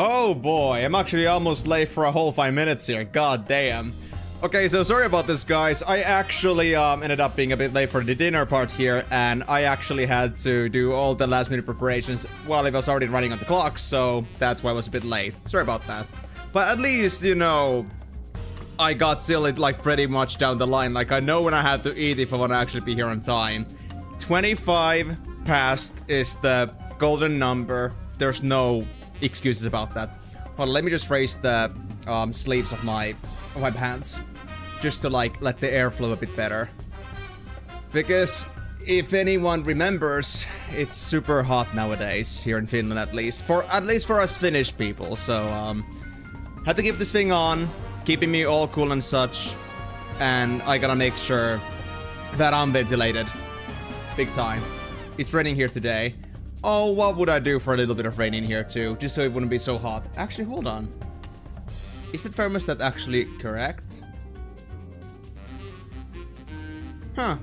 Oh boy, I'm actually almost late for a whole 5 minutes here. God damn. Okay, so sorry about this, guys. I actually ended up being a bit late for the dinner part here, and I actually had to do all the last minute preparations while it was already running on the clock, so that's why I was a bit late. Sorry about that. But at least, you know, I got silly like pretty much down the line. Like, I know when I have to eat if I want to actually be here on time. 25 past is the golden number. There's no excuses about that. Well, let me just raise the sleeves of my pants, just to like let the air flow a bit better. Because if anyone remembers, it's super hot nowadays here in Finland, at least for us Finnish people. So had to keep this thing on, keeping me all cool and such, and I gotta make sure that I'm ventilated big time. It's raining here today. Oh, what would I do for a little bit of rain in here too, just so it wouldn't be so hot? Actually, hold on. Is the thermostat actually correct? Huh.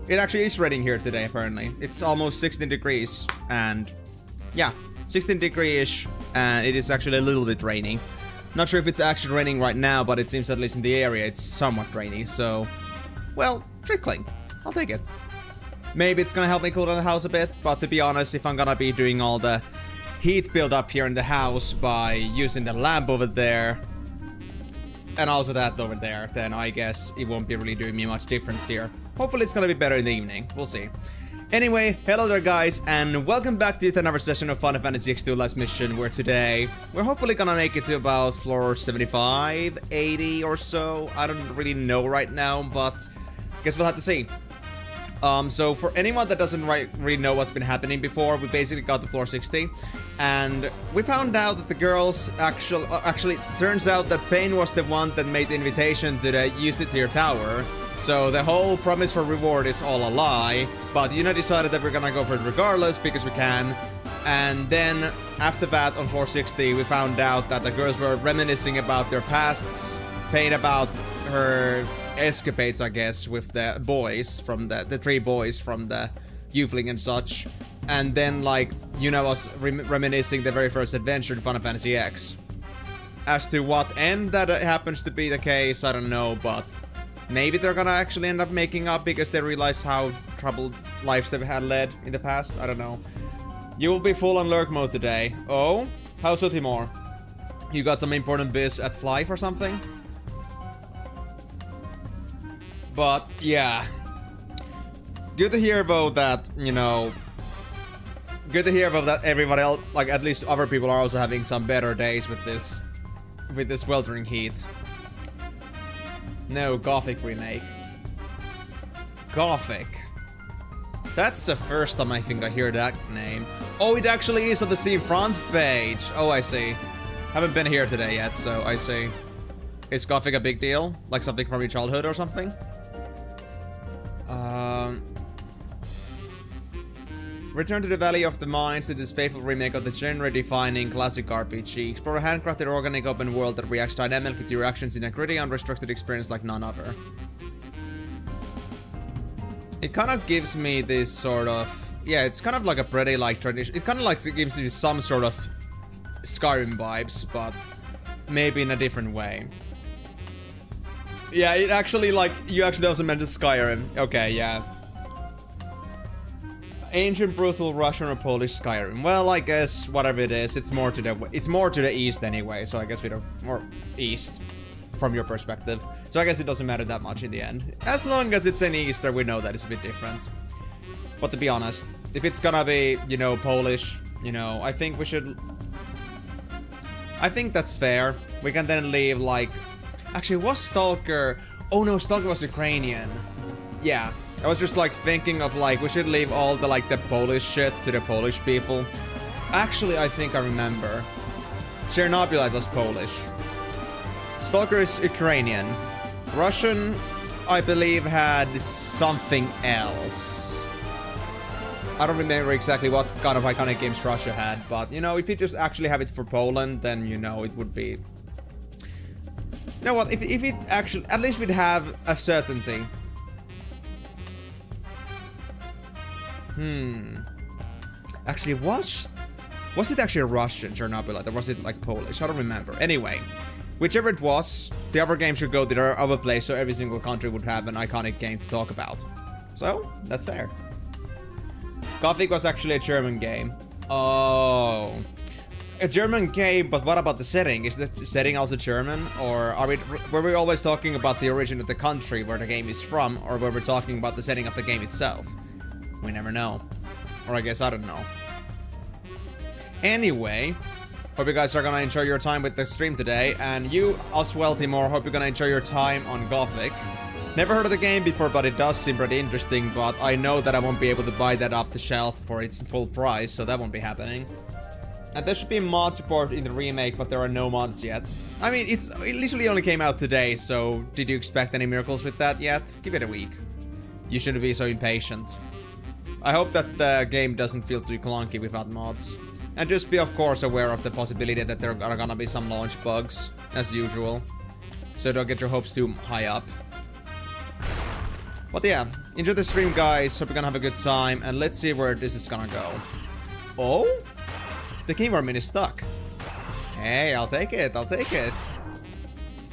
It actually is raining here today, apparently. It's almost 16 degrees, and yeah, 16 degree-ish, and it is actually a little bit raining. Not sure if it's actually raining right now, but it seems at least in the area it's somewhat rainy, so, well, trickling. I'll take it. Maybe it's gonna help me cool down the house a bit, but to be honest, if I'm gonna be doing all the heat build up here in the house by using the lamp over there, and also that over there, then I guess it won't be really doing me much difference here. Hopefully it's gonna be better in the evening. We'll see. Anyway, hello there guys, and welcome back to another session of Final Fantasy EXTRAVAGANZA Last Mission, where today we're hopefully gonna make it to about floor 75, 80 or so. I don't really know right now, but guess we'll have to see. So for anyone that doesn't really know what's been happening before, we basically got to floor 60, and we found out that the girls actually turns out that Pain was the one that made the invitation to the use it to your tower. So the whole promise for reward is all a lie, but Yuna decided that we're gonna go for it regardless because we can. And then after that, on floor 60, we found out that the girls were reminiscing about their pasts, Pain about her escapades, I guess, with the boys from the three boys from the Youthling and such. And then, like, Yuna was reminiscing the very first adventure in Final Fantasy X. As to what end that happens to be the case, I don't know, but maybe they're gonna actually end up making up because they realize how troubled lives they've had led in the past. I don't know. You will be full on lurk mode today. Oh? How so, Timor? You got some important biz at Fly or something? But, yeah. Good to hear about that, you know. Good to hear about that everybody else, like at least other people are also having some better days with this sweltering heat. No, Gothic remake. Gothic. That's the first time I think I hear that name. Oh, it actually is on the Steam front page. Oh, I see. Haven't been here today yet, so I see. Is Gothic a big deal? Like something from your childhood or something? Return to the Valley of the Minds to this faithful remake of the genre-defining classic RPG. Explore a handcrafted organic open world that reacts dynamically to your actions in a gritty, unrestricted experience like none other. It kind of gives me this sort of... Yeah, it's kind of like a pretty, like, tradition. It kind of like it gives me some sort of Skyrim vibes, but maybe in a different way. Yeah, it actually, like, you actually also mentioned Skyrim. Okay, yeah. Ancient, brutal Russian or Polish Skyrim. Well, I guess whatever it is, it's more to the east anyway. So I guess we don't more east from your perspective. So I guess it doesn't matter that much in the end. As long as it's in Easter, we know that it's a bit different. But to be honest, if it's gonna be, you know, Polish, you know, I think we should. I think that's fair. We can then leave like. Actually, was Stalker? Oh no, Stalker was Ukrainian. Yeah. I was just like thinking of like we should leave all the like the Polish shit to the Polish people. Actually, I think I remember. Chernobylite was Polish. Stalker is Ukrainian. Russian, I believe, had something else. I don't remember exactly what kind of iconic games Russia had, but you know, if you just actually have it for Poland, then you know it would be. You know what? If it actually, at least we'd have a certainty. Actually, Was it actually Russian, Chernobyl, or was it like Polish? I don't remember. Anyway, whichever it was, the other game should go to their other place so every single country would have an iconic game to talk about. So, that's fair. Gothic was actually a German game. Oh. A German game, but what about the setting? Is the setting also German? Or were we always talking about the origin of the country where the game is from? Or were we talking about the setting of the game itself? We never know. Or I guess I don't know. Anyway, hope you guys are gonna enjoy your time with the stream today. And you as well, Timor, hope you're gonna enjoy your time on Gothic. Never heard of the game before, but it does seem pretty interesting. But I know that I won't be able to buy that off the shelf for its full price, so that won't be happening. And there should be mod support in the remake, but there are no mods yet. I mean, it literally only came out today, so did you expect any miracles with that yet? Give it a week. You shouldn't be so impatient. I hope that the game doesn't feel too clunky without mods. And just be, of course, aware of the possibility that there are gonna be some launch bugs, as usual. So don't get your hopes too high up. But yeah, enjoy the stream, guys. Hope you're gonna have a good time, and let's see where this is gonna go. Oh? The game worm is stuck. Hey, I'll take it. I'll take it.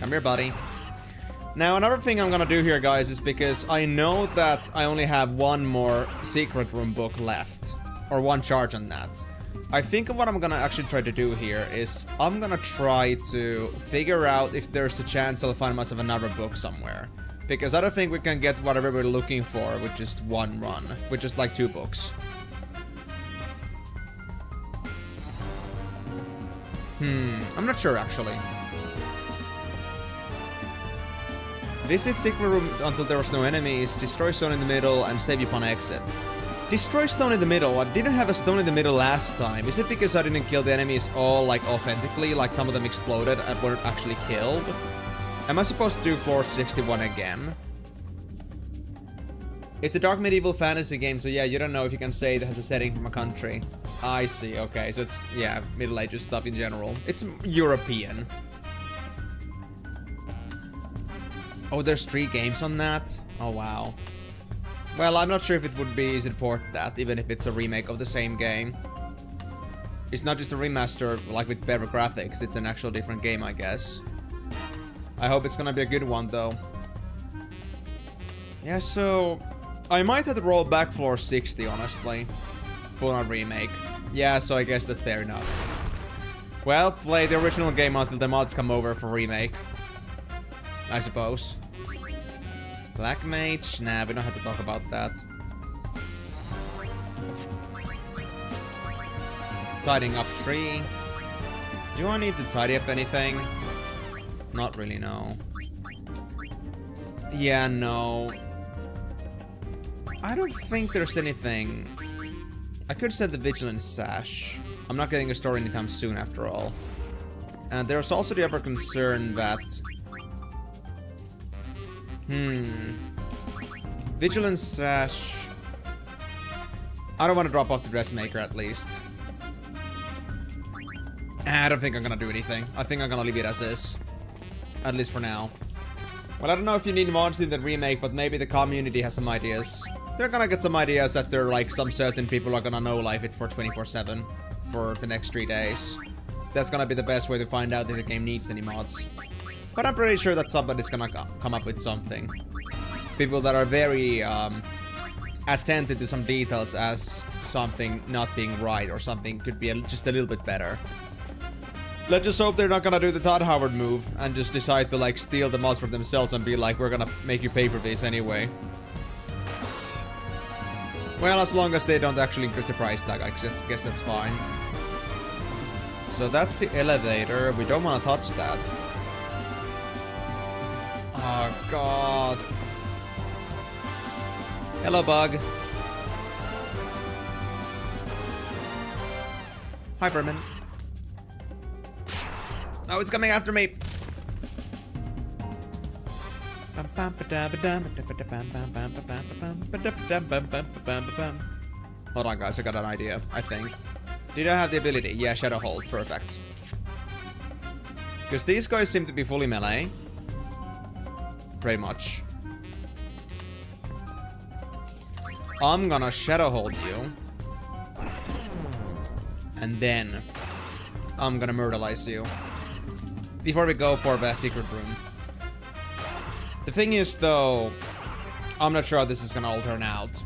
Come here, buddy. Now, another thing I'm gonna do here, guys, is because I know that I only have one more secret room book left. Or one charge on that. I think what I'm gonna actually try to do here is I'm gonna try to figure out if there's a chance I'll find myself another book somewhere. Because I don't think we can get whatever we're looking for with just one run. With just like 2 books. I'm not sure actually. Visit secret room until there was no enemies, destroy stone in the middle, and save upon exit. Destroy stone in the middle. I didn't have a stone in the middle last time. Is it because I didn't kill the enemies all like authentically, like some of them exploded and weren't actually killed? Am I supposed to do floor 61 again? It's a dark medieval fantasy game, so yeah, you don't know if you can say it has a setting from a country. I see, okay, so it's, yeah, Middle Ages stuff in general. It's European. Oh, there's 3 games on that? Oh, wow. Well, I'm not sure if it would be easy to port that, even if it's a remake of the same game. It's not just a remaster, like with better graphics, it's an actual different game, I guess. I hope it's gonna be a good one, though. Yeah, so I might have to roll back floor 60, honestly. For a remake. Yeah, so I guess that's fair enough. Well, play the original game until the mods come over for remake. I suppose. Black Mage? Nah, we don't have to talk about that. Tidying up 3. Do I need to tidy up anything? Not really, no. Yeah, no. I don't think there's anything. I could set the Vigilance Sash. I'm not getting a story anytime soon, after all. And there's also the other concern that... Vigilance Sash... I don't want to drop off the Dressmaker, at least. I don't think I'm gonna do anything. I think I'm gonna leave it as is. At least for now. Well, I don't know if you need mods in the remake, but maybe the community has some ideas. They're gonna get some ideas that they're like some certain people are gonna no-life it for 24/7 for the next 3 days. That's gonna be the best way to find out if the game needs any mods. But I'm pretty sure that somebody's gonna come up with something. People that are very attentive to some details as something not being right or something could be just a little bit better. Let's just hope they're not gonna do the Todd Howard move and just decide to like steal the mods for themselves and be like, we're gonna make you pay for this anyway. Well, as long as they don't actually increase the price tag, I guess that's fine. So that's the elevator. We don't want to touch that. Oh, God. Hello, bug. Hi, Vermin. Oh, it's coming after me. Hold on, guys. I got an idea, I think. Did I have the ability? Yeah, Shadow Hold. Perfect. Because these guys seem to be fully melee. Pretty much. I'm gonna Shadow Hold you. And then I'm gonna myrtleize you. Before we go for the secret room. The thing is, though, I'm not sure how this is gonna all turn out.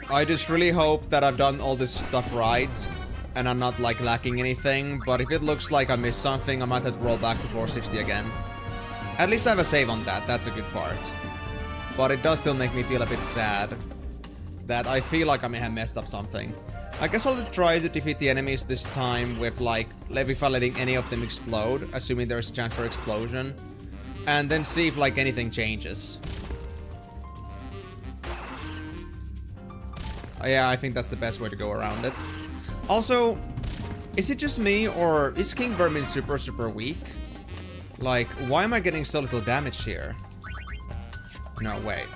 I just really hope that I've done all this stuff right. And I'm not, like, lacking anything. But if it looks like I missed something, I might have to roll back to floor 60 again. At least I have a save on that. That's a good part. But it does still make me feel a bit sad. That I feel like I may have messed up something. I guess I'll try to defeat the enemies this time with, like, Levify letting any of them explode. Assuming there's a chance for explosion. And then see if, like, anything changes. Yeah, I think that's the best way to go around it. Also, is it just me, or is King Vermin super weak? Like, why am I getting so little damage here? No, wait.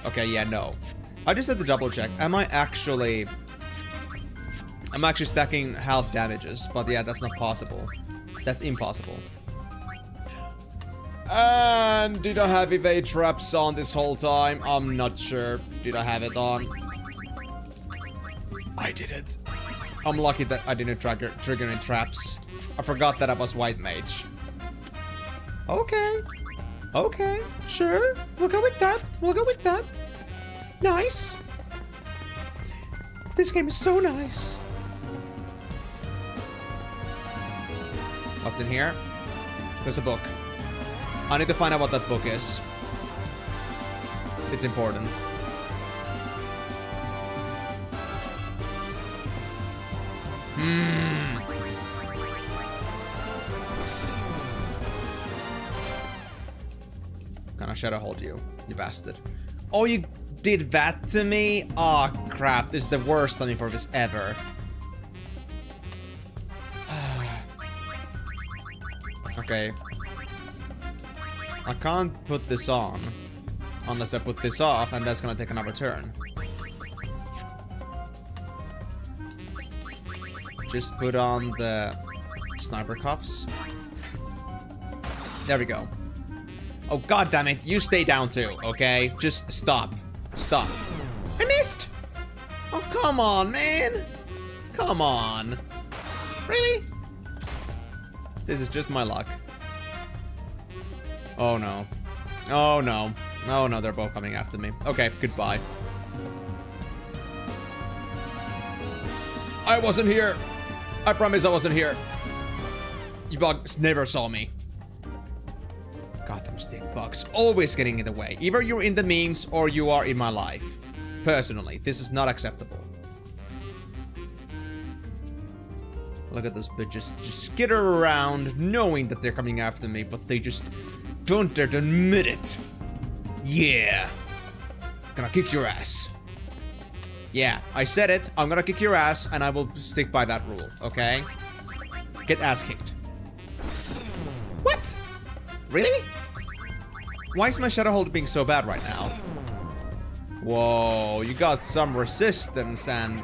Okay, yeah, no. I just had to double check. I'm actually stacking half damages, but yeah, that's not possible. That's impossible. And did I have evade traps on this whole time? I'm not sure. Did I have it on? I didn't. I'm lucky that I didn't trigger any traps. I forgot that I was white mage. Okay. Okay, sure. We'll go with that. We'll go with that. Nice. This game is so nice. What's in here? There's a book. I need to find out what that book is. It's important. Gonna shadow hold you, you bastard. Oh, you did that to me? Oh crap, this is the worst timing for this ever. Okay. I can't put this on unless I put this off, and that's gonna take another turn. Just put on the sniper cuffs. There we go. Oh, god damn it. You stay down too, okay? Just stop. Stop. I missed! Oh, come on, man. Come on. Really? This is just my luck. Oh, no. Oh, no. Oh, no, they're both coming after me. Okay, goodbye. I wasn't here. I promise I wasn't here. You bugs never saw me. Goddamn stick bugs. Always getting in the way. Either you're in the memes or you are in my life. Personally, this is not acceptable. Look at those bitches. Just skitter around knowing that they're coming after me, but they just don't dare to admit it. Yeah. Gonna kick your ass. Yeah, I said it. I'm gonna kick your ass, and I will stick by that rule, okay? Get ass kicked. What? Really? Why is my shadow hold being so bad right now? Whoa, you got some resistance and...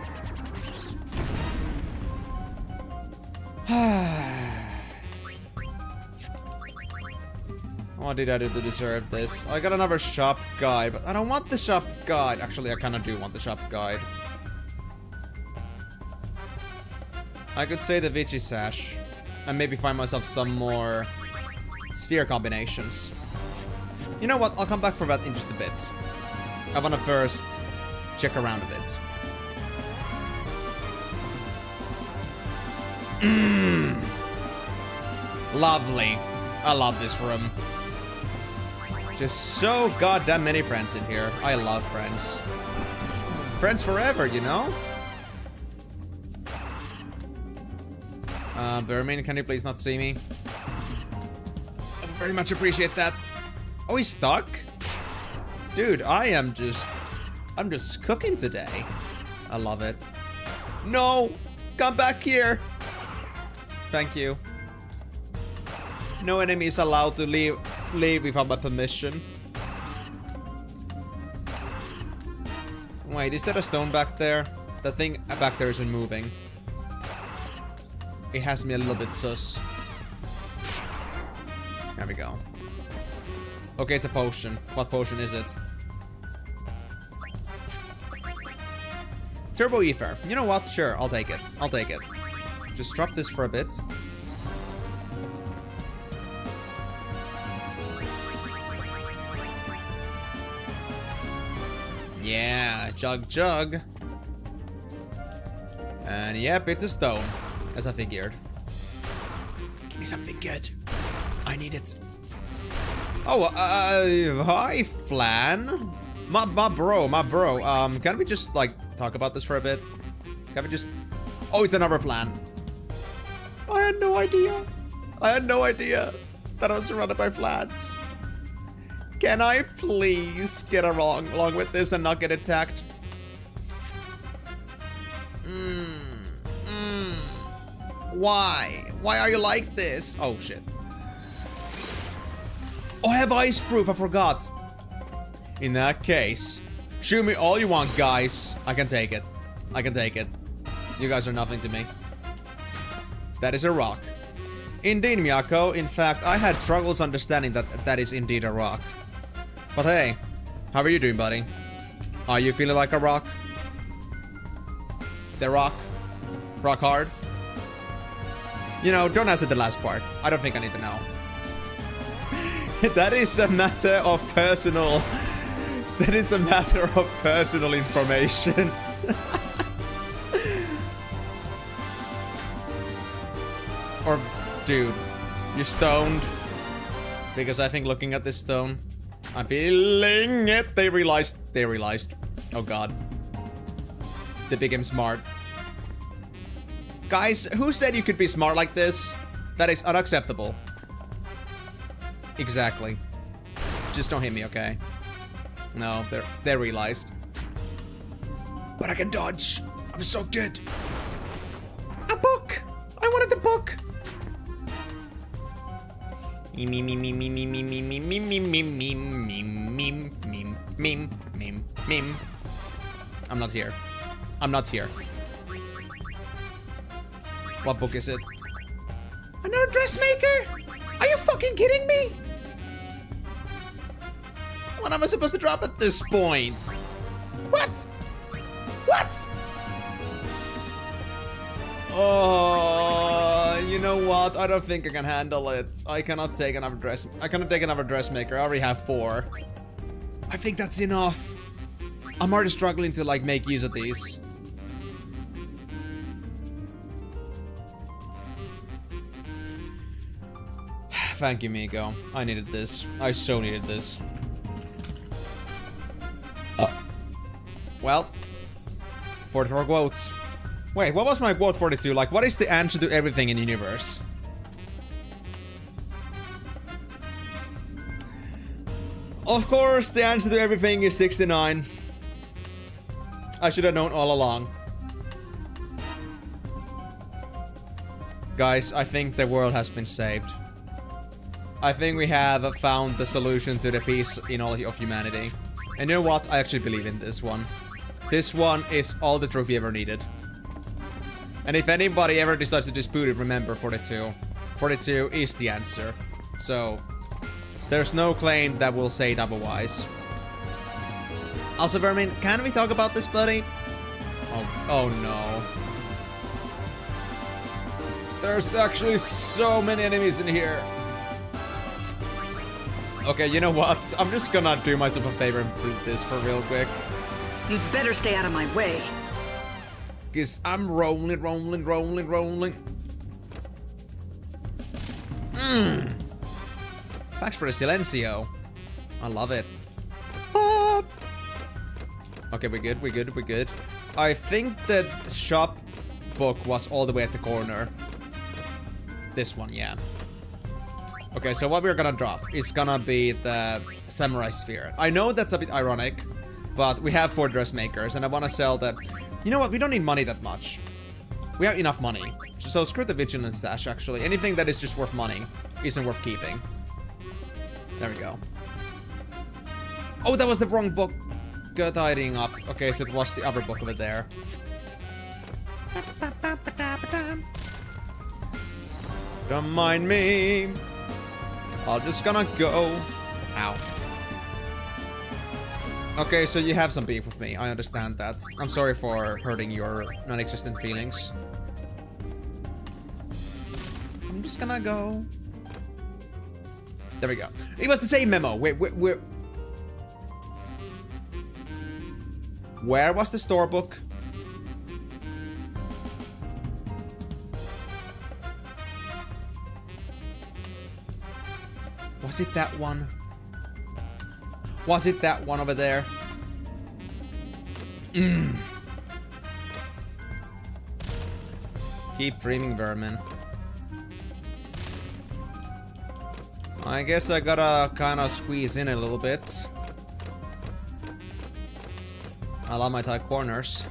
What did I do to deserve this? I got another shop guide, but I don't want the shop guide. Actually, I kind of do want the shop guide. I could say the Vichy Sash. And maybe find myself some more sphere combinations. You know what? I'll come back for that in just a bit. I want to first check around a bit. Lovely. I love this room. Just so goddamn many friends in here. I love friends. Friends forever, you know? Vermin, can you please not see me? I would very much appreciate that. Oh, he's stuck? Dude, I'm just cooking today. I love it. No! Come back here! Thank you. No enemy is allowed to leave without my permission. Wait, is there a stone back there? The thing back there isn't moving. It has me a little bit sus. There we go. Okay, it's a potion. What potion is it? Turbo ether. You know what? Sure, I'll take it. I'll take it. Just drop this for a bit. Yeah, jug. And yep, it's a stone, as I figured. Give me something good. I need it. Oh, hi, Flan. My bro. Can we just, like, talk about this for a bit? Can we just... Oh, it's another Flan. I had no idea that I was surrounded by Flans. Can I please get along with this and not get attacked? Why? Why are you like this? Oh, shit. Oh, I have ice proof. I forgot. In that case, shoot me all you want, guys. I can take it. I can take it. You guys are nothing to me. That is a rock. Indeed, Miyako. In fact, I had struggles understanding that that is indeed a rock. But hey, how are you doing, buddy? Are you feeling like a rock? The rock? Rock hard? You know, don't answer the last part. I don't think I need to know. That is a matter of personal... That is a matter of personal information. Or, dude, you stoned? Because I think looking at this stone, I'm feeling it. They realized. Oh god. They became smart. Guys, who said you could be smart like this? That is unacceptable. Exactly. Just don't hit me, okay? No, they realized. But I can dodge. I'm so good. A book! I wanted the book! I'm not here. I'm not here. What book is it? Another dressmaker? Are you fucking kidding me? What am I supposed to drop at this point? What? What? Oh, you know what? I don't think I can handle it. I cannot take another dressmaker. I already have 4. I think that's enough. I'm already struggling to like make use of these. Thank you, Miko. I needed this. I so needed this. Well, 44 quotes. Wait, what was my quote 42? Like, what is the answer to everything in the universe? Of course, the answer to everything is 69. I should have known all along. Guys, I think the world has been saved. I think we have found the solution to the peace in all of humanity. And you know what? I actually believe in this one. This one is all the trophy ever needed. And if anybody ever decides to dispute it, remember 42. 42 is the answer. So, there's no claim that will say it otherwise. Also, Vermin, can we talk about this, buddy? Oh no. There's actually so many enemies in here. Okay, you know what? I'm just gonna do myself a favor and do this for real quick. You'd better stay out of my way. Because I'm rolling. Thanks for the silencio. I love it. Ah. Okay, we're good. I think the shop book was all the way at the corner. This one, yeah. Okay, so what we're gonna drop is gonna be the samurai sphere. I know that's a bit ironic, but we have 4 dressmakers, and I want to sell the... You know what? We don't need money that much. We have enough money. So screw the vigilance stash, actually. Anything that is just worth money isn't worth keeping. There we go. Oh, that was the wrong book. Tidying up. Okay, so it was the other book over there. Don't mind me. I'm just gonna go. Ow. Okay, so you have some beef with me. I understand that. I'm sorry for hurting your non-existent feelings. I'm just gonna go. There we go. It was the same memo. Where was the store book? Was it that one? Was it that one over there? Keep dreaming, vermin. I guess I gotta kind of squeeze in a little bit. I love my tight corners.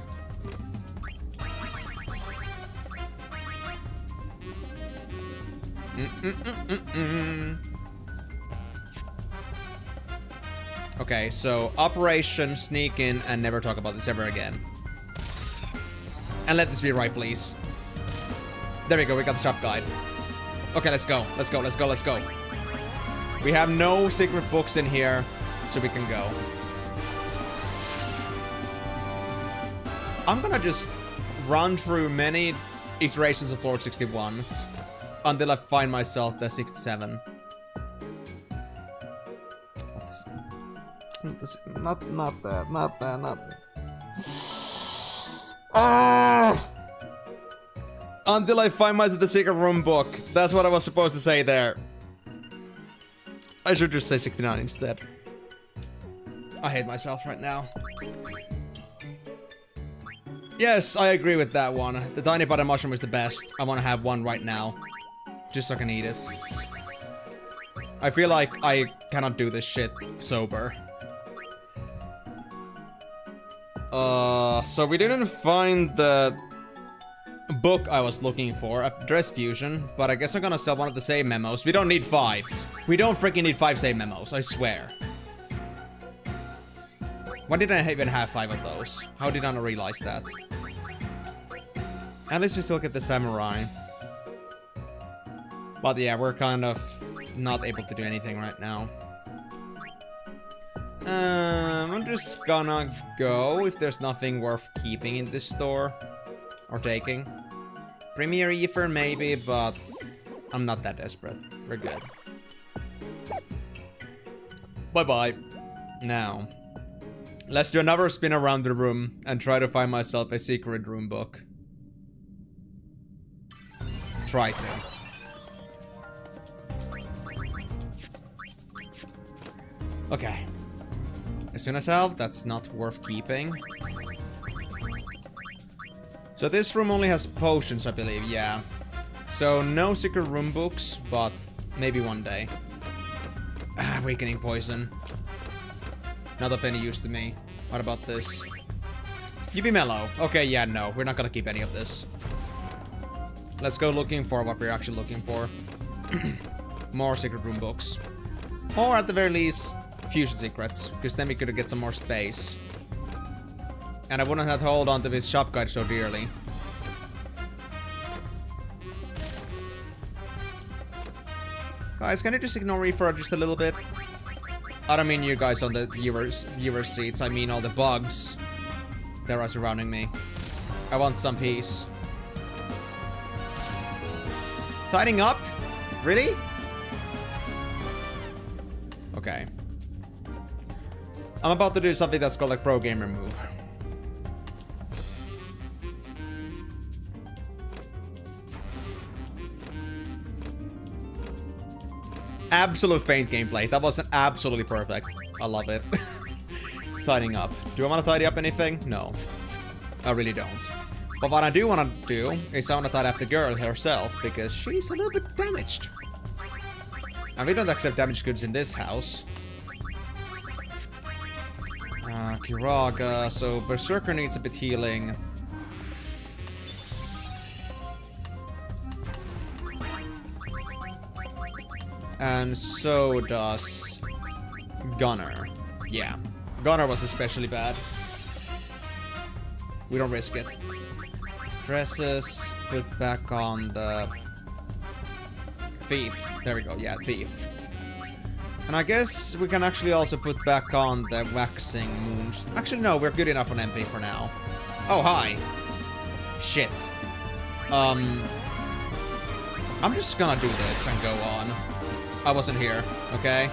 Okay, so Operation Sneak In and never talk about this ever again. And let this be right, please. There we go, we got the shop guide. Okay, let's go. Let's go, let's go, let's go. We have no secret books in here, so we can go. I'm gonna just run through many iterations of Floor 61 until I find myself at 67. Not that. Ah! Until I find myself the secret room book. That's what I was supposed to say there. I should just say 69 instead. I hate myself right now. Yes, I agree with that one. The tiny butter mushroom is the best. I want to have one right now. Just so I can eat it. I feel like I cannot do this shit sober. So we didn't find the book I was looking for, a dress fusion, but I guess I'm gonna sell one of the save memos. We don't need 5. We don't freaking need 5 save memos, I swear. Why did I even have 5 of those? How did I not realize that? At least we still get the samurai. But yeah, we're kind of not able to do anything right now. I'm just gonna go if there's nothing worth keeping in this store. Or taking. Premier Ether maybe, but I'm not that desperate. We're good. Bye-bye. Now, let's do another spin around the room and try to find myself a secret room book. Try to. Okay. As soon as health, that's not worth keeping. So this room only has potions, I believe, yeah. So no secret room books, but maybe one day. Awakening poison. Not of any use to me. What about this? You be mellow. Okay, yeah, no. We're not gonna keep any of this. Let's go looking for what we're actually looking for. More secret room books. Or at the very least, fusion secrets. Because then we could get some more space. And I wouldn't have to hold on to this shop guide so dearly. Guys, can you just ignore me for just a little bit? I don't mean you guys on the viewer seats. I mean all the bugs that are surrounding me. I want some peace. Tidying up? Really? Okay. I'm about to do something that's called a pro gamer move. Absolute faint gameplay. That wasn't absolutely perfect. I love it. Tidying up. Do I want to tidy up anything? No. I really don't. But what I do want to do is I want to tidy up the girl herself because she's a little bit damaged. And we don't accept damaged goods in this house. Kiraga. So Berserker needs a bit healing. And so does Gunner. Yeah. Gunner was especially bad. We don't risk it. Dresses, put back on the Thief. There we go. Yeah, Thief. And I guess we can actually also put back on the waxing moons. Actually, no, we're good enough on MP for now. Oh, hi. Shit. I'm just gonna do this and go on. I wasn't here, okay?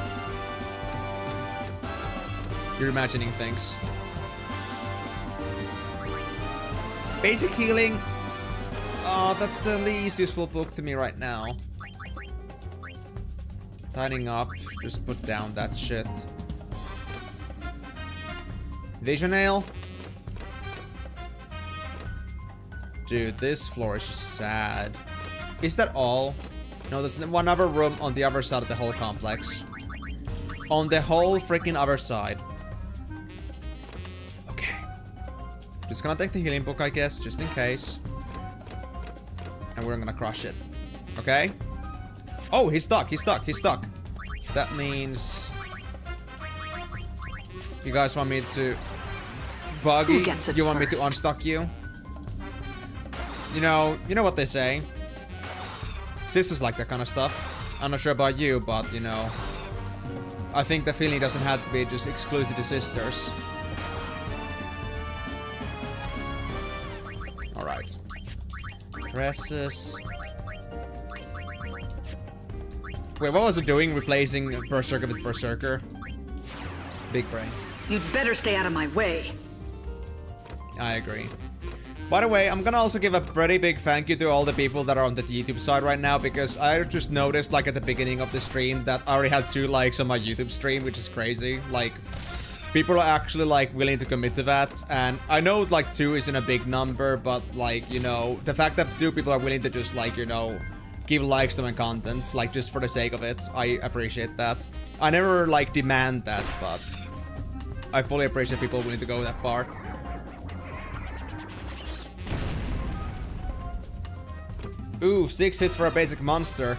You're imagining things. Basic healing. Oh, that's the least useful book to me right now. Tidying up, just put down that shit. Vision ale? Dude, this floor is just sad. Is that all? No, there's one other room on the other side of the whole complex. On the whole freaking other side. Okay. Just gonna take the healing book, I guess, just in case. And we're gonna crush it. Okay? Oh, he's stuck, he's stuck, he's stuck. That means... You guys want me to... Buggy? You want me to unstuck you? You know what they say. Sisters like that kind of stuff. I'm not sure about you, but, you know... I think the feeling doesn't have to be just exclusive to sisters. Alright. Dresses... Wait, what was it doing? Replacing Berserker with Berserker? Big brain. You'd better stay out of my way. I agree. By the way, I'm gonna also give a pretty big thank you to all the people that are on the YouTube side right now, because I just noticed, like, at the beginning of the stream that I already had 2 likes on my YouTube stream, which is crazy. Like, people are actually, like, willing to commit to that, and I know, like, 2 isn't a big number, but, like, you know, the fact that 2 people are willing to just, like, you know... give likes to my content, like, just for the sake of it. I appreciate that. I never, like, demand that, but I fully appreciate people willing to go that far. Ooh, 6 hits for a basic monster.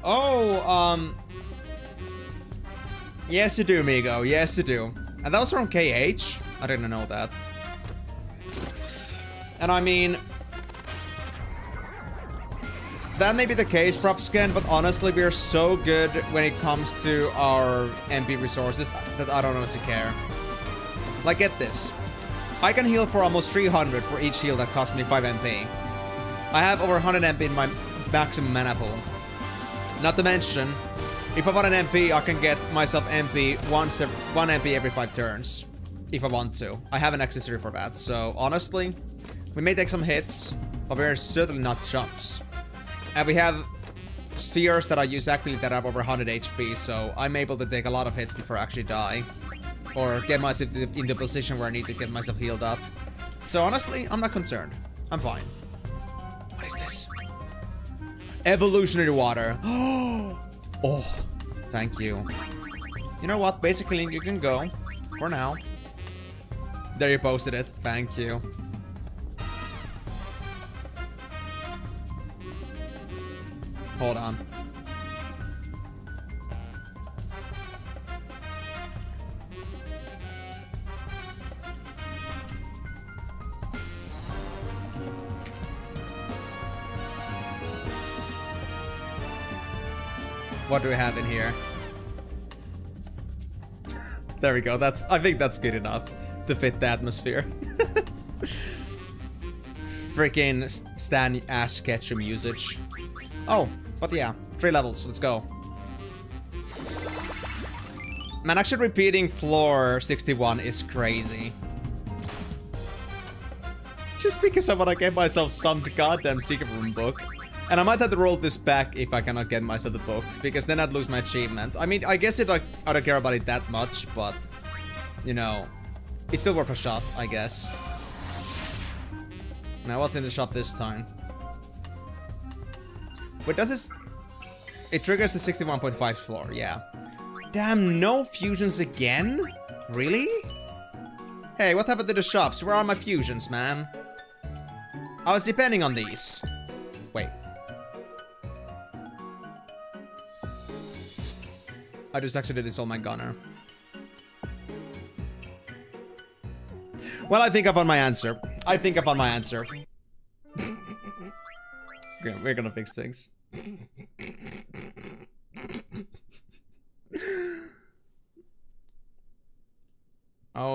Oh, yes you do, Migo. Yes you do. And that was from KH? I didn't know that. And I mean... That may be the case, Propscan, but honestly, we are so good when it comes to our MP resources that I don't honestly care. Like, get this. I can heal for almost 300 for each heal that costs me 5 MP. I have over 100 MP in my maximum mana pool. Not to mention, if I want an MP, I can get myself MP 1 MP every 5 turns. If I want to. I have an accessory for that, so honestly, we may take some hits, but we're certainly not chumps. And we have spheres that I use actively that have over 100 HP, so I'm able to take a lot of hits before I actually die. Or get myself in the position where I need to get myself healed up. So honestly, I'm not concerned. I'm fine. What is this? Evolutionary water. Oh, thank you. You know what? Basically, you can go. For now. There, you posted it. Thank you. Hold on. What do we have in here? There we go. I think that's good enough to fit the atmosphere. Freaking Stan Ash Ketchum usage. Oh, but yeah, 3 levels. Let's go. Man, actually repeating floor 61 is crazy. Just because I want to get myself some goddamn secret room book. And I might have to roll this back if I cannot get myself the book, because then I'd lose my achievement. I mean, I guess I don't care about it that much, but, you know, it's still worth a shot, I guess. Now, what's in the shop this time? What does this... It triggers the 61.5 floor, yeah. Damn, no fusions again? Really? Hey, what happened to the shops? Where are my fusions, man? I was depending on these. Wait. I just actually did this on my gunner. Well, I think I found my answer. Okay, we're gonna fix things.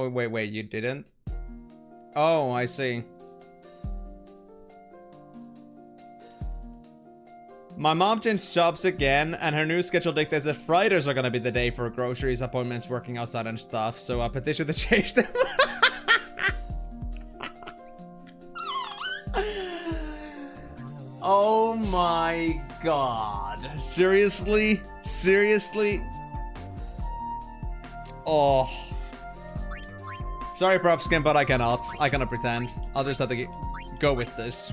Oh, wait, you didn't? Oh, I see. My mom changed jobs again, and her new schedule dictates that Fridays are gonna be the day for groceries, appointments, working outside and stuff, so I petitioned to change them. Oh my god. Seriously? Seriously? Oh. Sorry, Propskin, but I cannot. I cannot pretend. I'll just have to go with this.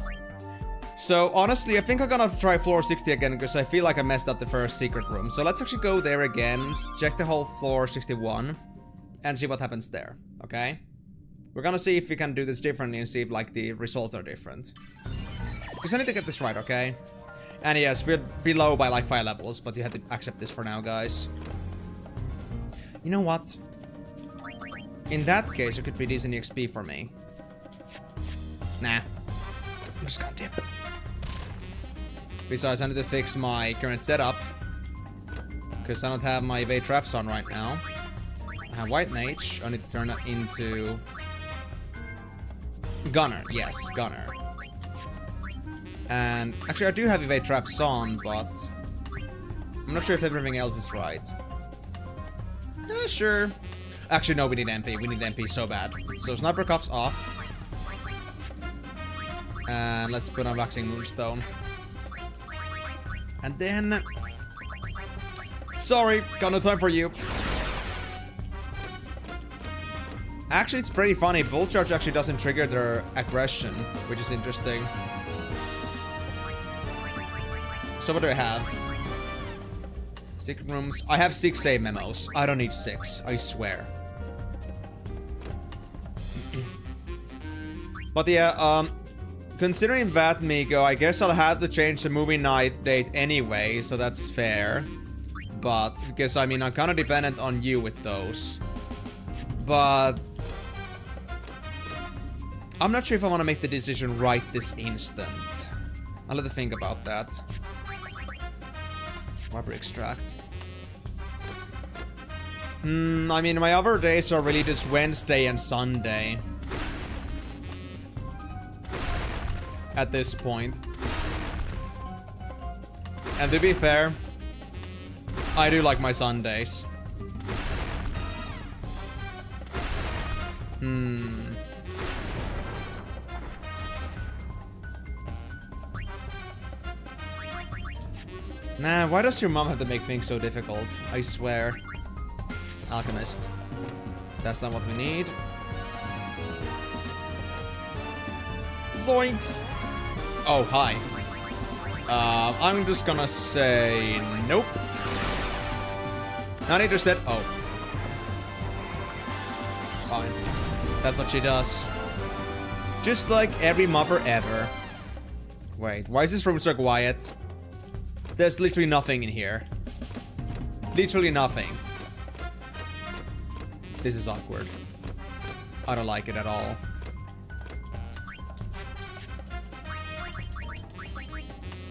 So, honestly, I think I'm gonna try floor 60 again because I feel like I messed up the first secret room. So let's actually go there again, check the whole floor 61, and see what happens there, okay? We're gonna see if we can do this differently and see if, like, the results are different. Because I need to get this right, okay? And yes, we're below by, like, 5 levels, but you have to accept this for now, guys. You know what? In that case, it could be decent XP for me. Nah. I'm just gonna dip. Besides, I need to fix my current setup. Because I don't have my evade traps on right now. I have White Mage. I need to turn that into... Gunner. Yes, Gunner. And... Actually, I do have evade traps on, but... I'm not sure if everything else is right. Sure. Actually, no, we need MP. We need MP so bad. So, Sniper Cuff's off. And let's put on Waxing Moonstone. And then... Sorry, got no time for you. Actually, it's pretty funny. Bolt Charge actually doesn't trigger their aggression, which is interesting. So what do I have? Secret rooms. I have 6 save memos. I don't need 6, I swear. But yeah, considering that, Migo, I guess I'll have to change the movie night date anyway, so that's fair. But, because, I mean, I'm kind of dependent on you with those. But... I'm not sure if I want to make the decision right this instant. I'll have to think about that. Rubber extract. I mean, my other days are really just Wednesday and Sunday. At this point. And to be fair, I do like my Sundays. Nah, why does your mom have to make things so difficult? I swear. Alchemist. That's not what we need. Zoinks! Oh, hi. I'm just gonna say nope. Not interested. Oh. Fine. That's what she does. Just like every mother ever. Wait, why is this room so quiet? There's literally nothing in here. Literally nothing. This is awkward. I don't like it at all.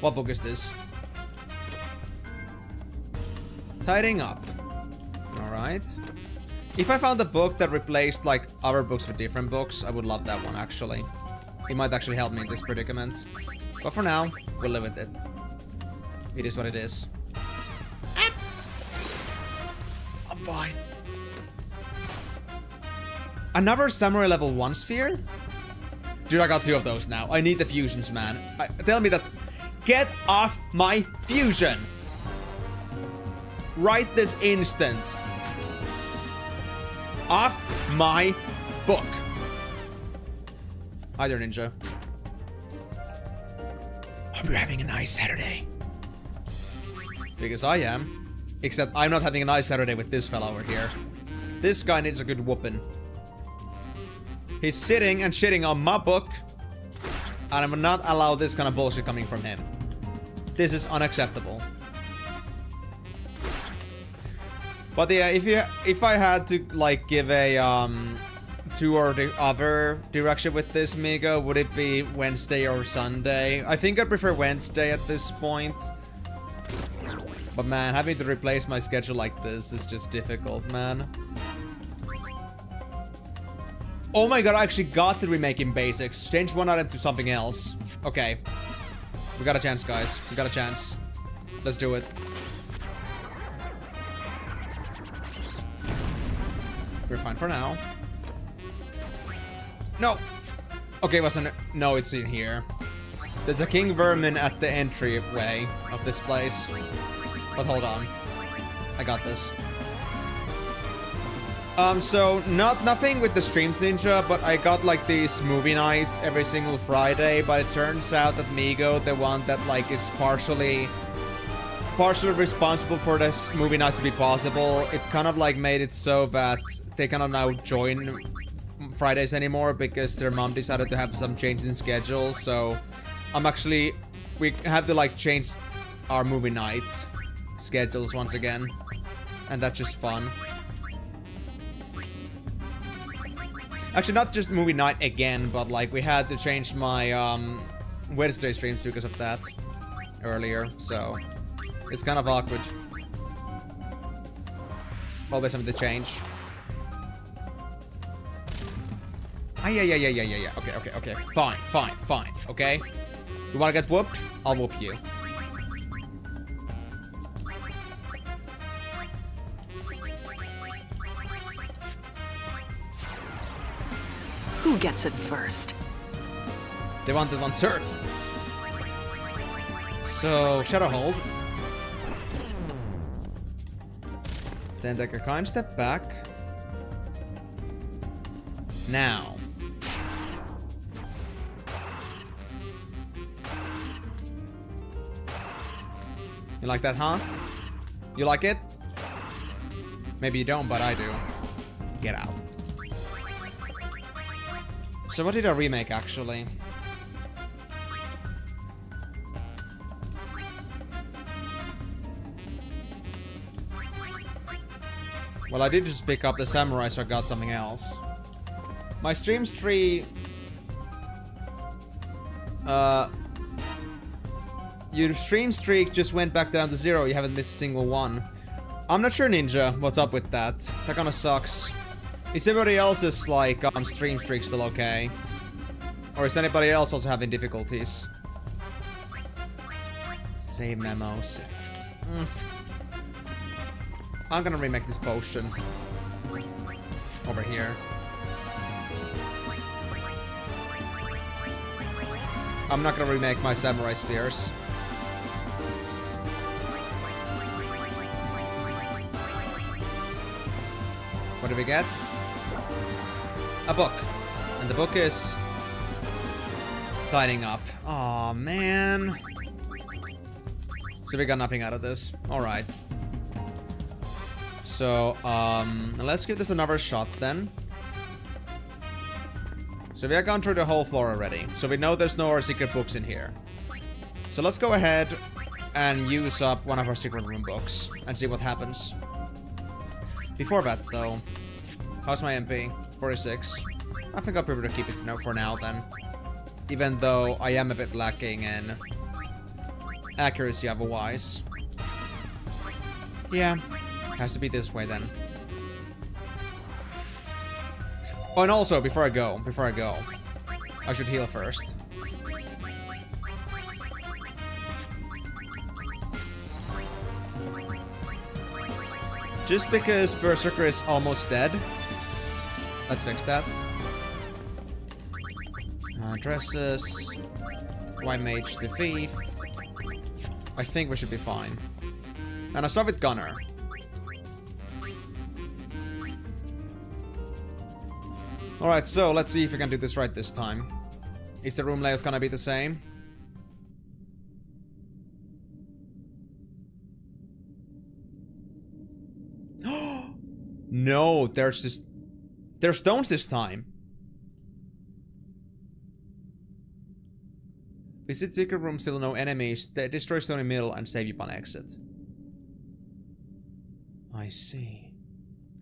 What book is this? Tidying up. Alright. If I found a book that replaced, like, other books with different books, I would love that one, actually. It might actually help me in this predicament. But for now, we'll live with it. It is what it is. I'm fine. Another Samurai level 1 sphere? Dude, I got 2 of those now. I need the fusions, man. Tell me that's... Get off my fusion! Right this instant. Off my book. Hi there, Ninja. Hope you're having a nice Saturday. Because I am. Except I'm not having a nice Saturday with this fella over here. This guy needs a good whooping. He's sitting and shitting on my book. And I will not allow this kind of bullshit coming from him. This is unacceptable. But yeah, if I had to like give a to or the other direction with this, Migo, would it be Wednesday or Sunday? I think I prefer Wednesday at this point. But man, having to replace my schedule like this is just difficult, man. Oh my god, I actually got the remake in basics. Change one item to something else. Okay. We got a chance, guys. We got a chance. Let's do it. We're fine for now. No! Okay, wasn't it? No, it's in here. There's a king vermin at the entryway of this place. But hold on. I got this. So nothing with the streams, Ninja, but I got like these movie nights every single Friday, but it turns out that Migo, the one that like is partially responsible for this movie night to be possible, it kind of like made it so that they cannot now join Fridays anymore because their mom decided to have some change in schedule. So we have to like change our movie night schedules once again, and that's just fun. Actually, not just movie night again, but like we had to change my Wednesday streams because of that earlier, so it's kind of awkward. Always something to change. Ah, yeah. Okay. Fine. Okay. You wanna get whooped? I'll whoop you. Who gets it first? They want the one's hurt. So, Shadow Hold. Then take a kind step back. Now. You like that, huh? You like it? Maybe you don't, but I do. Get out. So what did I remake, actually? Well, I did just pick up the samurai, so I got something else. My stream tree... your stream streak just went back down to 0. You haven't missed a single one. I'm not sure, Ninja, what's up with that. That kinda sucks. Is everybody else's, like, stream streak still okay? Or is anybody else also having difficulties? Save memos. I'm gonna remake this potion. Over here. I'm not gonna remake my samurai spheres. What do we get? A book. And the book is... tidying up. Aw, man. So we got nothing out of this. Alright. So, let's give this another shot then. So we have gone through the whole floor already. So we know there's no more secret books in here. So let's go ahead and use up one of our secret room books and see what happens. Before that, though, how's my MP? 46. I think I'll be able to keep it for now, then. Even though I am a bit lacking in accuracy otherwise. Yeah, has to be this way, then. Oh, and also, before I go, I should heal first. Just because Berserker is almost dead. Let's fix that. Dresses. White Mage the Thief. I think we should be fine. And I start with Gunner. Alright, so let's see if we can do this right this time. Is the room layout gonna be the same? No, there's stones this time. Visit secret room, still no enemies. Destroy stony middle and save you upon exit. I see.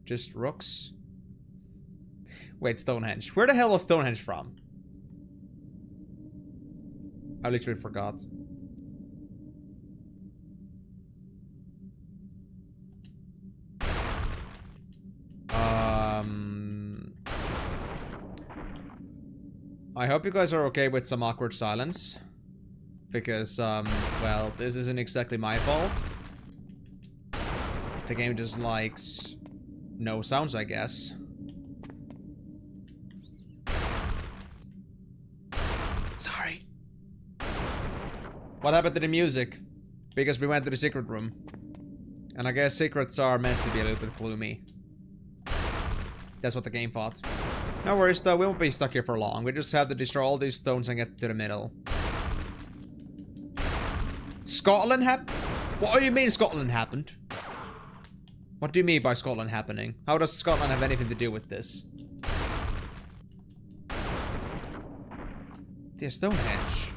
Just rocks. Wait, Stonehenge. Where the hell was Stonehenge from? I literally forgot. I hope you guys are okay with some awkward silence. Because, well, this isn't exactly my fault. The game just likes no sounds, I guess. Sorry. What happened to the music? Because we went to the secret room. And I guess secrets are meant to be a little bit gloomy. That's what the game thought. No worries though, we won't be stuck here for long. We just have to destroy all these stones and get to the middle. Scotland What do you mean Scotland happened? What do you mean by Scotland happening? How does Scotland have anything to do with this? The Stonehenge.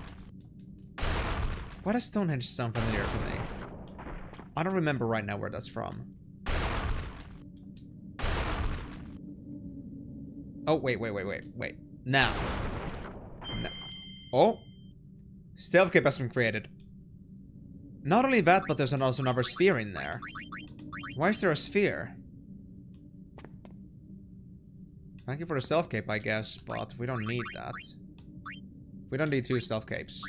Why does Stonehenge sound familiar to me? I don't remember right now where that's from. Oh, wait. Now. No. Oh. Stealth cape has been created. Not only that, but there's also another sphere in there. Why is there a sphere? Thank you for the stealth cape, I guess, but we don't need that. We don't need 2 stealth capes.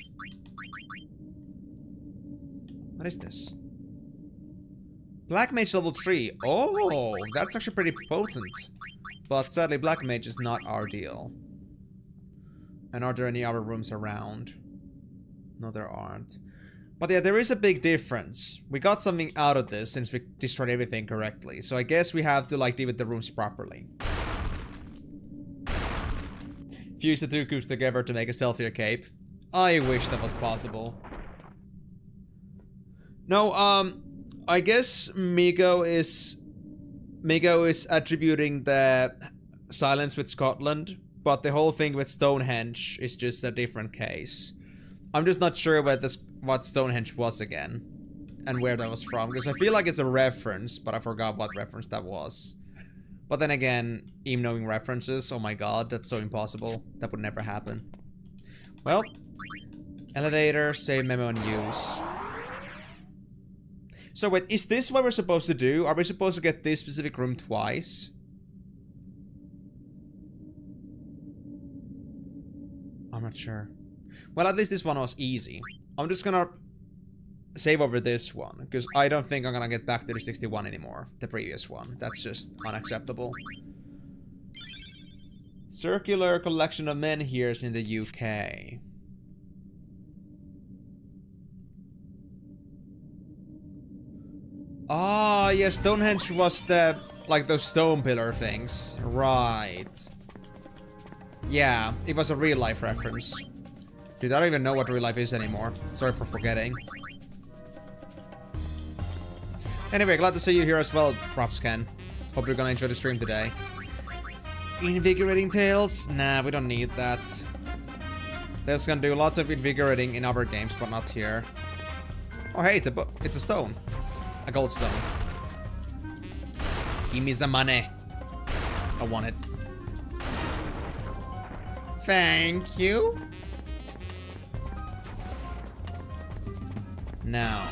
What is this? Black Mage level 3. Oh, that's actually pretty potent. But sadly, Black Mage is not our deal. And are there any other rooms around? No, there aren't. But yeah, there is a big difference. We got something out of this since we destroyed everything correctly. So I guess we have to, like, deal with the rooms properly. Fuse the 2 cubes together to make a stealthier cape. I wish that was possible. No, I guess Migo is attributing the silence with Scotland, but the whole thing with Stonehenge is just a different case. I'm just not sure what Stonehenge was again, and where that was from, because I feel like it's a reference, but I forgot what reference that was. But then again, even knowing references, oh my god, that's so impossible. That would never happen. Well, elevator, save memo and use. So wait, is this what we're supposed to do? Are we supposed to get this specific room twice? I'm not sure. Well, at least this one was easy. I'm just gonna save over this one, because I don't think I'm gonna get back to the 61 anymore. The previous one. That's just unacceptable. Circular collection of menhirs in the UK. Ah, yes, Stonehenge was the, like, those stone pillar things. Right. Yeah, it was a real-life reference. Dude, I don't even know what real life is anymore. Sorry for forgetting. Anyway, glad to see you here as well, Props Ken. Hope you're gonna enjoy the stream today. Invigorating Tales? Nah, we don't need that. That's gonna do lots of invigorating in other games, but not here. Oh, hey, it's a stone. A gold stone. Give me some money. I want it. Thank you. Now.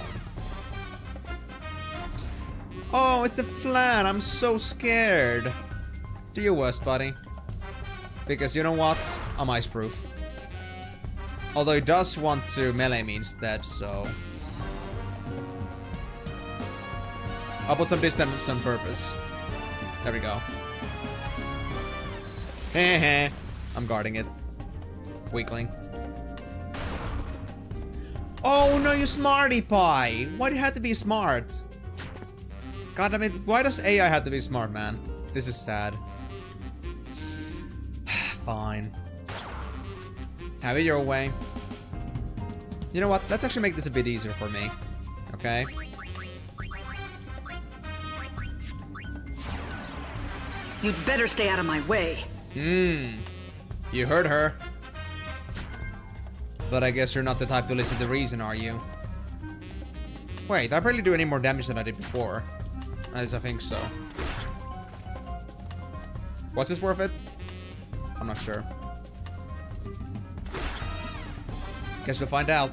Oh, it's a flan. I'm so scared. Do your worst, buddy. Because you know what? I'm ice proof. Although it does want to melee me instead, so... I'll put some distance on purpose. There we go. Heh. I'm guarding it. Weakling. Oh no, you smarty pie! Why do you have to be smart? God damn it, why does AI have to be smart, man? This is sad. Fine. Have it your way. You know what? Let's actually make this a bit easier for me. Okay? You'd better stay out of my way. You heard her. But I guess you're not the type to listen to reason, are you? Wait, I barely do any more damage than I did before. At least I think so. Was this worth it? I'm not sure. Guess we'll find out.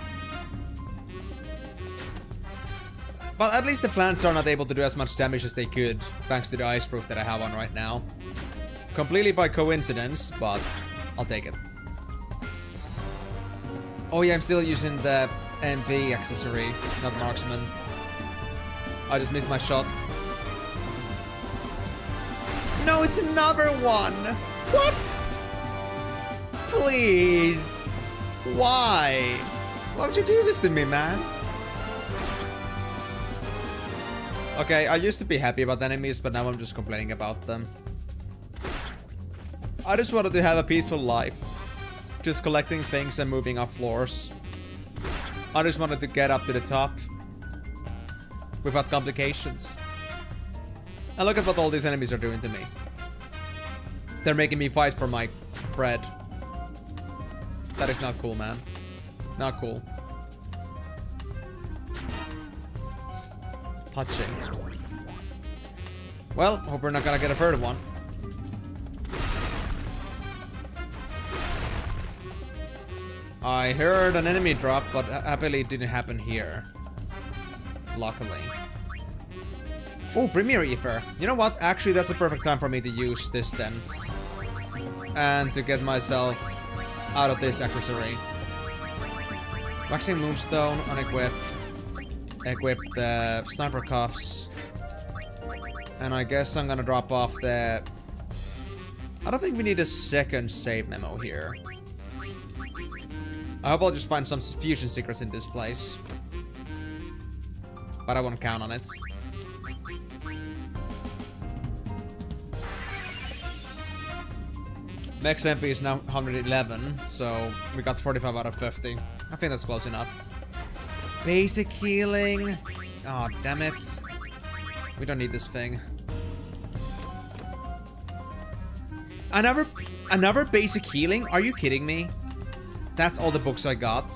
But at least the flans are not able to do as much damage as they could, thanks to the ice proof that I have on right now. Completely by coincidence, but I'll take it. Oh yeah, I'm still using the MP accessory, not marksman. I just missed my shot. No, it's another one! What? Please! Why? Why would you do this to me, man? Okay, I used to be happy about enemies, but now I'm just complaining about them. I just wanted to have a peaceful life. Just collecting things and moving up floors. I just wanted to get up to the top. Without complications. And look at what all these enemies are doing to me. They're making me fight for my bread. That is not cool, man. Not cool. Touching. Well, hope we're not gonna get a third one. I heard an enemy drop, but happily it didn't happen here. Luckily. Oh, Premier Ether. You know what? Actually, that's a perfect time for me to use this then. And to get myself out of this accessory. Waxing Moonstone, unequipped. Equip the Sniper Cuffs. And I guess I'm gonna drop off the... I don't think we need a second save memo here. I hope I'll just find some fusion secrets in this place. But I won't count on it. Max MP is now 111, so we got 45 out of 50. I think that's close enough. Basic healing. Oh, damn it. We don't need this thing. Another basic healing? Are you kidding me? That's all the books I got.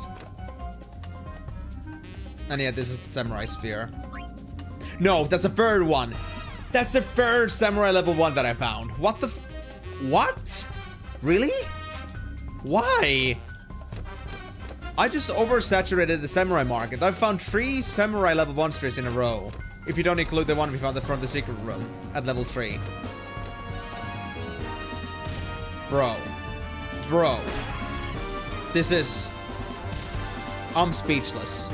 And yeah, this is the Samurai Sphere. No, that's a third one. That's the third Samurai level 1 that I found. What the what? Really? Why? I just oversaturated the Samurai market. I've found 3 Samurai level 1 spheres in a row. If you don't include the one we found from the secret room at level 3. Bro. Bro. This is... I'm speechless.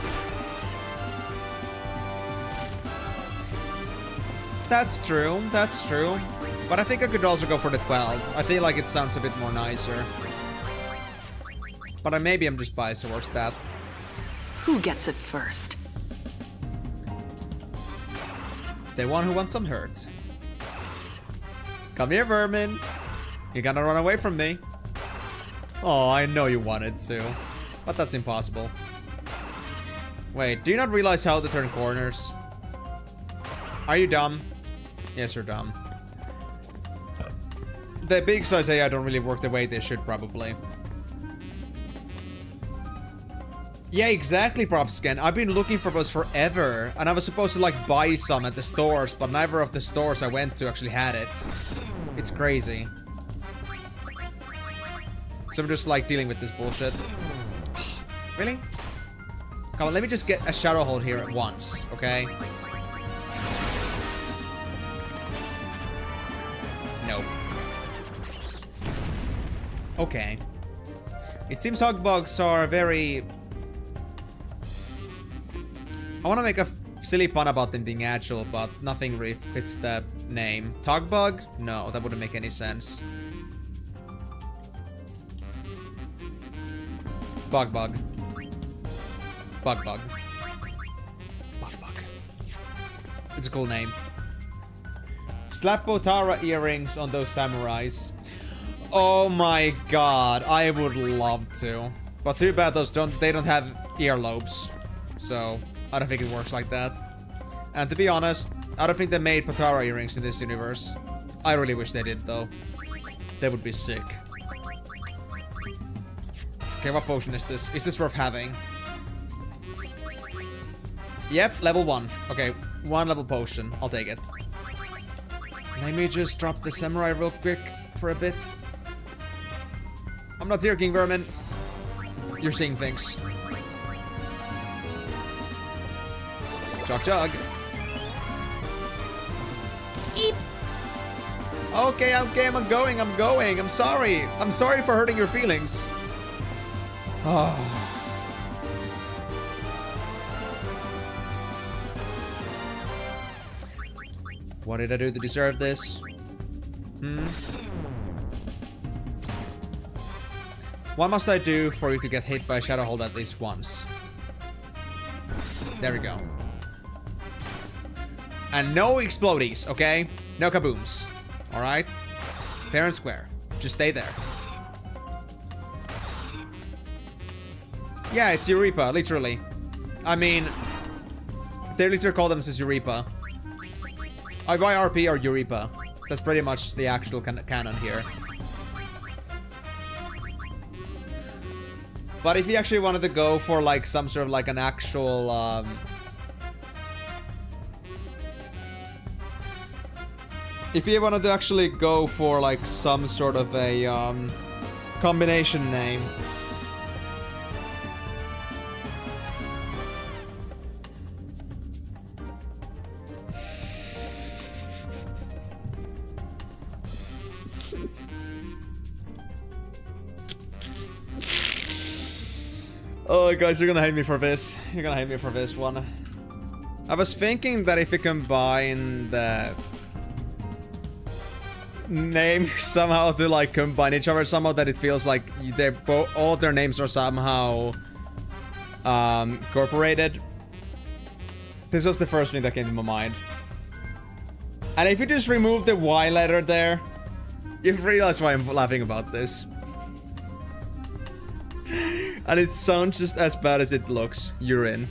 That's true, that's true. But I think I could also go for the 12. I feel like it sounds a bit more nicer. But maybe I'm just biased towards that. Who gets it first? The one who wants some hurt. Come here, vermin. You're gonna run away from me. Oh, I know you wanted to. But that's impossible. Wait, do you not realize how to turn corners? Are you dumb? Yes, you're dumb. The big size AI don't really work the way they should, probably. Yeah, exactly, Propscan. I've been looking for those forever. And I was supposed to, like, buy some at the stores, but neither of the stores I went to actually had it. It's crazy. So I'm just, like, dealing with this bullshit. Really? Come on, let me just get a shadow hold here at once, okay? Nope. Okay. It seems hogbugs are very... I want to make a silly pun about them being agile, but nothing really fits the name. Togbug? No, that wouldn't make any sense. Bugbug. Bugbug. Bugbug. It's a cool name. Slap Botara earrings on those samurais. Oh my god, I would love to. But too bad those they don't have earlobes. So I don't think it works like that. And to be honest, I don't think they made Potara earrings in this universe. I really wish they did though. They would be sick. Okay, what potion is this? Is this worth having? Yep, level 1. Okay, 1 level potion. I'll take it. Let me just drop the samurai real quick for a bit. I'm not here, King Vermin. You're seeing things. Chug chug. Eep. Okay, I'm going. I'm sorry. I'm sorry for hurting your feelings. Oh. What did I do to deserve this? What must I do for you to get hit by a shadow hold at least once? There we go. And no explodies, okay? No kabooms. Alright? Fair and square. Just stay there. Yeah, it's Eureka, literally. I mean, they literally call them as Eureka. Either RP or Eureka. That's pretty much the actual canon here. But if you actually wanted to go for like some sort of like an actual if you wanted to actually go for like some sort of a combination name. Oh, guys, you're gonna hate me for this. You're gonna hate me for this one. I was thinking that if you combine the names somehow to like combine each other somehow, that it feels like they're all of their names are somehow incorporated. This was the first thing that came to my mind. And if you just remove the Y letter there, you realize why I'm laughing about this. And it sounds just as bad as it looks. You're in.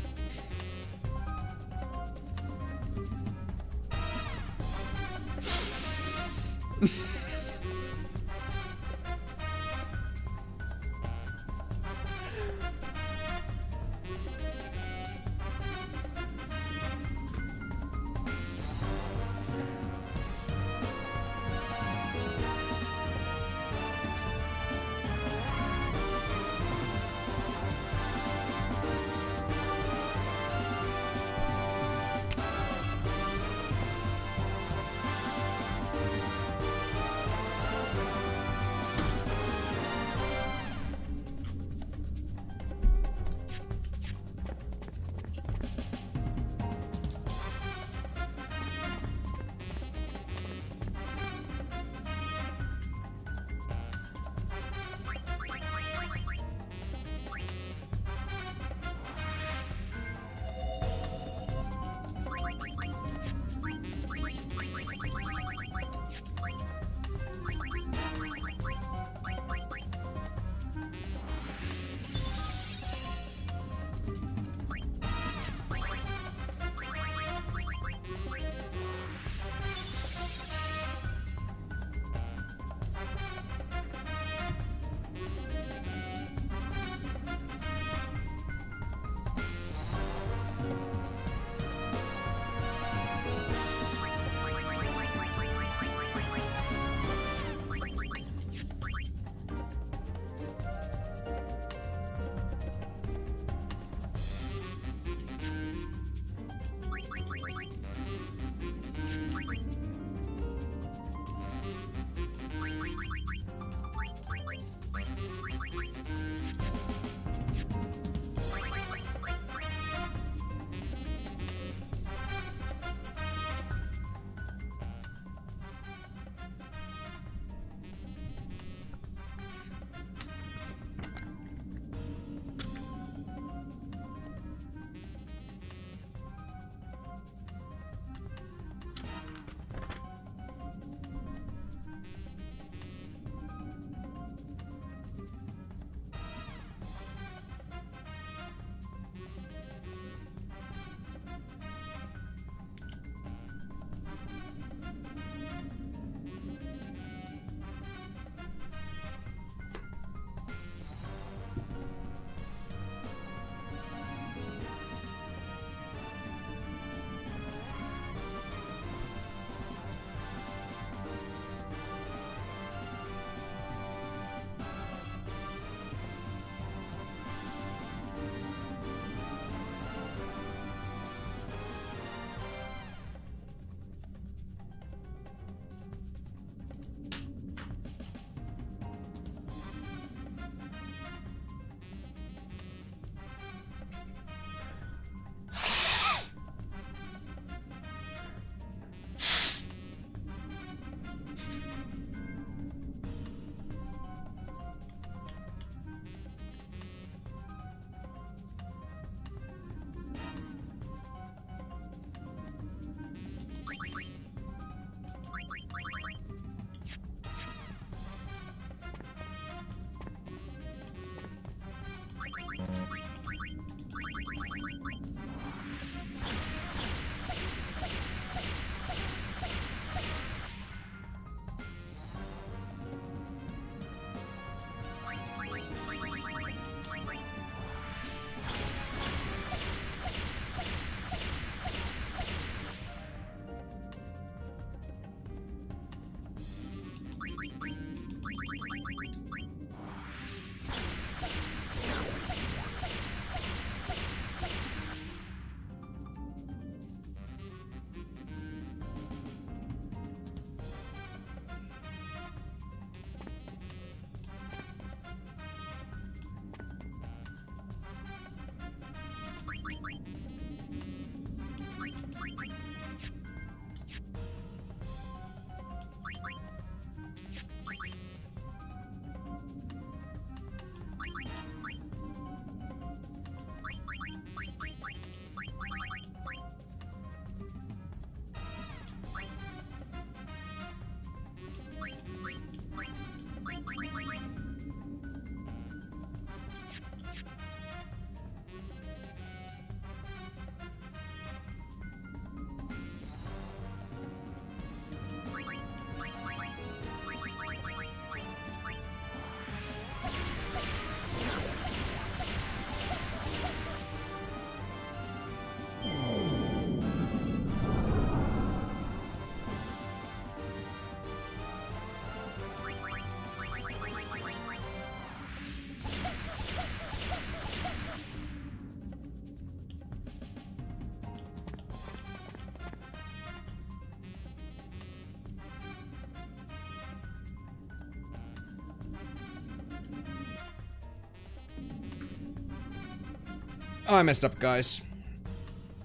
Oh, I messed up, guys.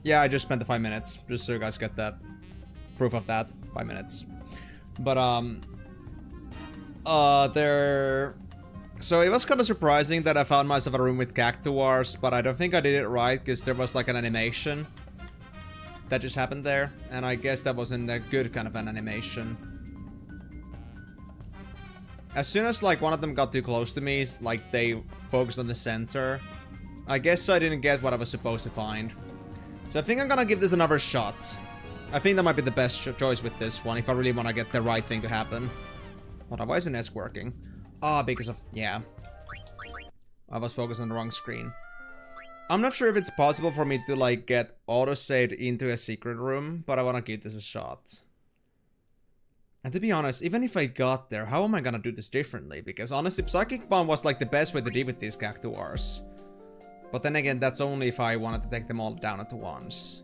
Yeah, I just spent the 5 minutes, just so you guys get that proof of that. 5 minutes. But so it was kind of surprising that I found myself in a room with cactuars, but I don't think I did it right because there was like an animation that just happened there, and I guess that wasn't a good kind of an animation. As soon as like one of them got too close to me, like they focused on the center, I guess I didn't get what I was supposed to find. So I think I'm gonna give this another shot. I think that might be the best choice with this one if I really want to get the right thing to happen. Hold on, why isn't S working? Ah, because of... yeah. I was focused on the wrong screen. I'm not sure if it's possible for me to like get auto-saved into a secret room, but I want to give this a shot. And to be honest, even if I got there, how am I gonna do this differently? Because honestly, Psychic Bomb was like the best way to deal with these cactuars. But then again, that's only if I wanted to take them all down at once.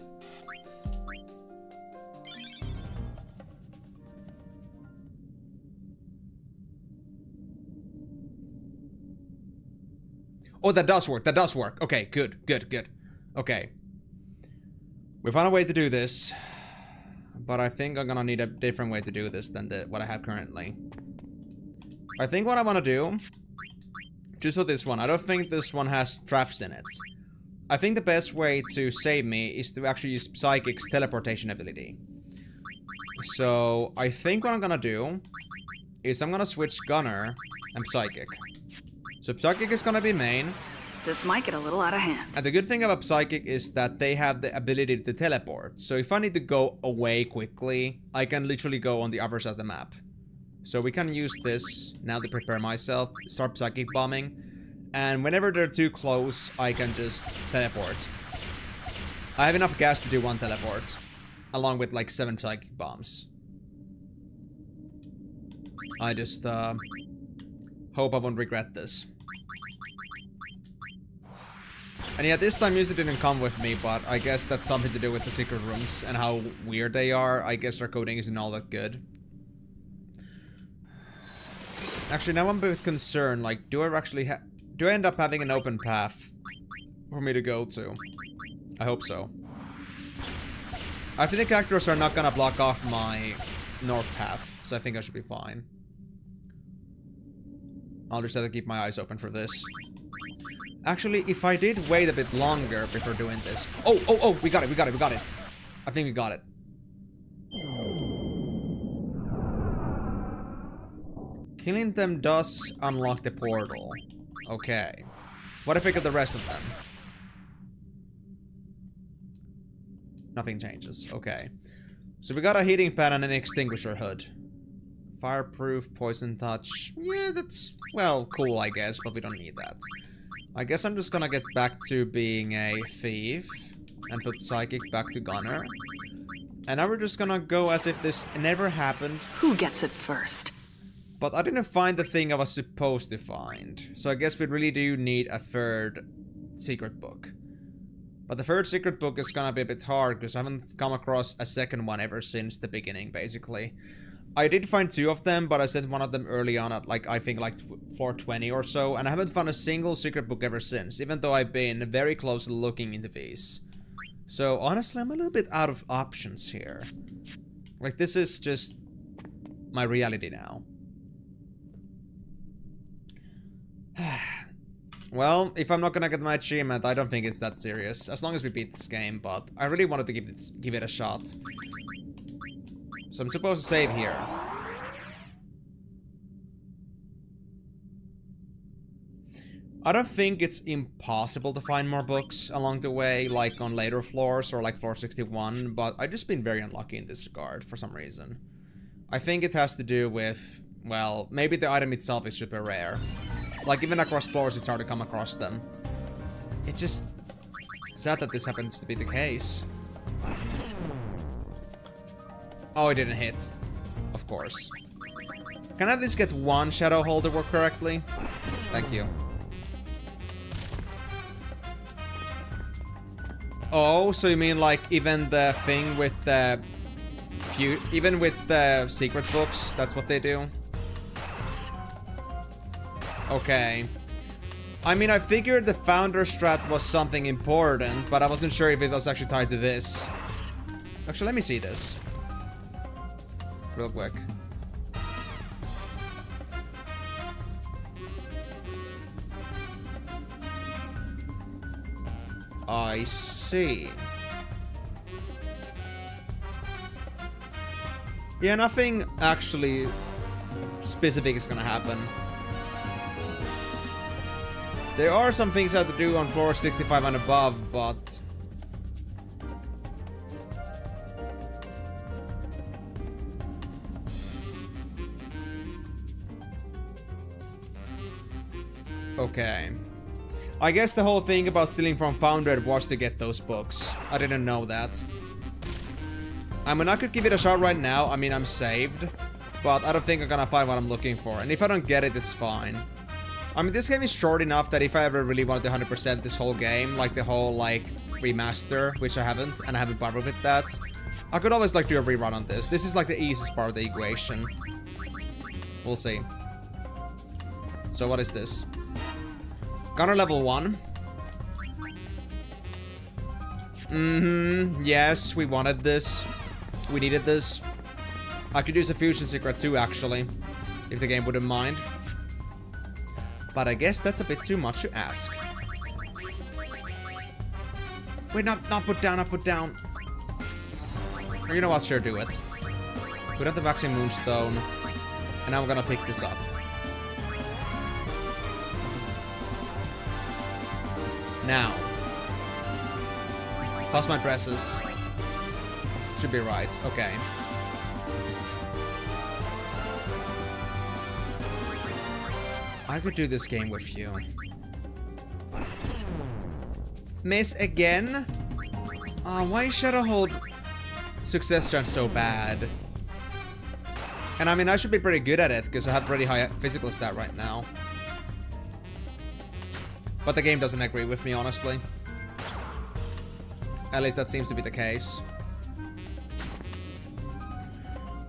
Oh, that does work. That does work. Okay, good, good, good. Okay. We found a way to do this. But I think I'm gonna need a different way to do this than what I have currently. I think what I want to do... just for this one, I don't think this one has traps in it. I think the best way to save me is to actually use Psychic's teleportation ability. So, I think what I'm gonna do is I'm gonna switch Gunner and Psychic. So Psychic is gonna be main. This might get a little out of hand. And the good thing about Psychic is that they have the ability to teleport. So if I need to go away quickly, I can literally go on the other side of the map. So we can use this now to prepare myself, start Psychic Bombing. And whenever they're too close, I can just teleport. I have enough gas to do one teleport. Along with like 7 Psychic Bombs. I just hope I won't regret this. And yeah, this time music didn't come with me, but I guess that's something to do with the secret rooms and how weird they are. I guess their coding isn't all that good. Actually, now I'm a bit concerned, like, do I end up having an open path for me to go to? I hope so. I think the characters are not gonna block off my north path, so I think I should be fine. I'll just have to keep my eyes open for this. Actually, if I did wait a bit longer before doing this... Oh, we got it, we got it, we got it. I think we got it. Killing them does unlock the portal. Okay. What if I get the rest of them? Nothing changes. Okay. So we got a heating pad and an extinguisher hood. Fireproof, poison touch. Yeah, that's, well, cool, I guess, but we don't need that. I guess I'm just gonna get back to being a thief and put Psychic back to Gunner. And now we're just gonna go as if this never happened. Who gets it first? But I didn't find the thing I was supposed to find. So I guess we really do need a third secret book. But the third secret book is gonna be a bit hard because I haven't come across a second one ever since the beginning, basically. I did find 2 of them, but I sent one of them early on at like, I think like floor 20 or so, and I haven't found a single secret book ever since, even though I've been very closely looking into these. So honestly, I'm a little bit out of options here. Like, this is just my reality now. Well, if I'm not gonna get my achievement, I don't think it's that serious, as long as we beat this game, but I really wanted to give it a shot. So I'm supposed to save here. I don't think it's impossible to find more books along the way, like on later floors or like floor 61, but I've just been very unlucky in this regard for some reason. I think it has to do with, well, maybe the item itself is super rare. Like, even across floors, it's hard to come across them. It's just sad that this happens to be the case. Oh, it didn't hit. Of course. Can I at least get one shadow hole to work correctly? Thank you. Oh, so you mean like even the thing with the even with the secret books, that's what they do? Okay. I mean, I figured the founder strat was something important, but I wasn't sure if it was actually tied to this. Actually, let me see this. Real quick. I see. Yeah, nothing actually specific is gonna happen. There are some things I have to do on floor 65 and above, but... Okay. I guess the whole thing about stealing from Founder was to get those books. I didn't know that. I mean, I could give it a shot right now. I mean, I'm saved. But I don't think I'm gonna find what I'm looking for. And if I don't get it, it's fine. I mean, this game is short enough that if I ever really wanted to 100% this whole game, like the whole, like, remaster, which I haven't, and I haven't bothered with that, I could always, like, do a rerun on this. This is, like, the easiest part of the equation. We'll see. So, what is this? Gunner level 1. Yes, we wanted this. We needed this. I could use a fusion secret too, actually, if the game wouldn't mind. But I guess that's a bit too much to ask. Wait, not put down, not put down. Or you know what, sure, do it. Put out the Vaccine Moonstone. And now we're gonna pick this up. Now. Plus my dresses. Should be right, okay. I could do this game with you. Miss again? Why is Shadowhold success chance so bad? And I mean, I should be pretty good at it, because I have pretty high physical stat right now. But the game doesn't agree with me, honestly. At least that seems to be the case.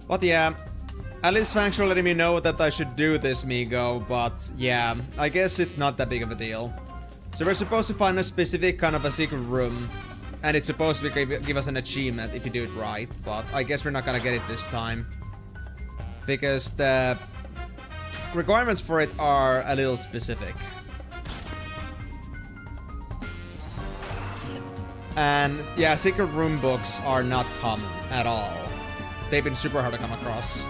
But yeah. At least thanks for letting me know that I should do this, Migo, but yeah, I guess it's not that big of a deal. So we're supposed to find a specific kind of a secret room, and it's supposed to give us an achievement if you do it right, but I guess we're not gonna get it this time. Because the requirements for it are a little specific. And yeah, secret room books are not common at all. They've been super hard to come across.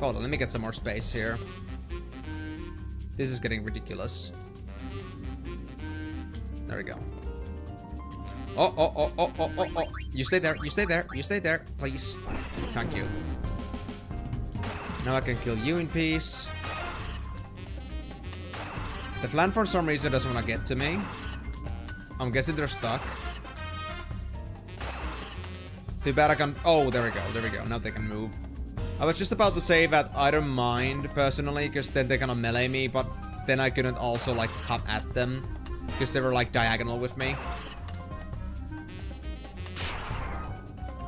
Hold on, let me get some more space here. This is getting ridiculous. There we go. Oh. You stay there, you stay there, you stay there, please. Thank you. Now I can kill you in peace. The Flan for some reason doesn't want to get to me. I'm guessing they're stuck. Too bad I can... Oh, there we go, there we go. Now they can move. I was just about to say that I don't mind, personally, because then they're gonna melee me, but then I couldn't also, like, come at them, because they were, like, diagonal with me.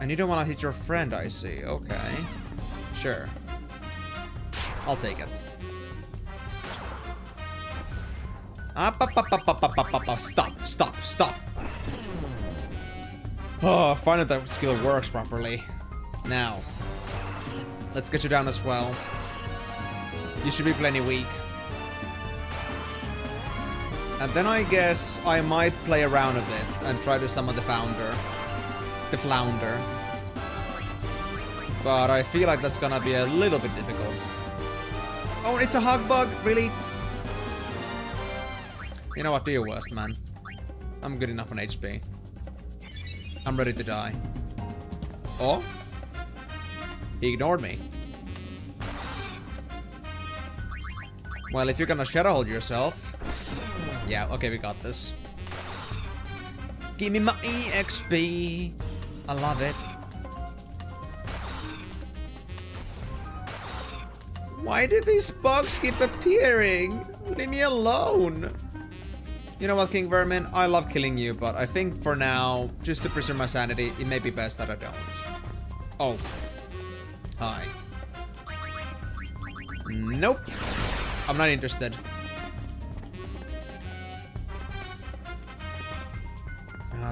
And you don't want to hit your friend, I see. Okay. Sure. I'll take it. Stop. Oh, finally that skill works properly. Now, let's get you down as well. You should be plenty weak. And then I guess I might play around a bit and try to summon the flounder. But I feel like that's gonna be a little bit difficult. Oh, it's a hug bug? Really? You know what? Do your worst, man. I'm good enough on HP. I'm ready to die. Oh? He ignored me. Well, if you're gonna shadow hold yourself... Yeah, okay, we got this. Give me my EXP. I love it. Why do these bugs keep appearing? Leave me alone. You know what, King Vermin? I love killing you, but I think for now, just to preserve my sanity, it may be best that I don't. Oh. Hi. Nope. I'm not interested.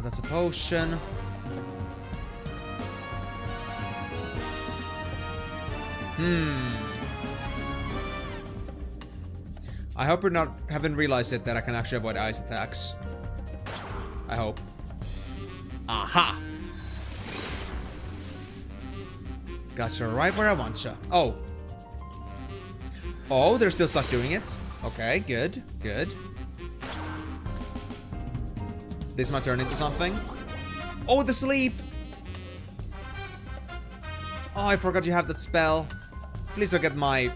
That's a potion. I hope you haven't realized it that I can actually avoid ice attacks. I hope. Aha! Gotcha right where I want you. Oh. Oh, they're still stuck doing it. Okay, good. This might turn into something. Oh, the sleep! Oh, I forgot you have that spell. Please don't get my...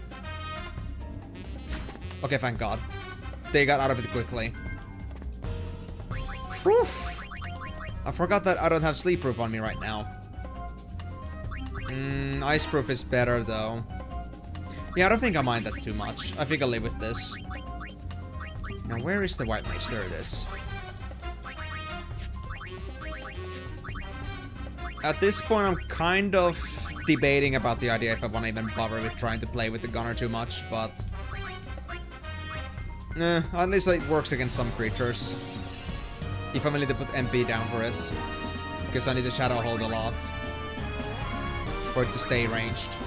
Okay, thank God. They got out of it quickly. Whew. I forgot that I don't have sleep proof on me right now. Ice proof is better, though. Yeah, I don't think I mind that too much. I think I'll live with this. Now, where is the white mage? There it is. At this point, I'm kind of debating about the idea if I want to even bother with trying to play with the gunner too much, but... at least it works against some creatures. If I'm willing to put MP down for it. Because I need to shadow hold a lot. For it to stay ranged.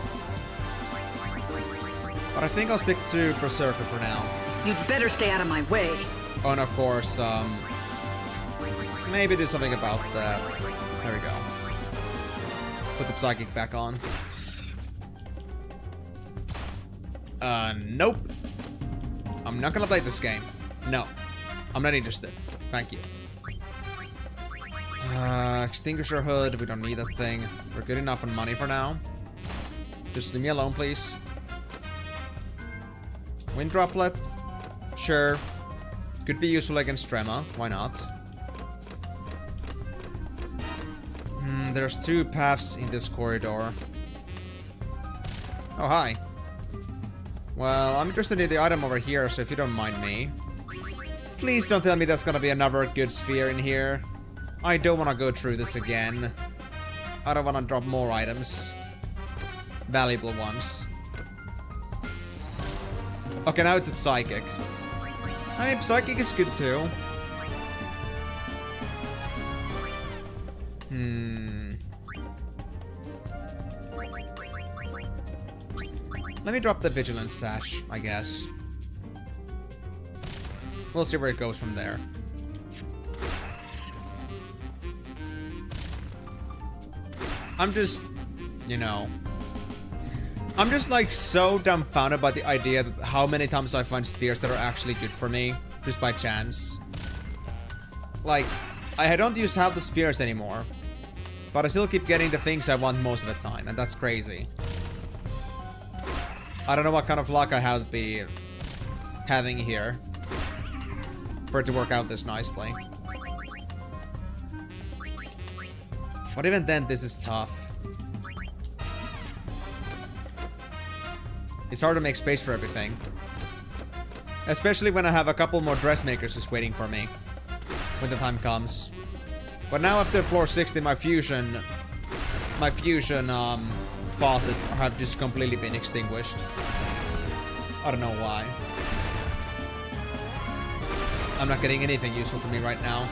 But I think I'll stick to Berserker for now. You'd better stay out of my way. Oh, and of course, maybe do something about that. There we go. Put the Psychic back on. Nope. I'm not gonna play this game. No. I'm not interested. Thank you. Extinguisher Hood. We don't need that thing. We're good enough on money for now. Just leave me alone, please. Wind Droplet. Sure. Could be useful against Trema. Why not? There's two paths in this corridor. Oh, hi. Well, I'm interested in the item over here, so if you don't mind me. Please don't tell me that's gonna be another good sphere in here. I don't want to go through this again. I don't want to drop more items. Valuable ones. Okay, now it's a Psychic. I mean, Psychic is good too. Let me drop the Vigilance Sash, I guess. We'll see where it goes from there. I'm just, you know... I'm just like so dumbfounded by the idea that how many times I find spheres that are actually good for me, just by chance. Like, I don't use half the spheres anymore, but I still keep getting the things I want most of the time, and that's crazy. I don't know what kind of luck I have to be having here for it to work out this nicely. But even then, this is tough. It's hard to make space for everything. Especially when I have a couple more dressmakers just waiting for me when the time comes. But now after floor 60, my fusion my fusion faucets have just completely been extinguished. I don't know why. I'm not getting anything useful to me right now.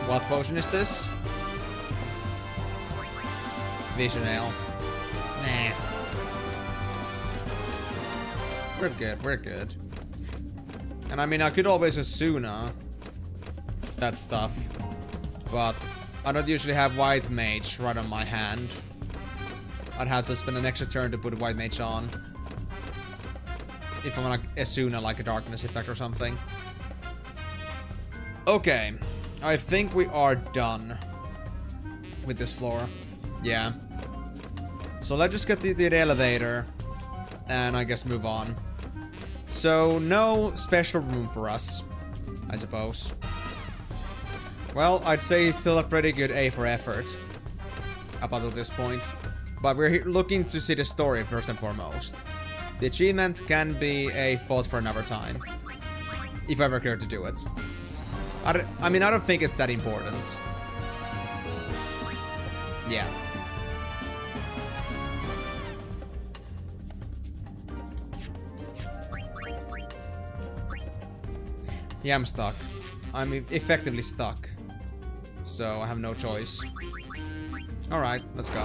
What potion is this? Vision Ale. Nah. We're good, we're good. And I mean, I could always Asuna that stuff, but I don't usually have White Mage right on my hand. I'd have to spend an extra turn to put White Mage on. If I want to Asuna like a Darkness effect or something. Okay. I think we are done with this floor. Yeah. So let's just get to the elevator and I guess move on. So no special room for us, I suppose. Well, I'd say still a pretty good A for effort up until this point. But we're looking to see the story first and foremost. The achievement can be a thought for another time, if I ever care to do it. I mean, I don't think it's that important. Yeah. Yeah, I'm stuck. I'm effectively stuck. So I have no choice. Alright, let's go.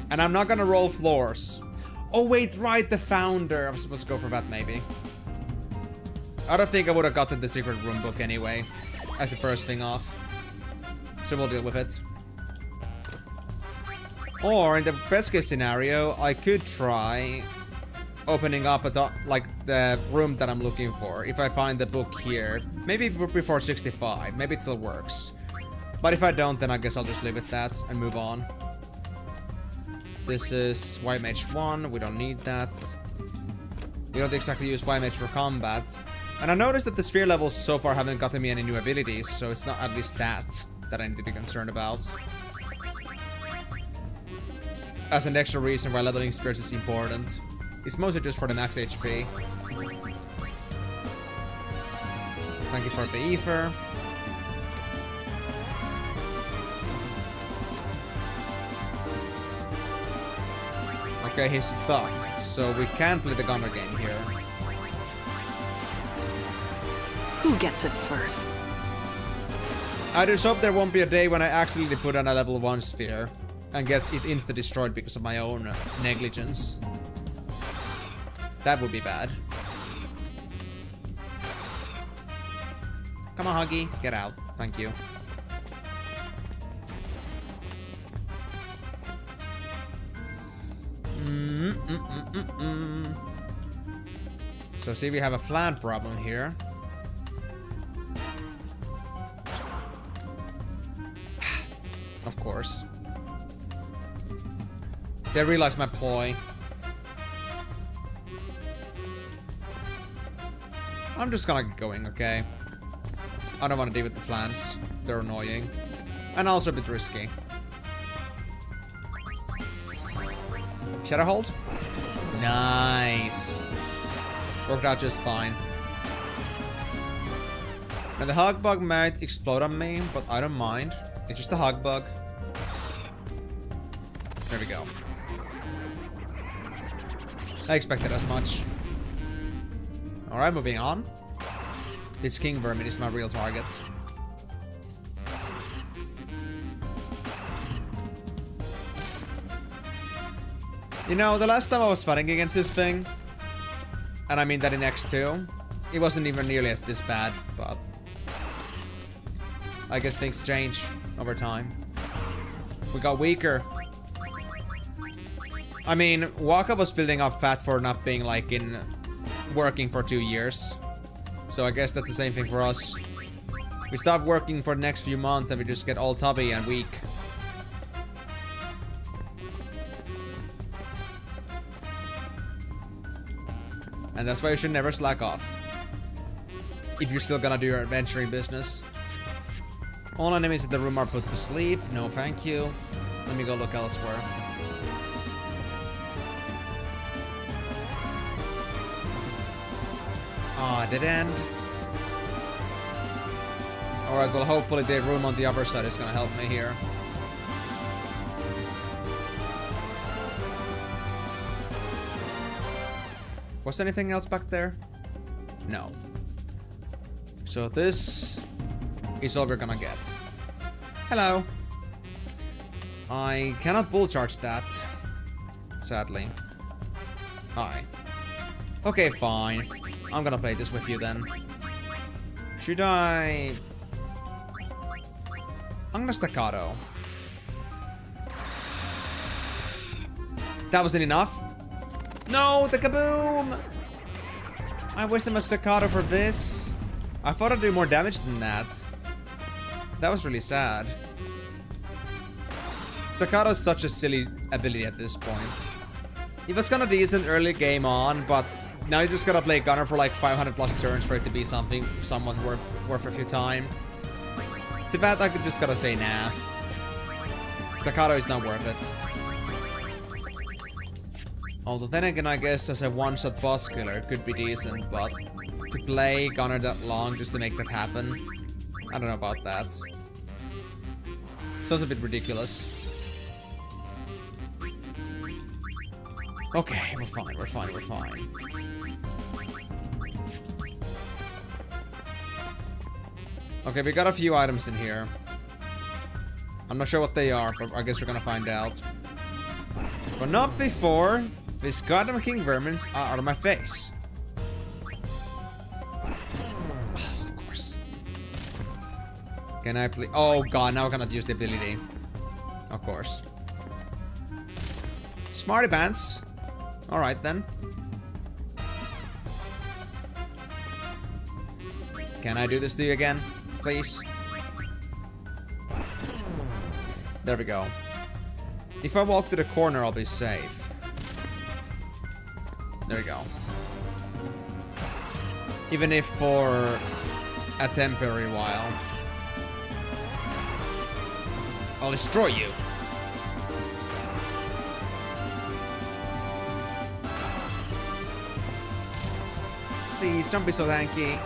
And I'm not gonna roll floors. Oh wait, right, the founder. I was supposed to go for that maybe. I don't think I would have gotten the secret room book anyway, as the first thing off. So we'll deal with it. Or in the best case scenario, I could try opening up the room that I'm looking for. If I find the book here, maybe before 65, maybe it still works. But if I don't, then I guess I'll just leave it that and move on. This is White Mage 1, we don't need that. We don't exactly use White Mage for combat. And I noticed that the sphere levels so far haven't gotten me any new abilities, so it's not at least that I need to be concerned about. As an extra reason why leveling spheres is important. It's mostly just for the max HP. Thank you for the ether. Okay, he's stuck, so we can't play the gunner game here. Who gets it first? I just hope there won't be a day when I accidentally put on a level 1 sphere and get it insta-destroyed because of my own negligence. That would be bad. Come on, Huggy. Get out. Thank you. So see, we have a flat problem here. Of course. They realized my ploy. I'm just gonna get going, okay? I don't want to deal with the flans. They're annoying. And also a bit risky. Shadow hold? Nice. Worked out just fine. And the hug bug might explode on me, but I don't mind. It's just a hug bug. There we go. I expected as much. Alright, moving on. This king vermin is my real target. You know, the last time I was fighting against this thing, and I mean that in X-2, it wasn't even nearly as this bad, but I guess things change over time. We got weaker. I mean, Waka was building up fat for not being like in working for 2 years. So I guess that's the same thing for us. We stop working for the next few months and we just get all tubby and weak. And that's why you should never slack off. If you're still gonna do your adventuring business. All enemies in the room are put to sleep. No, thank you. Let me go look elsewhere. Ah, dead end. Alright, well hopefully the room on the other side is gonna help me here. Was anything else back there? No. So this is all we're gonna get. Hello. I cannot bull charge that. Sadly. Hi. Okay, fine. I'm gonna play this with you then. Should I... I'm gonna staccato. That wasn't enough. No, the kaboom! I wasted my staccato for this. I thought I'd do more damage than that. That was really sad. Staccato is such a silly ability at this point. It was kinda decent early game on, but now you just gotta play Gunner for like 500 plus turns for it to be someone worth a few time. To that, I just gotta say nah. Staccato is not worth it. Although then again, I guess as a one-shot boss killer, it could be decent, but to play Gunner that long just to make that happen, I don't know about that. Sounds a bit ridiculous. Okay, we're fine, we're fine, we're fine. Okay, we got a few items in here. I'm not sure what they are, but I guess we're gonna find out. But not before these goddamn king vermins are out of my face. Of course. Can I please? Oh god, now I cannot use the ability. Of course. Smarty pants. Alright then. Can I do this to you again? Please? There we go. If I walk to the corner, I'll be safe. There we go. Even if for a temporary while. I'll destroy you. Please, don't be so tanky.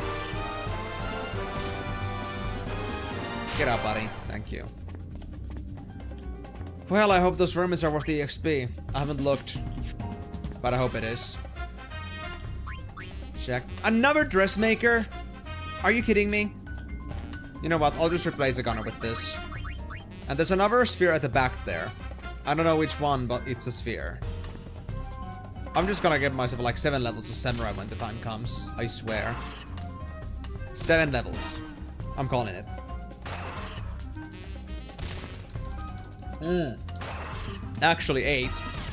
Get out, buddy. Thank you. Well, I hope those vermins are worth the XP. I haven't looked, but I hope it is. Check. Another dressmaker? Are you kidding me? You know what? I'll just replace the gunner with this. And there's another sphere at the back there. I don't know which one, but it's a sphere. I'm just gonna give myself like 7 levels of samurai when the time comes. I swear. 7 levels. I'm calling it. Actually 8.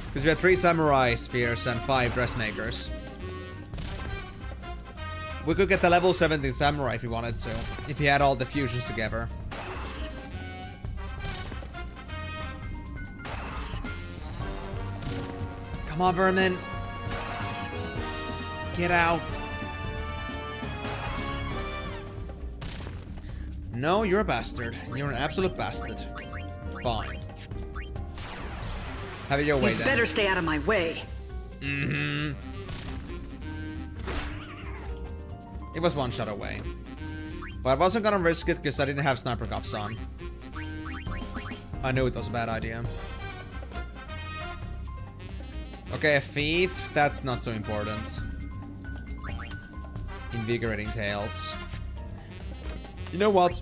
Because we had 3 samurai spheres and 5 dressmakers. We could get the level 17 samurai if we wanted to. If he had all the fusions together. Come on, vermin. Get out. No, you're a bastard. You're an absolute bastard. Fine. Have it your way, then. You better stay out of my way. Mm-hmm. It was 1 shot away. But I wasn't gonna risk it because I didn't have sniper cuffs on. I knew it was a bad idea. Okay, a thief. That's not so important. Invigorating tails. You know what?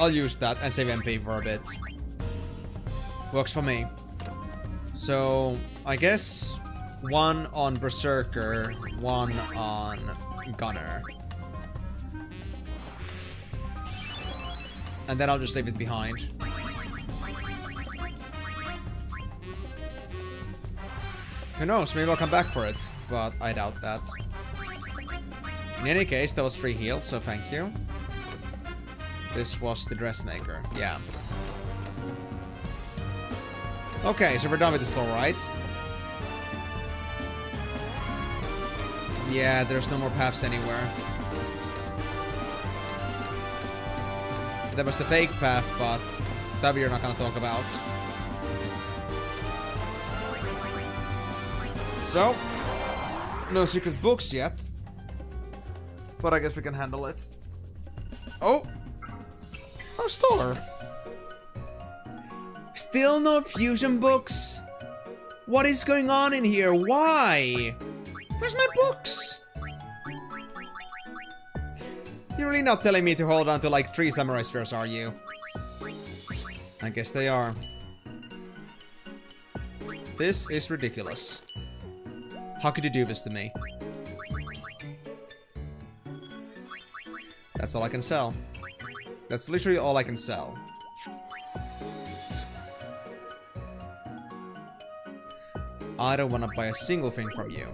I'll use that and save MP for a bit. Works for me. So, I guess 1 on Berserker, 1 on Gunner. And then I'll just leave it behind. Who knows, maybe I'll come back for it, but I doubt that. In any case, that was free heal, so thank you. This was the dressmaker, yeah. Okay, so we're done with this floor, right? Yeah, there's no more paths anywhere. There was a fake path, but that we're not gonna talk about. So, no secret books yet. But I guess we can handle it. Oh! no store. Still no fusion books? What is going on in here? Why? Where's my books? You're really not telling me to hold on to like 3 samurai spheres, are you? I guess they are. This is ridiculous. How could you do this to me? That's all I can sell. That's literally all I can sell. I don't want to buy a single thing from you.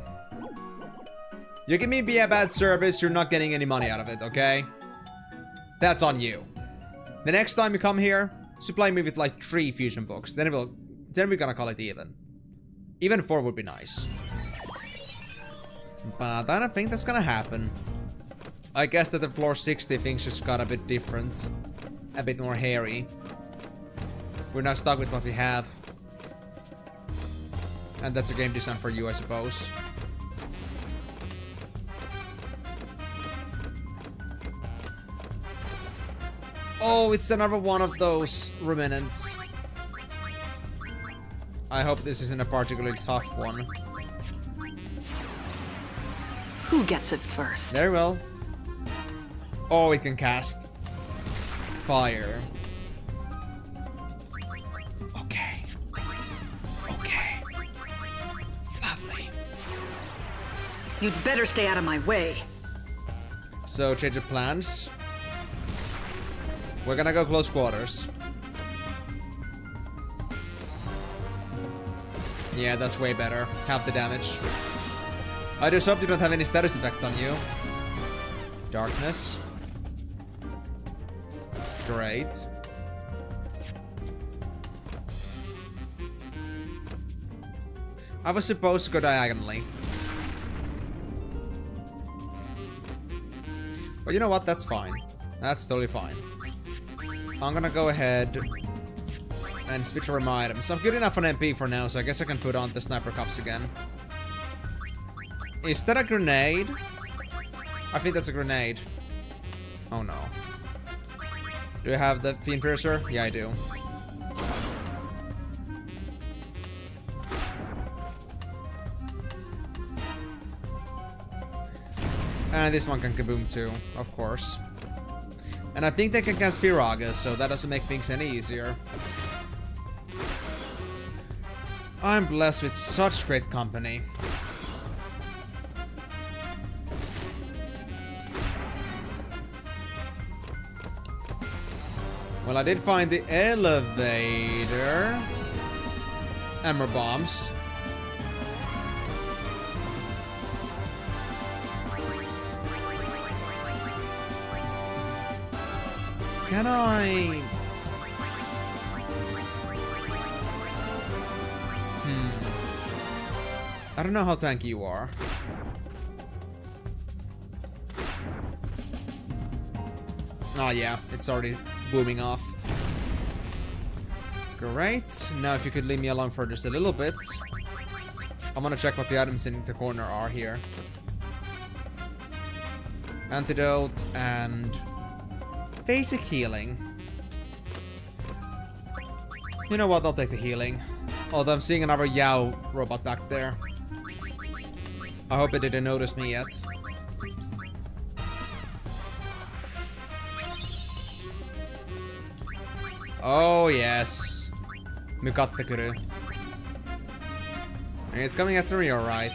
You give me a bad service, you're not getting any money out of it, okay? That's on you. The next time you come here, supply me with like 3 fusion books. Then we're gonna call it even. Even 4 would be nice. But I don't think that's gonna happen. I guess that the floor 60 things just got a bit different. A bit more hairy. We're not stuck with what we have. And that's a game design for you, I suppose. Oh, it's another one of those ruminants. I hope this isn't a particularly tough one. Who gets it first? Very well. Oh, it can cast fire. Okay. Okay. Lovely. You'd better stay out of my way. So, change of plans. We're gonna go close quarters. Yeah, that's way better. Half the damage. I just hope you don't have any status effects on you. Darkness. Great. I was supposed to go diagonally. But you know what? That's fine. That's totally fine. I'm gonna go ahead and switch over my items. I'm good enough on MP for now, so I guess I can put on the sniper cuffs again. Is that a grenade? I think that's a grenade. Oh no. Do I have the Fiend Piercer? Yeah, I do. And this one can kaboom too, of course. And I think they can cast Firaga, so that doesn't make things any easier. I'm blessed with such great company. Well, I did find the elevator. Ember bombs. Can I... I don't know how tanky you are. Oh yeah, it's already booming off. Great. Now if you could leave me alone for just a little bit. I'm gonna check what the items in the corner are here. Antidote and... basic healing. You know what, I'll take the healing. Although I'm seeing another Yao robot back there. I hope it didn't notice me yet. Oh yes. Mukattekuru. It's coming after me, alright.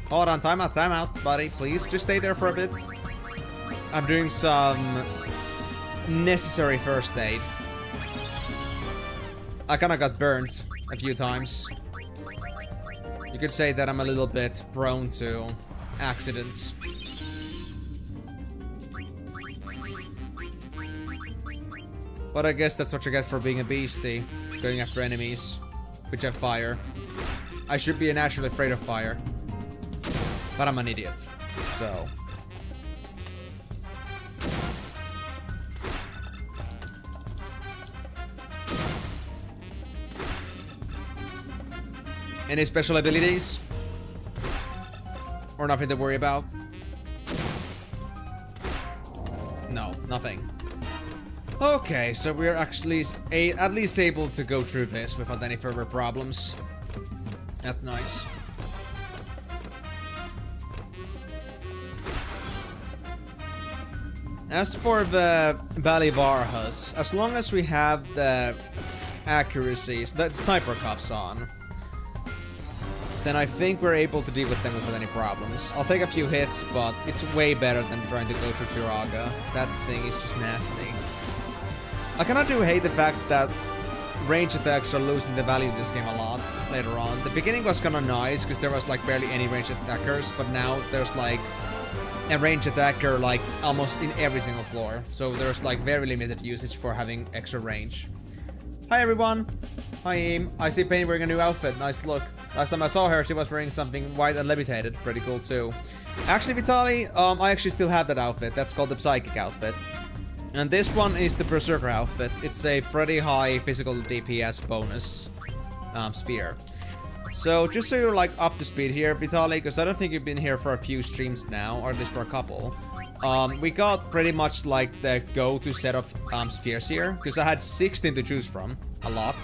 Hold on, time out, buddy. Please, just stay there for a bit. I'm doing some necessary first aid. I kinda got burnt a few times. You could say that I'm a little bit prone to accidents. But I guess that's what you get for being a beastie, going after enemies, which have fire. I should be naturally afraid of fire. But I'm an idiot, so... Any special abilities? Or nothing to worry about? No, nothing. Okay, so we're actually at least able to go through this without any further problems. That's nice. As for the Balivarhas, as long as we have the accuracies, that sniper cuffs on, then I think we're able to deal with them without any problems. I'll take a few hits, but it's way better than trying to go through Firaga. That thing is just nasty. I kinda do hate the fact that range attacks are losing the value in this game a lot later on. The beginning was kinda nice, because there was like barely any range attackers, but now there's like a range attacker like almost in every single floor. So there's like very limited usage for having extra range. Hi everyone! Hi Eam. I see Penny wearing a new outfit. Nice look. Last time I saw her, she was wearing something white and levitated. Pretty cool too. Actually, Vitali, I actually still have that outfit. That's called the Psychic outfit. And this one is the Berserker outfit. It's a pretty high physical DPS bonus sphere. So just so you're like up to speed here, Vitali, because I don't think you've been here for a few streams now, or at least for a couple. We got pretty much like the go-to set of spheres here, because I had 16 to choose from, a lot.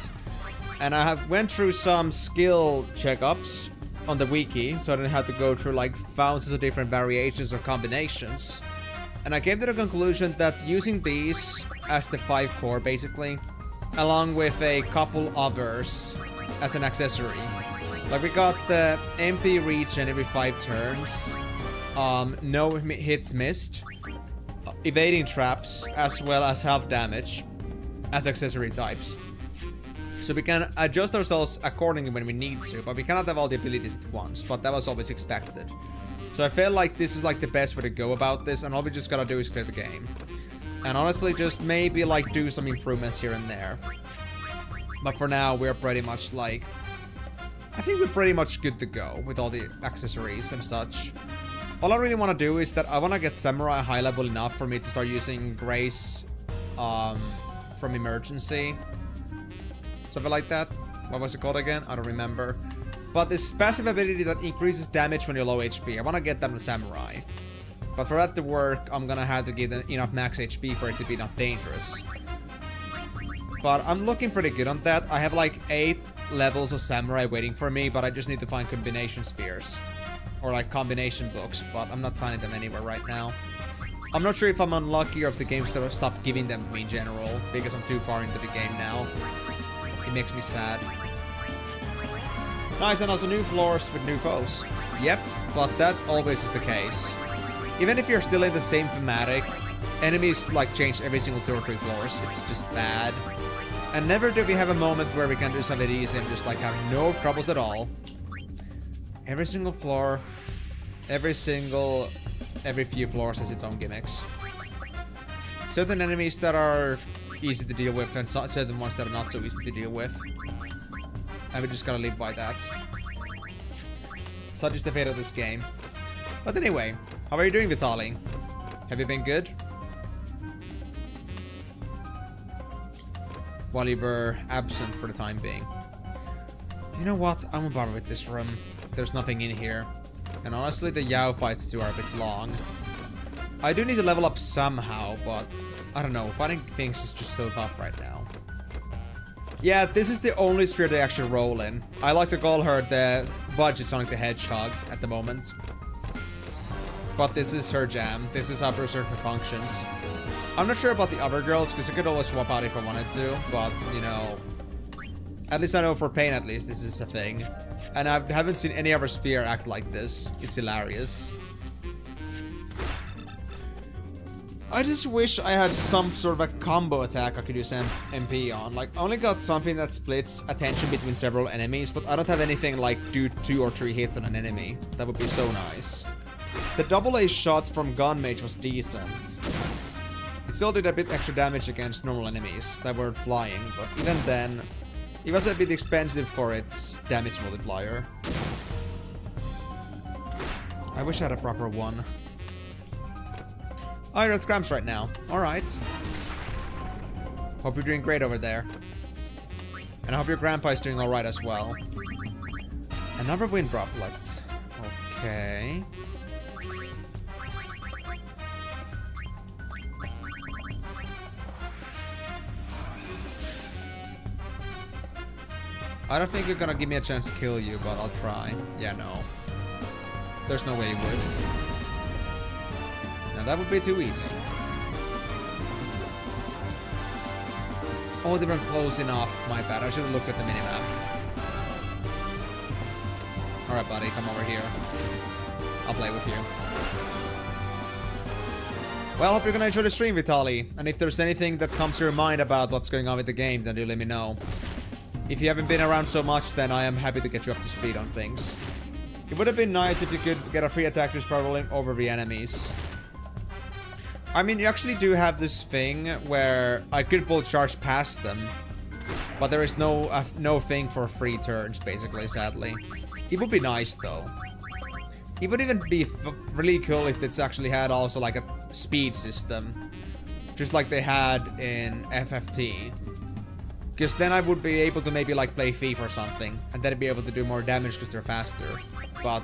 And I have went through some skill checkups on the wiki, so I didn't have to go through like thousands of different variations or combinations. And I came to the conclusion that using these as the 5 core basically, along with a couple others as an accessory. Like we got the MP regen every 5 turns, no hits missed, evading traps, as well as health damage as accessory types. So we can adjust ourselves accordingly when we need to, but we cannot have all the abilities at once, but that was always expected. So I feel like this is like the best way to go about this, and all we just gotta do is clear the game. And honestly, just maybe like do some improvements here and there. But for now, we're pretty much like... I think we're pretty much good to go with all the accessories and such. All I really want to do is that I want to get Samurai high level enough for me to start using Grace from Emergency. Something like that. What was it called again? I don't remember. But this passive ability that increases damage when you're low HP. I want to get that with Samurai. But for that to work, I'm gonna have to give them enough max HP for it to be not dangerous. But I'm looking pretty good on that. I have like 8 levels of Samurai waiting for me, but I just need to find combination spheres. Or like combination books, but I'm not finding them anywhere right now. I'm not sure if I'm unlucky or if the game stopped giving them to me in general, because I'm too far into the game now. It makes me sad. Nice, and also new floors with new foes. Yep, but that always is the case. Even if you're still in the same thematic, enemies like change every single 2 or 3 floors. It's just bad. And never do we have a moment where we can do something easy and just like have no troubles at all. Every single floor, every few floors has its own gimmicks. Certain enemies that are easy to deal with and certain ones that are not so easy to deal with. And we just gotta live by that. Such is the fate of this game. But anyway, how are you doing, Vitali? Have you been good? While you were absent for the time being. You know what? I'm gonna bother with this room. There's nothing in here. And honestly, the Yao fights too are a bit long. I do need to level up somehow, but I don't know. Fighting things is just so tough right now. Yeah, this is the only sphere they actually roll in. I like to call her the budget Sonic the Hedgehog at the moment. But this is her jam. This is how Berserker functions. I'm not sure about the other girls, because I could always swap out if I wanted to, but, you know... At least I know for Pain, at least, this is a thing. And I haven't seen any other sphere act like this. It's hilarious. I just wish I had some sort of a combo attack I could use MP on. Like, I only got something that splits attention between several enemies, but I don't have anything like do 2 or 3 hits on an enemy. That would be so nice. The double A shot from Gunmage was decent. It still did a bit extra damage against normal enemies that weren't flying, but even then, it was a bit expensive for its damage multiplier. I wish I had a proper one. Oh, you're at Scramps right now. Alright. Hope you're doing great over there. And I hope your grandpa is doing alright as well. Another wind droplet. Okay. I don't think you're gonna give me a chance to kill you, but I'll try. Yeah, no. There's no way you would. Now that would be too easy. Oh, they weren't close enough. My bad. I should have looked at the minimap. Alright, buddy. Come over here. I'll play with you. Well, hope you're gonna enjoy the stream, Vitali. And if there's anything that comes to your mind about what's going on with the game, then do let me know. If you haven't been around so much, then I am happy to get you up to speed on things. It would have been nice if you could get a free attack just by rolling over the enemies. I mean, you actually do have this thing where I could bolt charge past them, but there is no thing for free turns, basically, sadly. It would be nice, though. It would even be really cool if it's actually had also like a speed system, just like they had in FFT. Because then I would be able to maybe like play Thief or something, and then be able to do more damage because they're faster. But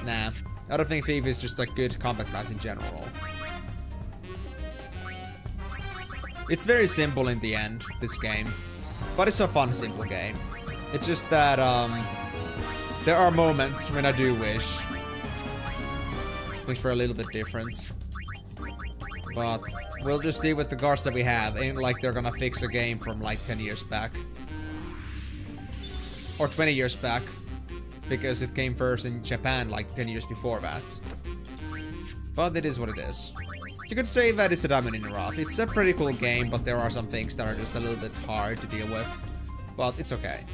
nah, I don't think Thief is just a good combat class in general. It's very simple in the end, this game, but it's a fun, simple game. It's just that there are moments when I do wish for a little bit different. But we'll just deal with the guards that we have. Ain't like they're gonna fix a game from like 10 years back. Or 20 years back. Because it came first in Japan like 10 years before that. But it is what it is. You could say that it's a diamond in the rough. It's a pretty cool game, but there are some things that are just a little bit hard to deal with. But it's okay.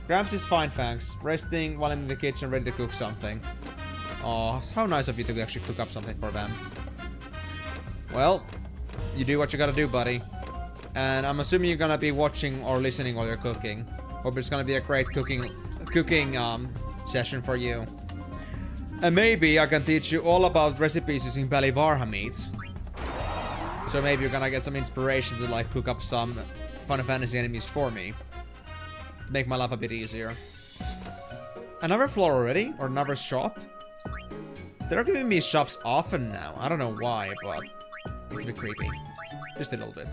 Gramps is fine, thanks. Resting while I'm in the kitchen ready to cook something. Oh, how nice of you to actually cook up something for them. Well, you do what you gotta do, buddy. And I'm assuming you're gonna be watching or listening while you're cooking. Hope it's gonna be a great cooking session for you. And maybe I can teach you all about recipes using Balibarha meat. So maybe you're gonna get some inspiration to like cook up some Final Fantasy enemies for me. Make my life a bit easier. Another floor already? Or another shop? They're giving me shops often now. I don't know why, but it's a bit creepy. Just a little bit.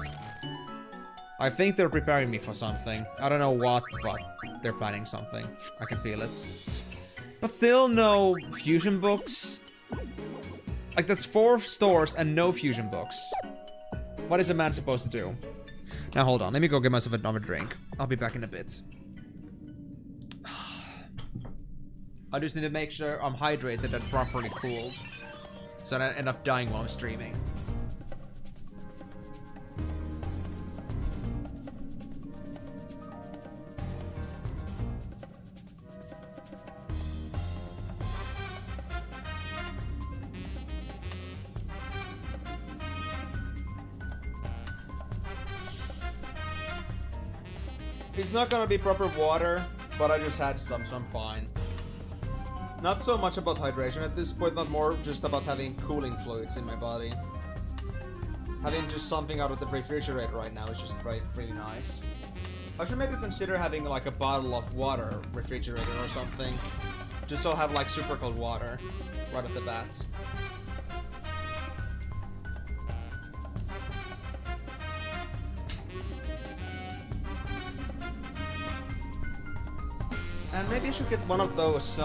I think they're preparing me for something. I don't know what, but they're planning something. I can feel it. But still no fusion books. Like, that's 4 stores and no fusion books. What is a man supposed to do? Now hold on, let me go get myself another drink. I'll be back in a bit. I just need to make sure I'm hydrated and properly cooled, so I don't end up dying while I'm streaming. It's not gonna be proper water, but I just had some, so I'm fine. Not so much about hydration at this point, but more just about having cooling fluids in my body. Having just something out of the refrigerator right now is just really nice. I should maybe consider having like a bottle of water refrigerator or something. Just so I'll have like super cold water right at the bat. And maybe I should get one of those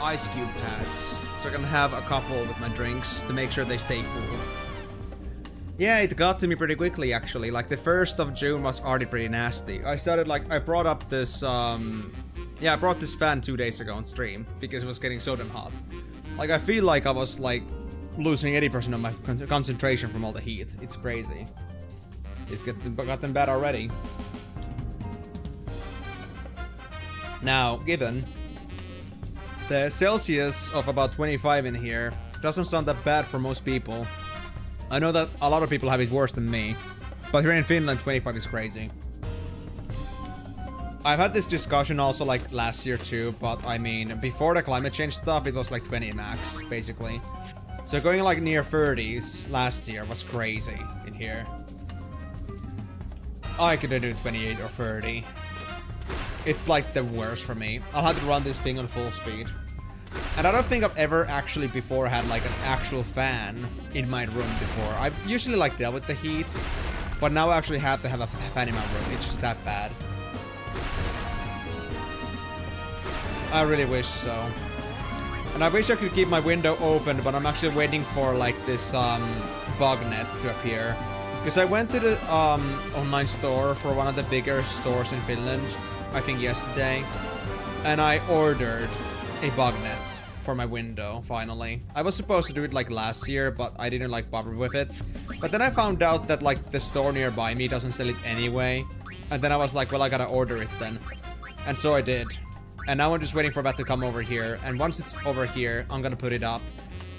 ice cube pads, so I can have a couple with my drinks to make sure they stay cool. Yeah, it got to me pretty quickly actually. Like the 1st of June was already pretty nasty. I started like, I brought up this, yeah, I brought this fan 2 days ago on stream because it was getting so damn hot. Like I feel like I was like losing 80% of my concentration from all the heat. It's crazy. It's gotten bad already. Now, given the Celsius of about 25 in here doesn't sound that bad for most people. I know that a lot of people have it worse than me, but here in Finland 25 is crazy. I've had this discussion also like last year too, but I mean before the climate change stuff it was like 20 max basically. So going like near 30s last year was crazy in here. I could do 28 or 30. It's like the worst for me. I'll have to run this thing on full speed. And I don't think I've ever actually before had like an actual fan in my room before. I've usually like dealt with the heat, but now I actually have to have a fan in my room. It's just that bad. I really wish so. And I wish I could keep my window open, but I'm actually waiting for like this bug net to appear. Because I went to the online store for one of the bigger stores in Finland, I think yesterday, and I ordered a bug net for my window, finally. I was supposed to do it like last year, but I didn't like bother with it. But then I found out that like the store nearby me doesn't sell it anyway. And then I was like, well, I gotta order it then. And so I did. And now I'm just waiting for that to come over here. And once it's over here, I'm gonna put it up.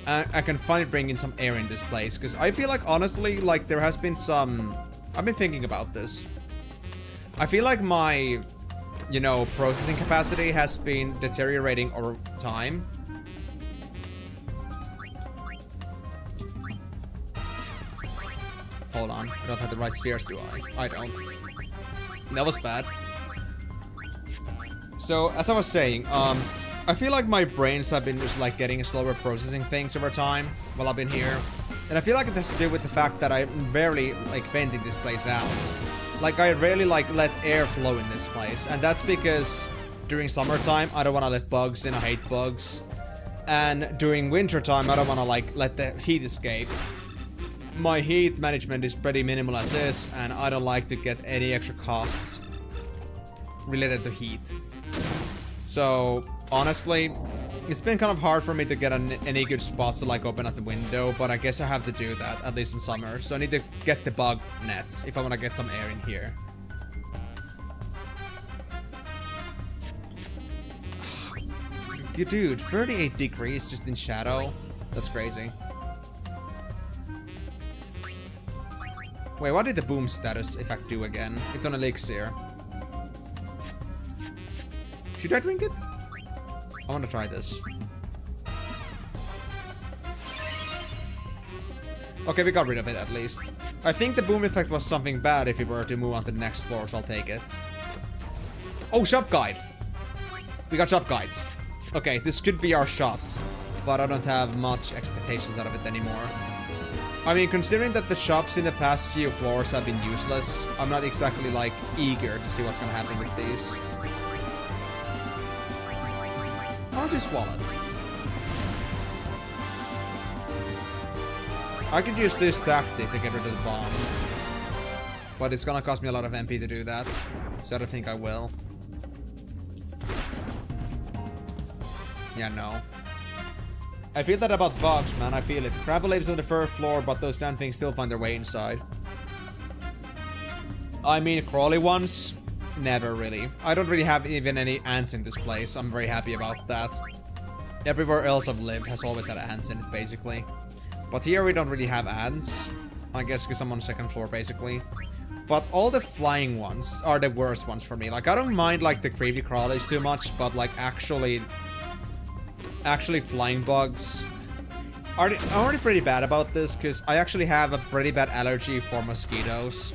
I can finally bring in some air in this place. Because I feel like, honestly, like there has been some... I've been thinking about this. I feel like my, you know, processing capacity has been deteriorating over time. Hold on. I don't have the right spheres, do I? I don't. That was bad. So, as I was saying, I feel like my brains have been just like getting slower processing things over time while I've been here. And I feel like it has to do with the fact that I'm rarely like venting this place out. Like I rarely like let air flow in this place. And that's because during summertime, I don't want to let bugs in. I hate bugs. And during wintertime, I don't want to like let the heat escape. My heat management is pretty minimal as is, and I don't like to get any extra costs related to heat. So, honestly, it's been kind of hard for me to get any good spots to like open up the window, but I guess I have to do that, at least in summer. So I need to get the bug nets if I want to get some air in here. Dude, 38 degrees just in shadow? That's crazy. Wait, what did the boom status effect do again? It's on elixir. Should I drink it? I want to try this. Okay, we got rid of it at least. I think the boom effect was something bad if we were to move on to the next floor, so I'll take it. Oh, shop guide! We got shop guides. Okay, this could be our shot, but I don't have much expectations out of it anymore. I mean, considering that the shops in the past few floors have been useless, I'm not exactly, like, eager to see what's gonna happen with these. I'll just wallet. I could use this tactic to get rid of the bomb. But it's gonna cost me a lot of MP to do that, so I don't think I will. Yeah, no. I feel that about bugs, man. I feel it. Crab lives on the first floor, but those damn things still find their way inside. I mean, crawly ones? Never really. I don't really have even any ants in this place. I'm very happy about that. Everywhere else I've lived has always had ants in it, basically. But here we don't really have ants. I guess because I'm on the second floor, basically. But all the flying ones are the worst ones for me. Like, I don't mind, like, the creepy crawlies too much, but, like, actually flying bugs are already pretty bad about this, because I actually have a pretty bad allergy for mosquitoes.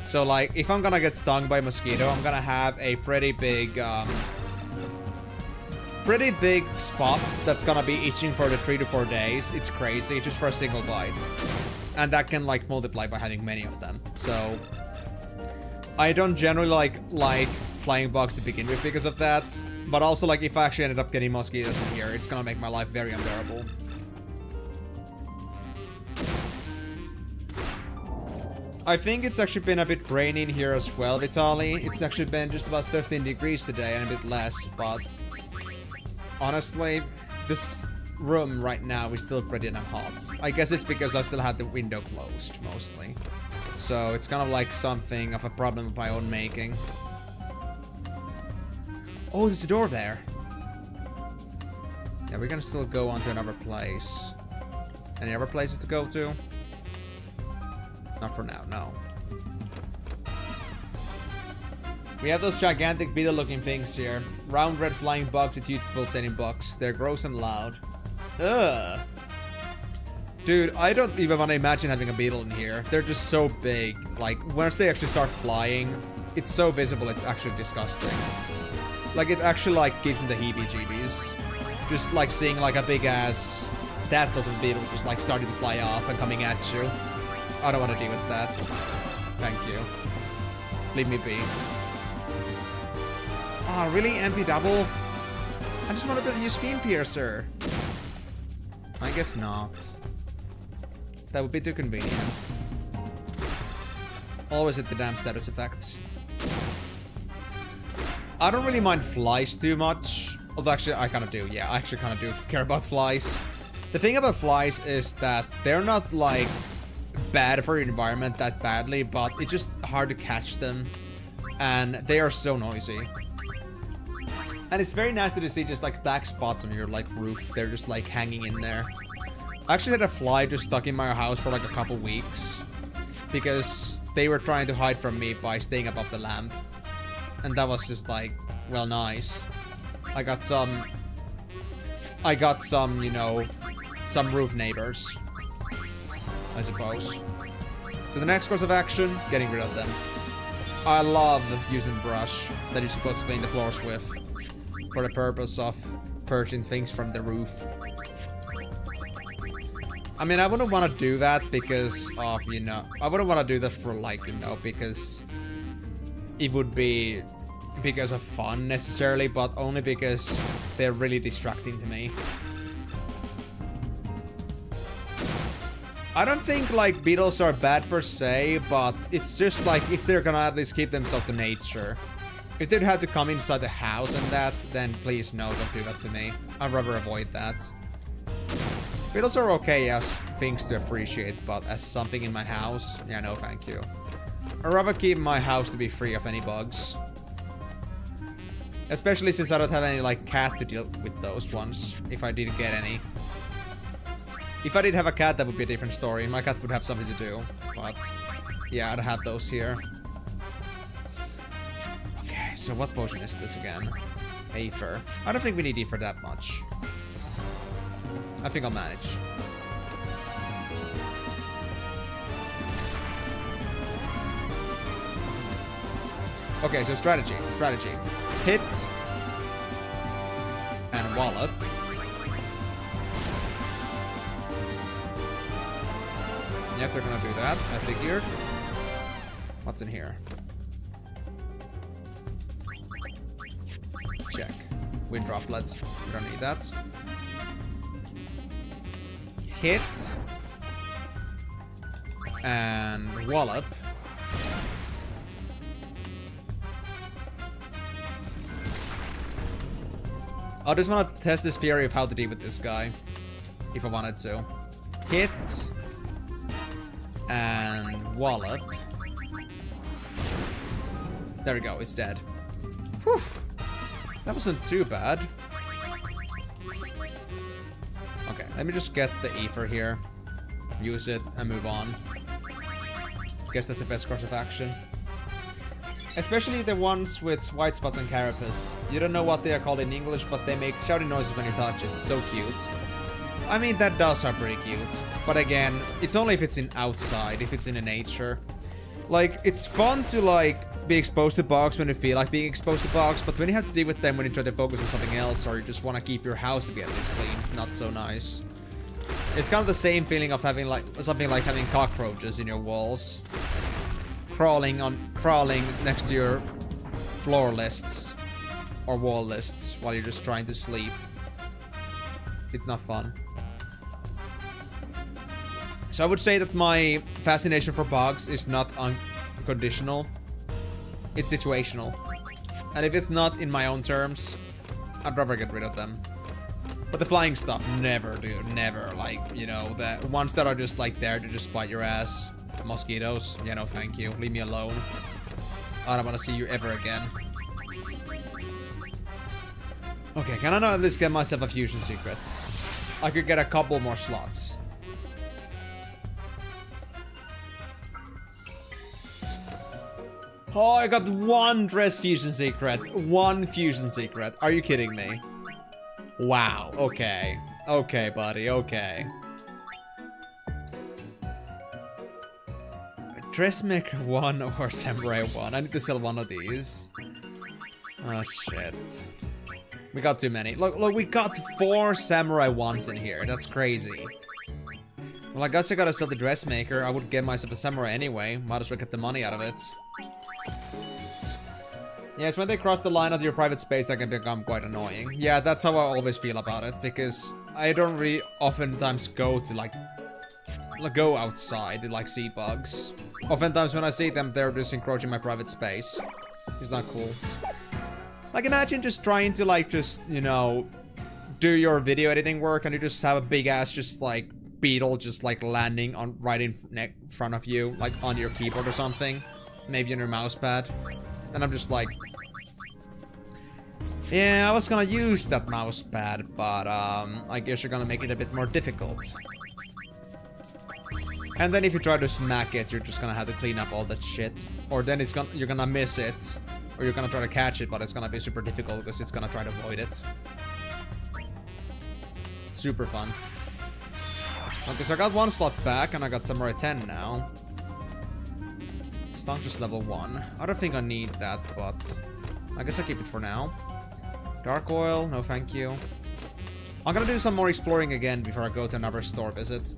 So like, if I'm gonna get stung by a mosquito, I'm gonna have a pretty big spot that's gonna be itching for the 3 to 4 days. It's crazy, just for a single bite. And that can like multiply by having many of them. So I don't generally like flying bugs to begin with because of that. But also, like, if I actually ended up getting mosquitoes in here, it's gonna make my life very unbearable. I think it's actually been a bit rainy in here as well, Vitali. It's actually been just about 15 degrees today and a bit less, but honestly, this room right now is still pretty damn hot. I guess it's because I still had the window closed, mostly. So it's kind of like something of a problem of my own making. Oh, there's a door there. Yeah, we're gonna still go on to another place. Any other places to go to? Not for now, no. We have those gigantic beetle-looking things here. Round red flying bugs with huge pulsating bugs. They're gross and loud. Ugh. Dude, I don't even want to imagine having a beetle in here. They're just so big. Like, once they actually start flying, it's so visible, it's actually disgusting. Like, it actually, like, gives me the heebie-jeebies. Just, like, seeing, like, a big-ass... that sort of beetle just, like, starting to fly off and coming at you. I don't want to deal with that. Thank you. Leave me be. Ah, really? MP double? I just wanted to use Fiend Piercer. I guess not. That would be too convenient. Always hit the damn status effects. I don't really mind flies too much. Although actually I kind of do. Yeah, I actually kind of do care about flies. The thing about flies is that they're not like bad for your environment that badly, but it's just hard to catch them. And they are so noisy. And it's very nasty to see just like black spots on your like roof. They're just like hanging in there. I actually had a fly just stuck in my house for like a couple weeks. Because they were trying to hide from me by staying above the lamp. And that was just like, well, nice. I got some, you know, some roof neighbors, I suppose. So the next course of action, getting rid of them. I love using brush that you're supposed to clean the floors with for the purpose of purging things from the roof. I mean, I wouldn't want to do that because of, you know, I wouldn't want to do that for like, you know, because it would be because of fun necessarily, but only because they're really distracting to me. I don't think like beetles are bad per se, but it's just like if they're gonna at least keep themselves to nature. If they'd have to come inside the house and that, then please no, don't do that to me. I'd rather avoid that. Beetles are okay as things to appreciate, but as something in my house, yeah, no thank you. I'd rather keep my house to be free of any bugs. Especially since I don't have any like cat to deal with those ones, if I did get any. If I did have a cat, that would be a different story. My cat would have something to do, but yeah, I'd have those here. Okay, so what potion is this again? Aether. I don't think we need Aether that much. I think I'll manage. Okay, so strategy. Hit. And wallop. Yep, they're gonna do that, I figured. What's in here? Check. Wind droplets. We don't need that. Hit. And wallop. I just want to test this theory of how to deal with this guy. If I wanted to. Hit. And wallop. There we go, it's dead. Whew. That wasn't too bad. Okay, let me just get the Aether here. Use it and move on. Guess that's the best course of action. Especially the ones with white spots and carapace. You don't know what they are called in English, but they make shouting noises when you touch it. So cute. I mean, that does sound pretty cute. But again, it's only if it's in outside, if it's in the nature. Like, it's fun to, like, be exposed to bugs when you feel like being exposed to bugs, but when you have to deal with them when you try to focus on something else, or you just want to keep your house to be at least clean, it's not so nice. It's kind of the same feeling of having, like, something like having cockroaches in your walls. Crawling next to your floor lists. Or wall lists, while you're just trying to sleep. It's not fun. So I would say that my fascination for bugs is not unconditional. It's situational. And if it's not in my own terms, I'd rather get rid of them. But the flying stuff, never, dude. Never. Like, you know, the ones that are just like there to just bite your ass. Mosquitoes. Yeah, no thank you. Leave me alone. I don't want to see you ever again. Okay, can I not at least get myself a fusion secret? I could get a couple more slots. Oh, I got one dress fusion secret. One fusion secret. Are you kidding me? Wow. Okay. Okay, buddy. Okay. Dressmaker 1 or Samurai 1. I need to sell one of these. Oh, shit. We got too many. Look, we got 4 Samurai 1s in here. That's crazy. Well, I guess I gotta sell the dressmaker. I would get myself a Samurai anyway. Might as well get the money out of it. Yes, when they cross the line of your private space, that can become quite annoying. Yeah, that's how I always feel about it, because I don't really oftentimes go to, like, go outside to, like, see bugs. Oftentimes when I see them, they're just encroaching my private space. It's not cool. Like, imagine just trying to, like, just, you know, do your video editing work, and you just have a big-ass, just, like, beetle just, like, landing on right in front of you, like, on your keyboard or something. Maybe on your mouse pad. And I'm just like... Yeah, I was gonna use that mouse pad, but, I guess you're gonna make it a bit more difficult. And then if you try to smack it, you're just gonna have to clean up all that shit. Or then you're gonna miss it. Or you're gonna try to catch it, but it's gonna be super difficult because it's gonna try to avoid it. Super fun. Okay, so I got one slot back, and I got Samurai 10 now. Stunk just level 1. I don't think I need that, but I guess I'll keep it for now. Dark Oil, no thank you. I'm gonna do some more exploring again before I go to another store visit.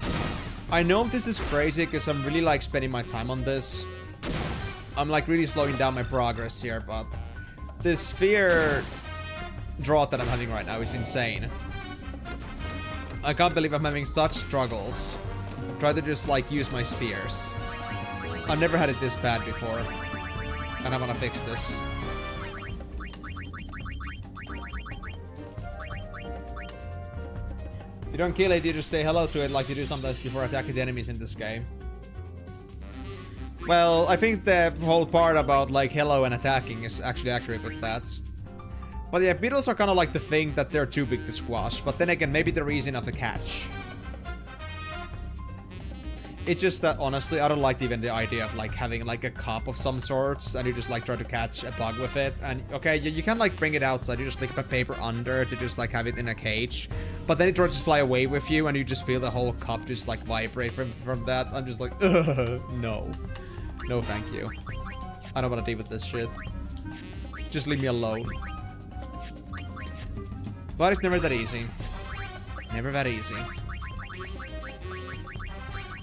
I know this is crazy because I'm really like spending my time on this. I'm like really slowing down my progress here, but this sphere drought that I'm having right now is insane. I can't believe I'm having such struggles. Try to just like use my spheres. I've never had it this bad before. And I wanna fix this. You don't kill it, you just say hello to it like you do sometimes before attacking the enemies in this game. Well, I think the whole part about like hello and attacking is actually accurate with that. But yeah, beetles are kind of like the thing that they're too big to squash. But then again, maybe they're easy enough to catch. It's just that, honestly, I don't like even the idea of, like, having, like, a cup of some sorts, and you just, like, try to catch a bug with it. And, okay, you can, like, bring it outside. You just stick a paper under to just, like, have it in a cage. But then it tries to fly away with you, and you just feel the whole cup just, like, vibrate from that. I'm just like, no. No, thank you. I don't want to deal with this shit. Just leave me alone. But it's never that easy. Never that easy.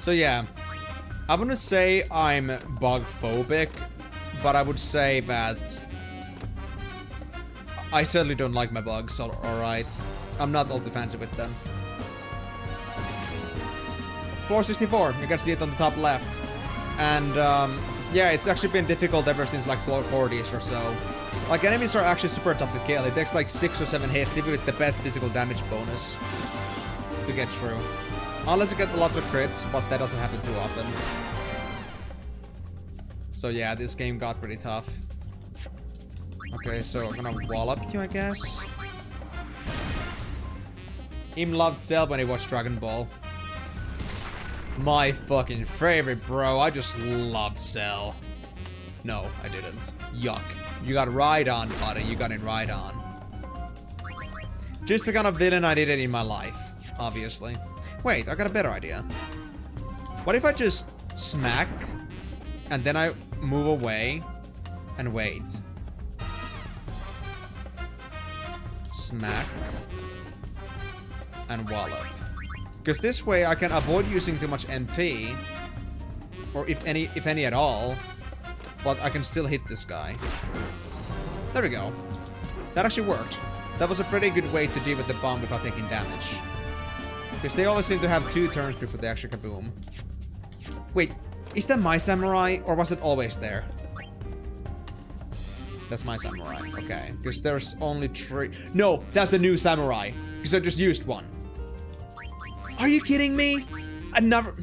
So yeah, I wouldn't say I'm bug phobic, but I would say that I certainly don't like my bugs, alright. I'm not all too fancy with them. Floor 64, you can see it on the top left. And yeah, it's actually been difficult ever since like floor 40ish or so. Like enemies are actually super tough to kill. It takes like 6 or 7 hits, even with the best physical damage bonus, to get through. Unless you get lots of crits, but that doesn't happen too often. So yeah, this game got pretty tough. Okay, so I'm gonna wallop you, I guess. Him loved Cell when he watched Dragon Ball. My fucking favorite, bro. I just loved Cell. No, I didn't. Yuck. You got right on, buddy. You got it right on. Just the kind of villain I needed in my life, obviously. Wait, I got a better idea. What if I just smack, and then I move away, and wait. Smack, and wallop. Because this way I can avoid using too much MP, or if any at all, but I can still hit this guy. There we go. That actually worked. That was a pretty good way to deal with the bomb without taking damage. Because they always seem to have 2 turns before they actually kaboom. Wait, is that my samurai, or was it always there? That's my samurai, okay. Because there's only 3... No, that's a new samurai. Because I just used one. Are you kidding me? Another...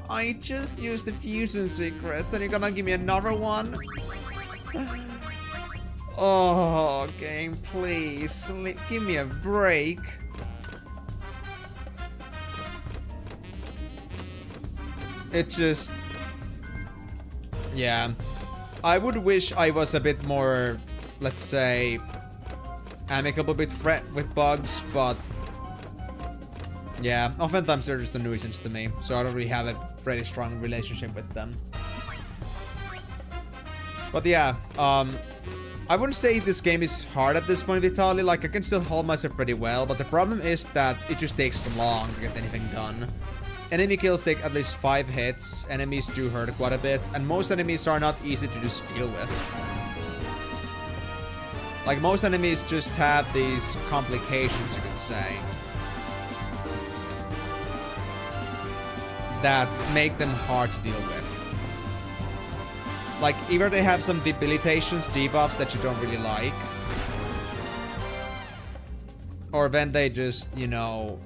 I just used the fusion secrets, and you're gonna give me another one? Oh, game, please. Give me a break. It just... Yeah. I would wish I was a bit more, let's say, amicable with bugs, but... Yeah, oftentimes they're just a nuisance to me, so I don't really have a very strong relationship with them. But yeah, I wouldn't say this game is hard at this point, Vitaly. Like, I can still hold myself pretty well, but the problem is that it just takes long to get anything done. Enemy kills take at least 5 hits, enemies do hurt quite a bit, and most enemies are not easy to just deal with. Like, most enemies just have these complications, you could say, that make them hard to deal with. Like, either they have some debilitations, debuffs that you don't really like, or then they just, you know,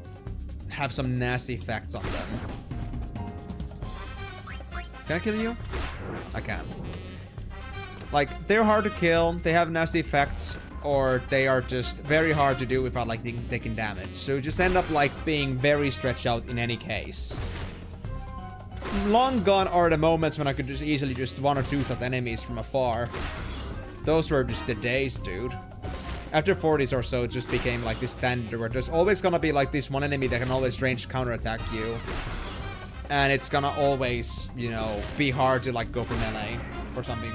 have some nasty effects on them. Can I kill you? I can. Like, they're hard to kill, they have nasty effects, or they are just very hard to do without, like, taking damage. So you just end up, like, being very stretched out in any case. Long gone are the moments when I could just easily just one or two shot enemies from afar. Those were just the days, dude. After 40s or so, it just became like this standard where there's always gonna be like this one enemy that can always range counterattack you. And it's gonna always, you know, be hard to like go for melee or something.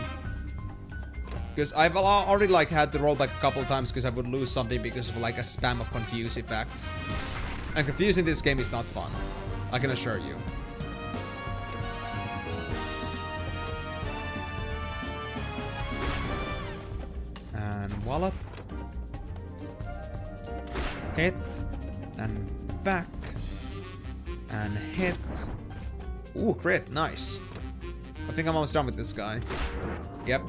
Because I've already like had to roll back a couple of times because I would lose something because of like a spam of confuse effects. And confuse in this game is not fun, I can assure you. And wallop. Hit. And back. And hit. Ooh, crit. Nice. I think I'm almost done with this guy. Yep.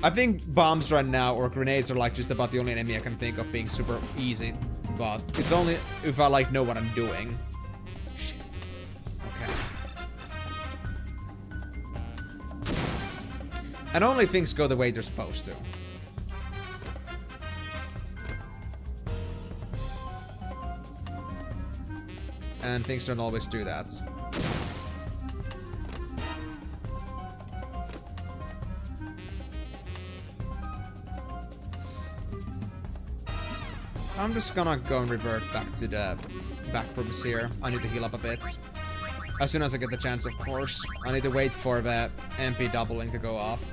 I think bombs right now, or grenades, are like just about the only enemy I can think of being super easy. But it's only if I like know what I'm doing. Shit. Okay. And only things go the way they're supposed to. And things don't always do that. I'm just gonna go and revert back to the back rooms here. I need to heal up a bit. As soon as I get the chance, of course. I need to wait for the MP doubling to go off.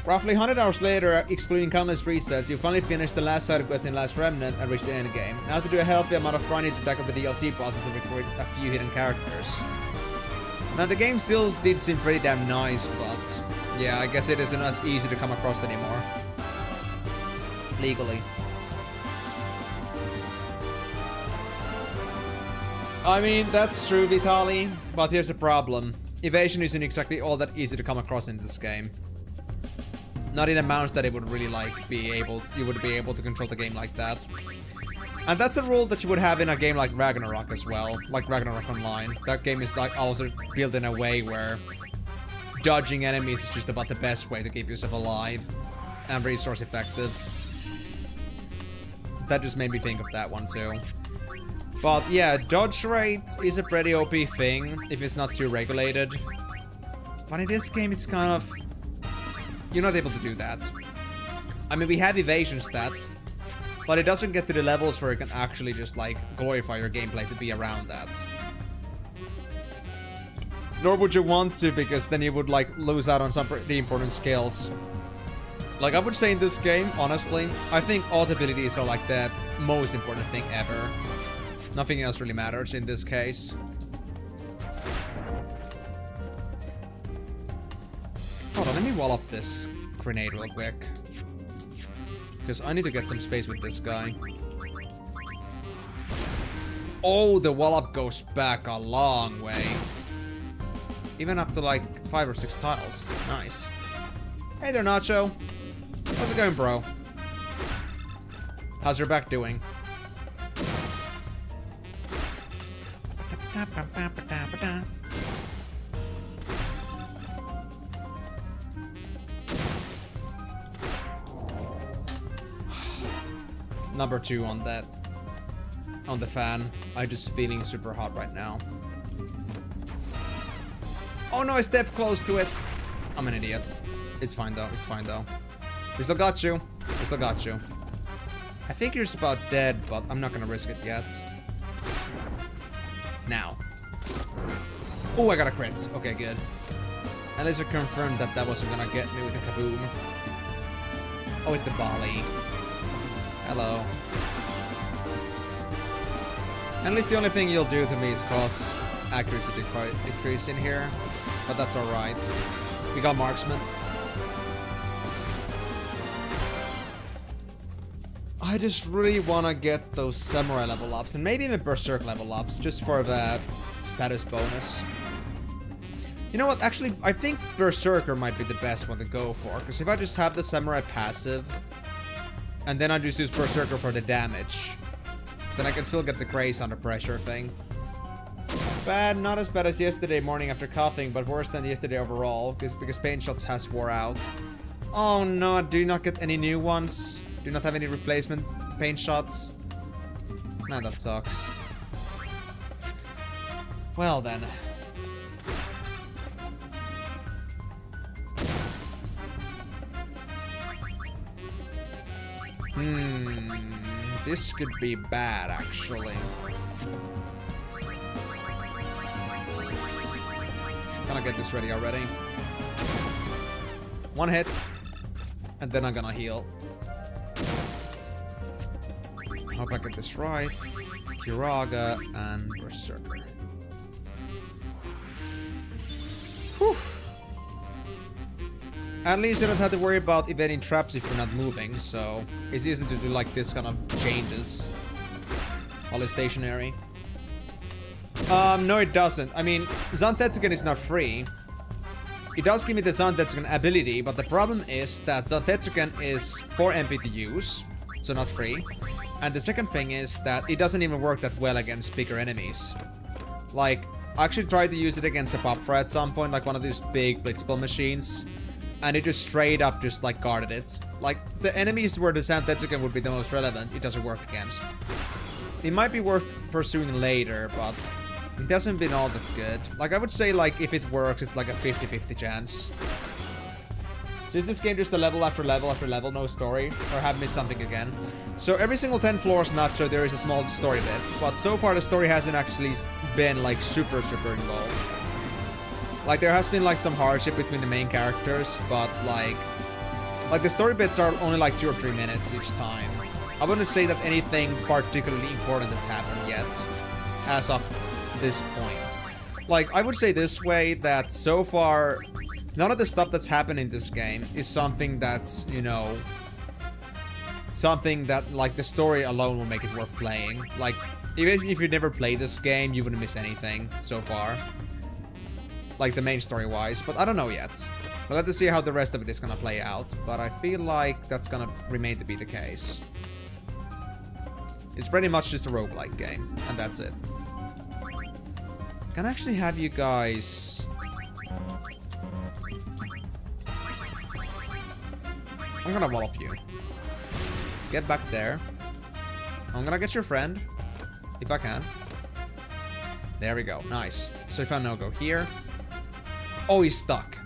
Roughly 100 hours later, excluding countless resets, you finally finished the last side quest in Last Remnant and reached the end game. Now to do a healthy amount of grinding to tackle the DLC bosses and record a few hidden characters. Now the game still did seem pretty damn nice, but yeah, I guess it isn't as easy to come across anymore. Legally. I mean, that's true, Vitali, but here's the problem. Evasion isn't exactly all that easy to come across in this game. Not in amounts that it would really like you would be able to control the game like that. And that's a rule that you would have in a game like Ragnarok as well, like Ragnarok Online. That game is like also built in a way where dodging enemies is just about the best way to keep yourself alive and resource effective. That just made me think of that one too. But yeah, dodge rate is a pretty OP thing if it's not too regulated. But in this game it's kind of... You're not able to do that. I mean, we have evasion stat, but it doesn't get to the levels where it can actually just like glorify your gameplay to be around that. Nor would you want to, because then you would like lose out on some pretty important skills. Like I would say in this game, honestly, I think alt abilities are like the most important thing ever. Nothing else really matters in this case. Hold on, let me wall up this grenade real quick. Because I need to get some space with this guy. Oh, the wall up goes back a long way. Even up to like 5 or 6 tiles. Nice. Hey there, Nacho. How's it going, bro? How's your back doing? Number 2 on that. On the fan. I'm just feeling super hot right now. Oh no, I stepped close to it. I'm an idiot. It's fine though, it's fine though. We still got you. We still got you. I think you're just about dead, but I'm not gonna risk it yet. Now. Oh, I got a crit. Okay, good. At least I confirmed that that wasn't gonna get me with a kaboom. Oh, it's a Bali. Hello. At least the only thing you'll do to me is cause accuracy decrease in here. But that's alright. We got marksman. I just really want to get those samurai level ups and maybe even berserk level ups just for the status bonus. You know what? Actually, I think berserker might be the best one to go for, because if I just have the samurai passive and then I just use berserker for the damage, then I can still get the grace under pressure thing. Bad, not as bad as yesterday morning after coughing, but worse than yesterday overall, because pain shots has wore out. Oh no, do you not get any new ones? Do you not have any replacement pain shots? Man, that sucks. Well then. This could be bad, actually. Gonna get this ready already. One hit, and then I'm gonna heal. Hope I get this right. Kiraga and Berserker. Whew. At least I don't have to worry about evading traps if you're not moving, so it's easy to do like this kind of changes. While it's stationary. No it doesn't. I mean, Zantetsuken is not free. It does give me the Zantetsuken ability, but the problem is that Zantetsuken is for MP to use, so not free. And the second thing is that it doesn't even work that well against bigger enemies. Like, I actually tried to use it against a Popfra at some point, like one of these big Blitzball machines. And it just straight up just like guarded it. Like, the enemies where the Zantetsuken would be the most relevant, it doesn't work against. It might be worth pursuing later, but it hasn't been all that good. Like, I would say, like, if it works, it's like a 50-50 chance. So is this game just a level after level after level, no story? Or have missed something again? So every single 10 floors Nacho, there is a small story bit. But so far the story hasn't actually been, like, super involved. Like, there has been, like, some hardship between the main characters, but, like the story bits are only, like, 2 or 3 minutes each time. I wouldn't say that anything particularly important has happened yet, as of this point. Like, I would say this way, that so far, none of the stuff that's happened in this game is something that's, you know, something that, like, the story alone will make it worth playing. Like, even if you never played this game, you wouldn't miss anything so far. Like, the main story-wise, but I don't know yet. We'll have to see how the rest of it is gonna play out, but I feel like that's gonna remain to be the case. It's pretty much just a roguelike game, and that's it. Can I actually have you guys... I'm gonna wallop you. Get back there. I'm gonna get your friend, if I can. There we go, nice. So if I no-go here... Oh, he's stuck.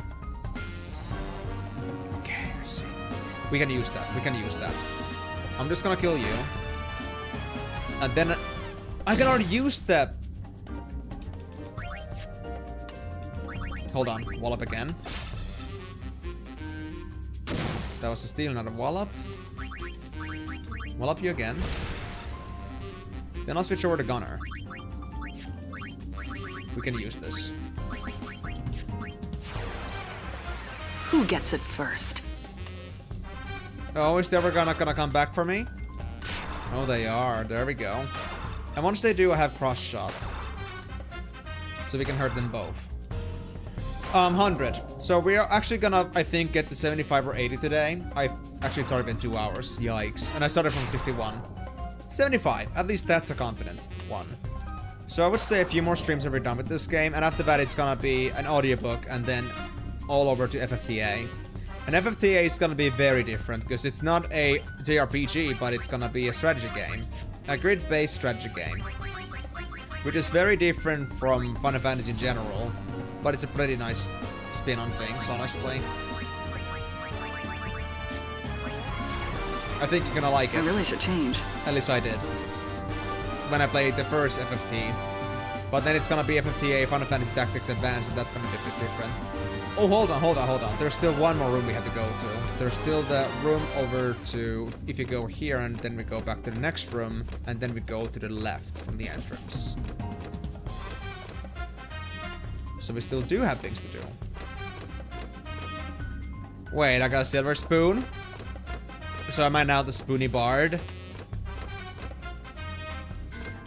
Okay, I see. We can use that. We can use that. I'm just gonna kill you. And then I can already use that. Hold on. Wallop again. That was a steal, not a wallop. Wallop you again. Then I'll switch over to Gunner. We can use this. Who gets it first? Oh, is they ever gonna come back for me? Oh, they are. There we go. And once they do, I have cross shot. So we can hurt them both. 100. So we are actually gonna, I think, get to 75 or 80 today. Actually, it's already been 2 hours. Yikes. And I started from 61. 75. At least that's a confident one. So I would say a few more streams and we're done with this game. And after that, it's gonna be an audiobook and then all over to FFTA. And FFTA is gonna be very different because it's not a JRPG, but it's gonna be a strategy game. A grid-based strategy game. Which is very different from Final Fantasy in general. But it's a pretty nice spin on things, honestly. I think you're gonna like it. I really should change. At least I did. When I played the first FFT. But then it's gonna be FFTA, Final Fantasy Tactics Advanced, and that's gonna be a bit different. Oh, hold on. There's still one more room we have to go to. There's still the room over to... If you go here, and then we go back to the next room, and then we go to the left from the entrance. So we still do have things to do. Wait, I got a silver spoon? So am I now the spoony bard?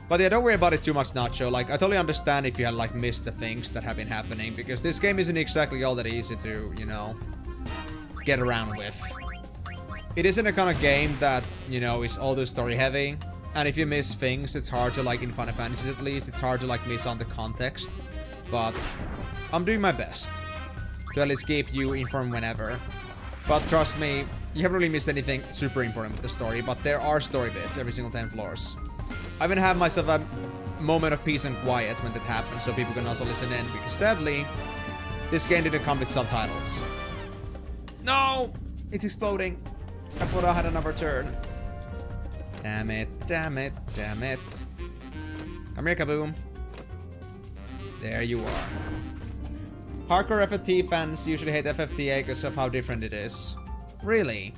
But yeah, don't worry about it too much, Nacho. Like, I totally understand if you had, like, missed the things that have been happening, because this game isn't exactly all that easy to, you know, get around with. It isn't a kind of game that, you know, is all the story heavy, and if you miss things, it's hard to, like, in Final Fantasy at least, it's hard to, like, miss on the context. But I'm doing my best to at least keep you informed whenever. But trust me, you haven't really missed anything super important with the story, but there are story bits every single 10 floors. I even have myself a moment of peace and quiet when that happens, so people can also listen in, because sadly, this game didn't come with subtitles. No! It's exploding. I thought I had another turn. Damn it, damn it, damn it. Come here, Kaboom. There you are. Hardcore FFT fans usually hate FFTA because of how different it is. Really?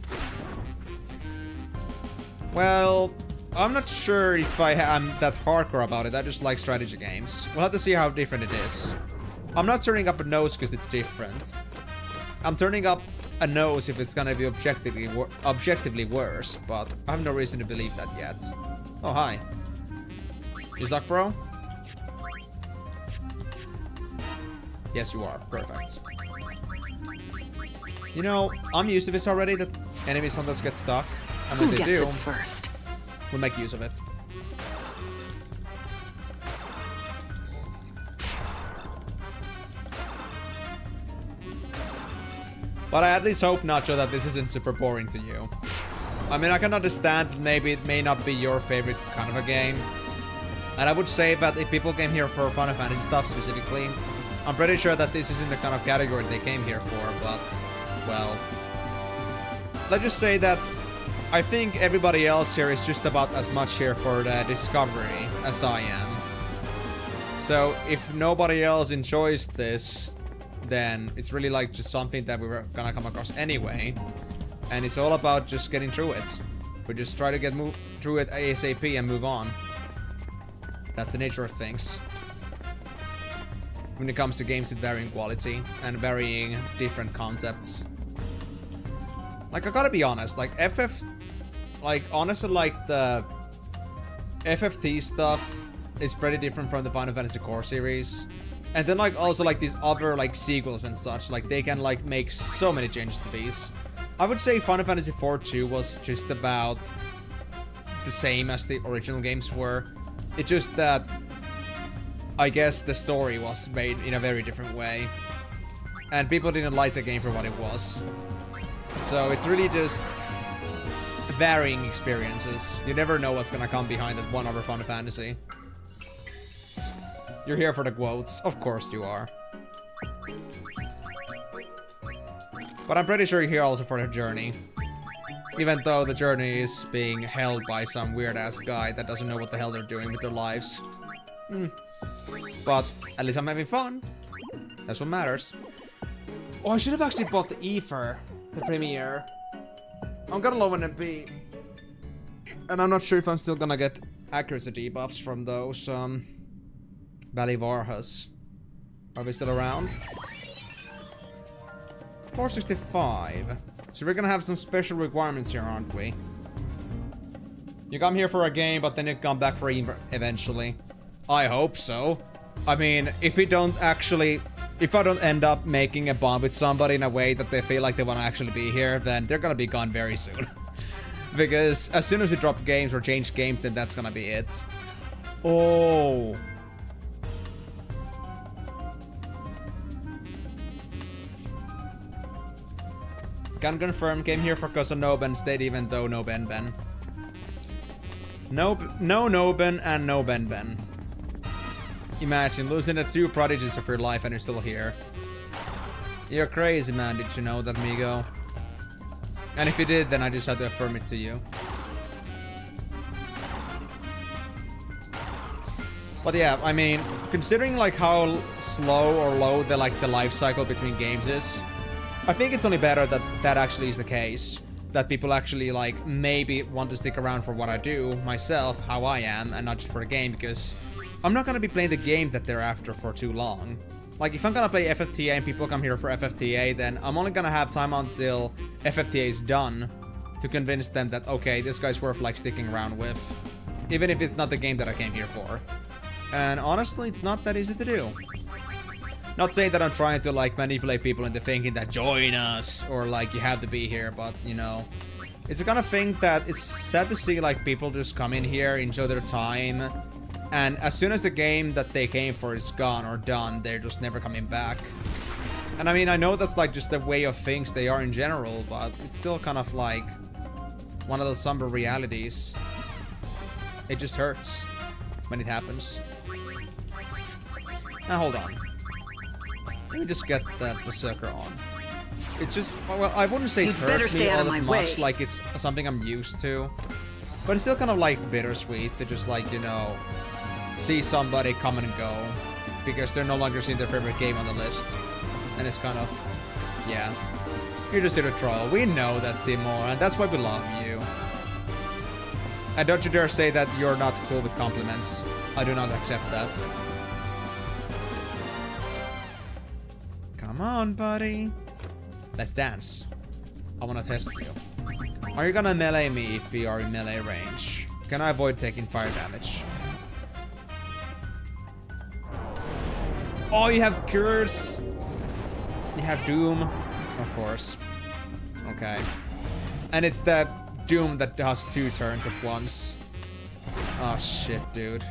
Well, I'm not sure if I'm that hardcore about it. I just like strategy games. We'll have to see how different it is. I'm not turning up a nose because it's different. I'm turning up a nose if it's gonna be objectively worse, but I have no reason to believe that yet. Oh, hi. You stuck, bro? Yes, you are. Perfect. You know, I'm used to this already, that enemies sometimes get stuck. And when Who they gets do, it first? we'll make use of it. But I at least hope, Nacho, that this isn't super boring to you. I mean, I can understand maybe it may not be your favorite kind of a game. And I would say that if people came here for Final Fantasy stuff specifically, I'm pretty sure that this isn't the kind of category they came here for, but, well, let's just say that I think everybody else here is just about as much here for the discovery as I am. So if nobody else enjoys this, then it's really like just something that we were gonna come across anyway. And it's all about just getting through it. We just try to get through it ASAP and move on. That's the nature of things when it comes to games with varying quality and varying different concepts. Like, I gotta be honest, like honestly, like the FFT stuff is pretty different from the Final Fantasy Core series. And then like also like these other like sequels and such, like they can like make so many changes to these. I would say Final Fantasy 4-2 was just about the same as the original games were. It's just that I guess the story was made in a very different way. And people didn't like the game for what it was. So it's really just varying experiences. You never know what's gonna come behind that one other Final Fantasy. You're here for the quotes. Of course you are. But I'm pretty sure you're here also for the journey. Even though the journey is being held by some weird-ass guy that doesn't know what the hell they're doing with their lives. But at least I'm having fun. That's what matters. Oh, I should have actually bought the Ether, the premiere. I'm gonna low an MP. And I'm not sure if I'm still gonna get accuracy debuffs from those, Balivarhas. Are they still around? 465. So we're gonna have some special requirements here, aren't we? You come here for a game, but then you come back for eventually. I hope so. I mean, if I don't end up making a bond with somebody in a way that they feel like they want to actually be here, then they're gonna be gone very soon. Because as soon as you drop games or change games, then that's gonna be it. Oh. Can confirm, came here for cause of Noben, stayed even though no Ben Ben. No Noben and no Ben Ben. Imagine losing the two prodigies of your life and you're still here. You're crazy, man, did you know that, Migo? And if you did, then I just had to affirm it to you. But yeah, I mean, considering like how slow or low the life cycle between games is, I think it's only better that that actually is the case. That people actually like maybe want to stick around for what I do myself, how I am, and not just for the game, because I'm not gonna be playing the game that they're after for too long. Like, if I'm gonna play FFTA and people come here for FFTA, then I'm only gonna have time until FFTA is done to convince them that, okay, this guy's worth like sticking around with. even if it's not the game that I came here for. And honestly, it's not that easy to do. Not saying that I'm trying to like manipulate people into thinking that join us or like you have to be here, but you know, it's the kind of thing that it's sad to see like people just come in here, enjoy their time, and as soon as the game that they came for is gone or done, they're just never coming back. And I mean, I know that's like just the way of things they are in general, but it's still kind of like one of those somber realities. It just hurts when it happens. Now hold on. Let me just get the Berserker on. It's just, well, I wouldn't say it hurts me all that much, like it's something I'm used to. But it's still kind of like bittersweet to just like, you know, see somebody come and go. Because they're no longer seeing their favorite game on the list. And it's kind of, yeah. You're just here to troll. We know that, Timor, and that's why we love you. And don't you dare say that you're not cool with compliments. I do not accept that. Come on, buddy. Let's dance. I wanna test you. Are you gonna melee me if we are in melee range? Can I avoid taking fire damage? Oh, you have Curse. You have Doom. Of course. Okay. And it's the Doom that does 2 turns at once. Oh shit, dude.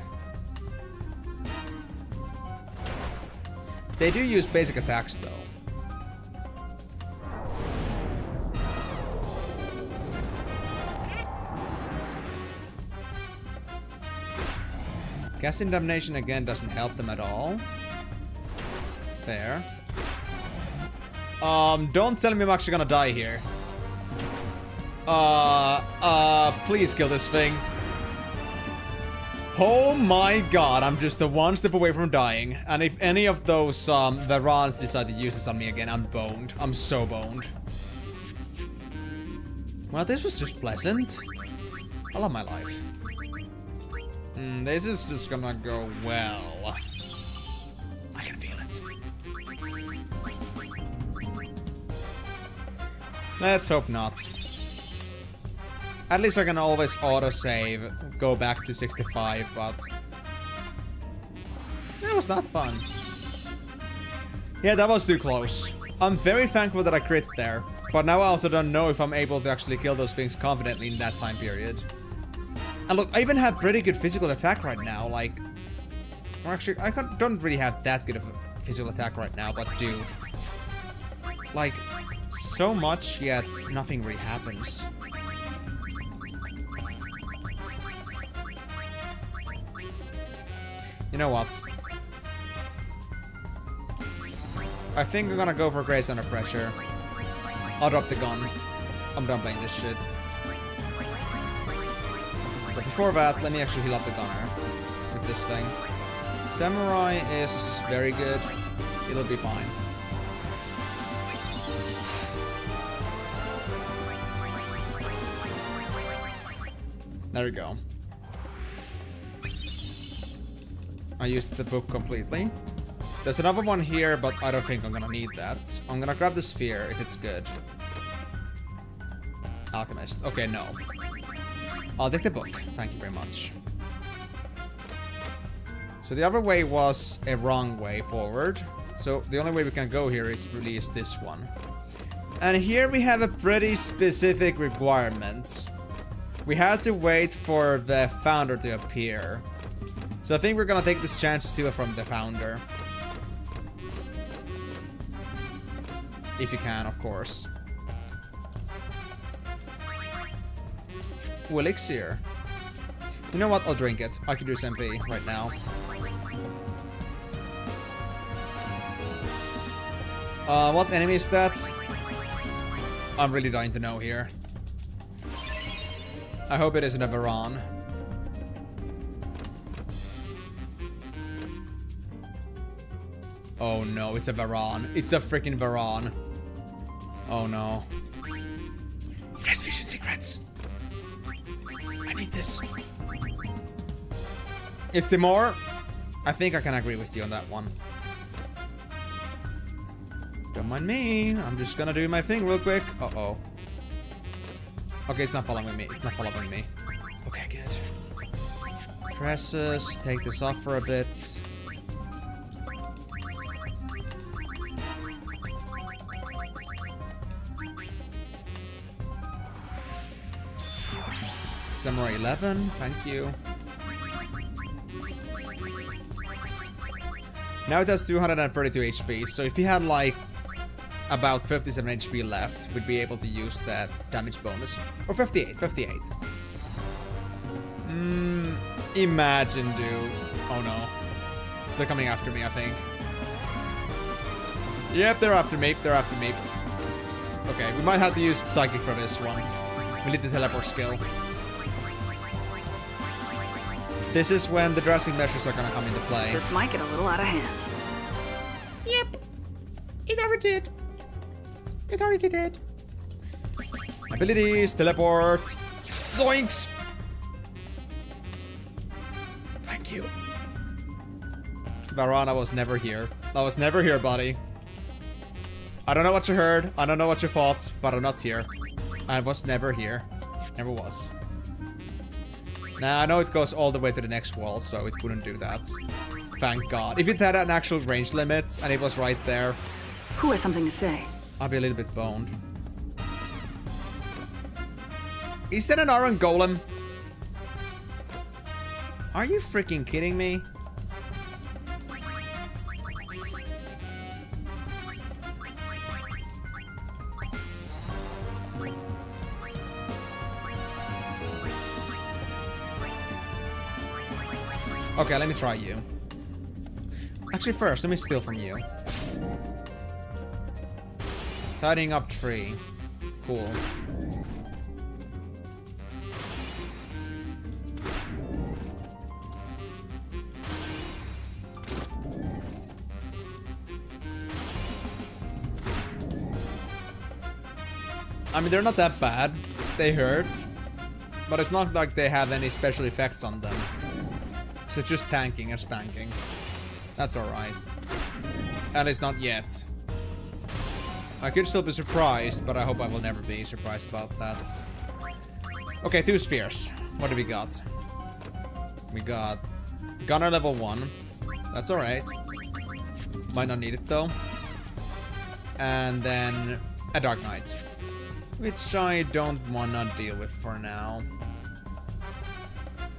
They do use basic attacks though. Casting Damnation again doesn't help them at all. Fair. Don't tell me I'm actually gonna die here. Please kill this thing. Oh my god, I'm just one step away from dying. And if any of those, Varans decide to use this on me again, I'm boned. I'm so boned. Well, this was just pleasant. I love my life. This is just gonna go well. I can feel it. Let's hope not. At least I can always autosave, go back to 65, but that was not fun. Yeah, that was too close. I'm very thankful that I crit there, but now I also don't know if I'm able to actually kill those things confidently in that time period. And look, I even have pretty good physical attack right now, like... Or actually, I don't really have that good of a physical attack right now, but dude... Like, so much, yet nothing really happens. You know what? I think I'm gonna go for Grace Under Pressure. I'll drop the gun. I'm done playing this shit. But before that, let me actually heal up the gunner with this thing. Samurai is very good. It'll be fine. There we go. I used the book completely. There's another one here, but I don't think I'm gonna need that. I'm gonna grab the sphere if it's good. Alchemist. Okay, no. I'll take the book. Thank you very much. So the other way was a wrong way forward. So the only way we can go here is release this one. And here we have a pretty specific requirement. We had to wait for the founder to appear. So I think we're gonna take this chance to steal from the founder. If you can, of course. Ooh, elixir. You know what? I'll drink it. I can do SMP right now. What enemy is that? I'm really dying to know here. I hope it isn't a Varan. Oh no, it's a Varan. It's a freaking Varan. Oh no. Transfusion secrets. I need this. It's Timor. I think I can agree with you on that one. Don't mind me. I'm just gonna do my thing real quick. Uh-oh. Okay, it's not following me. It's not following me. Okay, good. Dresses, take this off for a bit. Samurai 11, thank you. Now it has 232 HP, so if he had like about 57 HP left, we'd be able to use that damage bonus. Or 58. Imagine, dude. Oh no. They're coming after me, I think. Yep, they're after me. Okay, we might have to use Psychic for this one. We need the teleport skill. This is when the dressing measures are gonna come into play. This might get a little out of hand. Yep. It already did. Abilities, teleport. Zoinks! Thank you. Baron, I was never here. Buddy. I don't know what you heard. I don't know what you thought, but I'm not here. I was never here. Never was. Now, I know it goes all the way to the next wall, so it wouldn't do that. Thank God. If it had an actual range limit, and it was right there... Who has something to say? I'll be a little bit boned. Is that an iron golem? Are you freaking kidding me? Okay, let me try you. Actually, first, let me steal from you. Tidying up tree. Cool. I mean, they're not that bad. They hurt. But it's not like they have any special effects on them. So it's just tanking and spanking. That's alright. At least not yet. I could still be surprised, but I hope I will never be surprised about that. Okay, 2 spheres. What do we got? We got Gunner level 1. That's alright. Might not need it though. And then a Dark Knight. Which I don't wanna deal with for now.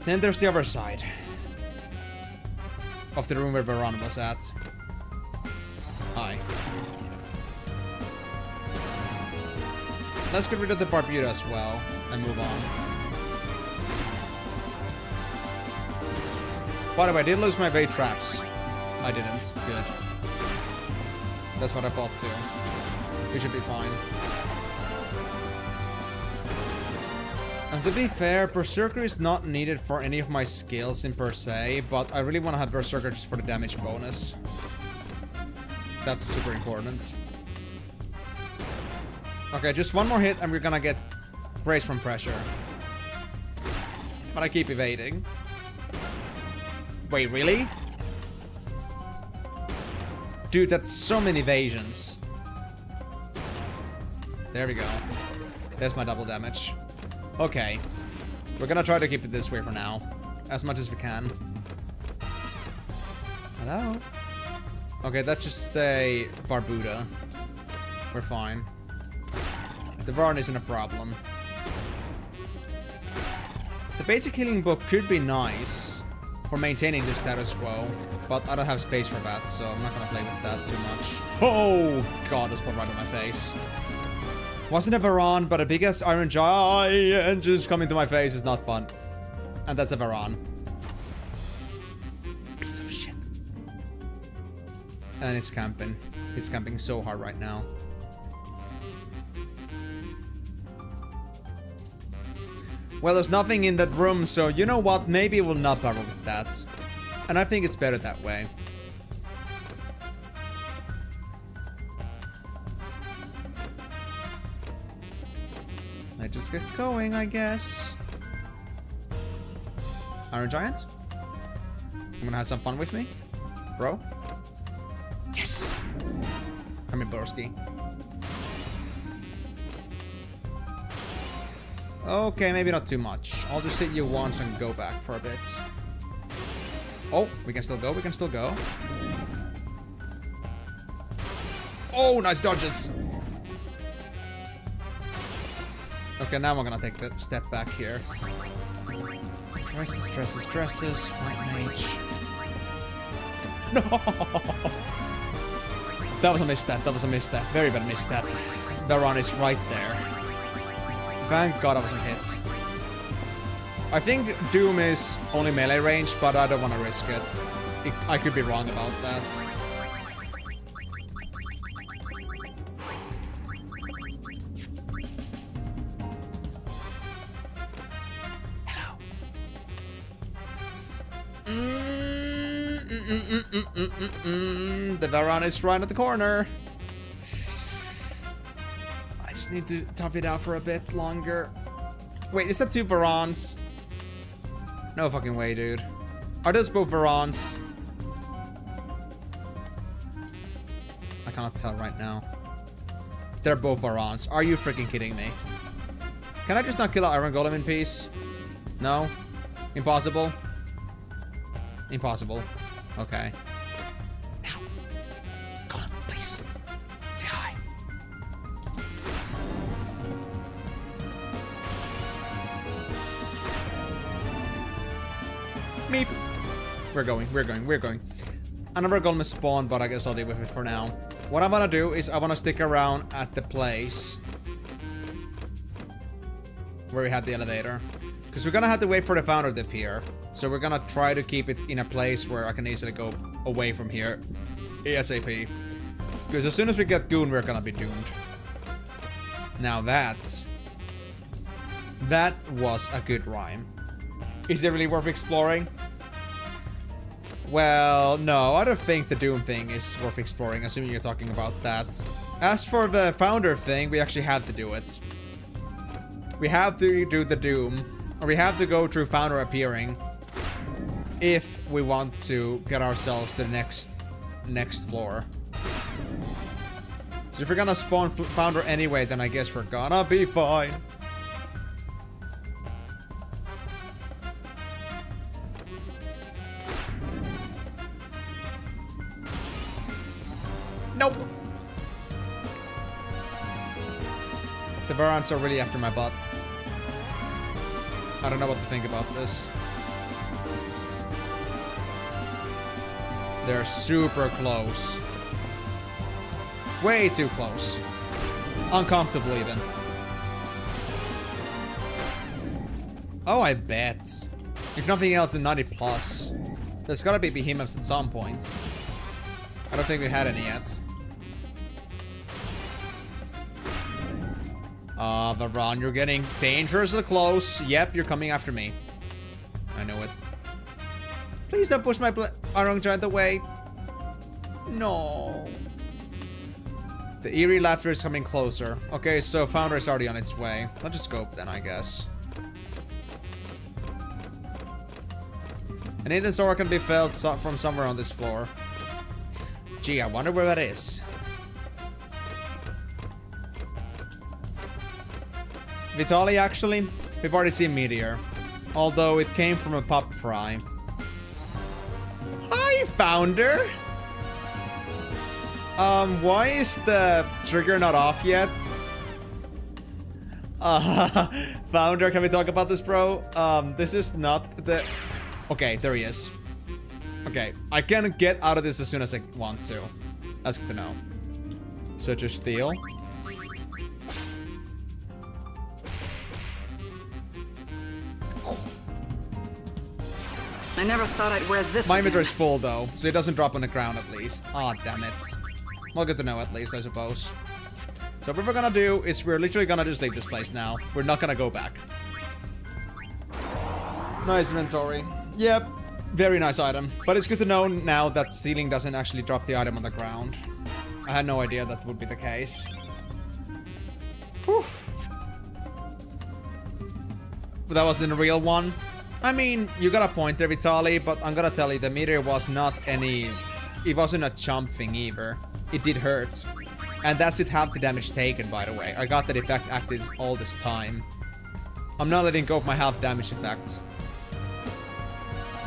Then there's the other side. Of the room where Veron was at. Hi. Let's get rid of the Barbuda as well and move on. By the way, I did lose my bait traps. I didn't. Good. That's what I thought too. We should be fine. And to be fair, Berserker is not needed for any of my skills in per se, but I really want to have Berserker just for the damage bonus. That's super important. Okay, just one more hit and we're gonna get Brace from pressure. But I keep evading. Wait, really? Dude, that's so many evasions. There we go. There's my double damage. Okay. We're gonna try to keep it this way for now. As much as we can. Hello? Okay, that's just a Barbuda. We're fine. The Varn isn't a problem. The basic healing book could be nice for maintaining the status quo, but I don't have space for that, so I'm not gonna play with that too much. Oh god, that's put right in my face. Wasn't a Varan, but a biggest iron giant just coming to my face is not fun. And that's a Varan. Piece of shit. And it's camping. He's camping so hard right now. Well, there's nothing in that room, so you know what? Maybe we'll not bother with that. And I think it's better that way. I just get going, I guess. Iron Giant? You wanna have some fun with me? Bro? Yes! I'm in Borsky. Okay, maybe not too much. I'll just hit you once and go back for a bit. Oh, we can still go. We can still go. Oh, nice dodges. Okay, now I'm gonna take the step back here. Dresses, dresses, dresses. White mage. No! That was a misstep. That was a misstep. Very bad misstep. Baron is right there. Thank God I wasn't hit. I think Doom is only melee range, but I don't want to risk it. I could be wrong about that. Hello. The Baron is right at the corner. I just need to tough it out for a bit longer. Wait, is that 2 Barons? No fucking way, dude. Are those both Barons? I cannot tell right now. They're both Barons. Are you freaking kidding me? Can I just not kill an Iron Golem in peace? No? Impossible? Impossible. Okay. Now. Golem, please. Say hi. Meep. We're going, we're going, we're going. Another golem is spawned, but I guess I'll deal with it for now. What I want to do is I want to stick around at the place where we had the elevator. Because we're going to have to wait for the founder to appear. So we're going to try to keep it in a place where I can easily go away from here. ASAP. Because as soon as we get Goon, we're going to be doomed. Now that was a good rhyme. Is it really worth exploring? Well, no, I don't think the Doom thing is worth exploring, assuming you're talking about that. As for the founder thing, we actually have to do it. We have to do the Doom, or we have to go through founder appearing if we want to get ourselves to the next floor. So if we're gonna spawn founder anyway, then I guess we're gonna be fine. Nope. The Barons are really after my butt. I don't know what to think about this. They're super close. Way too close. Uncomfortable even. Oh, I bet. If nothing else, in 90 plus. There's gotta be behemoths at some point. I don't think we had any yet. Baron, you're getting dangerously close. Yep, you're coming after me. I know it. Please don't push my Iron Giant away. No. The eerie laughter is coming closer. Okay, so Founder is already on its way. I'll just scope then, I guess. An hidden sword can be felt from somewhere on this floor. Gee, I wonder where that is. Vitali, actually, we've already seen Meteor. Although it came from a pop fry. Hi, Founder! Why is the trigger not off yet? Founder, can we talk about this, bro? This is not the... Okay, there he is. Okay, I can get out of this as soon as I want to. That's good to know. So just steal. I never thought I'd wear this. My inventory is full though, so it doesn't drop on the ground at least. Aw, damn it. Well, good to know at least, I suppose. So what we're gonna do is we're literally gonna just leave this place now. We're not gonna go back. Nice inventory. Yep, very nice item. But it's good to know now that ceiling doesn't actually drop the item on the ground. I had no idea that would be the case. Whew. But that wasn't a real one. I mean, you got a point there, Vitali, but I'm gonna tell you, the meteor was not any... It wasn't a chump thing either. It did hurt. And that's with half the damage taken, by the way. I got that effect active all this time. I'm not letting go of my half damage effect.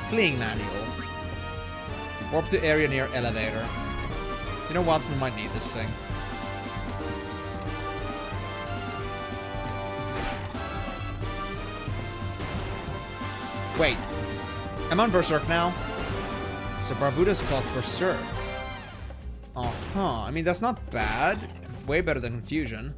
Fleeing manual. Warp to area near elevator. You know what? We might need this thing. Wait. I'm on Berserk now. So Barbuda's calls Berserk. Uh-huh. I mean, that's not bad. Way better than Confusion.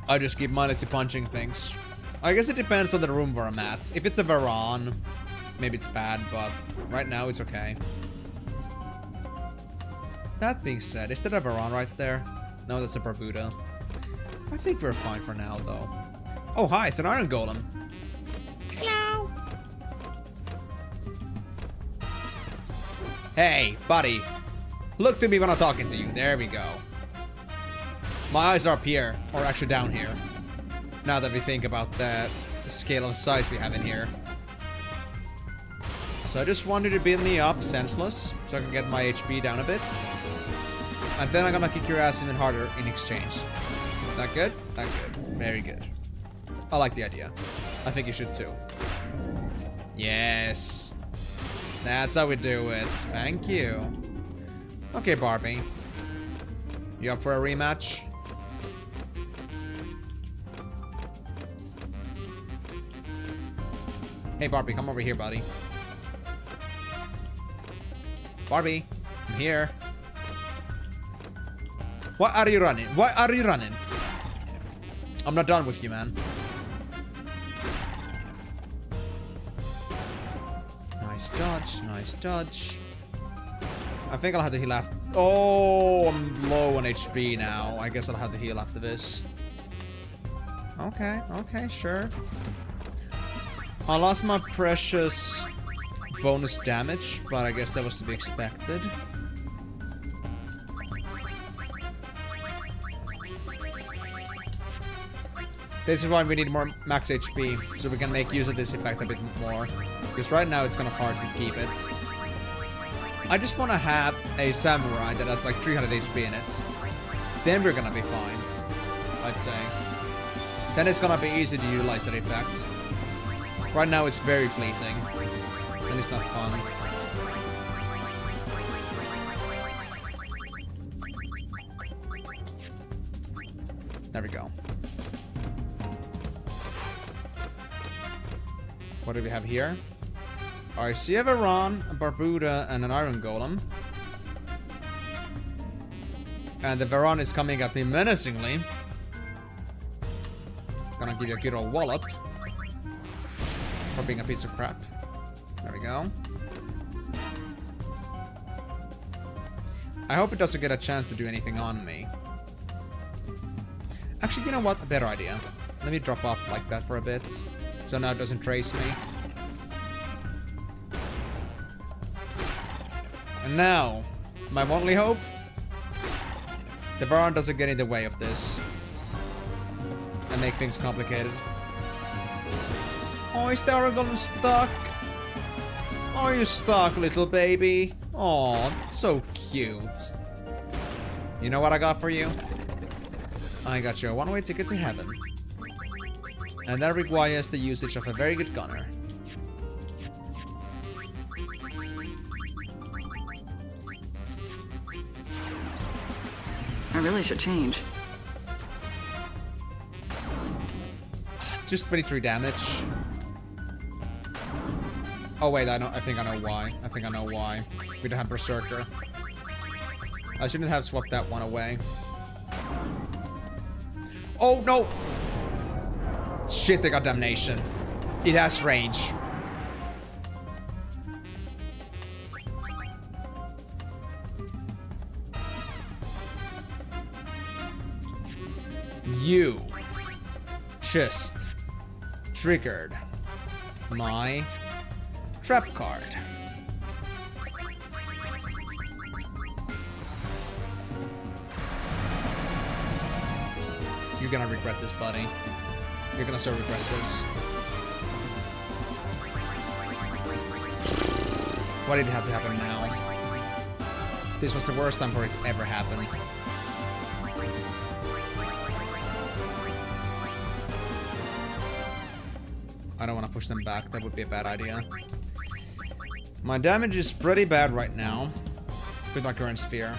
I just keep mindlessly punching things. I guess it depends on the room where I'm at. If it's a Varan, maybe it's bad, but right now it's okay. That being said, is that a Varan right there? No, that's a Barbuda. I think we're fine for now, though. Oh, hi, it's an Iron Golem. Hello. Hey, buddy. Look to me when I'm talking to you. There we go. My eyes are up here, or actually down here. Now that we think about the scale of size we have in here. So I just want you to build me up senseless, so I can get my HP down a bit. And then I'm gonna kick your ass even harder in exchange. That good? That good. Very good. I like the idea. I think you should too. Yes. That's how we do it. Thank you. Okay, Barbie. You up for a rematch? Hey, Barbie, come over here, buddy. Barbie, I'm here. Why are you running? Why are you running? I'm not done with you, man. Nice dodge, nice dodge. I think I'll have to heal after. Oh, I'm low on HP now. I guess I'll have to heal after this. Okay, okay, sure. I lost my precious bonus damage, but I guess that was to be expected. This is why we need more max HP, so we can make use of this effect a bit more. Because right now it's kind of hard to keep it. I just want to have a samurai that has like 300 HP in it. Then we're gonna be fine, I'd say. Then it's gonna be easy to utilize that effect. Right now it's very fleeting, and it's not fun. There we go. What do we have here? I see a Varan, a Barbuda, and an Iron Golem. And the Varan is coming at me menacingly. Gonna give you a good old wallop. For being a piece of crap. There we go. I hope it doesn't get a chance to do anything on me. Actually, you know what? A better idea. Let me drop off like that for a bit. So now it doesn't trace me. And now, my only hope? The Varan doesn't get in the way of this. And make things complicated. Oh, is the Iron Golem stuck? Are you stuck, little baby? Oh, that's so cute. You know what I got for you? I got you a one-way ticket to heaven. And that requires the usage of a very good gunner. I really should change. Just 23 damage. Oh wait, I think I know why. I think I know why. We don't have Berserker. I shouldn't have swapped that one away. Oh no! Shit, they got damnation. It has range. You just triggered my trap card. You're gonna regret this, buddy. You're gonna so regret this. Why did it have to happen now? This was the worst time for it to ever happen. I don't want to push them back. That would be a bad idea. My damage is pretty bad right now with my current sphere.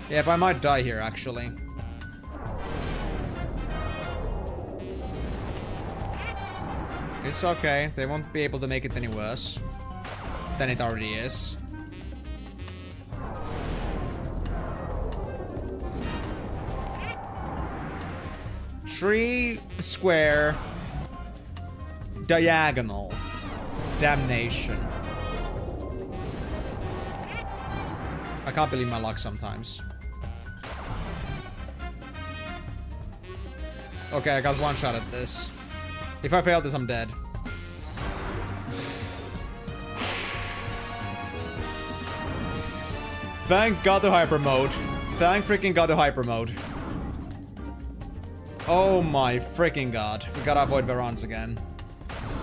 Yeah, but I might die here, actually. It's okay. They won't be able to make it any worse than it already is. Tree square diagonal damnation. I can't believe my luck sometimes. Okay, I got one shot at this. If I fail this, I'm dead. Thank God to hyper mode. Thank freaking God to hyper mode. Oh my freaking God. We gotta avoid Varans again.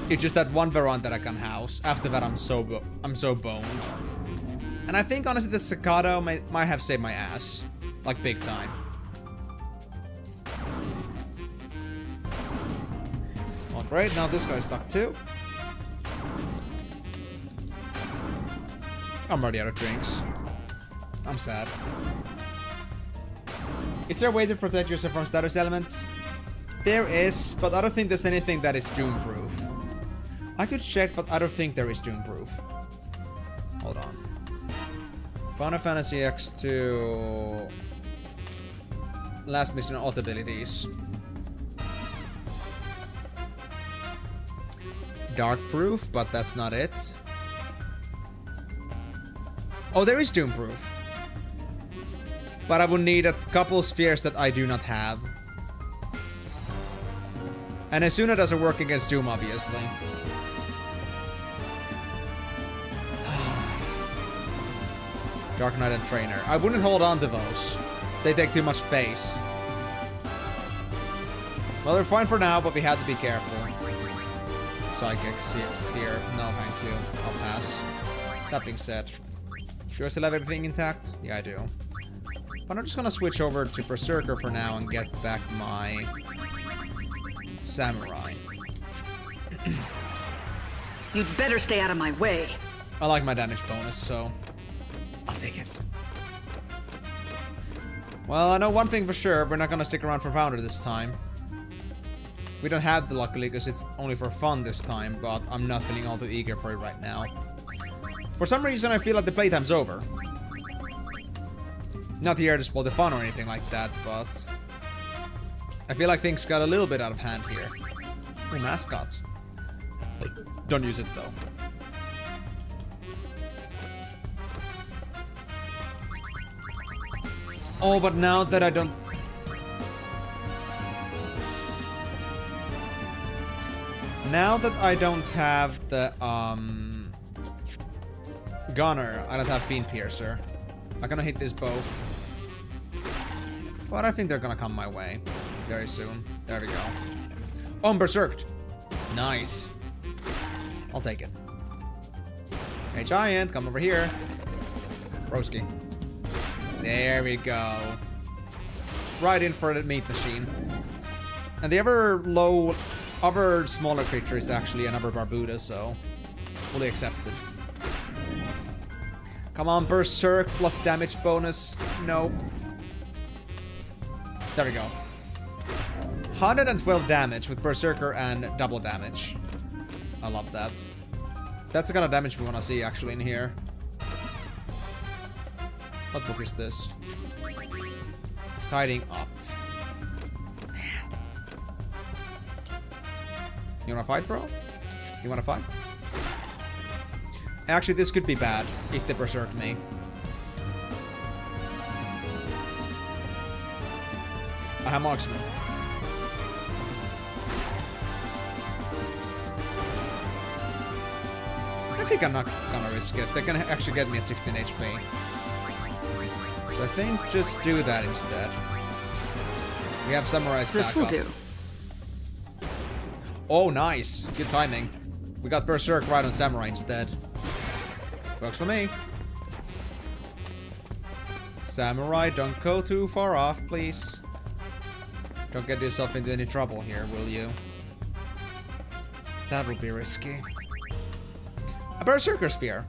It's just that one Varan that I can house. After that, I'm so boned. And I think honestly the Staccato might have saved my ass. Like big time. Well, great. Now this guy's stuck too. I'm already out of drinks. I'm sad. Is there a way to protect yourself from status elements? There is, but I don't think there's anything that is doom-proof. I could check, but I don't think there is doom-proof. Hold on. Final Fantasy X-2... Last mission alt abilities. Dark-proof, but that's not it. Oh, there is doom-proof. But I would need a couple spheres that I do not have. And Asuna doesn't work against Doom, obviously. Dark Knight and Trainer. I wouldn't hold on to those. They take too much space. Well, they're fine for now, but we have to be careful. Psychic Sphere. No, thank you. I'll pass. That being said. Do I still have everything intact? Yeah, I do. But I'm just gonna switch over to Berserker for now and get back my Samurai. You'd better stay out of my way. I like my damage bonus, so I'll take it. Well, I know one thing for sure. We're not gonna stick around for Founder this time. We don't have the luckily because it's only for fun this time, but I'm not feeling all too eager for it right now. For some reason, I feel like the playtime's over. Not here to spoil the fun or anything like that, but I feel like things got a little bit out of hand here. Oh, mascots. Don't use it though. Oh, but now that I don't... Now that I don't have the, Gunner, I don't have Fiend Piercer. I'm gonna hit this both. But I think they're gonna come my way very soon. There we go. Oh, I'm Berserked. Nice. I'll take it. Hey, Giant, come over here. Broski. There we go. Right in for the meat machine. And the other smaller creature is actually another Barbuda, so fully accepted. Come on, Berserk plus damage bonus. Nope. There we go. 112 damage with Berserker and double damage. I love that. That's the kind of damage we want to see actually in here. What book is this? Tidying up. You wanna fight, bro? You wanna fight? Actually, this could be bad if they berserk me. I have marksman. I think I'm not gonna risk it. They're gonna actually get me at 16 HP. So I think just do that instead. We have Samurai's back up. This will do. Oh, nice. Good timing. We got Berserk right on Samurai instead. Works for me. Samurai, don't go too far off, please. Don't get yourself into any trouble here, will you? That would be risky. A Berserker Sphere.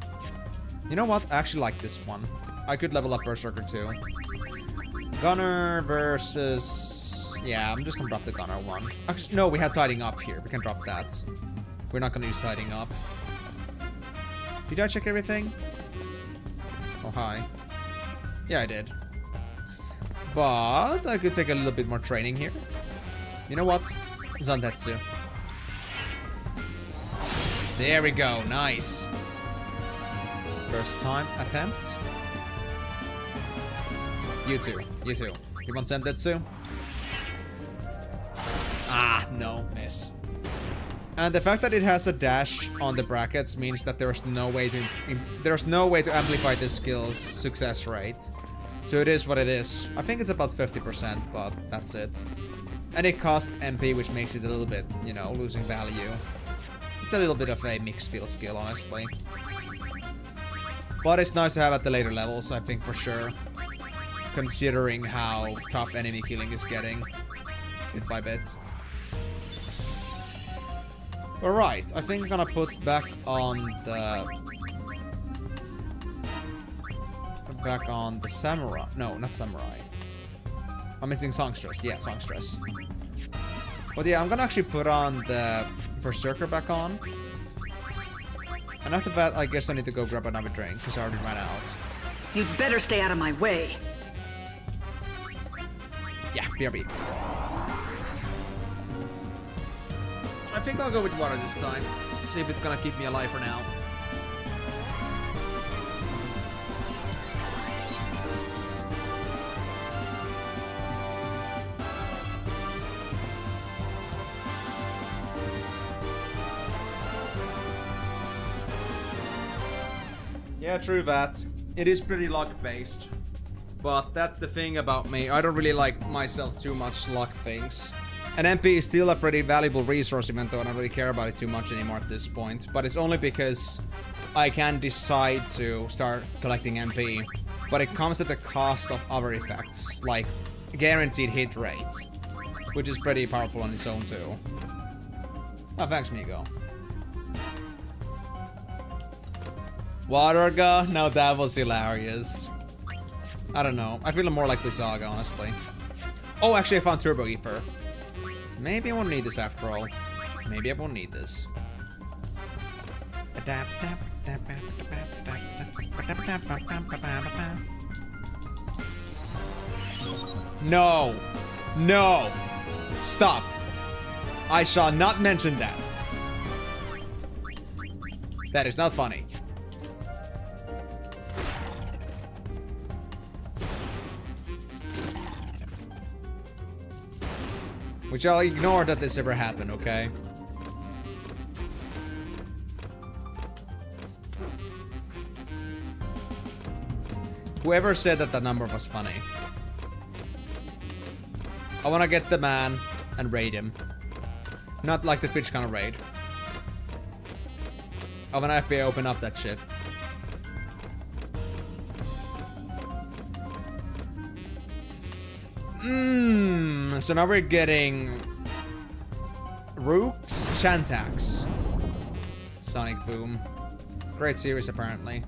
You know what? I actually like this one. I could level up Berserker too. Gunner versus... Yeah, I'm just gonna drop the Gunner one. Actually, no, we had Tidying Up here. We can drop that. We're not gonna use Tidying Up. Did I check everything? Oh, hi. Yeah, I did. But I could take a little bit more training here. You know what? Zantetsu. There we go. Nice. First time attempt. You too. You too. You want Zantetsu? Ah, no. Miss. And the fact that it has a dash on the brackets means that there's no way to amplify the skill's success rate. So it is what it is. I think it's about 50%, but that's it. And it costs MP, which makes it a little bit, you know, losing value. It's a little bit of a mixed field skill, honestly. But it's nice to have at the later levels, I think, for sure. Considering how tough enemy killing is getting bit by bit. Alright, I think I'm gonna put back on the samurai. No, not samurai. I'm missing Songstress. Yeah, Songstress. But yeah, I'm gonna actually put on the Berserker back on. And after that, I guess I need to go grab another drink, because I already ran out. You'd better stay out of my way. Yeah, BRB. I think I'll go with water this time. See if it's gonna keep me alive for now. Yeah, true that. It is pretty luck-based. But that's the thing about me. I don't really like myself too much luck things. An MP is still a pretty valuable resource, even though I don't really care about it too much anymore at this point. But it's only because I can decide to start collecting MP. But it comes at the cost of other effects, like guaranteed hit rates, which is pretty powerful on its own too. Oh, thanks, Migo. Waterga? Now that was hilarious. I don't know. I feel more like Blizzaga, honestly. Oh, actually, I found Turbo Ether. Maybe I won't need this after all. Maybe I won't need this. No! No! Stop! I shall not mention that. That is not funny. Which I'll ignore that this ever happened, okay? Whoever said that the number was funny. I wanna get the man and raid him. Not like the Twitch kind of raid. I wanna FBI open up that shit. So now we're getting Rooks, Shantax, Sonic Boom. Great series, apparently.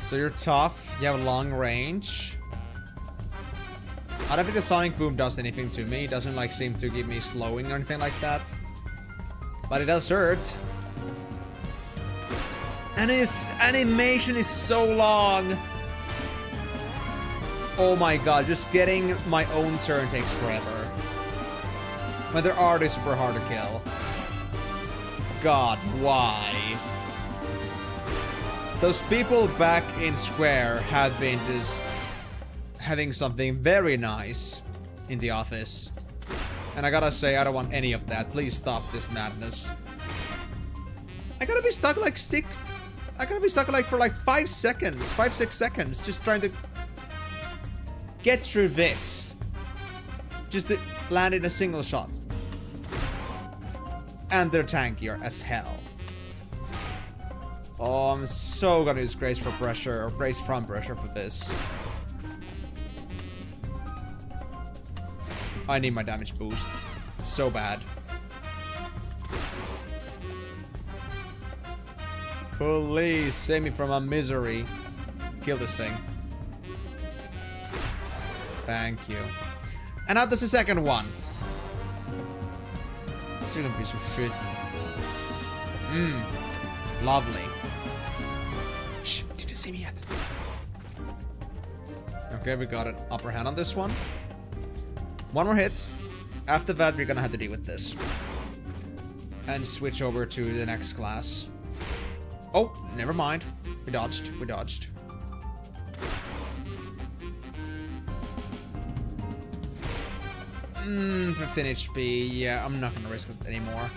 So you're tough, you have long range. I don't think the Sonic Boom does anything to me. It doesn't like seem to give me slowing or anything like that. But it does hurt. And his animation is so long. Oh my god, just getting my own turn takes forever. But their art is super hard to kill. God, why? Those people back in Square have been just having something very nice in the office. And I gotta say, I don't want any of that. Please stop this madness. I gotta be stuck like for like 5 seconds, 5-6 seconds, just trying to get through this. Just to land in a single shot. And they're tankier as hell. Oh, I'm so gonna use Grace for pressure, or Grace from pressure for this. I need my damage boost. So bad. Please save me from my misery. Kill this thing. Thank you. And now there's the second one. This is gonna be so shit. Lovely. Shh, did you see me yet? Okay, we got an upper hand on this one. One more hit. After that, we're gonna have to deal with this. And switch over to the next class. Oh, never mind. We dodged. We dodged. 15 HP. Yeah, I'm not gonna risk it anymore.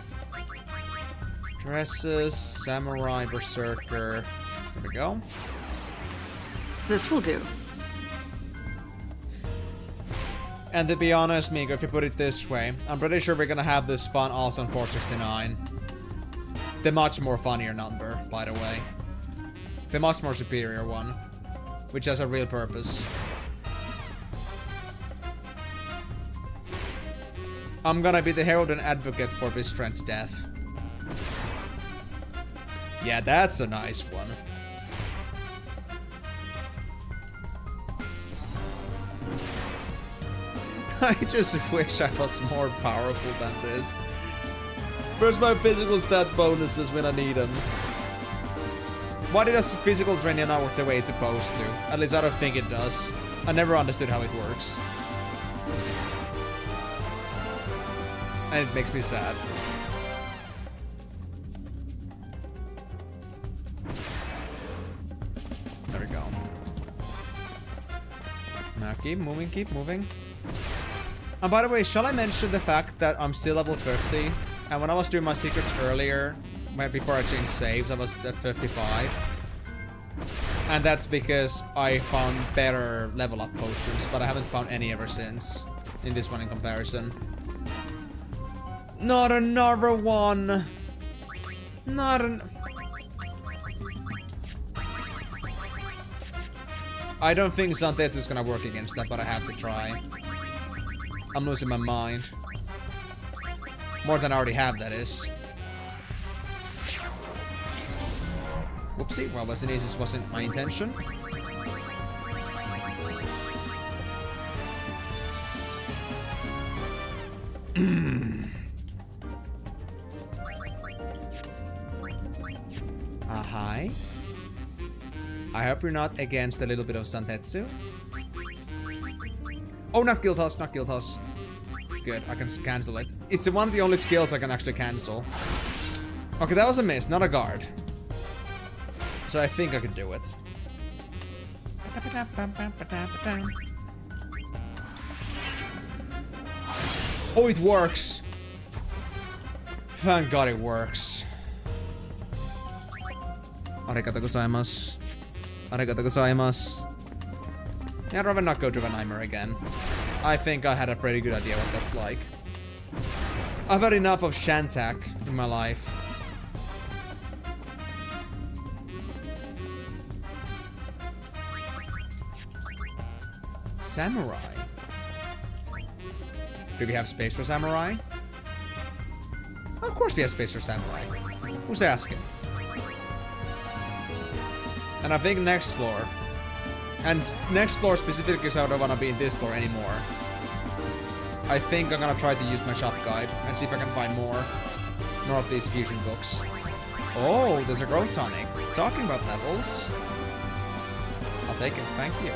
Dresses, Samurai, Berserker. There we go. This will do. And to be honest, Miko, if you put it this way, I'm pretty sure we're gonna have this fun also on 469. The much more funnier number, by the way. The much more superior one. Which has a real purpose. I'm gonna be the herald and advocate for Bistrent's death. Yeah, that's a nice one. I just wish I was more powerful than this. Where's my physical stat bonuses when I need them? Why does physical training not work the way it's supposed to? At least I don't think it does. I never understood how it works. And it makes me sad. There we go. Now keep moving, keep moving. And by the way, shall I mention the fact that I'm still level 50? And when I was doing my secrets earlier, before I changed saves, I was at 55. And that's because I found better level up potions, but I haven't found any ever since. In this one in comparison. Not another one! Not an... I don't think Zantetsu is gonna work against that, but I have to try. I'm losing my mind. More than I already have, that is. Whoopsie. Well, Westinasis wasn't my intention. Hi. I hope you're not against a little bit of Zantetsu. Oh, not Guild House, not Guild House. Good, I can cancel it. It's one of the only skills I can actually cancel. Okay, that was a miss, not a guard. So I think I could do it. Oh, it works! Thank God it works. Arigato gozaimasu. Arigato gozaimasu. Yeah, I'd rather not go to Vanheimer again. I think I had a pretty good idea what that's like. I've had enough of Shantak in my life. Samurai? Do we have space for Samurai? Of course we have space for Samurai. Who's asking? And I think next floor. And next floor specifically because I don't want to be in this floor anymore. I think I'm gonna try to use my shop guide and see if I can find more of these fusion books. Oh, there's a growth tonic. Talking about levels. I'll take it, thank you.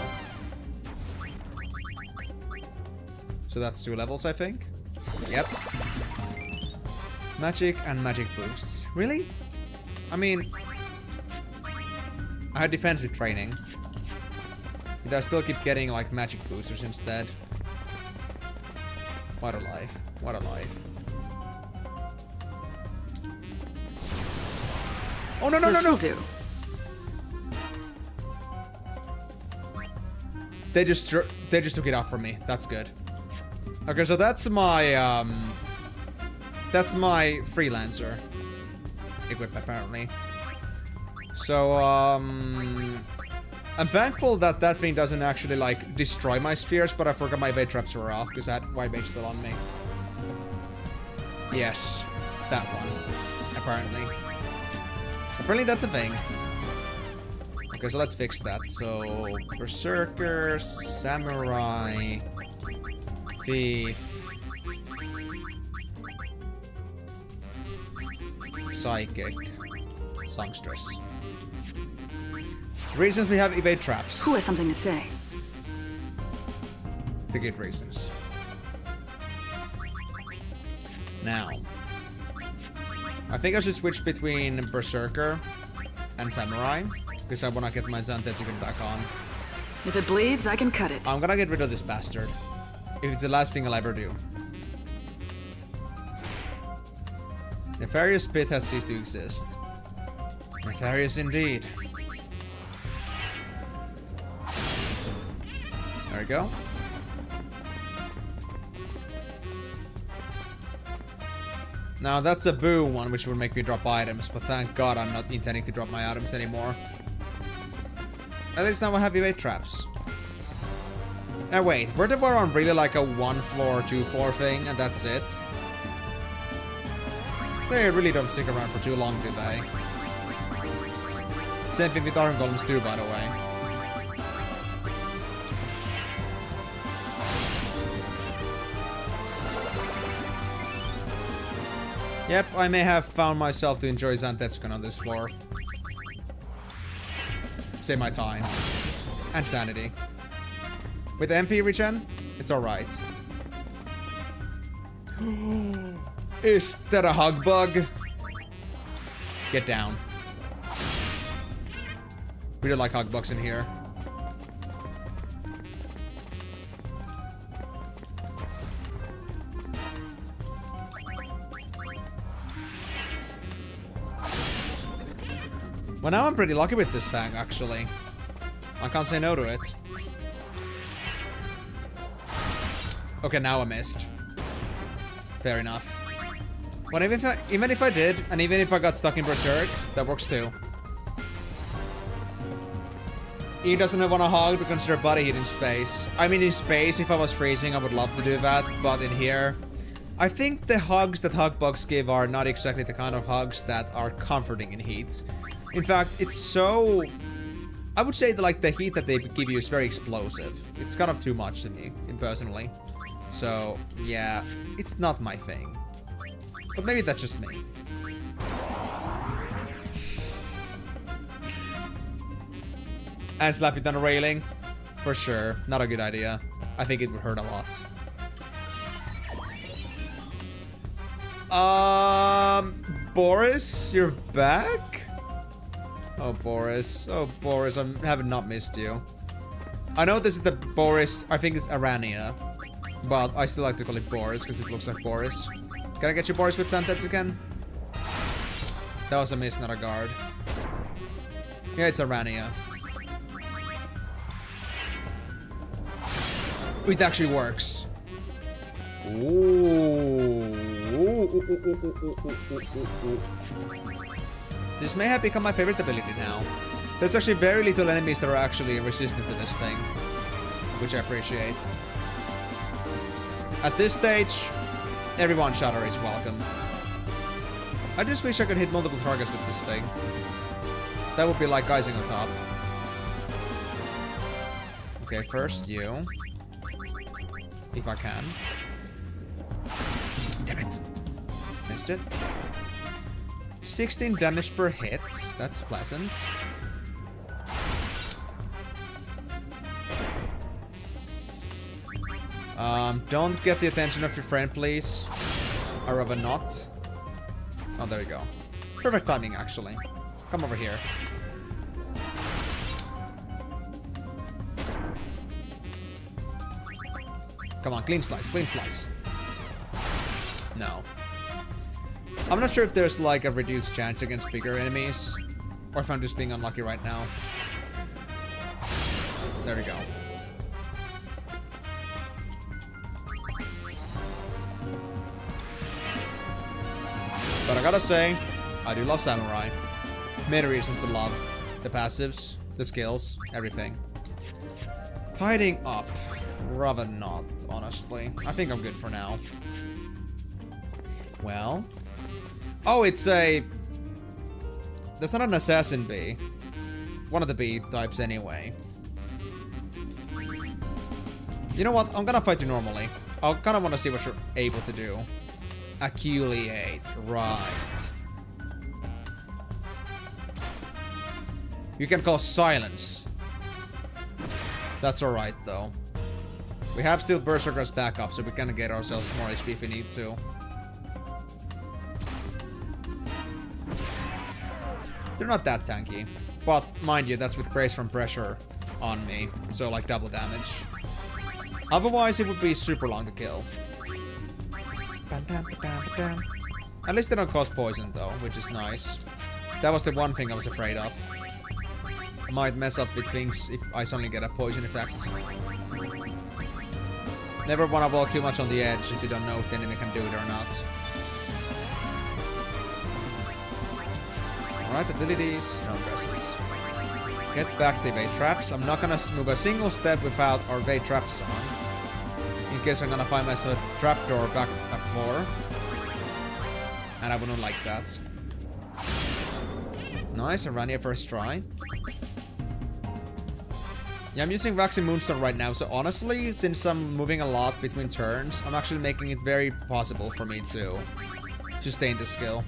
So that's 2 levels, I think. Yep. Magic and magic boosts. Really? I mean, I had defensive training. But I still keep getting like magic boosters instead. What a life. What a life. Oh no no no no! This will do. They just took it off from me. That's good. Okay, so that's my freelancer equip apparently. So I'm thankful that that thing doesn't actually, like, destroy my spheres, but I forgot my evade traps were off, because that white mage's still on me. Yes. That one. Apparently. Apparently that's a thing. Okay, so let's fix that. So, Berserker, Samurai, Thief, Psychic, Songstress. Reasons we have evade traps. Who has something to say? The good reasons. Now, I think I should switch between Berserker and Samurai, because I want to get my Zantetsuken back on. If it bleeds, I can cut it. I'm gonna get rid of this bastard. If it's the last thing I'll ever do. Nefarious Pit has ceased to exist. Nefarious indeed. There we go. Now that's a boo one, which would make me drop items, but thank God I'm not intending to drop my items anymore. At least now I have evade traps. Now wait, were there on really like a 1 floor, 2 floor thing, and that's it? They really don't stick around for too long, do they? Same thing with Iron Golems too, by the way. Yep, I may have found myself to enjoy Zantetsuken on this floor. Save my time. And sanity. With MP regen, it's alright. Is that a hug bug? Get down. We don't like hug bugs in here. Well, now I'm pretty lucky with this thing, actually. I can't say no to it. Okay, now I missed. Fair enough. But even if I did, and even if I got stuck in Berserk, that works too. He doesn't want to hog to consider body heat in space. I mean, in space, if I was freezing, I would love to do that, but in here, I think the hugs that hug bugs give are not exactly the kind of hugs that are comforting in heat. In fact, it's so... I would say that, like, the heat that they give you is very explosive. It's kind of too much to me, personally. So, yeah, it's not my thing. But maybe that's just me. And slap it on a railing? For sure. Not a good idea. I think it would hurt a lot. Boris, you're back? Oh, Boris. Oh, Boris, I have not missed you. I know this is the Boris, I think it's Arania. But I still like to call it Boris, because it looks like Boris. Can I get you, Boris, with Santetsu again? That was a miss, not a guard. Yeah, it's Arania. It actually works. Ooh. This may have become my favorite ability now. There's actually very little enemies that are actually resistant to this thing, which I appreciate. At this stage, every one-shotter is welcome. I just wish I could hit multiple targets with this thing. That would be like icing on top. Okay, first you. If I can. Damn it. Missed it. 16 damage per hit. That's pleasant. Don't get the attention of your friend, please. Or rather not. Oh, there you go. Perfect timing, actually. Come over here. Come on, clean slice, clean slice. No. I'm not sure if there's like a reduced chance against bigger enemies, or if I'm just being unlucky right now. There we go. But I gotta say, I do love Samurai. Many reasons to love the passives. The skills, everything. Tidying up. Rather not, honestly. I think I'm good for now. Well. Oh, it's a... That's not an assassin bee. One of the bee types anyway. You know what? I'm gonna fight you normally. I kind of want to see what you're able to do. Accumulate. Right. You can cause silence. That's alright, though. We have still Berserker's backup, so we can get ourselves more HP if we need to. They're not that tanky. But, mind you, that's with Grace from Pressure on me. So, like, double damage. Otherwise, it would be super long to kill. At least they don't cause poison, though, which is nice. That was the one thing I was afraid of. Might mess up with things if I suddenly get a poison effect. Never want to walk too much on the edge if you don't know if the enemy can do it or not. Alright, abilities, no presses. Get back to evade traps. I'm not gonna move a single step without our evade traps on. In case I'm gonna find myself a trapdoor back at 4. And I wouldn't like that. Nice, I ran here first try. Yeah, I'm using Waxing Moonstone right now, so honestly, since I'm moving a lot between turns, I'm actually making it very possible for me to sustain the skill.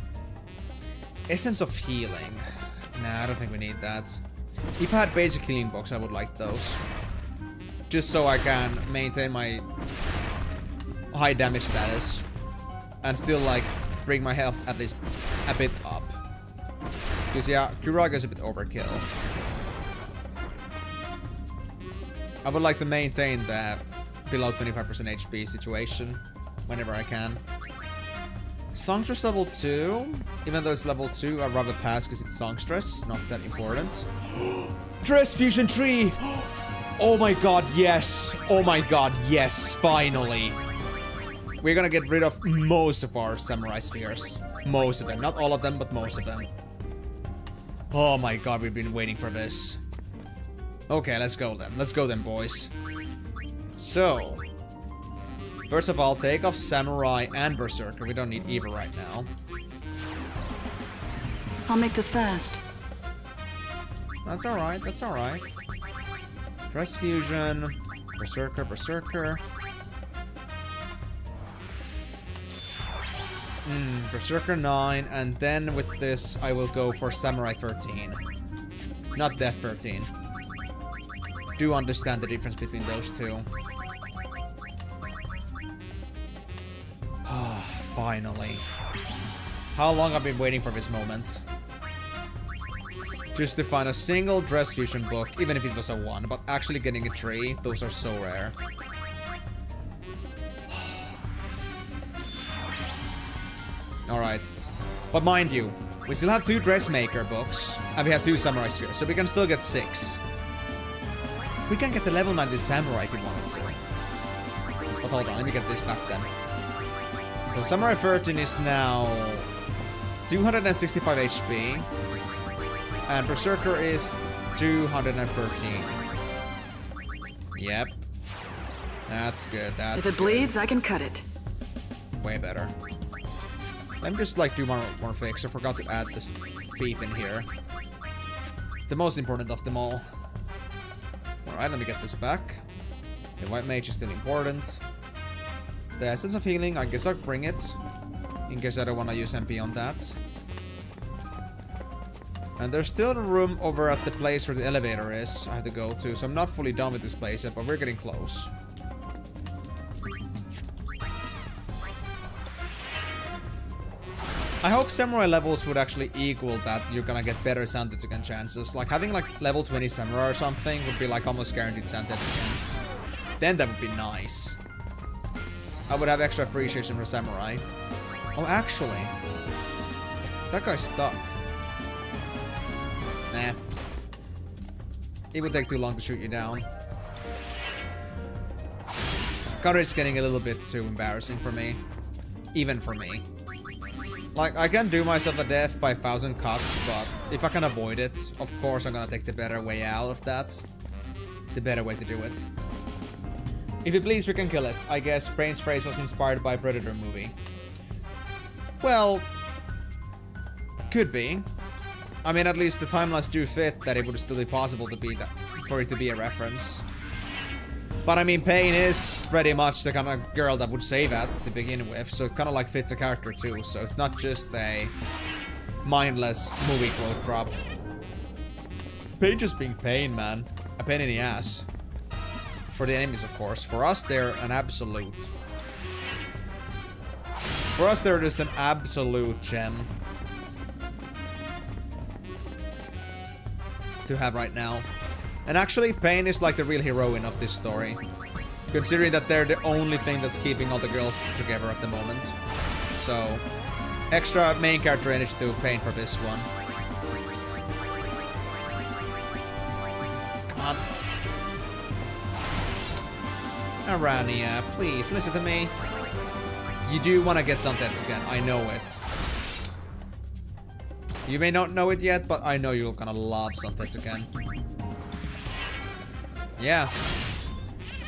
Essence of Healing. Nah, I don't think we need that. If I had basic healing books, I would like those. Just so I can maintain my high damage status. And still, like, bring my health at least a bit up. Because, yeah, Kuraga is a bit overkill. I would like to maintain the below 25% HP situation whenever I can. Songstress level 2. Even though it's level 2, I'd rather pass because it's Songstress. Not that important. Dress Fusion Tree! Oh my god, yes! Oh my god, yes! Finally! We're gonna get rid of most of our Samurai Spheres. Most of them. Not all of them, but most of them. Oh my god, we've been waiting for this. Okay, let's go then. Let's go then, boys. So, first of all, take off Samurai and Berserker. We don't need either right now. I'll make this fast. That's alright, that's alright. Dress Fusion, Berserker, Berserker. Berserker 9, and then with this, I will go for Samurai 13. Not Death 13. Do understand the difference between those two. Finally. How long I've been waiting for this moment. Just to find a single Dress Fusion book, even if it was a 1, but actually getting a 3, those are so rare. Alright. But mind you, we still have 2 Dressmaker books, and we have 2 Samurai Spheres, so we can still get 6. We can get the level 90 Samurai if we wanted to. But hold on, let me get this back then. So Samurai 13 is now 265 HP. And Berserker is 213. Yep. That's good, that's If it bleeds, I can cut it. way better. Let me just like do more fix. I forgot to add this thief in here. The most important of them all. Alright, let me get this back. The white mage is still important. The essence of healing, I guess I'll bring it. In case I don't want to use MP on that. And there's still a room over at the place where the elevator is I have to go to. So I'm not fully done with this place yet, but we're getting close. I hope Samurai levels would actually equal that you're gonna get better Santetsuken chances. Like having like level 20 Samurai or something would be like almost guaranteed Santetsuken. Then that would be nice. I would have extra appreciation for Samurai. Oh, actually. That guy's stuck. Nah. It would take too long to shoot you down. Counter is getting a little bit too embarrassing for me. Even for me. Like, I can do myself a death by 1,000 cuts, but if I can avoid it, of course I'm gonna take the better way out of that. The better way to do it. If it bleeds, we can kill it. I guess Brain's phrase was inspired by Predator movie. Well, could be. I mean, at least the timelines do fit that it would still be possible to be that, for it to be a reference. But I mean, Pain is pretty much the kind of girl that would say that to begin with, so it kind of like fits a character too, so it's not just a mindless movie quote drop. Pain just being Pain, man. A pain in the ass. For the enemies, of course. For us, they're an absolute. For us, they're just an absolute gem to have right now. And actually, Pain is like the real heroine of this story. Considering that they're the only thing that's keeping all the girls together at the moment. So, extra main character energy to Pain for this one. Come on. Arania, please, listen to me. You do want to get Suntets again, I know it. You may not know it yet, but I know you're gonna love Suntets again. Yeah.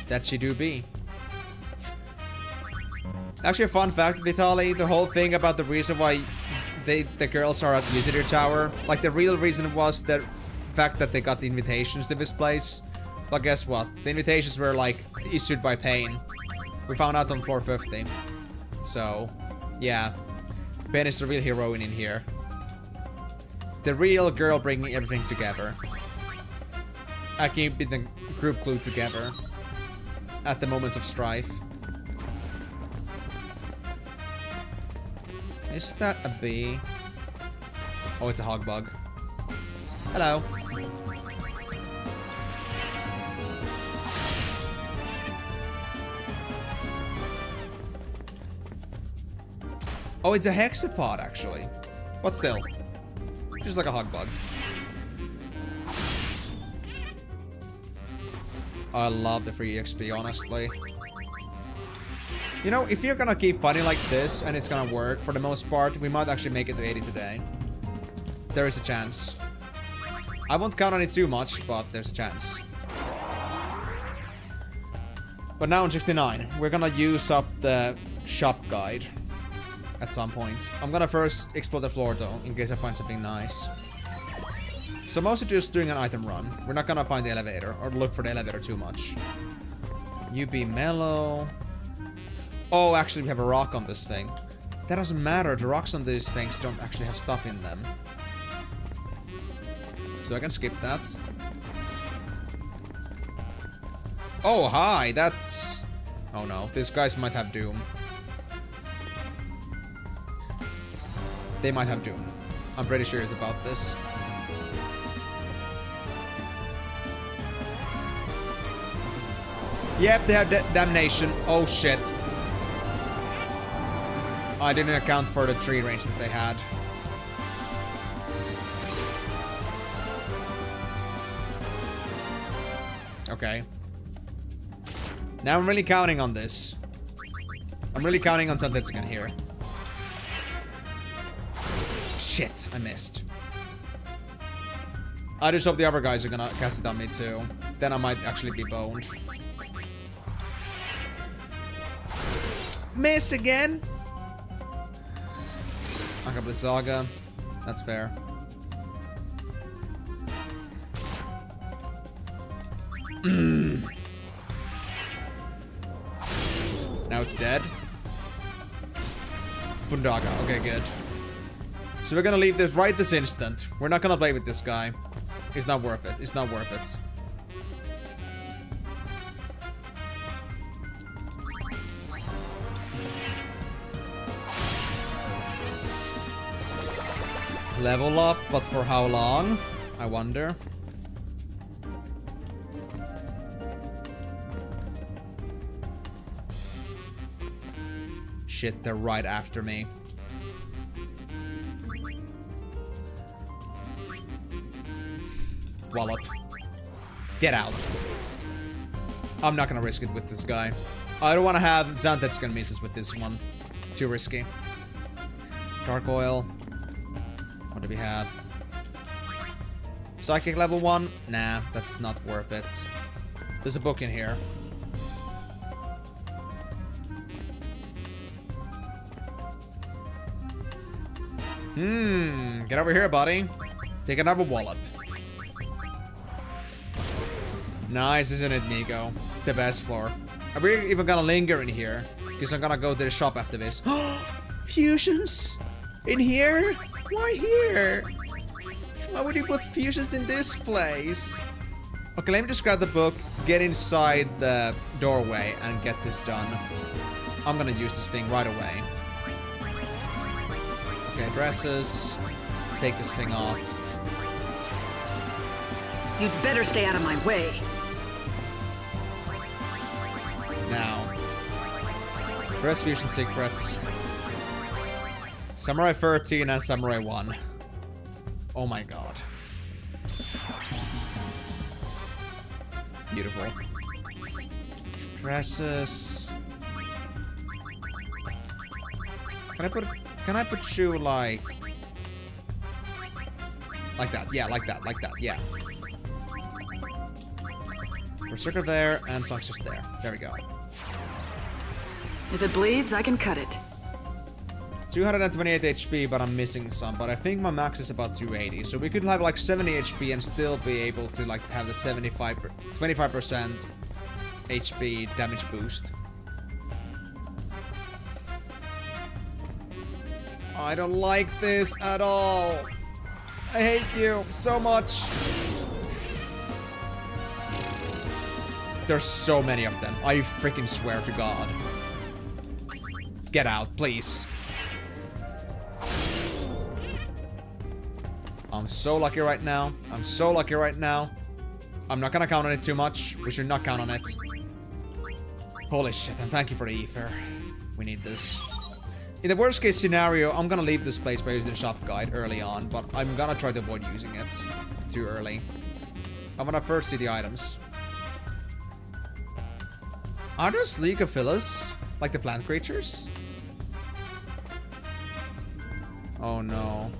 That she do be. Actually, a fun fact, Vitaly, the whole thing about the reason why the girls are at Visitor Tower, like the real reason was the fact that they got the invitations to this place. But guess what? The invitations were like issued by Pain. We found out on floor 50. So, yeah. Pain is the real heroine in here. The real girl bringing everything together. I keep the group glued together at the moments of strife. Is that a bee? Oh, it's a hog bug. Hello. Oh, it's a hexapod, actually. But still. Just like a hog bug. I love the free XP, honestly. You know, if you're gonna keep fighting like this, and it's gonna work, for the most part, we might actually make it to 80 today. There is a chance. I won't count on it too much, but there's a chance. But now on 69, we're gonna use up the shop guide. At some point. I'm gonna first explore the floor though, in case I find something nice. So mostly just doing an item run. We're not gonna find the elevator, or look for the elevator too much. You be mellow. Oh, actually we have a rock on this thing. That doesn't matter, the rocks on these things don't actually have stuff in them. So I can skip that. Oh, hi, that's... Oh no, these guys might have Doom. They might have Doom. I'm pretty serious about this. Yep, they have Damnation. Oh shit. I didn't account for the tree range that they had. Okay. Now I'm really counting on this. I'm really counting on Suntetsuken here. Shit, I missed. I just hope the other guys are gonna cast it on me too. Then I might actually be boned. Miss again? Akabli Saga. That's fair. Now it's dead. Fundaga. Okay, good. So we're gonna leave this right this instant. We're not gonna play with this guy. It's not worth it. It's not worth it. Level up, but for how long? I wonder. Shit, they're right after me. Wallop. Get out. I'm not gonna risk it with this guy. I don't want to have Zantetsuken misses with this one. Too risky. Gargoyle. What do we have? Psychic level 1? Nah, that's not worth it. There's a book in here. Get over here, buddy. Take another wallop. Nice, isn't it, Nico? The best floor. Are we even gonna linger in here? Because I'm gonna go to the shop after this. Fusions? In here? Why here? Why would you put fusions in this place? Okay, let me just grab the book, get inside the doorway, and get this done. I'm gonna use this thing right away. Okay, dresses. Take this thing off. You'd better stay out of my way. Now. Dress fusion secrets. Samurai 13 and Samurai 1. Oh my god. Beautiful. Dresses. Can I put you like that? Yeah, like that, yeah. Berserker there, and Song's just there. There we go. If it bleeds, I can cut it. 228 HP, but I'm missing some. But I think my max is about 280. So we could have like 70 HP and still be able to like have the 25% HP damage boost. I don't like this at all. I hate you so much. There's so many of them. I freaking swear to God. Get out, please. I'm so lucky right now. I'm so lucky right now. I'm not gonna count on it too much. We should not count on it. Holy shit, and thank you for the ether. We need this. In the worst case scenario, I'm gonna leave this place by using the shop guide early on, but I'm gonna try to avoid using it too early. I'm gonna first see the items. Are those Legophilus? Like the plant creatures? Oh no.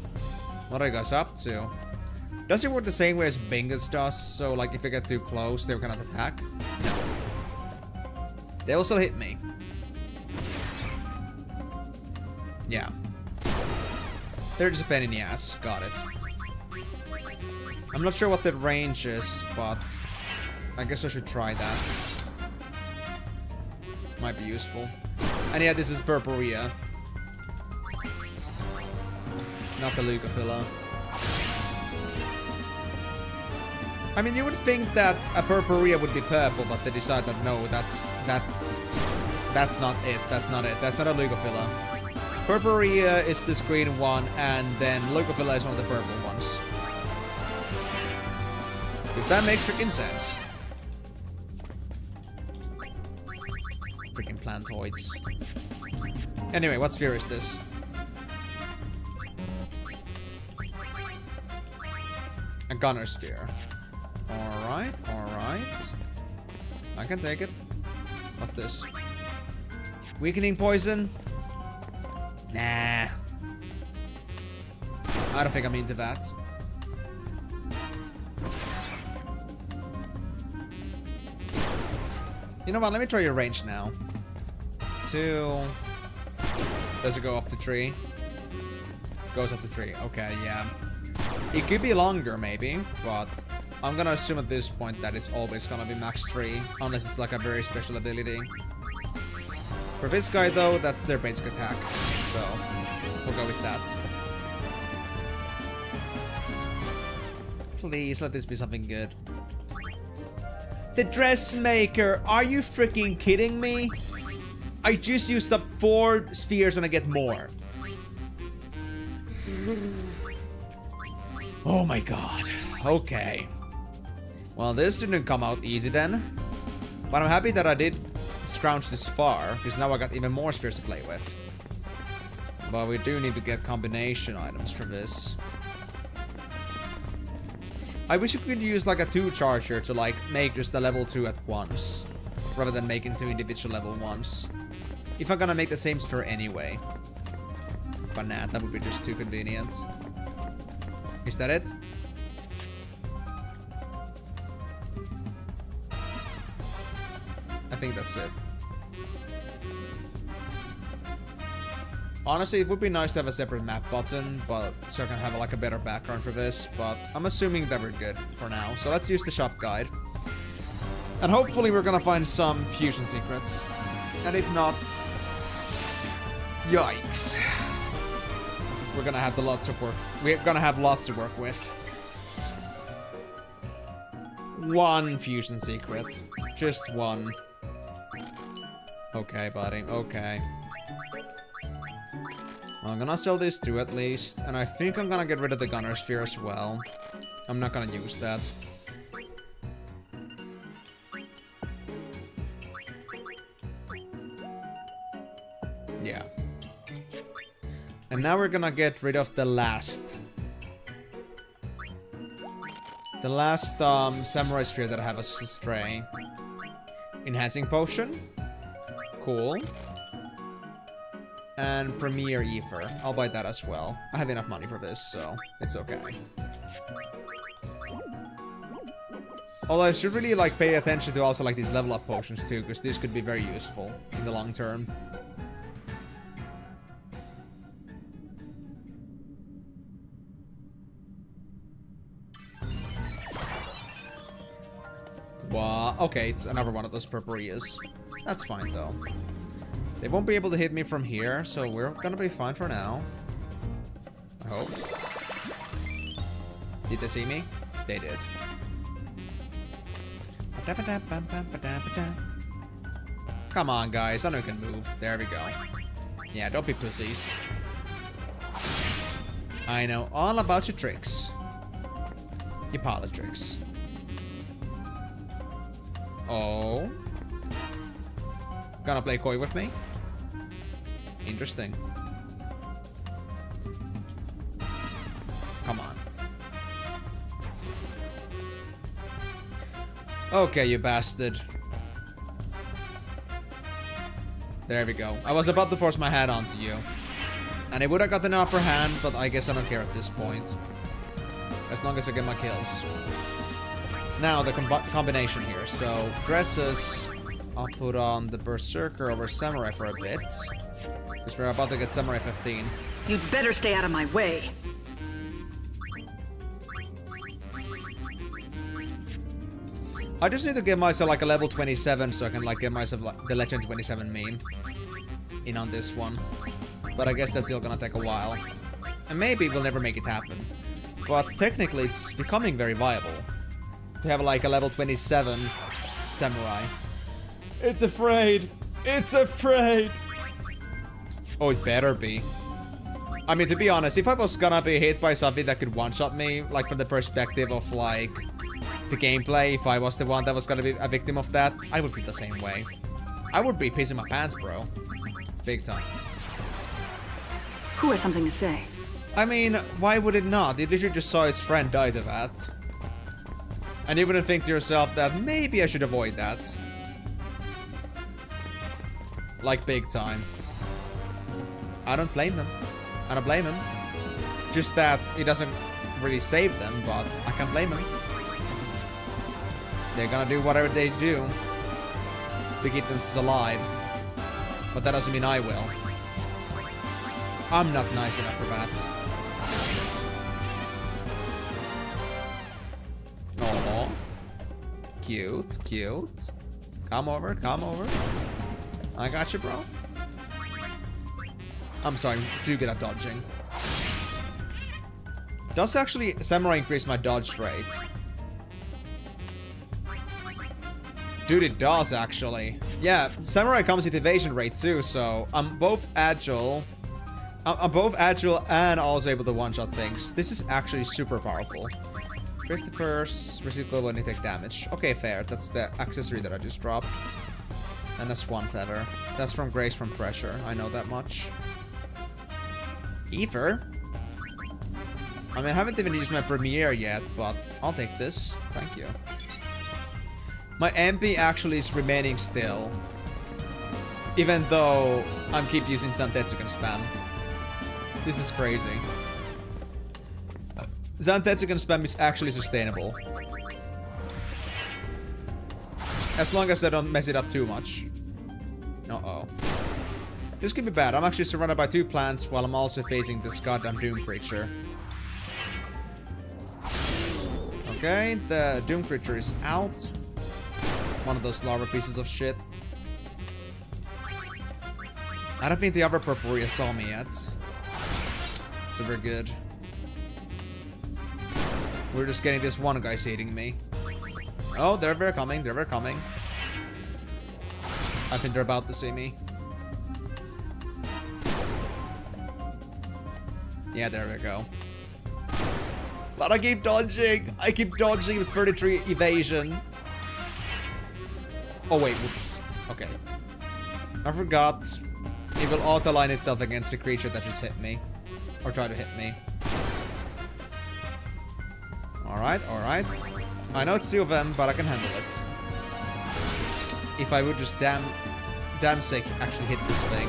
What are you guys up to? Does it work the same way as Bingus does? So like if I get too close, they're gonna attack? No. They will still hit me. Yeah. They're just a pain in the ass. Got it. I'm not sure what the range is, but I guess I should try that. Might be useful. And yeah, this is Purpurea. Not the Leucophila. I mean, you would think that a Purpurea would be purple, but they decide that no, that's not it. That's not it. That's not a Leucophila. Purpurea is this green one, and then Leucophila is one of the purple ones. Because that makes freaking sense. Freaking plantoids. Anyway, what sphere is this? A gunner sphere. Alright, alright. I can take it. What's this? Weakening poison? Nah. I don't think I'm into that. You know what? Let me try your range now. 2. Does it go up the tree? Goes up the tree. Okay, yeah. It could be longer, maybe, but I'm gonna assume at this point that it's always gonna be max 3, unless it's like a very special ability. For this guy, though, that's their basic attack, so we'll go with that. Please, let this be something good. The dressmaker! Are you freaking kidding me? I just used up 4 spheres and I get more. Oh my god. Okay. Well, this didn't come out easy then. But I'm happy that I did scrounge this far, because now I got even more spheres to play with. But we do need to get combination items for this. I wish you could use like a 2 charger to like make just the level 2 at once, rather than making 2 individual level 1s. If I'm gonna make the same sphere anyway. But nah, that would be just too convenient. Is that it? I think that's it. Honestly, it would be nice to have a separate map button, but so I can have like a better background for this, but I'm assuming that we're good for now. So let's use the shop guide. And hopefully we're gonna find some fusion secrets. And if not, yikes. We're gonna have lots of work. We're gonna have lots to work with. One fusion secret. Just one. Okay, buddy. Okay. I'm gonna sell these two at least, and I think I'm gonna get rid of the gunner sphere as well. I'm not gonna use that. Yeah. And now we're gonna get rid of the last samurai sphere that I have as a stray. Enhancing potion. Cool. And Premier Ether. I'll buy that as well. I have enough money for this, so it's okay. Although I should really like pay attention to also like these level up potions too, because these could be very useful in the long term. Wow. Okay, it's another one of those purpurias. That's fine though. They won't be able to hit me from here, so we're gonna be fine for now. I hope. Did they see me? They did. Come on, guys. I know you can move. There we go. Yeah, don't be pussies. I know all about your tricks. Your parlor tricks. Oh. Gonna play coy with me? Interesting. Come on. Okay, you bastard. There we go. I was about to force my hand onto you. And it would have gotten an upper hand, but I guess I don't care at this point. As long as I get my kills. Now, the combination here. So, dresses. I'll put on the Berserker over Samurai for a bit. Because we're about to get Samurai 15. You'd better stay out of my way. I just need to get myself like a level 27 so I can like get myself like the Legend 27 meme in on this one. But I guess that's still gonna take a while. And maybe we'll never make it happen. But technically it's becoming very viable to have like a level 27 Samurai. It's afraid! It's afraid! Oh, it better be. I mean, to be honest, if I was gonna be hit by something that could one-shot me, like from the perspective of like the gameplay, if I was the one that was gonna be a victim of that, I would feel the same way. I would be pissing my pants, bro. Big time. Who has something to say? I mean, why would it not? It literally just saw its friend die to that. And you wouldn't think to yourself that maybe I should avoid that. Like, big time. I don't blame them. I don't blame him. Just that it doesn't really save them, but I can't blame him. They're gonna do whatever they do to keep themselves alive. But that doesn't mean I will. I'm not nice enough for that. Aww. Cute, cute. Come over, come over. I got you, bro. I'm sorry, do get a dodging. Does actually Samurai increase my dodge rate? Dude, it does actually. Yeah, Samurai comes with evasion rate too, so I'm both agile. I'm both agile and also able to one-shot things. This is actually super powerful. 50 purse, recycle when you take damage. Okay, fair. That's the accessory that I just dropped. And a swan feather. That's from Grace from Pressure. I know that much. Ether? I mean, I haven't even used my Premiere yet, but I'll take this. Thank you. My MP actually is remaining still. Even though I'm keep using Santetsuken spam. This is crazy. Zantetsuken spam is actually sustainable. As long as I don't mess it up too much. Uh-oh. This could be bad. I'm actually surrounded by 2 plants while I'm also facing this goddamn Doom creature. Okay, the Doom creature is out. One of those larva pieces of shit. I don't think the other Purpurea saw me yet. So we're good. We're just getting this one guy eating me. Oh, they're coming. They're coming. I think they're about to see me. Yeah, there we go. But I keep dodging. I keep dodging with 33 evasion. Oh, wait. Okay. I forgot. It will auto-line itself against the creature that just hit me. Or tried to hit me. Alright, alright. I know it's 2 of them, but I can handle it. If I would just damn sake actually hit this thing.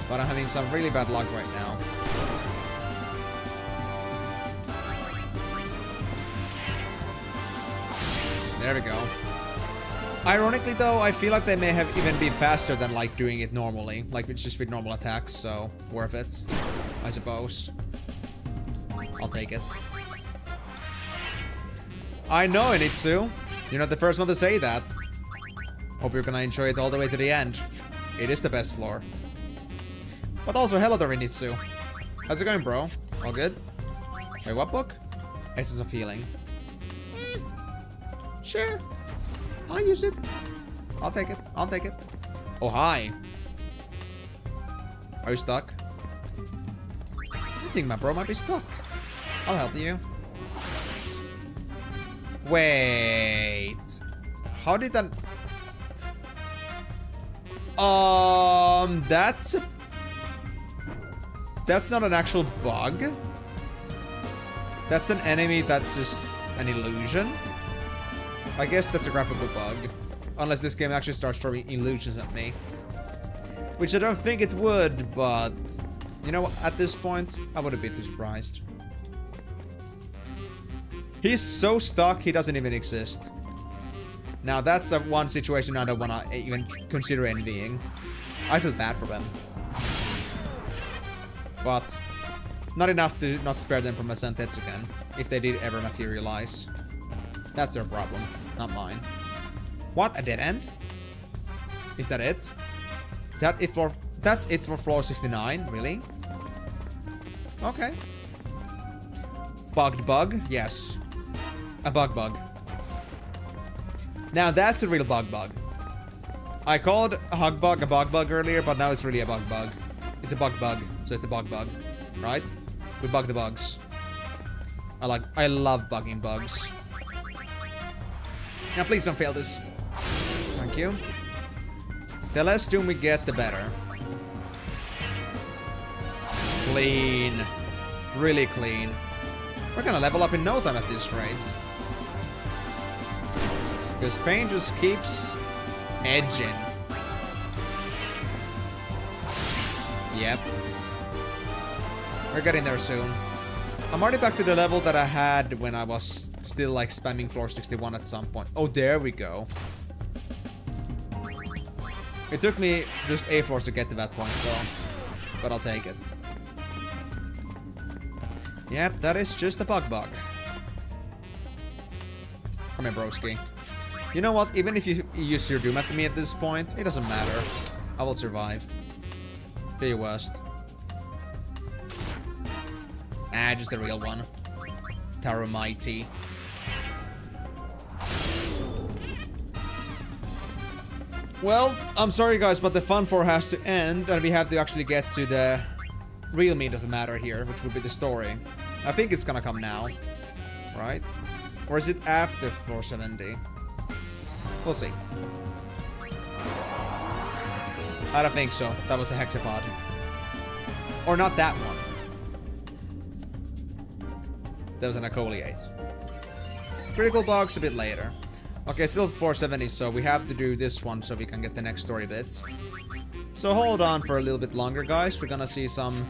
But I'm having some really bad luck right now. There we go. Ironically though, I feel like they may have even been faster than like doing it normally. Like it's just with normal attacks, so worth it. I suppose. I'll take it. I know, Initsu. You're not the first one to say that. Hope you're gonna enjoy it all the way to the end. It is the best floor. But also, hello there, Initsu. How's it going, bro? All good? Wait, what book? Essence of Healing. Sure. I'll use it. I'll take it. I'll take it. Oh, hi. Are you stuck? I think my bro might be stuck. I'll help you. Wait. How did that... That's not an actual bug. That's an enemy that's just an illusion. I guess that's a graphical bug. Unless this game actually starts throwing illusions at me. Which I don't think it would, but... You know what? At this point, I wouldn't be too surprised. He's so stuck, he doesn't even exist. Now, that's one situation I don't want to even consider envying. I feel bad for them. But... not enough to not spare them from a Zantetsuken, if they did ever materialize. That's their problem, not mine. What? A dead end? Is that it? Is that it for... That's it for floor 69? Really? Okay. Bugged bug? Yes. A bug. Now that's a real bug. I called a hug bug a bug earlier, but now it's really a bug. It's a bug, so it's a bug. Right? We bug the bugs. I love bugging bugs. Now please don't fail this. Thank you. The less doom we get, the better. Clean. Really clean. We're gonna level up in no time at this rate. Because pain just keeps edging. Yep. We're getting there soon. I'm already back to the level that I had when I was still like spamming floor 61 at some point. Oh, there we go. It took me just 8 floors to get to that point though. But I'll take it. Yep, that is just a bug. Come here, broski. You know what? Even if you use your doom at me at this point, it doesn't matter. I will survive. Do your worst. Ah, just a real one. Tower Mighty. Well, I'm sorry guys, but the fun for has to end, and we have to actually get to the real meat of the matter here, which would be the story. I think it's gonna come now, right? Or is it after floor 70? We'll see. I don't think so. That was a hexapod. Or not that one. That was an Acoliate. Critical box a bit later. Okay, still 470, so we have to do this one so we can get the next story bits. So hold on for a little bit longer, guys. We're gonna see some,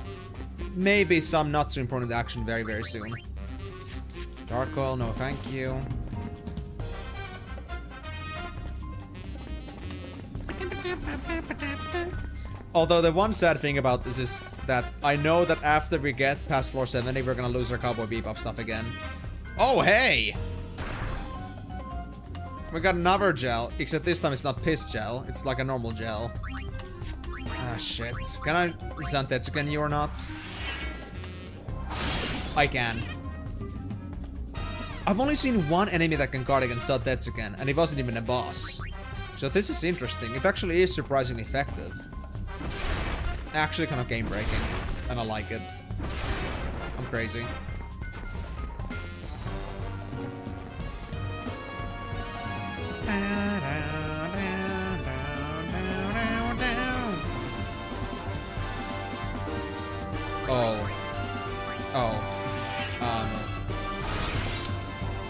maybe some not so important action very, very soon. Dark oil, no thank you. Although the one sad thing about this is that I know that after we get past floor 70, we're gonna lose our Cowboy Bebop stuff again. Oh, hey! We got another gel, except this time it's not piss gel, it's like a normal gel. Ah, shit. Can I Zantetsuken you or not? I can. I've only seen one enemy that can guard against Zantetsuken, and it wasn't even a boss. So this is interesting. It actually is surprisingly effective. Actually kind of game-breaking, and I like it. I'm crazy.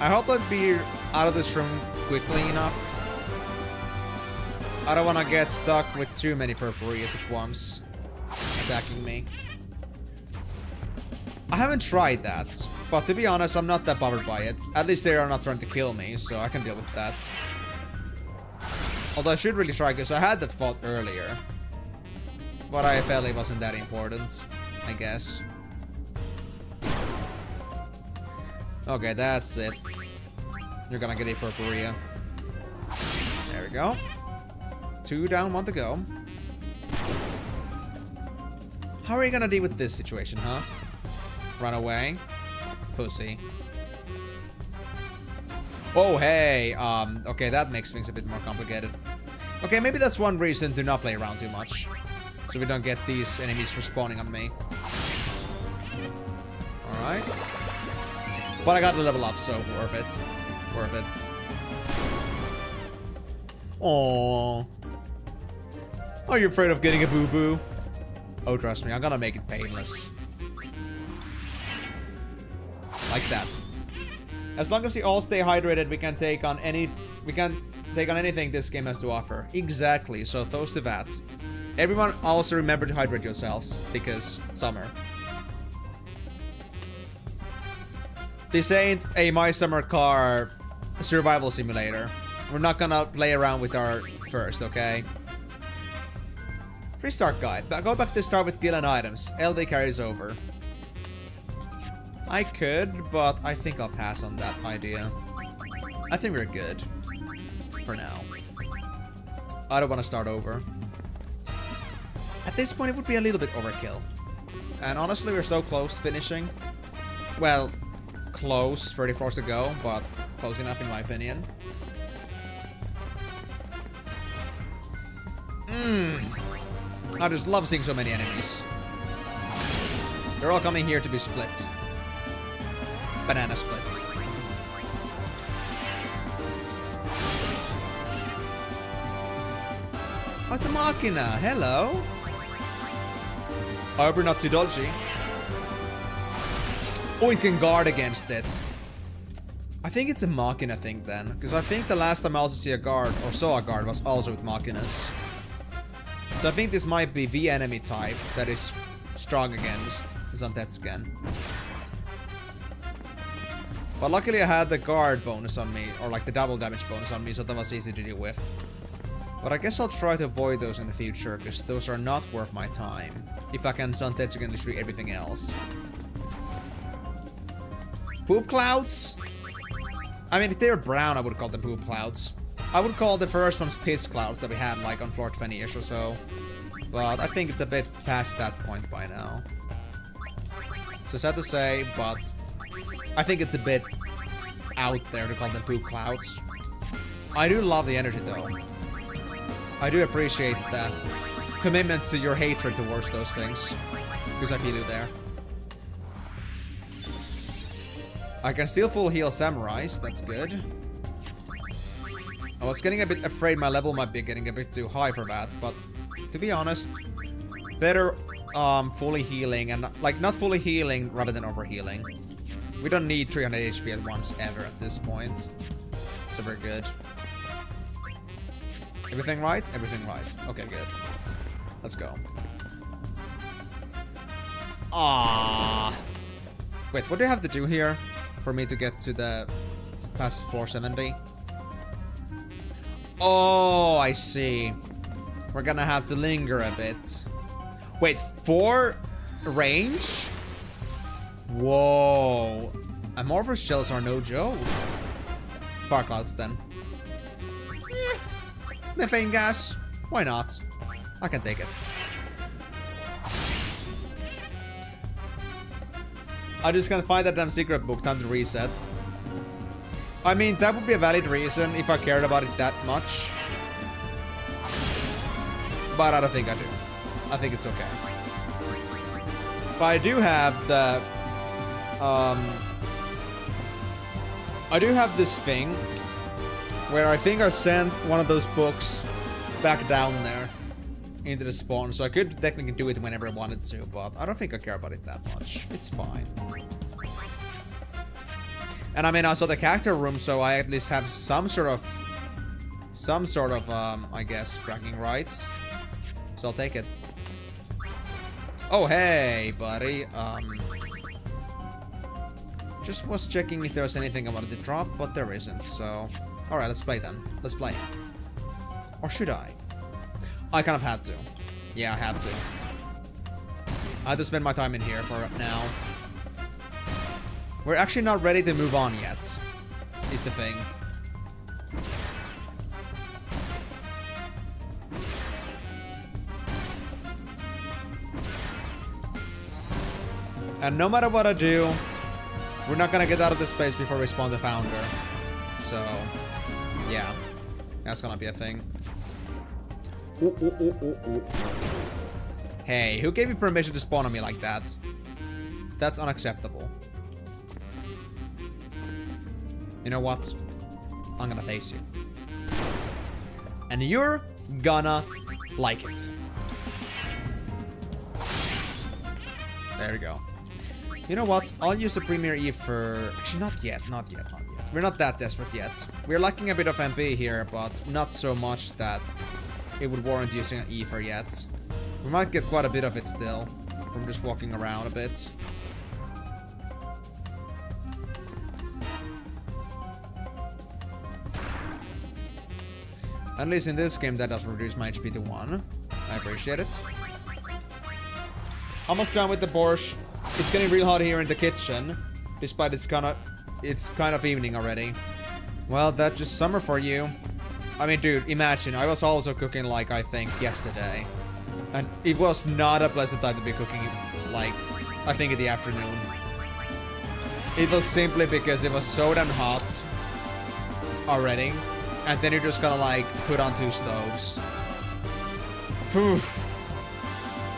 I hope I'd be out of this room quickly enough. I don't want to get stuck with too many purpurias at once attacking me. I haven't tried that, but to be honest, I'm not that bothered by it. At least they are not trying to kill me, so I can deal with that. Although I should really try, because I had that fought earlier. But I felt it wasn't that important, I guess. Okay, that's it. You're gonna get a purpuria. There we go. 2 down, 1 to go. How are you gonna deal with this situation, huh? Run away? Pussy. Oh, hey. Okay, that makes things a bit more complicated. Okay, maybe that's one reason to not play around too much. So we don't get these enemies respawning on me. Alright. But I got the level up, so worth it. Worth it. Aww. Are you afraid of getting a boo-boo? Oh, trust me, I'm gonna make it painless. Like that. As long as we all stay hydrated, we can take on anything this game has to offer. Exactly, so toast to that. Everyone also remember to hydrate yourselves, because summer. This ain't a My Summer Car survival simulator. We're not gonna play around with our first, okay? Restart guide. Go back to the start with Gil and items. LD carries over. I could, but I think I'll pass on that idea. I think we're good. For now. I don't want to start over. At this point, it would be a little bit overkill. And honestly, we're so close to finishing. Well, close. 30 floors to go, but close enough in my opinion. I just love seeing so many enemies. They're all coming here to be split. Banana split. Oh, it's a Machina. Hello. I hope we're not too dodgy. Oh, it can guard against it. I think it's a Machina thing then. Because I think the last time I also see a guard, or saw a guard, was also with Machinas. So I think this might be the enemy type that is strong against Zantetsuken. But luckily I had the guard bonus on me, or like the double damage bonus on me, so that was easy to deal with. But I guess I'll try to avoid those in the future, because those are not worth my time. If I can Zantetsuken destroy everything else. Poop clouds? I mean, if they're brown, I would call them poop clouds. I would call the first ones piss clouds that we had like on floor 20-ish or so. But I think it's a bit past that point by now. So sad to say, but I think it's a bit out there to call them poop clouds. I do love the energy though. I do appreciate that commitment to your hatred towards those things. Because I feel you there. I can still full heal samurais, that's good. I was getting a bit afraid my level might be getting a bit too high for that, but to be honest, better fully healing and like not fully healing rather than overhealing. We don't need 300 HP at once ever at this point. So we're good. Everything right? Everything right. Okay, good. Let's go. Ah. Wait, what do I have to do here for me to get to the past 470? Oh, I see. We're gonna have to linger a bit. Wait, 4 range? Whoa. Amorphous shells are no joke. Far clouds then. Methane gas. Why not? I can take it. I just can't find that damn secret book. Time to reset. I mean, that would be a valid reason if I cared about it that much. But I don't think I do. I think it's okay. But I do have the... I do have this thing where I think I sent one of those books back down there into the spawn, so I could technically do it whenever I wanted to, but I don't think I care about it that much. It's fine. And I mean, I saw the character room, so I at least have some sort of, I guess, bragging rights. So I'll take it. Oh, hey, buddy. Just was checking if there was anything I wanted to drop, but there isn't, so... Alright, let's play then. Let's play. Or should I? I kind of had to. Yeah, I had to. I had to spend my time in here for now. We're actually not ready to move on yet, is the thing. And no matter what I do, we're not gonna get out of this place before we spawn the founder. So, yeah. That's gonna be a thing. Ooh, ooh, ooh, ooh, ooh. Hey, who gave you permission to spawn on me like that? That's unacceptable. You know what? I'm gonna face you. And you're gonna like it. There we go. You know what? I'll use the Premier E for... Actually, not yet. We're not that desperate yet. We're lacking a bit of MP here, but not so much that it would warrant using an E for yet. We might get quite a bit of it still from just walking around a bit. At least in this game, that does reduce my HP to 1. I appreciate it. Almost done with the borscht. It's getting real hot here in the kitchen, despite it's kind of evening already. Well, that's just summer for you. I mean, dude, imagine, I was also cooking, like, I think, yesterday. And it was not a pleasant time to be cooking, like, I think in the afternoon. It was simply because it was so damn hot already. And then you're just gonna, like, put on 2 stoves. Poof.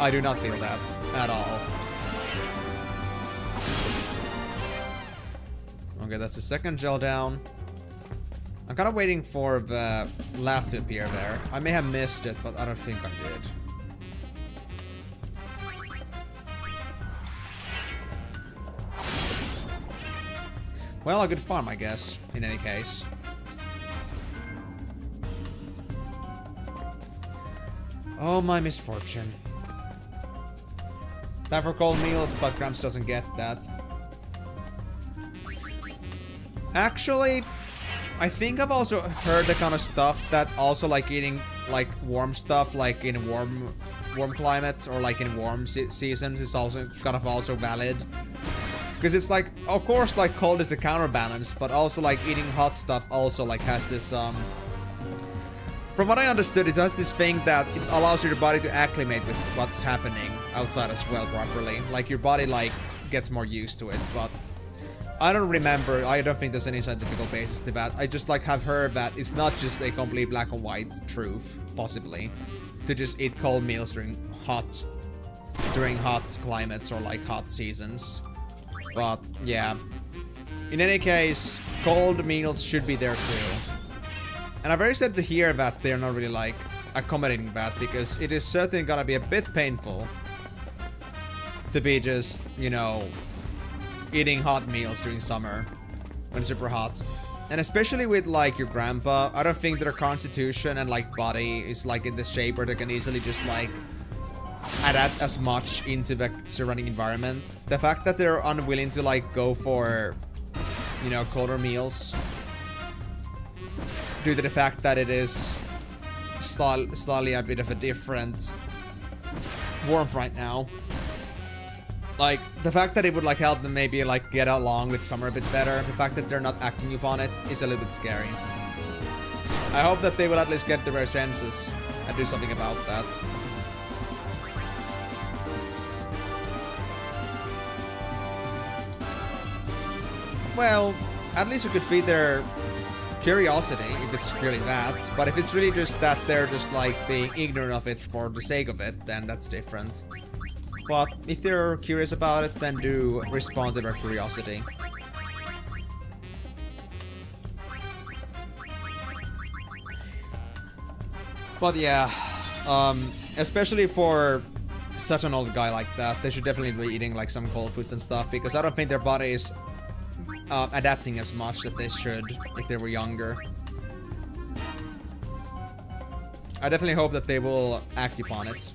I do not feel that at all. Okay, that's the second gel down. I'm kind of waiting for the laugh to appear there. I may have missed it, but I don't think I did. Well, a good farm, I guess, in any case. Oh, my misfortune. Time for cold meals, but Gramps doesn't get that. Actually, I think I've also heard the kind of stuff that also like eating like warm stuff, like in warm climates or like in warm seasons is also kind of also valid. Because it's like, of course, like cold is the counterbalance, but also like eating hot stuff also like has this from what I understood, it has this thing that it allows your body to acclimate with what's happening outside as well properly. Like your body like gets more used to it, but I don't remember. I don't think there's any scientific basis to that. I just like have heard that it's not just a complete black and white truth, possibly, to just eat cold meals during hot climates or like hot seasons. But yeah, in any case, cold meals should be there too. And I'm very sad to hear that they're not really like accommodating that, because it is certainly gonna be a bit painful to be just, you know, eating hot meals during summer when it's super hot. And especially with like your grandpa, I don't think their constitution and like body is like in the shape where they can easily just like adapt as much into the surrounding environment. The fact that they're unwilling to like go for, you know, colder meals due to the fact that it is slightly a bit of a different warmth right now. Like, the fact that it would like help them maybe like get along with summer a bit better, the fact that they're not acting upon it is a little bit scary. I hope that they will at least get their senses and do something about that. Well, at least we could feed their curiosity, if it's really that. But if it's really just that they're just like being ignorant of it for the sake of it, then that's different. But if they're curious about it, then do respond to their curiosity. But yeah, especially for such an old guy like that, they should definitely be eating like some cold foods and stuff, because I don't think their body is adapting as much that they should if they were younger. I definitely hope that they will act upon it.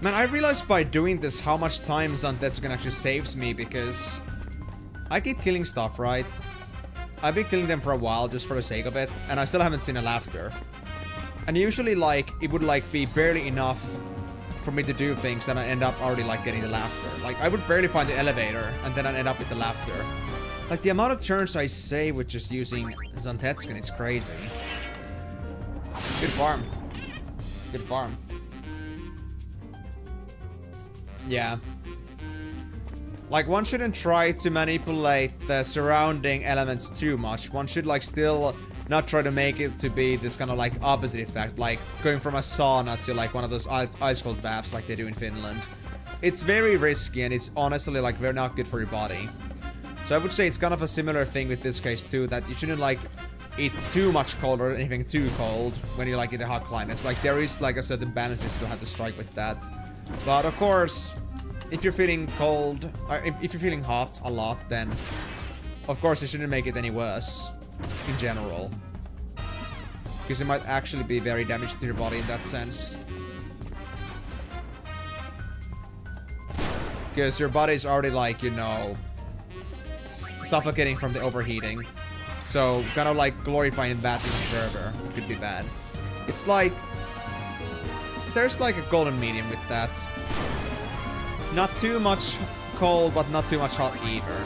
Man, I realized by doing this how much time Zantetsuken actually saves me, because I keep killing stuff, right? I've been killing them for a while just for the sake of it, and I still haven't seen a laughter. And usually, like, it would like be barely enough for me to do things, and I end up already like getting the laughter. Like, I would barely find the elevator, and then I'd end up with the laughter. Like, the amount of turns I save with just using Zantetsuken is crazy. Good farm. Good farm. Yeah. Like, one shouldn't try to manipulate the surrounding elements too much. One should, like, still not try to make it to be this kind of, like, opposite effect. Like, going from a sauna to, like, one of those ice-cold baths like they do in Finland. It's very risky, and it's honestly, like, very not good for your body. So I would say it's kind of a similar thing with this case, too. That you shouldn't, like, eat too much cold or anything too cold when you're, like, in the hot climates. Like, there is, like, a certain balance you still have to strike with that. But, of course, if you're feeling cold, or if you're feeling hot a lot, then of course you shouldn't make it any worse in general, because it might actually be very damaging to your body in that sense, because your body's already, like, you know, suffocating from the overheating, so kind of like glorifying that even further could be bad. It's like there's like a golden medium with that. Not too much cold, but not too much hot either.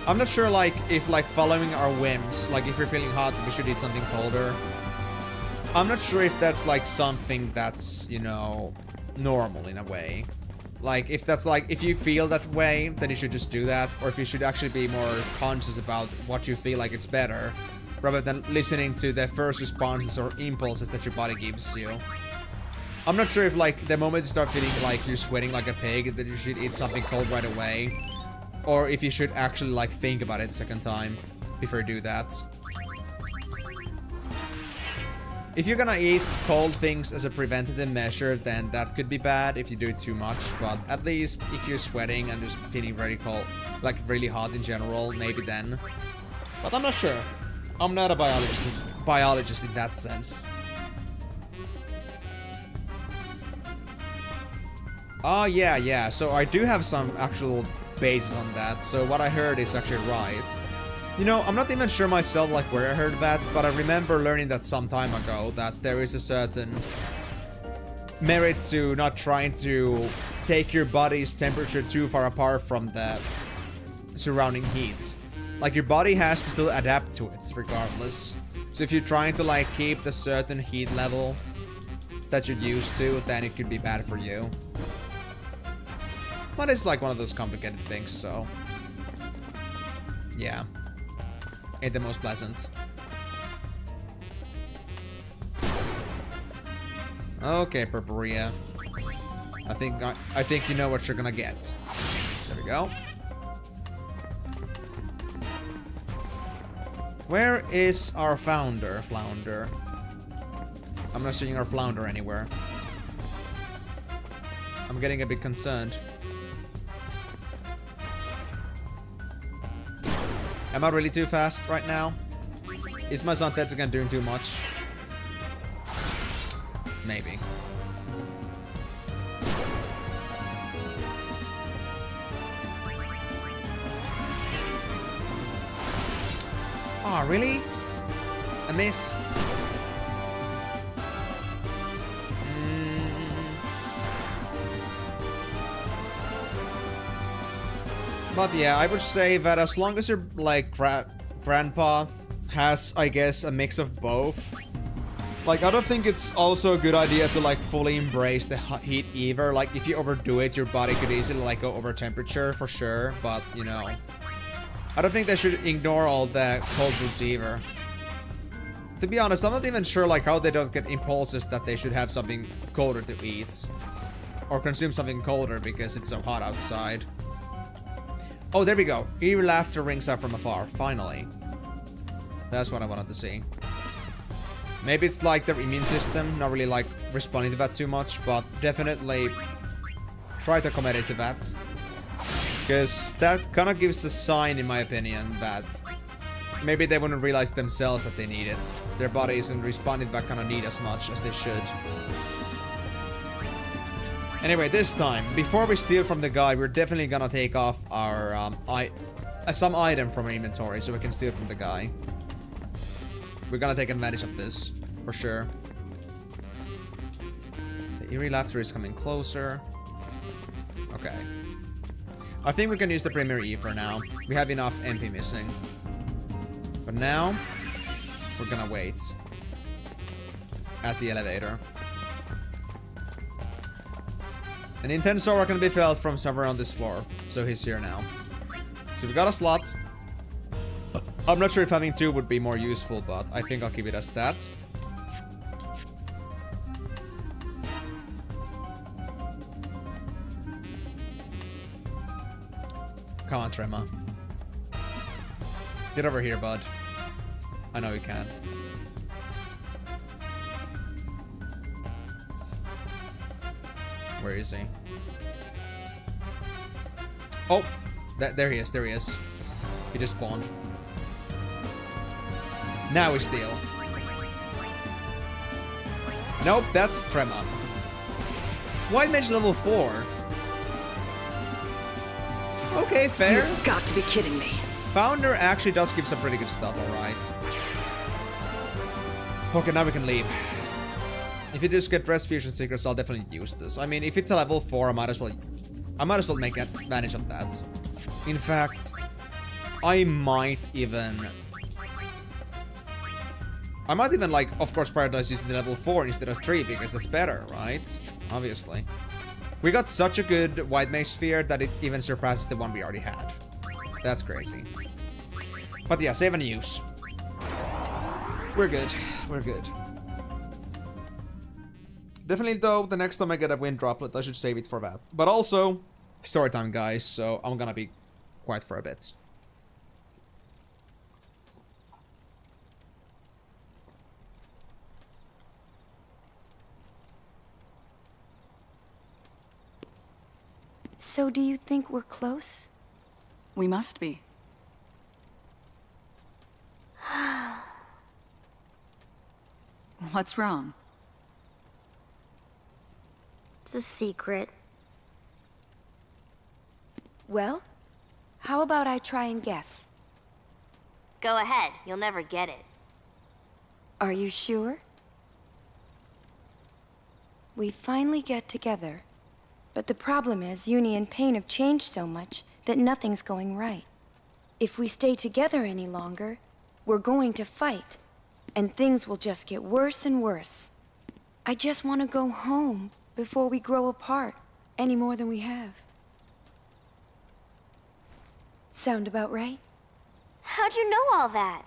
I'm not sure, like, if, like, following our whims, like, if you're feeling hot, we should eat something colder. I'm not sure if that's, like, something that's, you know, normal in a way. Like, if that's, like, if you feel that way, then you should just do that. Or if you should actually be more conscious about what you feel like it's better, rather than listening to the first responses or impulses that your body gives you. I'm not sure if, like, the moment you start feeling like you're sweating like a pig, that you should eat something cold right away. Or if you should actually, like, think about it a second time before you do that. If you're gonna eat cold things as a preventative measure, then that could be bad if you do it too much. But at least if you're sweating and just feeling very cold, like really hot in general, maybe then. But I'm not sure. I'm not a biologist in that sense. Oh, yeah. So I do have some actual basis on that. So what I heard is actually right. You know, I'm not even sure myself, like, where I heard that, but I remember learning that some time ago, that there is a certain merit to not trying to take your body's temperature too far apart from the surrounding heat. Like, your body has to still adapt to it, regardless. So if you're trying to, like, keep the certain heat level that you're used to, then it could be bad for you. But it's like one of those complicated things, so yeah, ain't the most pleasant. Okay, Purpurea. I think you know what you're gonna get. There we go. Where is our flounder? I'm not seeing our flounder anywhere. I'm getting a bit concerned. Am I really too fast right now? Is my Zantetsuken doing too much? Maybe. Oh, really? A miss? But yeah, I would say that as long as your, like, grandpa has, I guess, a mix of both. Like, I don't think it's also a good idea to, like, fully embrace the heat either. Like, if you overdo it, your body could easily, like, go over temperature, for sure. But, you know, I don't think they should ignore all the cold foods either. To be honest, I'm not even sure, like, how they don't get impulses that they should have something colder to eat. Or consume something colder because it's so hot outside. Oh, there we go. Eerie laughter rings out from afar. Finally. That's what I wanted to see. Maybe it's like their immune system, not really like responding to that too much, but definitely try to commit it to that. Because that kind of gives a sign, in my opinion, that maybe they wouldn't realize themselves that they need it. Their body isn't responding to that kind of need as much as they should. Anyway, this time, before we steal from the guy, we're definitely gonna take off our some item from our inventory so we can steal from the guy. We're gonna take advantage of this, for sure. The eerie laughter is coming closer. Okay. I think we can use the Premier E for now. We have enough MP missing. But now, we're gonna wait. At the elevator. An intense aura can be felt from somewhere on this floor. So he's here now. So we got a slot. I'm not sure if having two would be more useful, but I think I'll keep it as that. Come on, Trema. Get over here, bud. I know you can. Where is he? Oh! There he is, there he is. He just spawned. Now we steal. Nope, that's Trema. White Mage level 4. Okay, fair. You've got to be kidding me. Founder actually does give some pretty good stuff, alright. Okay, now we can leave. If you just get Rest Fusion Secrets, I'll definitely use this. I mean, if it's a level 4, I might as well make advantage of that. In fact, I might even like, of course, prioritize using the level 4 instead of 3 because that's better, right? Obviously. We got such a good White Mage Sphere that it even surpasses the one we already had. That's crazy. But yeah, save and use. We're good. We're good. Definitely, though, the next time I get a wind droplet, I should save it for that. But also, story time, guys, so I'm gonna be quiet for a bit. So do you think we're close? We must be. What's wrong? It's a secret. Well, how about I try and guess? Go ahead, you'll never get it. Are you sure? We finally get together. But the problem is, Uni and Pain have changed so much that nothing's going right. If we stay together any longer, we're going to fight. And things will just get worse and worse. I just want to go home before we grow apart any more than we have. Sound about right? How'd you know all that?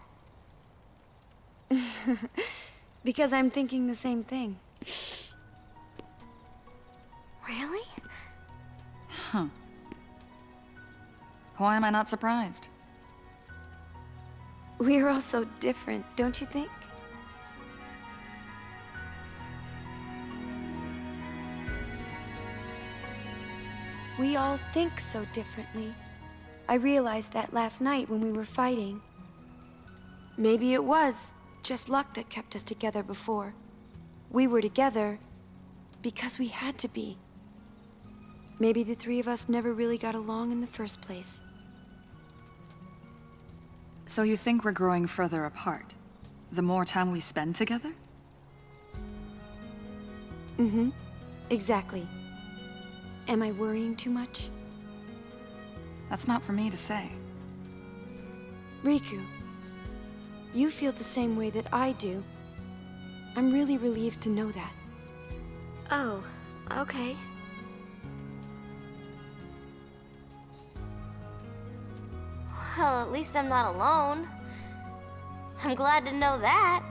Because I'm thinking the same thing. Really? Huh. Why am I not surprised? We're all so different, don't you think? We all think so differently. I realized that last night when we were fighting. Maybe it was just luck that kept us together before. We were together because we had to be. Maybe the three of us never really got along in the first place. So you think we're growing further apart? The more time we spend together? Mm-hmm. Exactly. Am I worrying too much? That's not for me to say. Riku, you feel the same way that I do. I'm really relieved to know that. Oh, okay. Well, at least I'm not alone. I'm glad to know that.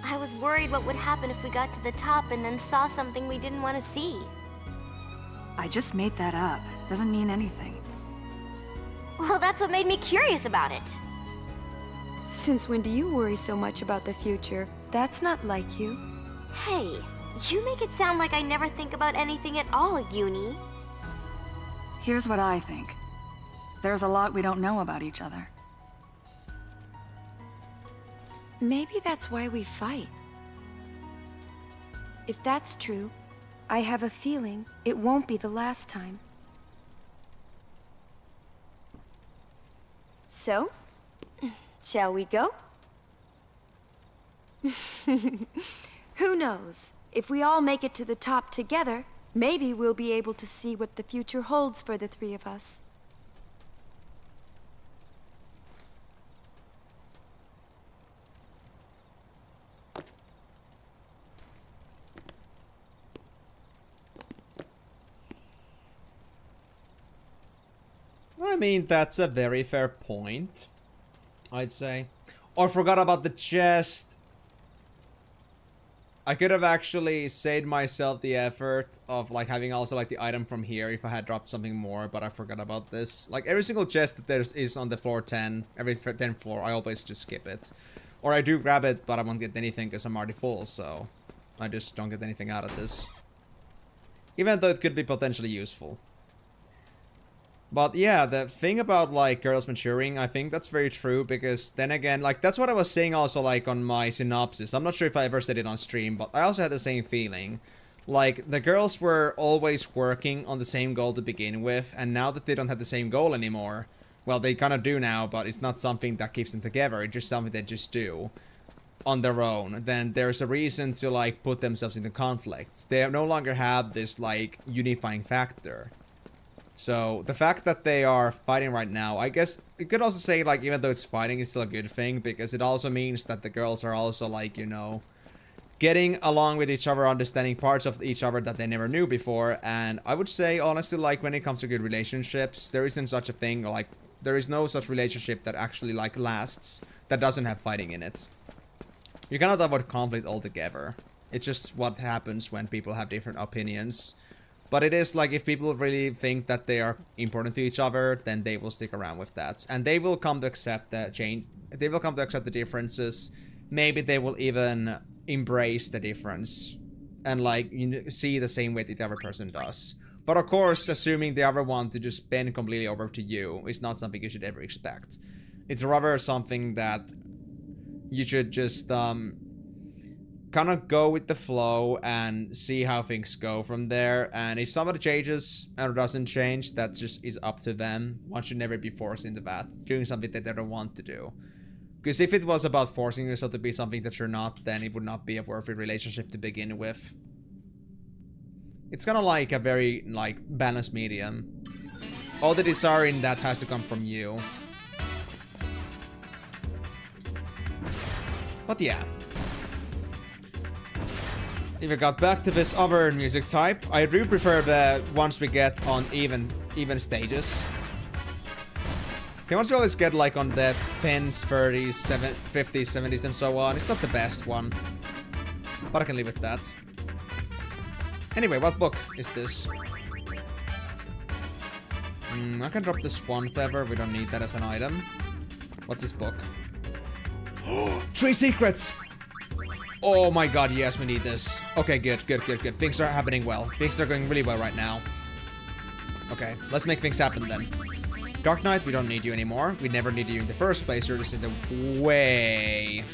I was worried what would happen if we got to the top and then saw something we didn't want to see. I just made that up. Doesn't mean anything. Well, that's what made me curious about it. Since when do you worry so much about the future? That's not like you. Hey, you make it sound like I never think about anything at all, Uni. Here's what I think. There's a lot we don't know about each other. Maybe that's why we fight. If that's true, I have a feeling it won't be the last time. So, shall we go? Who knows? If we all make it to the top together, maybe we'll be able to see what the future holds for the three of us. I mean, that's a very fair point, I'd say. Or forgot about the chest. I could have actually saved myself the effort of like having also like the item from here if I had dropped something more, but I forgot about this. Like every single chest that there is on the floor 10, every 10th floor, I always just skip it. Or I do grab it, but I won't get anything because I'm already full, so I just don't get anything out of this. Even though it could be potentially useful. But yeah, the thing about like girls maturing, I think that's very true because then again, like that's what I was saying also like on my synopsis. I'm not sure if I ever said it on stream, but I also had the same feeling. Like the girls were always working on the same goal to begin with, and now that they don't have the same goal anymore, well, they kind of do now, but it's not something that keeps them together. It's just something they just do on their own. Then there's a reason to like put themselves into conflicts. They no longer have this like unifying factor. So, the fact that they are fighting right now, I guess you could also say, like, even though it's fighting, it's still a good thing, because it also means that the girls are also, like, you know, getting along with each other, understanding parts of each other that they never knew before, and I would say, honestly, like, when it comes to good relationships, there isn't such a thing, like, there is no such relationship that actually, like, lasts, that doesn't have fighting in it. You cannot avoid conflict altogether. It's just what happens when people have different opinions. But it is like if people really think that they are important to each other, then they will stick around with that. And they will come to accept that change. They will come to accept the differences. Maybe they will even embrace the difference. And like, you know, see the same way that the other person does. But of course, assuming the other one to just bend completely over to you is not something you should ever expect. It's rather something that you should just, kind of go with the flow and see how things go from there. And if somebody changes or doesn't change, that just is up to them. One should never be forced into that, doing something that they don't want to do. Because if it was about forcing yourself to be something that you're not, then it would not be a worthy relationship to begin with. It's kind of like a very, like, balanced medium. All the desire in that has to come from you. But yeah. If we got back to this other music type, I do prefer the ones we get on even stages. The ones we always get like on the 10s, 30s, 50s, 70s and so on, it's not the best one. But I can leave it at that. Anyway, what book is this? I can drop this one feather. We don't need that as an item. What's this book? 3 secrets! Oh my god, yes, we need this. Okay, good. Things are happening well. Things are going really well right now. Okay, let's make things happen then. Dark Knight, we don't need you anymore. We never needed you in the first place. You're just in the way.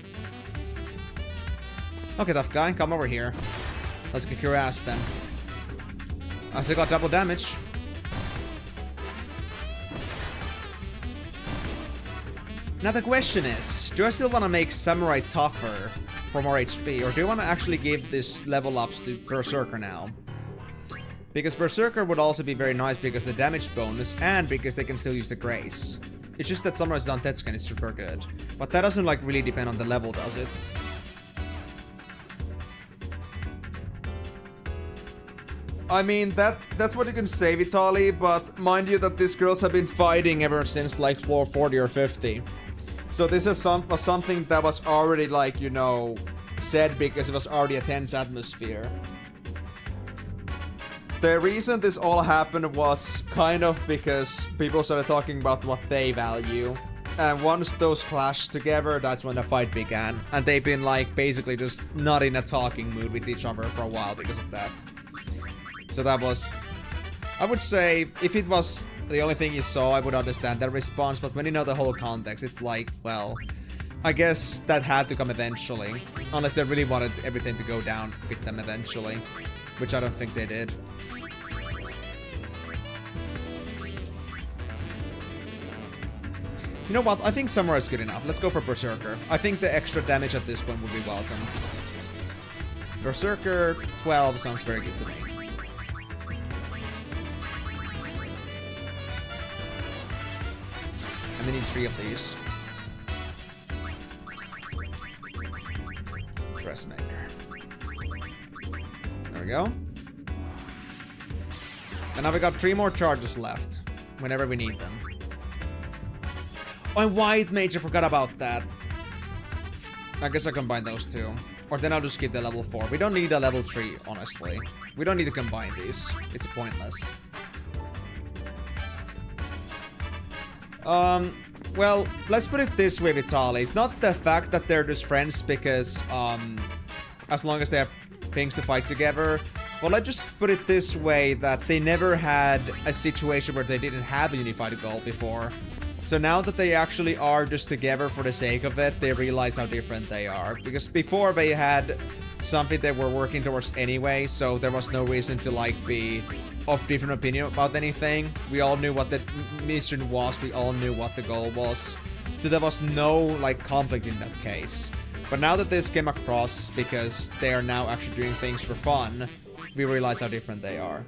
Okay, tough guy, come over here. Let's kick your ass then. I still got double damage. Now the question is, do I still want to make Samurai tougher for more HP, or do I want to actually give this level ups to Berserker now? Because Berserker would also be very nice because the damage bonus, and because they can still use the Grace. It's just that Samurai's Undead skin is super good. But that doesn't like really depend on the level, does it? I mean, that's what you can say, Vitali, but mind you that these girls have been fighting ever since like floor 40 or 50. So this is was something that was already like, you know, said because it was already a tense atmosphere. The reason this all happened was kind of because people started talking about what they value. And once those clashed together, that's when the fight began. And they've been like basically just not in a talking mood with each other for a while because of that. So that was, I would say, if it was the only thing you saw, I would understand that response. But when you know the whole context, it's like, well, I guess that had to come eventually. Unless they really wanted everything to go down with them eventually. Which I don't think they did. You know what? I think Samurai is good enough. Let's go for Berserker. I think the extra damage at this point would be welcome. Berserker 12 sounds very good to me. And we need 3 of these. Dressmaker. There we go. And now we got 3 more charges left. Whenever we need them. Oh, and White Mage, I forgot about that. I guess I combine those 2. Or then I'll just skip the level 4. We don't need a level 3, honestly. We don't need to combine these. It's pointless. Well, let's put it this way, Vitali. It's not the fact that they're just friends because, as long as they have things to fight together. Well, let's just put it this way, that they never had a situation where they didn't have a unified goal before. So now that they actually are just together for the sake of it, they realize how different they are. Because before they had something they were working towards anyway, so there was no reason to like be of different opinion about anything. We all knew what the mission was, we all knew what the goal was. So there was no like conflict in that case. But now that this came across, because they are now actually doing things for fun, we realize how different they are.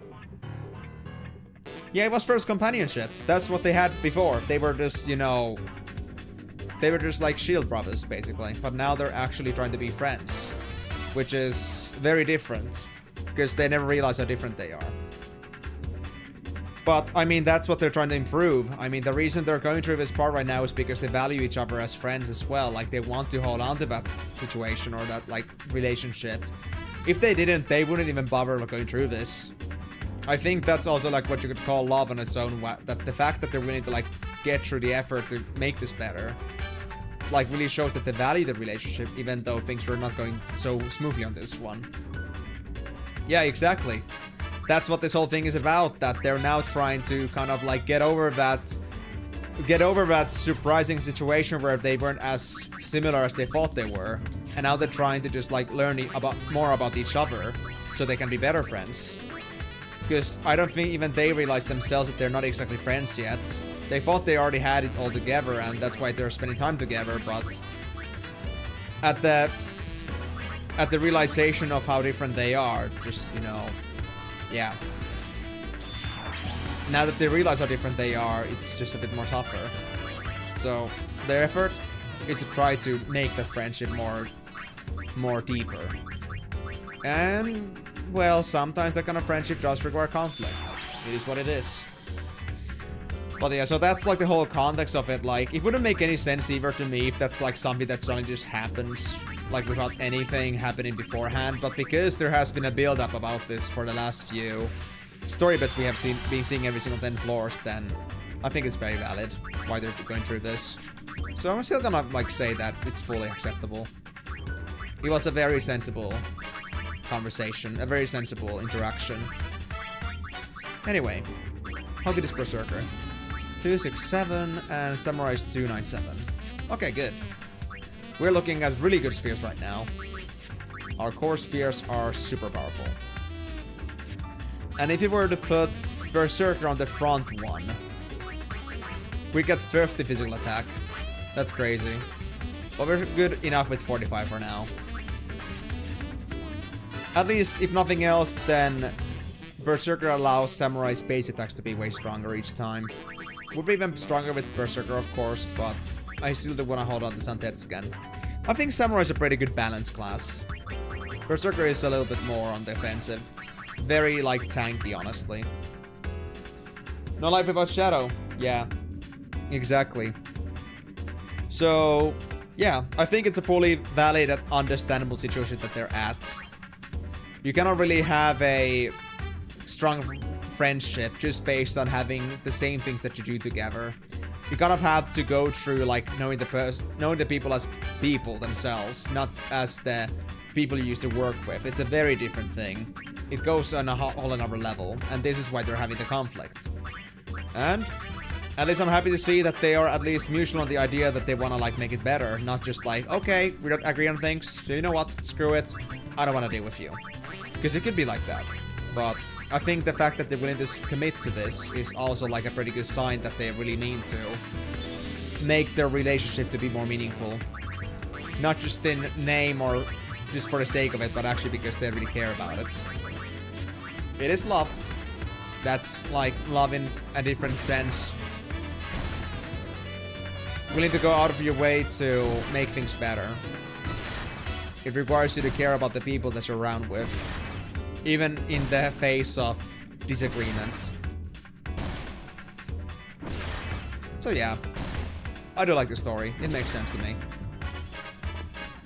Yeah, it was first companionship. That's what they had before. They were just, you know... They were just like shield brothers, basically. But now they're actually trying to be friends. Which is very different. Because they never realize how different they are. But, I mean, that's what they're trying to improve. I mean, the reason they're going through this part right now is because they value each other as friends as well. Like, they want to hold on to that situation or that, like, relationship. If they didn't, they wouldn't even bother going through this. I think that's also like what you could call love on its own. That the fact that they're willing to like get through the effort to make this better, like really shows that they value the relationship, even though things were not going so smoothly on this one. Yeah, exactly. That's what this whole thing is about. That they're now trying to kind of like get over that surprising situation where they weren't as similar as they thought they were, and now they're trying to just like learn more about each other, so they can be better friends. Because I don't think even they realize themselves that they're not exactly friends yet. They thought they already had it all together, and that's why they're spending time together, but at the realization of how different they are, just, you know, yeah. Now that they realize how different they are, it's just a bit more tougher. So, their effort is to try to make the friendship more deeper. And... well, sometimes that kind of friendship does require conflict. It is what it is. But yeah, so that's like the whole context of it. Like, it wouldn't make any sense either to me if that's like something that suddenly just happens, like without anything happening beforehand. But because there has been a build-up about this for the last few story bits we have been seeing every single 10 floors, then I think it's very valid why they're going through this. So I'm still gonna like say that it's fully acceptable. It was a very sensible conversation, a very sensible interaction. Anyway, how good is Berserker? 267 and Samurai is 297. Okay, good. We're looking at really good spheres right now. Our core spheres are super powerful. And if you were to put Berserker on the front one, we get 50 physical attack. That's crazy. But we're good enough with 45 for now. At least, if nothing else, then Berserker allows Samurai's base attacks to be way stronger each time. Would be even stronger with Berserker, of course, but I still do want to hold on to Santetsuken. I think Samurai is a pretty good balance class. Berserker is a little bit more on the offensive. Very, like, tanky, honestly. No life without shadow. Yeah, exactly. So, yeah, I think it's a fully valid and understandable situation that they're at. You cannot really have a strong friendship just based on having the same things that you do together. You kind of have to go through like knowing the people as people themselves, not as the people you used to work with. It's a very different thing. It goes on a whole another level, and this is why they're having the conflict. And at least I'm happy to see that they are at least mutual on the idea that they want to like make it better, not just like, okay, we don't agree on things, so you know what, screw it, I don't want to deal with you. Because it could be like that, but I think the fact that they're willing to commit to this is also like a pretty good sign that they really mean to make their relationship to be more meaningful. Not just in name or just for the sake of it, but actually because they really care about it. It is love. That's like love in a different sense. Willing to go out of your way to make things better. It requires you to care about the people that you're around with, even in the face of disagreement. So yeah, I do like the story. It makes sense to me.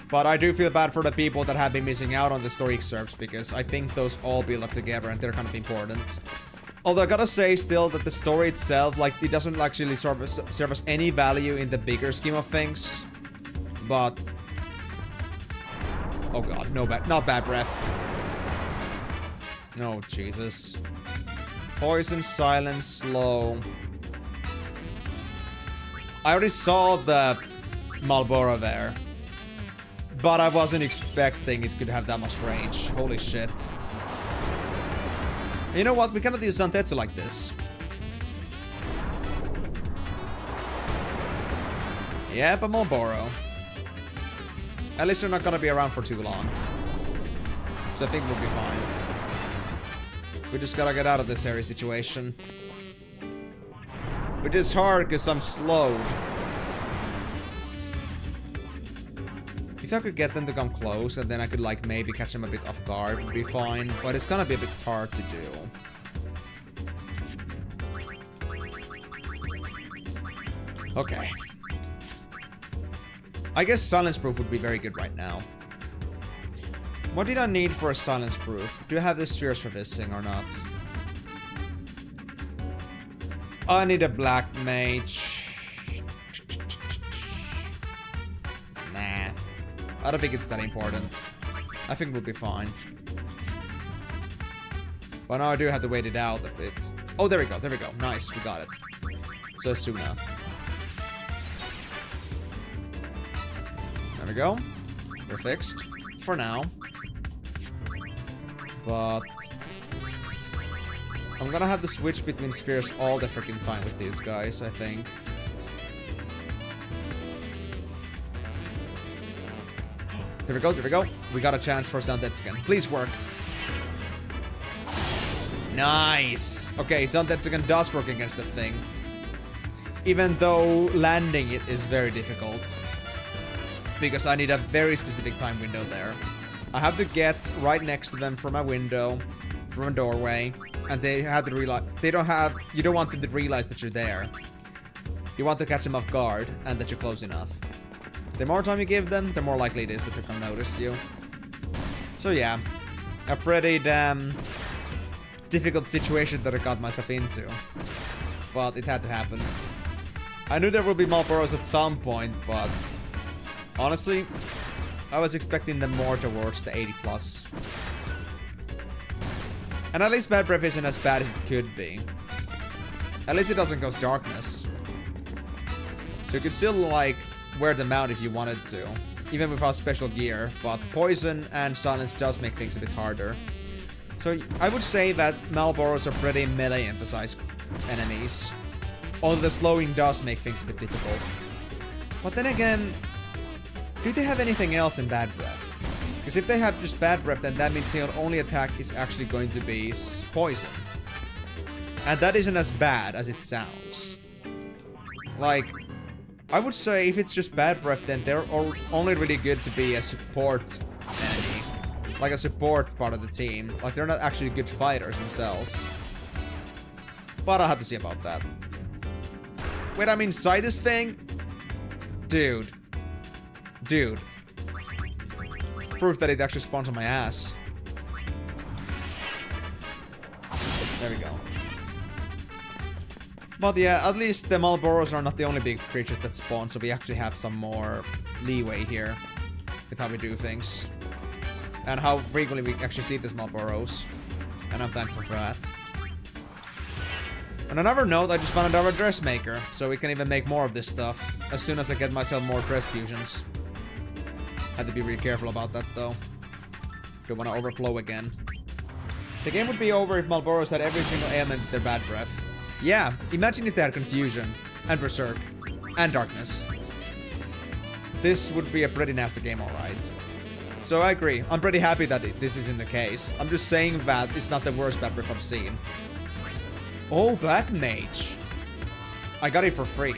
But I do feel bad for the people that have been missing out on the story excerpts, because I think those all build up together and they're kind of important. Although I gotta say still that the story itself, like, it doesn't actually serve us any value in the bigger scheme of things. But... oh god, not bad breath. No, Jesus. Poison, silence, slow. I already saw the Marlboro there. But I wasn't expecting it could have that much range. Holy shit. You know what? We cannot use Zantetsu like this. Yeah, but Marlboro. At least they're not gonna be around for too long. So I think we'll be fine. We just gotta get out of this area situation. Which is hard because I'm slowed. If I could get them to come close and then I could like maybe catch them a bit off guard, it would be fine. But it's gonna be a bit hard to do. Okay. I guess silence proof would be very good right now. What did I need for a silence proof? Do I have the spheres for this thing or not? I need a black mage. Nah. I don't think it's that important. I think we'll be fine. But now I do have to wait it out a bit. Oh, there we go, there we go. Nice, we got it. So Asuna. There we go. We're fixed. For now. But... I'm gonna have to switch between spheres all the freaking time with these guys, I think. There we go, there we go. We got a chance for Zantetsuken. Please work. Nice! Okay, Zantetsuken does work against that thing. Even though landing it is very difficult. Because I need a very specific time window there. I have to get right next to them from a window, from a doorway, and they have to realize you don't want them to realize that you're there. You want to catch them off guard and that you're close enough. The more time you give them, the more likely it is that they're gonna notice you. So yeah, a pretty damn difficult situation that I got myself into. But it had to happen. I knew there would be Malboros at some point, but honestly, I was expecting them more towards the 80 plus. And at least Bad Breath isn't as bad as it could be. At least it doesn't cause darkness. So you could still, like, wear them out if you wanted to. Even without special gear. But poison and silence does make things a bit harder. So I would say that Malboros are pretty melee-emphasized enemies. Although the slowing does make things a bit difficult. But then again, do they have anything else than Bad Breath? Because if they have just Bad Breath, then that means their only attack is actually going to be poison. And that isn't as bad as it sounds. Like, I would say if it's just Bad Breath, then they're only really good to be a support enemy. Like a support part of the team. Like, they're not actually good fighters themselves. But I'll have to see about that. Wait, I'm inside this thing? Dude. Dude. Proof that it actually spawns on my ass. There we go. But yeah, at least the Malboros are not the only big creatures that spawn, so we actually have some more leeway here with how we do things. And how frequently we actually see these Malboros. And I'm thankful for that. On another note, I just found another dressmaker, so we can even make more of this stuff as soon as I get myself more dress fusions. Had to be really careful about that though. Don't want to overflow again. The game would be over if Malboros had every single ailment with their Bad Breath. Yeah, imagine if they had Confusion, and Berserk, and Darkness. This would be a pretty nasty game, alright. So I agree, I'm pretty happy that this isn't the case. I'm just saying that it's not the worst Bad Breath I've seen. Oh, Black Mage. I got it for free.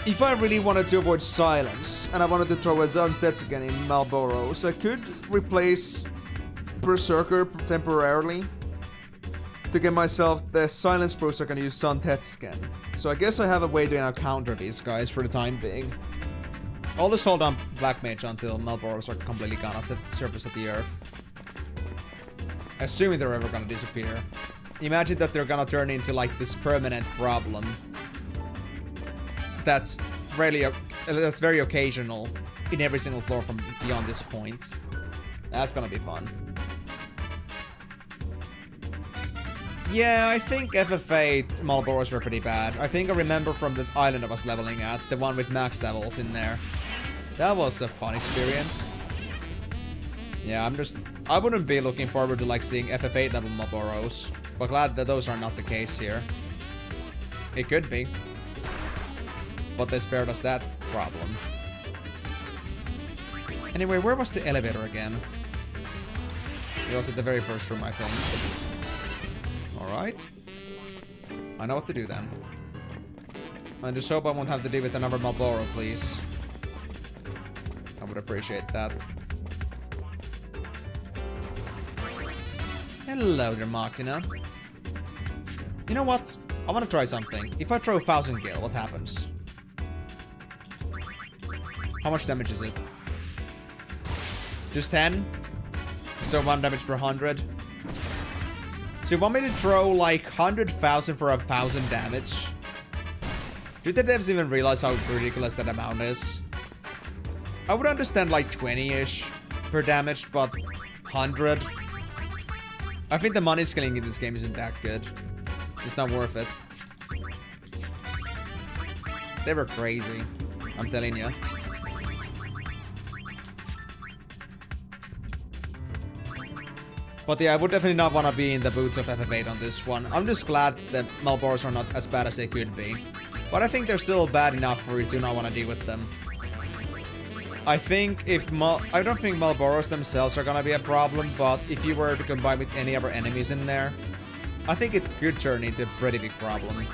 If I really wanted to avoid silence, and I wanted to throw a Zone again in Malboros, I could replace Berserker temporarily to get myself the silence boost so I can use Sun Tetscan. So I guess I have a way to now counter these guys for the time being. I'll just hold on Black Mage until Malboros are completely gone off the surface of the earth. Assuming they're ever gonna disappear. Imagine that they're gonna turn into like this permanent problem. That's very occasional in every single floor from beyond this point. That's gonna be fun. Yeah, I think FF8 Malboros were pretty bad. I think I remember from the island I was leveling at, the one with max levels in there. That was a fun experience. Yeah, I wouldn't be looking forward to like seeing FF8 level Malboros, but glad that those are not the case here. It could be. But they spared us that problem. Anyway, where was the elevator again? It was at the very first room, I think. Alright. I know what to do then. I just hope I won't have to deal with another Malboro, please. I would appreciate that. Hello there, Machina. You know what? I want to try something. If I throw 1000 gil, what happens? How much damage is it? Just 10? So 1 damage per 100? So you want me to throw like 100,000 for 1,000 damage? Do the devs even realize how ridiculous that amount is? I would understand like 20-ish per damage, but 100? I think the money scaling in this game isn't that good. It's not worth it. They were crazy. I'm telling you. But yeah, I would definitely not want to be in the boots of FF8 on this one. I'm just glad that Malboros are not as bad as they could be. But I think they're still bad enough for you to not want to deal with them. I think if I don't think Malboros themselves are gonna be a problem, but if you were to combine with any other enemies in there, I think it could turn into a pretty big problem.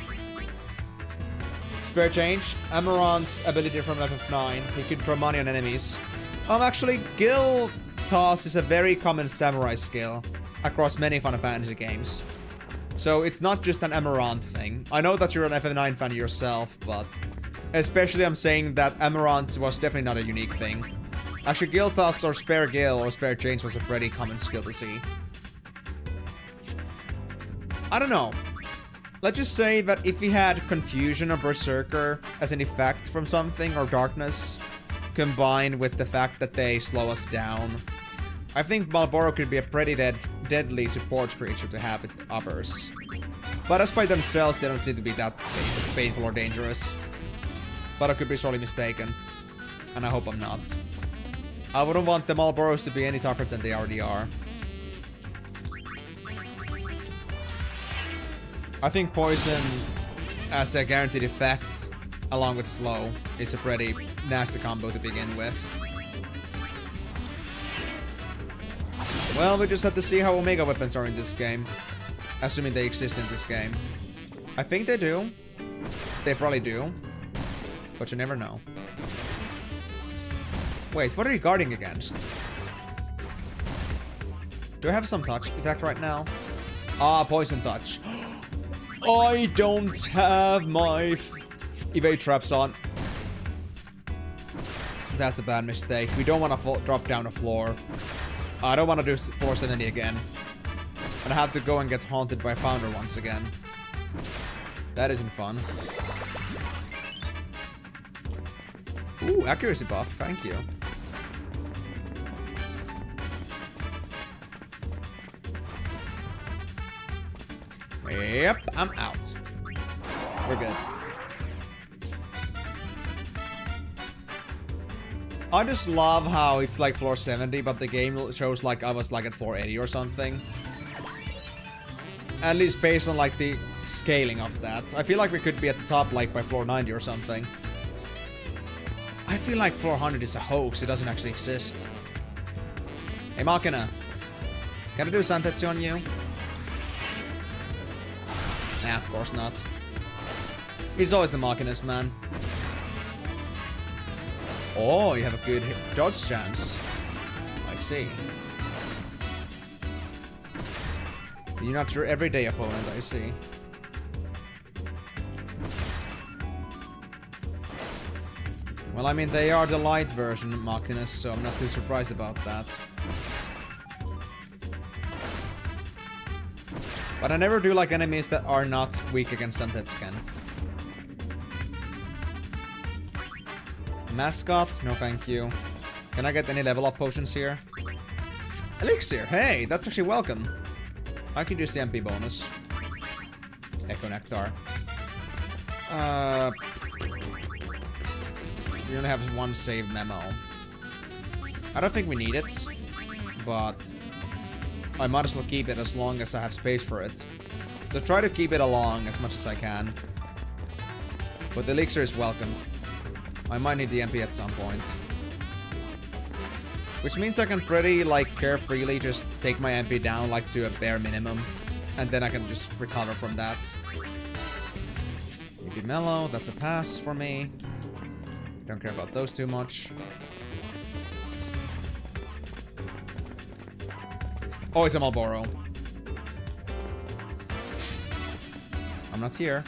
Spare change. Amaranth's ability from FF9. He could throw money on enemies. Actually, Gil Toss is a very common samurai skill across many Final Fantasy games. So it's not just an Amaranth thing. I know that you're an FF9 fan yourself, but especially I'm saying that Amaranth was definitely not a unique thing. Actually, Guild Toss or Spare Gale or Spare Change was a pretty common skill to see. I don't know. Let's just say that if we had Confusion or Berserker as an effect from something, or Darkness, combined with the fact that they slow us down, I think Malboro could be a pretty deadly support creature to have with others. But as by themselves, they don't seem to be that painful or dangerous. But I could be sorely mistaken. And I hope I'm not. I wouldn't want the Malboros to be any tougher than they already are. I think Poison, as a guaranteed effect, along with Slow, is a pretty nasty combo to begin with. Well, we just have to see how Omega weapons are in this game. Assuming they exist in this game. I think they do. They probably do. But you never know. Wait, what are you guarding against? Do I have some touch effect right now? Ah, poison touch. I don't have my evade traps on. That's a bad mistake. We don't want to drop down a floor. I don't want to do 470 again. And I have to go and get haunted by Founder once again. That isn't fun. Ooh, accuracy buff. Thank you. Yep, I'm out. We're good. I just love how it's like floor 70, but the game shows like I was like at 480 or something. At least based on like the scaling of that. I feel like we could be at the top like by floor 90 or something. I feel like floor 100 is a hoax. It doesn't actually exist. Hey, Machina. Can I do Santetsu on you? Nah, of course not. It's always the Machinas, man. Oh, you have a good dodge chance. I see. You're not your everyday opponent, I see. Well, I mean, they are the light version of Machinas, so I'm not too surprised about that. But I never do like enemies that are not weak against Santetsuken. Mascot? No thank you. Can I get any level up potions here? Elixir! Hey, that's actually welcome. I could use the MP bonus. Echo Nectar. We only have one saved memo. I don't think we need it, but I might as well keep it as long as I have space for it. So try to keep it along as much as I can. But the elixir is welcome. I might need the MP at some point. Which means I can pretty, like, carefreely just take my MP down, like, to a bare minimum. And then I can just recover from that. Maybe Mellow, that's a pass for me. Don't care about those too much. Oh, it's a Marlboro. I'm not here.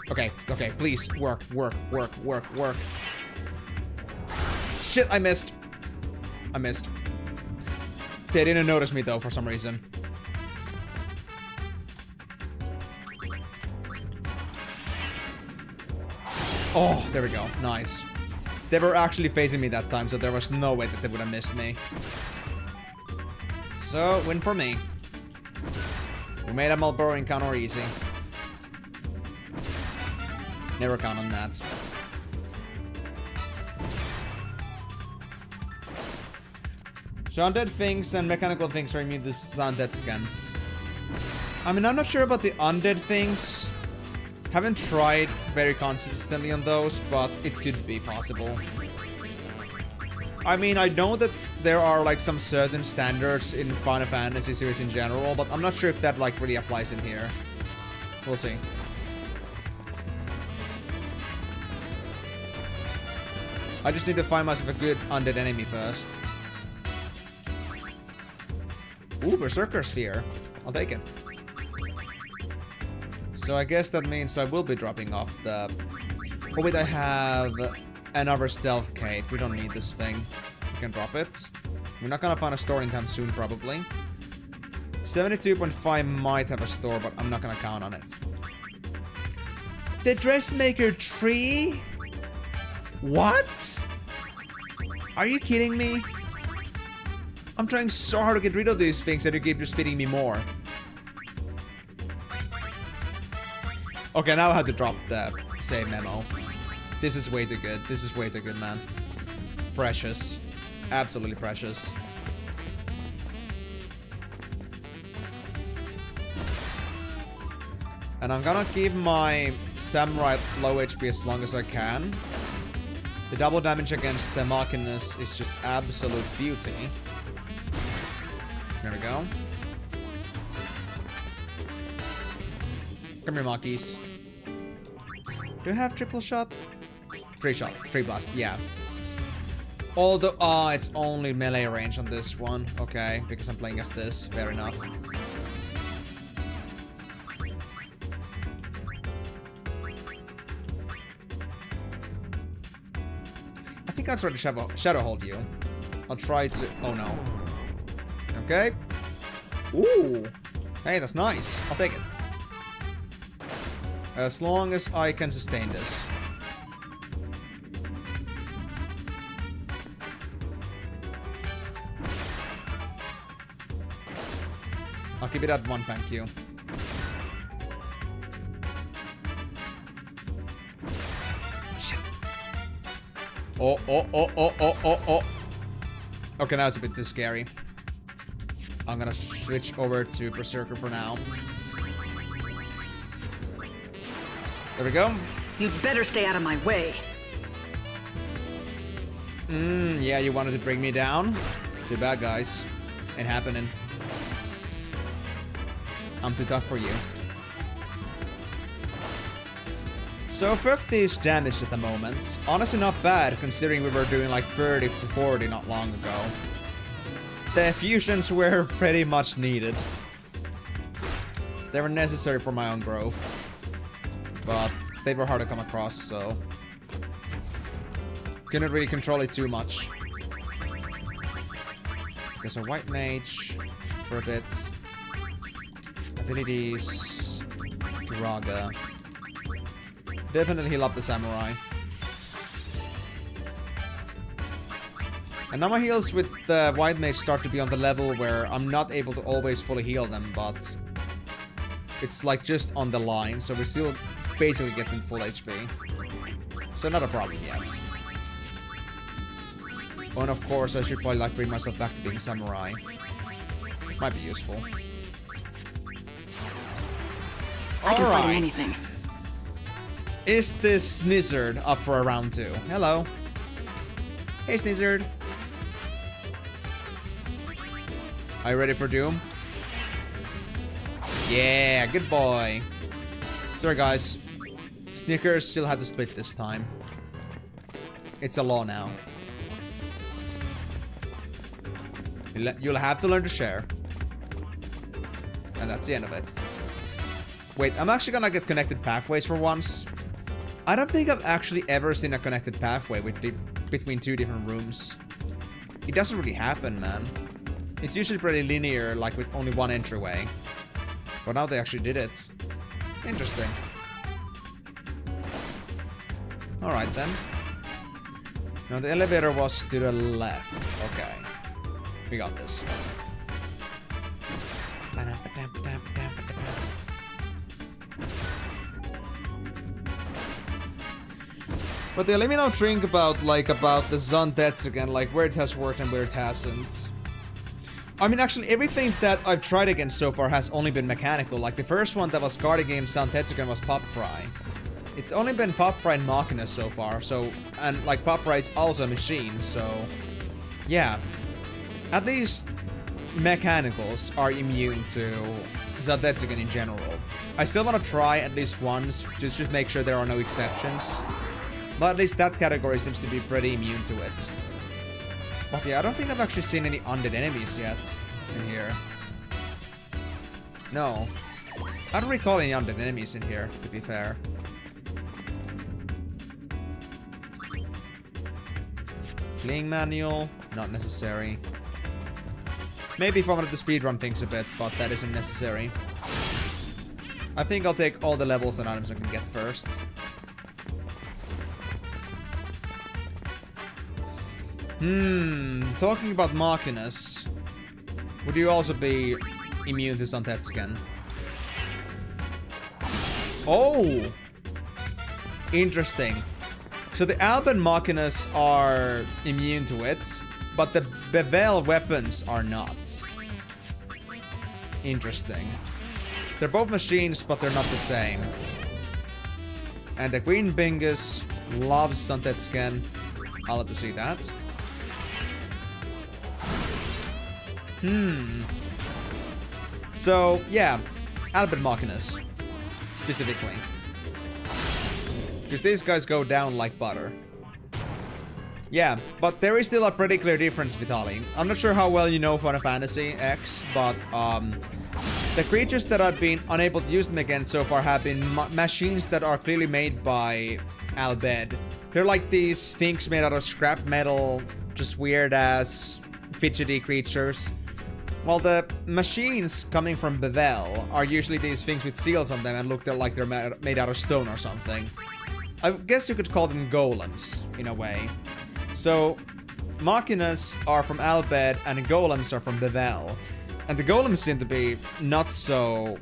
Okay, okay, please, work. Shit, I missed. They didn't notice me, though, for some reason. Oh, there we go. Nice. They were actually facing me that time, so there was no way that they would have missed me. So, win for me. We made a Marlboro encounter easy. Never count on that. So undead things and mechanical things are immune to undead scan. I mean, I'm not sure about the undead things. Haven't tried very consistently on those, but it could be possible. I mean, I know that there are like some certain standards in Final Fantasy series in general, but I'm not sure if that like really applies in here. We'll see. I just need to find myself a good undead enemy first. Ooh, Berserker Sphere. I'll take it. So I guess that means I will be dropping off the Oh wait, I have another stealth cape. We don't need this thing. We can drop it. We're not gonna find a store anytime soon, probably. 72.5 might have a store, but I'm not gonna count on it. The dressmaker tree? What? Are you kidding me? I'm trying so hard to get rid of these things that you keep just feeding me more. Okay, now I have to drop the save memo. This is way too good. This is way too good, man. Precious. Absolutely precious. And I'm gonna keep my samurai low HP as long as I can. The double damage against the Machinus is just absolute beauty. There we go. Come here, Machis. Do I have triple shot? 3 shot. 3 blast, yeah. Although, it's only melee range on this one. Okay, because I'm playing as this. Fair enough. I think I'll try to shadow hold you. I'll try to... Oh, no. Okay. Ooh. Hey, that's nice. I'll take it. As long as I can sustain this. I'll keep it at 1, thank you. Shit. Oh. Okay, now it's a bit too scary. I'm gonna switch over to Berserker for now. There we go. You'd better stay out of my way. Yeah, you wanted to bring me down? Too bad, guys. Ain't happening. I'm too tough for you. So 50-ish damage at the moment. Honestly, not bad, considering we were doing like 30 to 40 not long ago. The fusions were pretty much needed. They were necessary for my own growth. But they were hard to come across, so... couldn't really control it too much. There's a white mage for a bit. Abilities... Kiraga. Definitely heal up the samurai. And now my heals with the white mage start to be on the level where I'm not able to always fully heal them, but... it's like just on the line, so we're still basically getting full HP. So not a problem yet. Oh, and of course I should probably like bring myself back to being samurai. Might be useful. I can fight anything. Is this Snizzard up for a round 2? Hello. Hey, Snizzard. Are you ready for Doom? Yeah, good boy. Sorry, guys. Snickers still had to split this time. It's a law now. You'll have to learn to share. And that's the end of it. Wait, I'm actually gonna get connected pathways for once. I don't think I've actually ever seen a connected pathway between 2 different rooms. It doesn't really happen, man. It's usually pretty linear, like with only 1 entryway. But now they actually did it. Interesting. Alright then. Now the elevator was to the left. Okay. We got this. But let me now think about the Zon Tetsugen, like where it has worked and where it hasn't. I mean, actually, everything that I've tried against so far has only been mechanical. Like the first one that was guarding against Zon Tetsugen was Pop Fry. It's only been Pop Fry and Machina so far, so... and, like, Pop Fry is also a machine, so... yeah. At least, mechanicals are immune to Zon Tetsugen in general. I still want to try at least once, to just make sure there are no exceptions. But at least that category seems to be pretty immune to it. But yeah, I don't think I've actually seen any undead enemies yet in here. No. I don't recall any undead enemies in here, to be fair. Fleeing manual, not necessary. Maybe if I wanted to speedrun things a bit, but that isn't necessary. I think I'll take all the levels and items I can get first. Talking about Machinas, would you also be immune to Santetsuken? Oh! Interesting. So the Alban Machinas are immune to it, but the Bevel weapons are not. Interesting. They're both machines, but they're not the same. And the Green Bingus loves Santetsuken. I'll have to see that. So, yeah. Alban Machinas. Specifically. Because these guys go down like butter. Yeah, but there is still a pretty clear difference, Vitali. I'm not sure how well you know Final Fantasy X, but the creatures that I've been unable to use them against so far have been machines that are clearly made by Albed. They're like these things made out of scrap metal, just weird-ass, fidgety creatures. While the machines coming from Bevel are usually these things with seals on them and look like they're made out of stone or something. I guess you could call them golems, in a way. So, Machinas are from Albed and golems are from Bevel. And the golems seem to be not so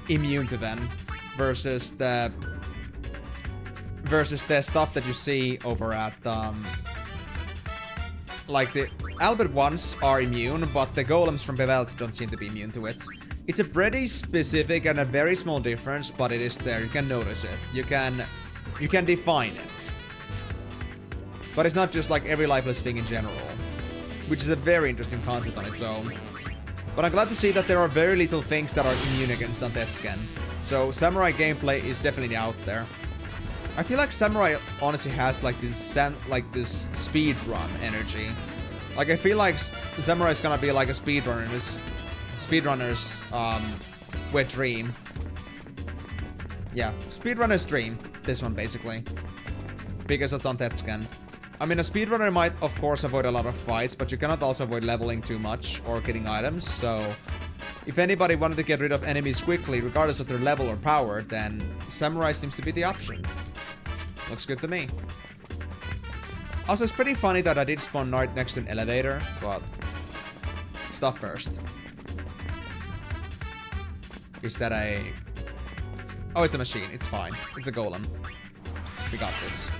immune to them versus the stuff that you see over at like the Albed ones are immune, but the golems from Bevel don't seem to be immune to it. It's a pretty specific and a very small difference, but it is there. You can notice it. You can define it. But it's not just like every lifeless thing in general, which is a very interesting concept on its own. But I'm glad to see that there are very little things that are immune against Santetsuken. So Samurai gameplay is definitely out there. I feel like Samurai honestly has like this speedrun energy. Like I feel like Samurai is gonna be like a speedrunner's wet dream. Yeah, speedrunner's dream. This one basically, because it's on Santetsuken. I mean, a speedrunner might, of course, avoid a lot of fights, but you cannot also avoid leveling too much or getting items, so if anybody wanted to get rid of enemies quickly, regardless of their level or power, then Samurai seems to be the option. Looks good to me. Also, it's pretty funny that I did spawn right next to an elevator, but stuff first. Is that a... Oh, it's a machine. It's fine. It's a golem. We got this.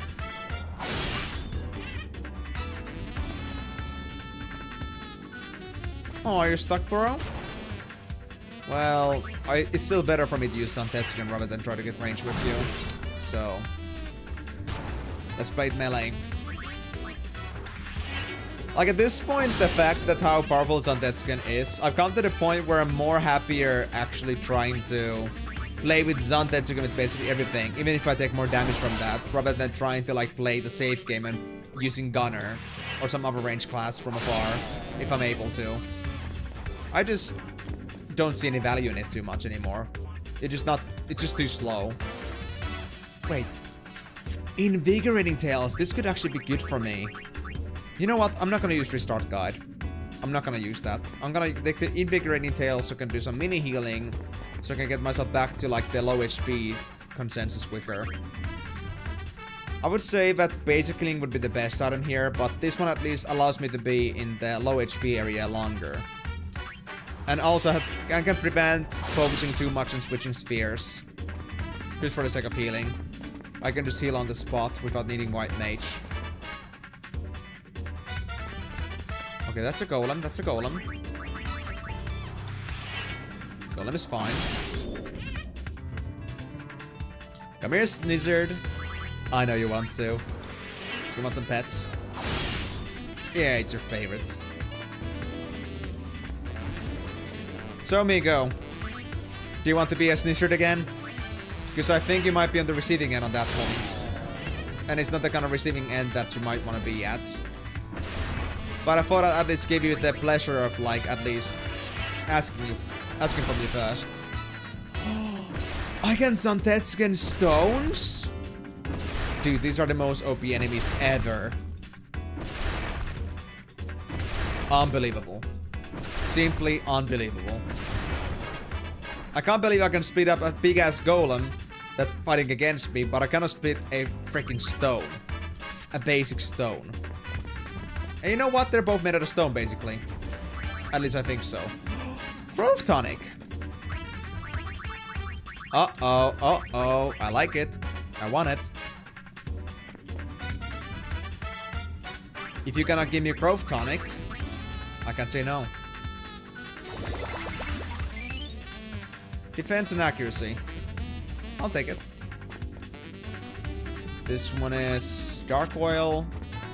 Oh, you're stuck, bro? Well, it's still better for me to use Santetsuken rather than try to get range with you. So, let's play it melee. Like, at this point, the fact that how powerful Santetsuken is, I've come to the point where I'm more happier actually trying to play with Santetsuken with basically everything, even if I take more damage from that, rather than trying to, like, play the safe game and using Gunner or some other range class from afar, if I'm able to. I just don't see any value in it too much anymore. It's just too slow. Wait. Invigorating Tails, this could actually be good for me. You know what? I'm not gonna use Restart Guide. I'm not gonna use that. I'm gonna take the Invigorating Tails so I can do some mini healing, so I can get myself back to like the low HP consensus quicker. I would say that Basic Healing would be the best item here, but this one at least allows me to be in the low HP area longer. And also, I can prevent focusing too much on switching spheres. Just for the sake of healing. I can just heal on the spot without needing White Mage. Okay, that's a golem, that's a golem. Golem is fine. Come here, Snizzard. I know you want to. You want some pets? Yeah, it's your favorite. So, Migo, do you want to be a Snizzard again? Because I think you might be on the receiving end on that point. And it's not the kind of receiving end that you might want to be at. But I thought I'd at least give you the pleasure of, like, at least asking from you first. I can Santetsuken stones? Dude, these are the most OP enemies ever. Unbelievable. Simply unbelievable. I can't believe I can speed up a big-ass golem that's fighting against me, but I cannot speed a freaking stone. A basic stone. And you know what? They're both made out of stone, basically. At least I think so. Growth tonic. Uh-oh, uh-oh. I like it. I want it. If you cannot give me a growth tonic, I can't say no. Defense and accuracy. I'll take it. This one is Dark Oil.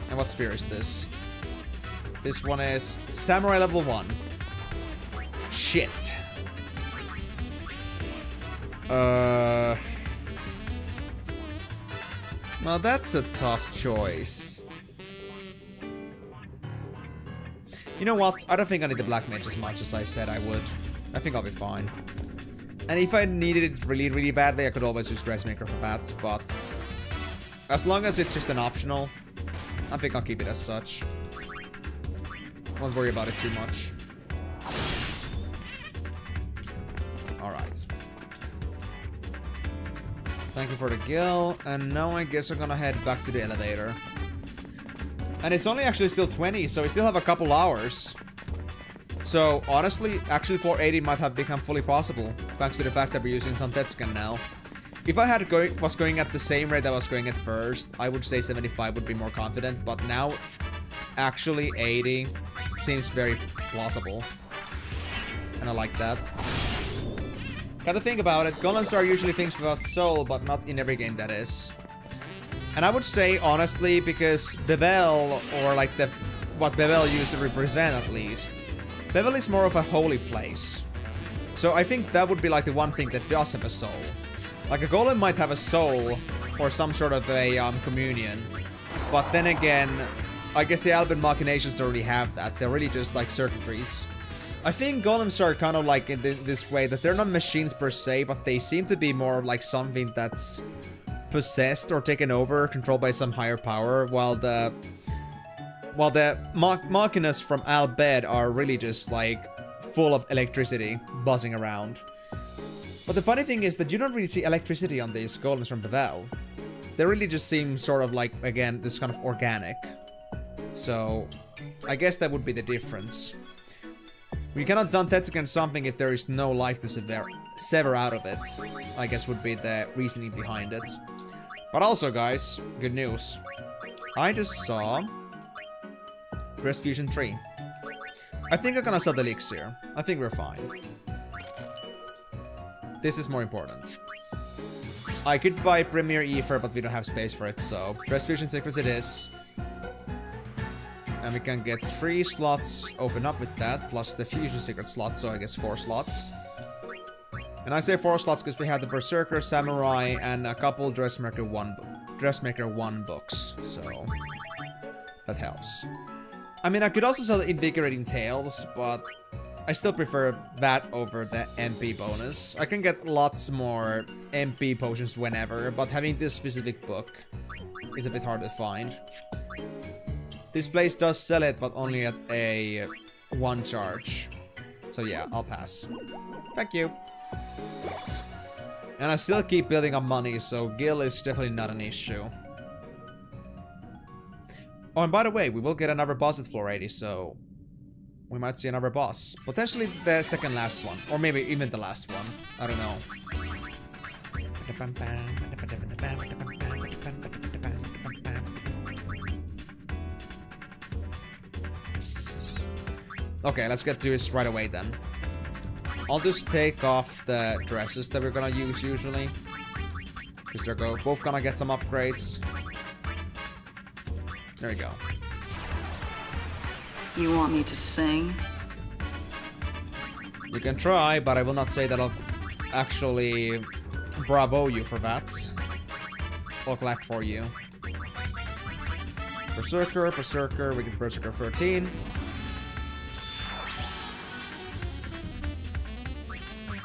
And what sphere is this? This one is Samurai level 1. Shit. Well, that's a tough choice. You know what? I don't think I need the Black Mage as much as I said I would. I think I'll be fine. And if I needed it really, really badly, I could always use Dressmaker for that, but as long as it's just an optional, I think I'll keep it as such. Won't worry about it too much. Alright. Thank you for the gill, and now I guess I'm gonna head back to the elevator. And it's only actually still 20, so we still have a couple hours. So, honestly, actually 480 might have become fully possible, thanks to the fact that we're using some Tetscan now. If I was going at the same rate I was going at first, I would say 75 would be more confident, but now, actually 80 seems very plausible. And I like that. Gotta think about it, golems are usually things without soul, but not in every game that is. And I would say, honestly, because Bevel, or like what Bevel used to represent at least, Bevel is more of a holy place. So I think that would be like the one thing that does have a soul. Like a golem might have a soul, or some sort of a communion. But then again, I guess the Alban Machinations don't really have that. They're really just like circuitries. I think golems are kind of like in this way, that they're not machines per se, but they seem to be more like something that's possessed or taken over, controlled by some higher power, while the Machinas from Al Bhed are really just like full of electricity buzzing around. But the funny thing is that you don't really see electricity on these golems from Bevel. They really just seem sort of like, again, this kind of organic. So, I guess that would be the difference. We cannot Zantetsuken something if there is no life to sever out of it, I guess would be the reasoning behind it. But also, guys, good news. I just saw Crest Fusion 3. I think I'm gonna sell the elixir. I think we're fine. This is more important. I could buy Premier Ether, but we don't have space for it, so Crest Fusion Secrets it is. And we can get 3 slots open up with that, plus the Fusion Secret slot, so I guess 4 slots. And I say 4 slots because we have the Berserker, Samurai, and a couple Dressmaker 1 books, so that helps. I mean, I could also sell the Invigorating Tales, but I still prefer that over the MP bonus. I can get lots more MP potions whenever, but having this specific book is a bit hard to find. This place does sell it, but only at a 1 charge. So yeah, I'll pass. Thank you. And I still keep building up money, so Gil is definitely not an issue. Oh, and by the way, we will get another boss at floor 80, so we might see another boss. Potentially the second last one, or maybe even the last one. I don't know. Okay, let's get to this right away then. I'll just take off the dresses that we're gonna use usually, because they're both gonna get some upgrades. There we go. You want me to sing? You can try, but I will not say that I'll actually bravo you for that. I'll clap for you. Berserker, Berserker, we get Berserker 13.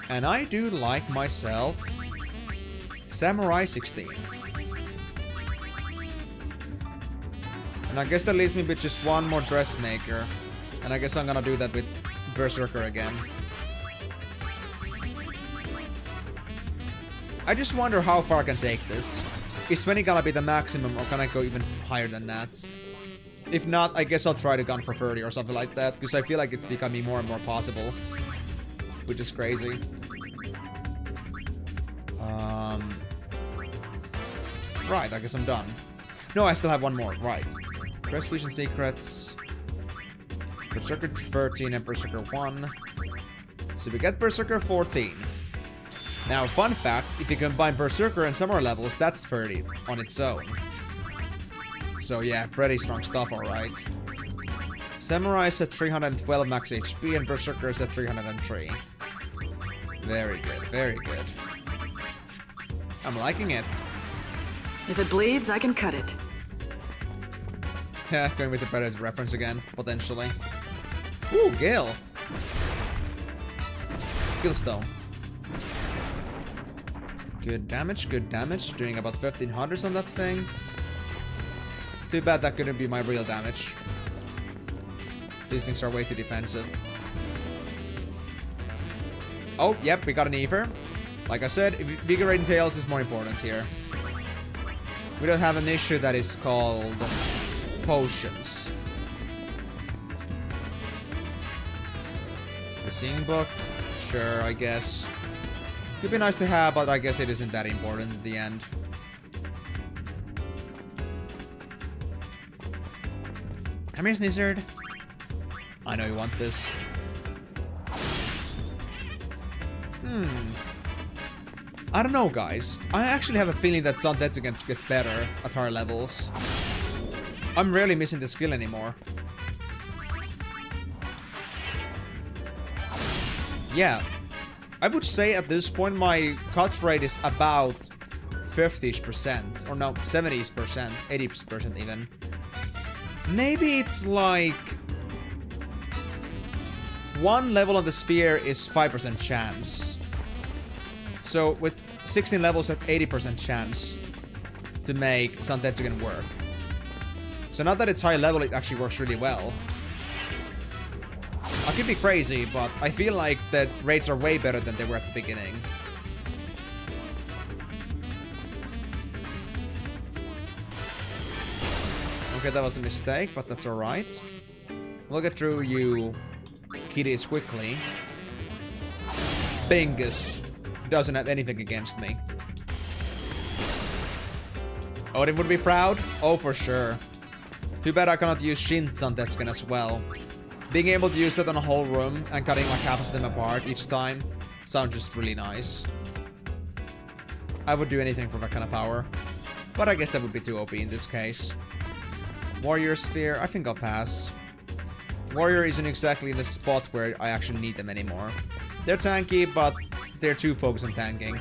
And I do like myself Samurai 16. And I guess that leaves me with just one more dressmaker. And I guess I'm gonna do that with Berserker again. I just wonder how far I can take this. Is 20 gonna be the maximum, or can I go even higher than that? If not, I guess I'll try to gun for 30 or something like that, because I feel like it's becoming more and more possible. Which is crazy. Right, I guess I'm done. No, I still have one more. Right. Prestige and Secrets. Berserker 13 and Berserker 1. So we get Berserker 14. Now, fun fact, if you combine Berserker and Samurai levels, that's 30 on its own. So yeah, pretty strong stuff, alright. Samurai's at 312 max HP and Berserker's at 303. Very good, very good. I'm liking it. If it bleeds, I can cut it. Yeah, going with the better reference again, potentially. Ooh, Gil. Gilstone. Good damage, doing about 1500 on that thing. Too bad that couldn't be my real damage. These things are way too defensive. Oh, yep, we got an Ether. Like I said, invigorating tails is more important here. We don't have an issue that is called potions. The Seeing Book? Sure, I guess. Could be nice to have, but I guess it isn't that important at the end. Come here, Snizzard. I know you want this. I don't know, guys. I actually have a feeling that Zantetsu gets better at higher levels. I'm rarely missing the skill anymore. Yeah. I would say at this point my cut rate is about 50%. Or no, 70%, 80% even. Maybe it's like... one level on the sphere is 5% chance. So with 16 levels at 80% chance to make Zantetsugen work. So now that it's high level, it actually works really well. I could be crazy, but I feel like the rates are way better than they were at the beginning. Okay, that was a mistake, but that's alright. We'll get through you kiddies quickly. Bingus doesn't have anything against me. Odin would be proud? Oh, for sure. Too bad I cannot use Shin Zantetsugen as well. Being able to use that on a whole room and cutting like half of them apart each time sounds just really nice. I would do anything for that kind of power. But I guess that would be too OP in this case. Warrior Sphere, I think I'll pass. Warrior isn't exactly in the spot where I actually need them anymore. They're tanky, but they're too focused on tanking.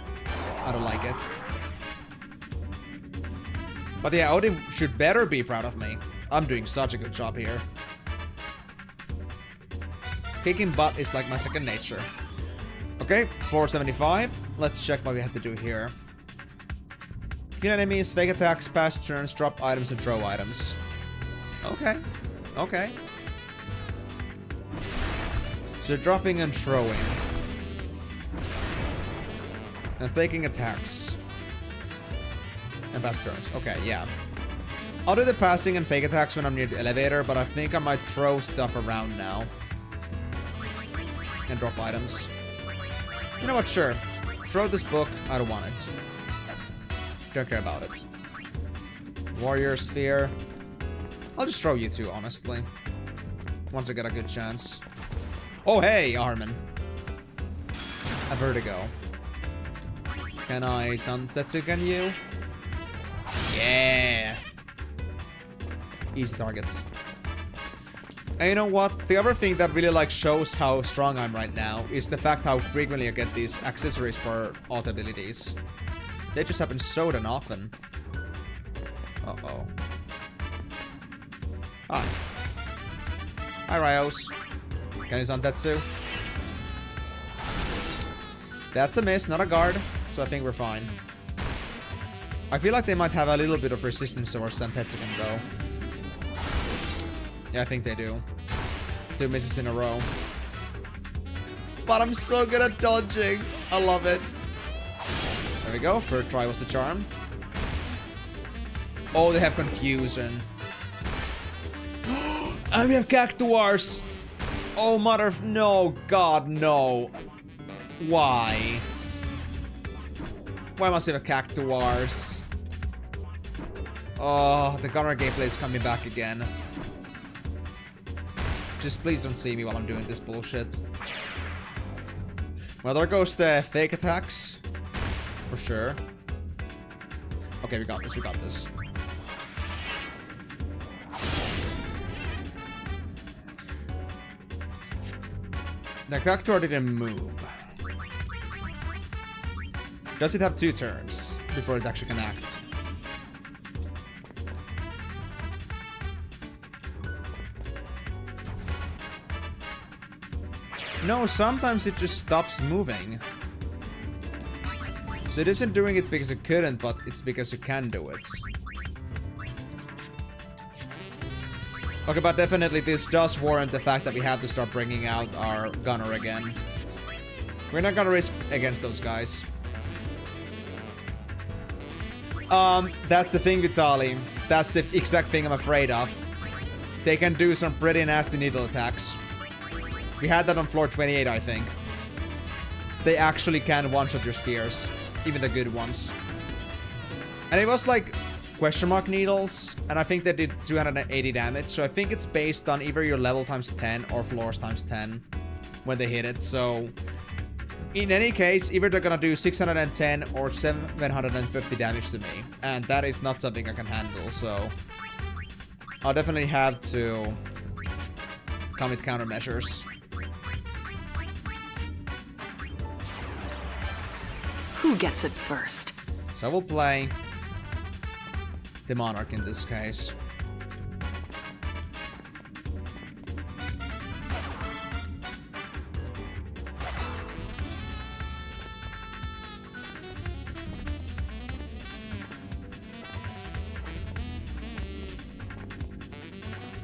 I don't like it. But yeah, Odin should better be proud of me. I'm doing such a good job here. Kicking butt is like my second nature. Okay, 475. Let's check what we have to do here. Kill enemies, fake attacks, pass turns, drop items, and throw items. Okay. Okay. So dropping and throwing. And taking attacks. And pass turns. Okay, yeah. I'll do the passing and fake attacks when I'm near the elevator, but I think I might throw stuff around now. And drop items. You know what, sure. Throw this book, I don't want it. Don't care about it. Warrior Sphere. I'll just throw you two, honestly. Once I get a good chance. Oh, hey, Armin. A vertigo. Can I Zantetsugen you? Yeah. Easy targets. And you know what? The other thing that really like shows how strong I'm right now is the fact how frequently I get these accessories for alt abilities. They just happen so damn often. Uh-oh. Hi. Hi, Ryos. Can you Zantetsu? That's a miss, not a guard. So I think we're fine. I feel like they might have a little bit of resistance towards Zantetsugen though. Yeah, I think they do. 2 misses in a row. But I'm so good at dodging. I love it. There we go. Third try was the charm. Oh, they have confusion. And we have cactuars. Oh, mother... No, God, no. Why? Why must we have cactuars? Oh, the gunner gameplay is coming back again. Just please don't see me while I'm doing this bullshit. Well, there goes the fake attacks. For sure. Okay, we got this, we got this. The cactuar didn't move. Does it have 2 turns before it actually can act? No, sometimes it just stops moving. So it isn't doing it because it couldn't, but it's because it can do it. Okay, but definitely this does warrant the fact that we have to start bringing out our gunner again. We're not gonna risk against those guys. That's the thing, Vitali. That's the exact thing I'm afraid of. They can do some pretty nasty needle attacks. We had that on floor 28, I think. They actually can one-shot your spears. Even the good ones. And it was like question mark needles. And I think they did 280 damage. So I think it's based on either your level times 10 or floors times 10 when they hit it. So in any case, either they're gonna do 610 or 750 damage to me. And that is not something I can handle. So I'll definitely have to come with countermeasures. Who gets it first? So I will play the Monarch in this case.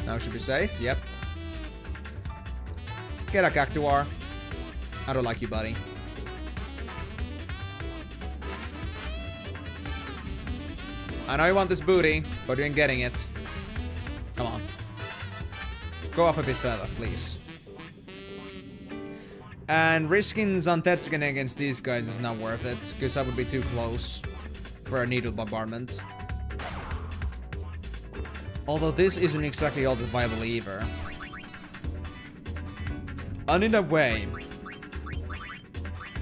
Now should be safe, yep. Get a cactuar. I don't like you, buddy. I know you want this booty, but you ain't getting it. Come on. Go off a bit further, please. And risking Zantetsuken against these guys is not worth it, because I would be too close for a needle bombardment. Although this isn't exactly all that viable either. I need a way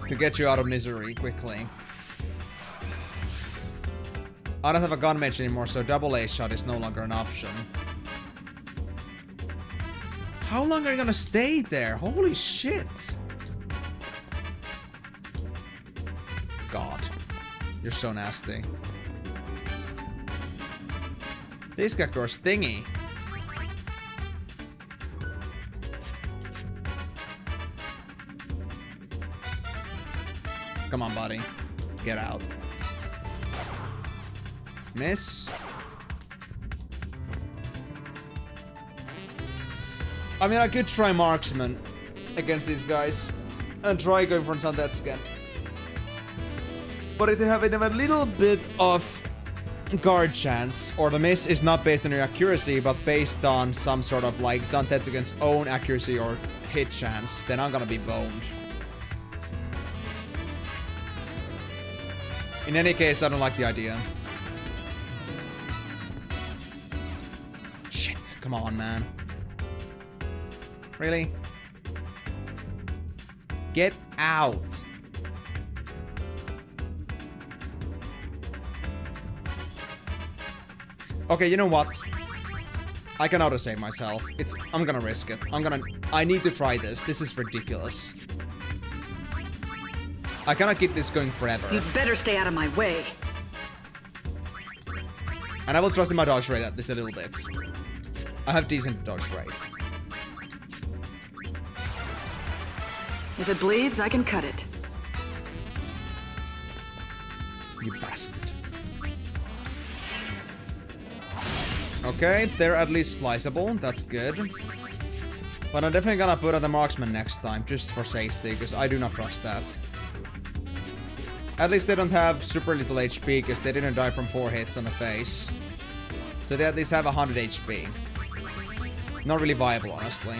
to get you out of misery quickly. I don't have a gun mage anymore, so double A shot is no longer an option. How long are you gonna stay there? Holy shit! God. You're so nasty. This cactuar's thingy. Come on, buddy. Get out. Miss. I mean, I could try marksman against these guys and try going for Zantetsuken. But if they have a little bit of guard chance, or the miss is not based on your accuracy, but based on some sort of like Zantetsuken's own accuracy or hit chance, then I'm gonna be boned. In any case, I don't like the idea. Shit, come on, man. Really? Get out. Okay, you know what? I can autosave myself. I'm gonna risk it. I need to try this. This is ridiculous. I cannot keep this going forever. You'd better stay out of my way. And I will trust in my dodge rate at least a little bit. I have decent dodge rate. If it bleeds, I can cut it. You bastard. Okay, they're at least sliceable. That's good. But I'm definitely gonna put on the marksman next time, just for safety, because I do not trust that. At least they don't have super little HP, because they didn't die from 4 hits on the face. So they at least have 100 HP. Not really viable, honestly.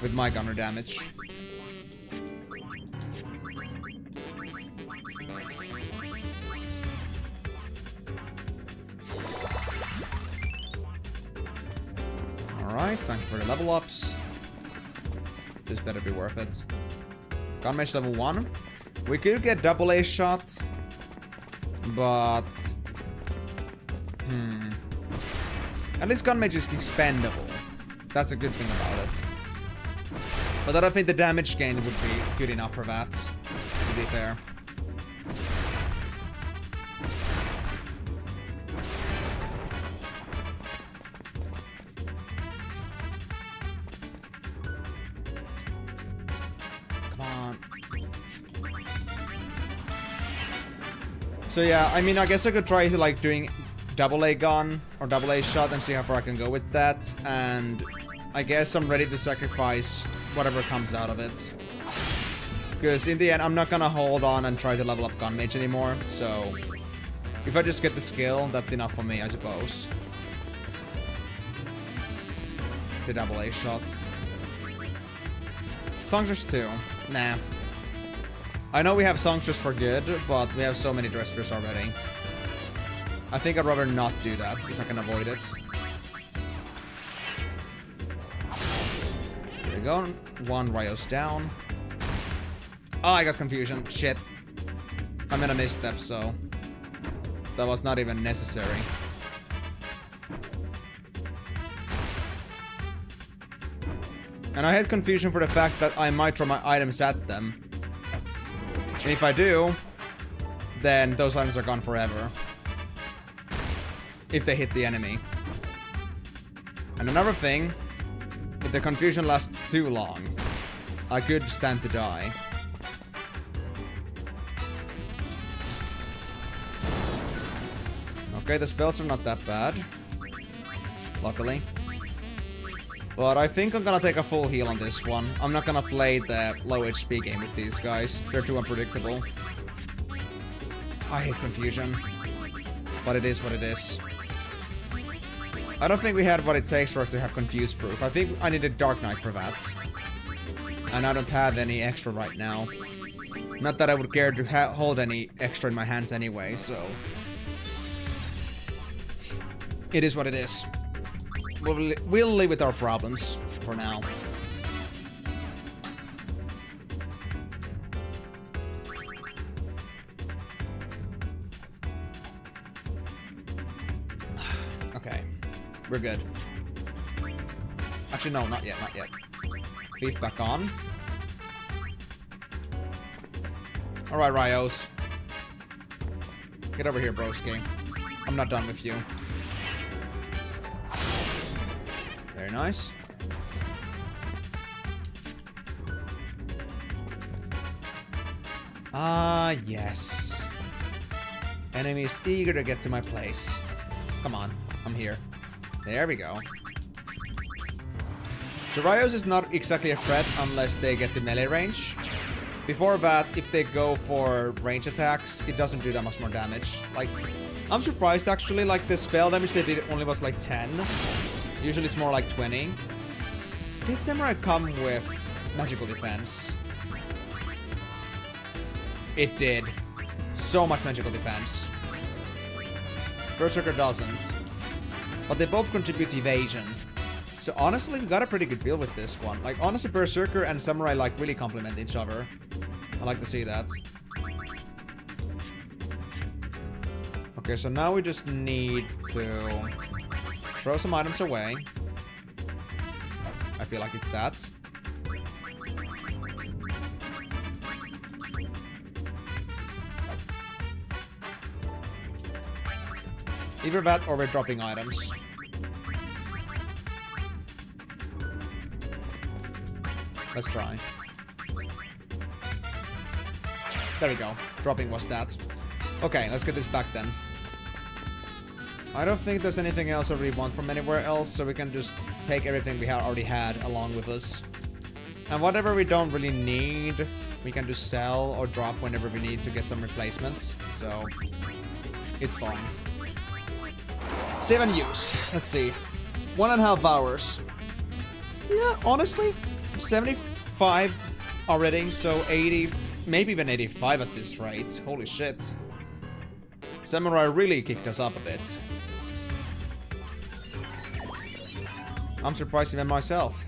With my gunner damage. Alright, thank you for the level ups. This better be worth it. Gunmage level 1. We could get double A shot, but... At least Gunmage is expendable. That's a good thing about it. But I don't think the damage gain would be good enough for that, to be fair. So yeah, I mean, I guess I could try like doing double A gun or double A shot and see how far I can go with that. And I guess I'm ready to sacrifice whatever comes out of it. Because in the end, I'm not gonna hold on and try to level up gun mage anymore. So if I just get the skill, that's enough for me, I suppose. The double A shot. Songsters 2. Nah. I know we have Songsters for good, but we have so many Dressfers already. I think I'd rather not do that, if I can avoid it. There we go. 1 Ryos down. Oh, I got confusion. Shit. I made a misstep, so... that was not even necessary. And I had confusion for the fact that I might throw my items at them. And if I do, then those items are gone forever. If they hit the enemy. And another thing, if the confusion lasts too long, I could stand to die. Okay, the spells are not that bad. Luckily. But I think I'm gonna take a full heal on this one. I'm not gonna play the low HP game with these guys. They're too unpredictable. I hate confusion. But it is what it is. I don't think we had what it takes for us to have confuse proof. I think I need a Dark Knight for that. And I don't have any extra right now. Not that I would care to hold any extra in my hands anyway, so... it is what it is. We'll live with our problems for now. Okay. We're good. Actually, no, not yet, not yet. Thief back on. Alright, Ryos. Get over here, broski. I'm not done with you. Very nice. Ah, yes. Enemies eager to get to my place. Come on, I'm here. There we go. So Ryos is not exactly a threat unless they get to melee range. Before that, if they go for range attacks, it doesn't do that much more damage. Like, I'm surprised actually, like the spell damage they did only was like 10. Usually it's more like 20. Did Samurai come with magical defense? It did. So much magical defense. Berserker doesn't. But they both contribute evasion. So honestly, we got a pretty good build with this one. Like, honestly, Berserker and Samurai, like, really complement each other. I like to see that. Okay, so now we just need to throw some items away. I feel like it's that. Either that or we're dropping items. Let's try. There we go. Dropping was that. Okay, let's get this back then. I don't think there's anything else I really want from anywhere else, so we can just take everything we already had along with us. And whatever we don't really need, we can just sell or drop whenever we need to get some replacements. So, it's fine. Save and use. Let's see. 1.5 hours. Yeah, honestly, 75 already, so 80, maybe even 85 at this rate. Holy shit. Samurai really kicked us up a bit. I'm surprised even myself.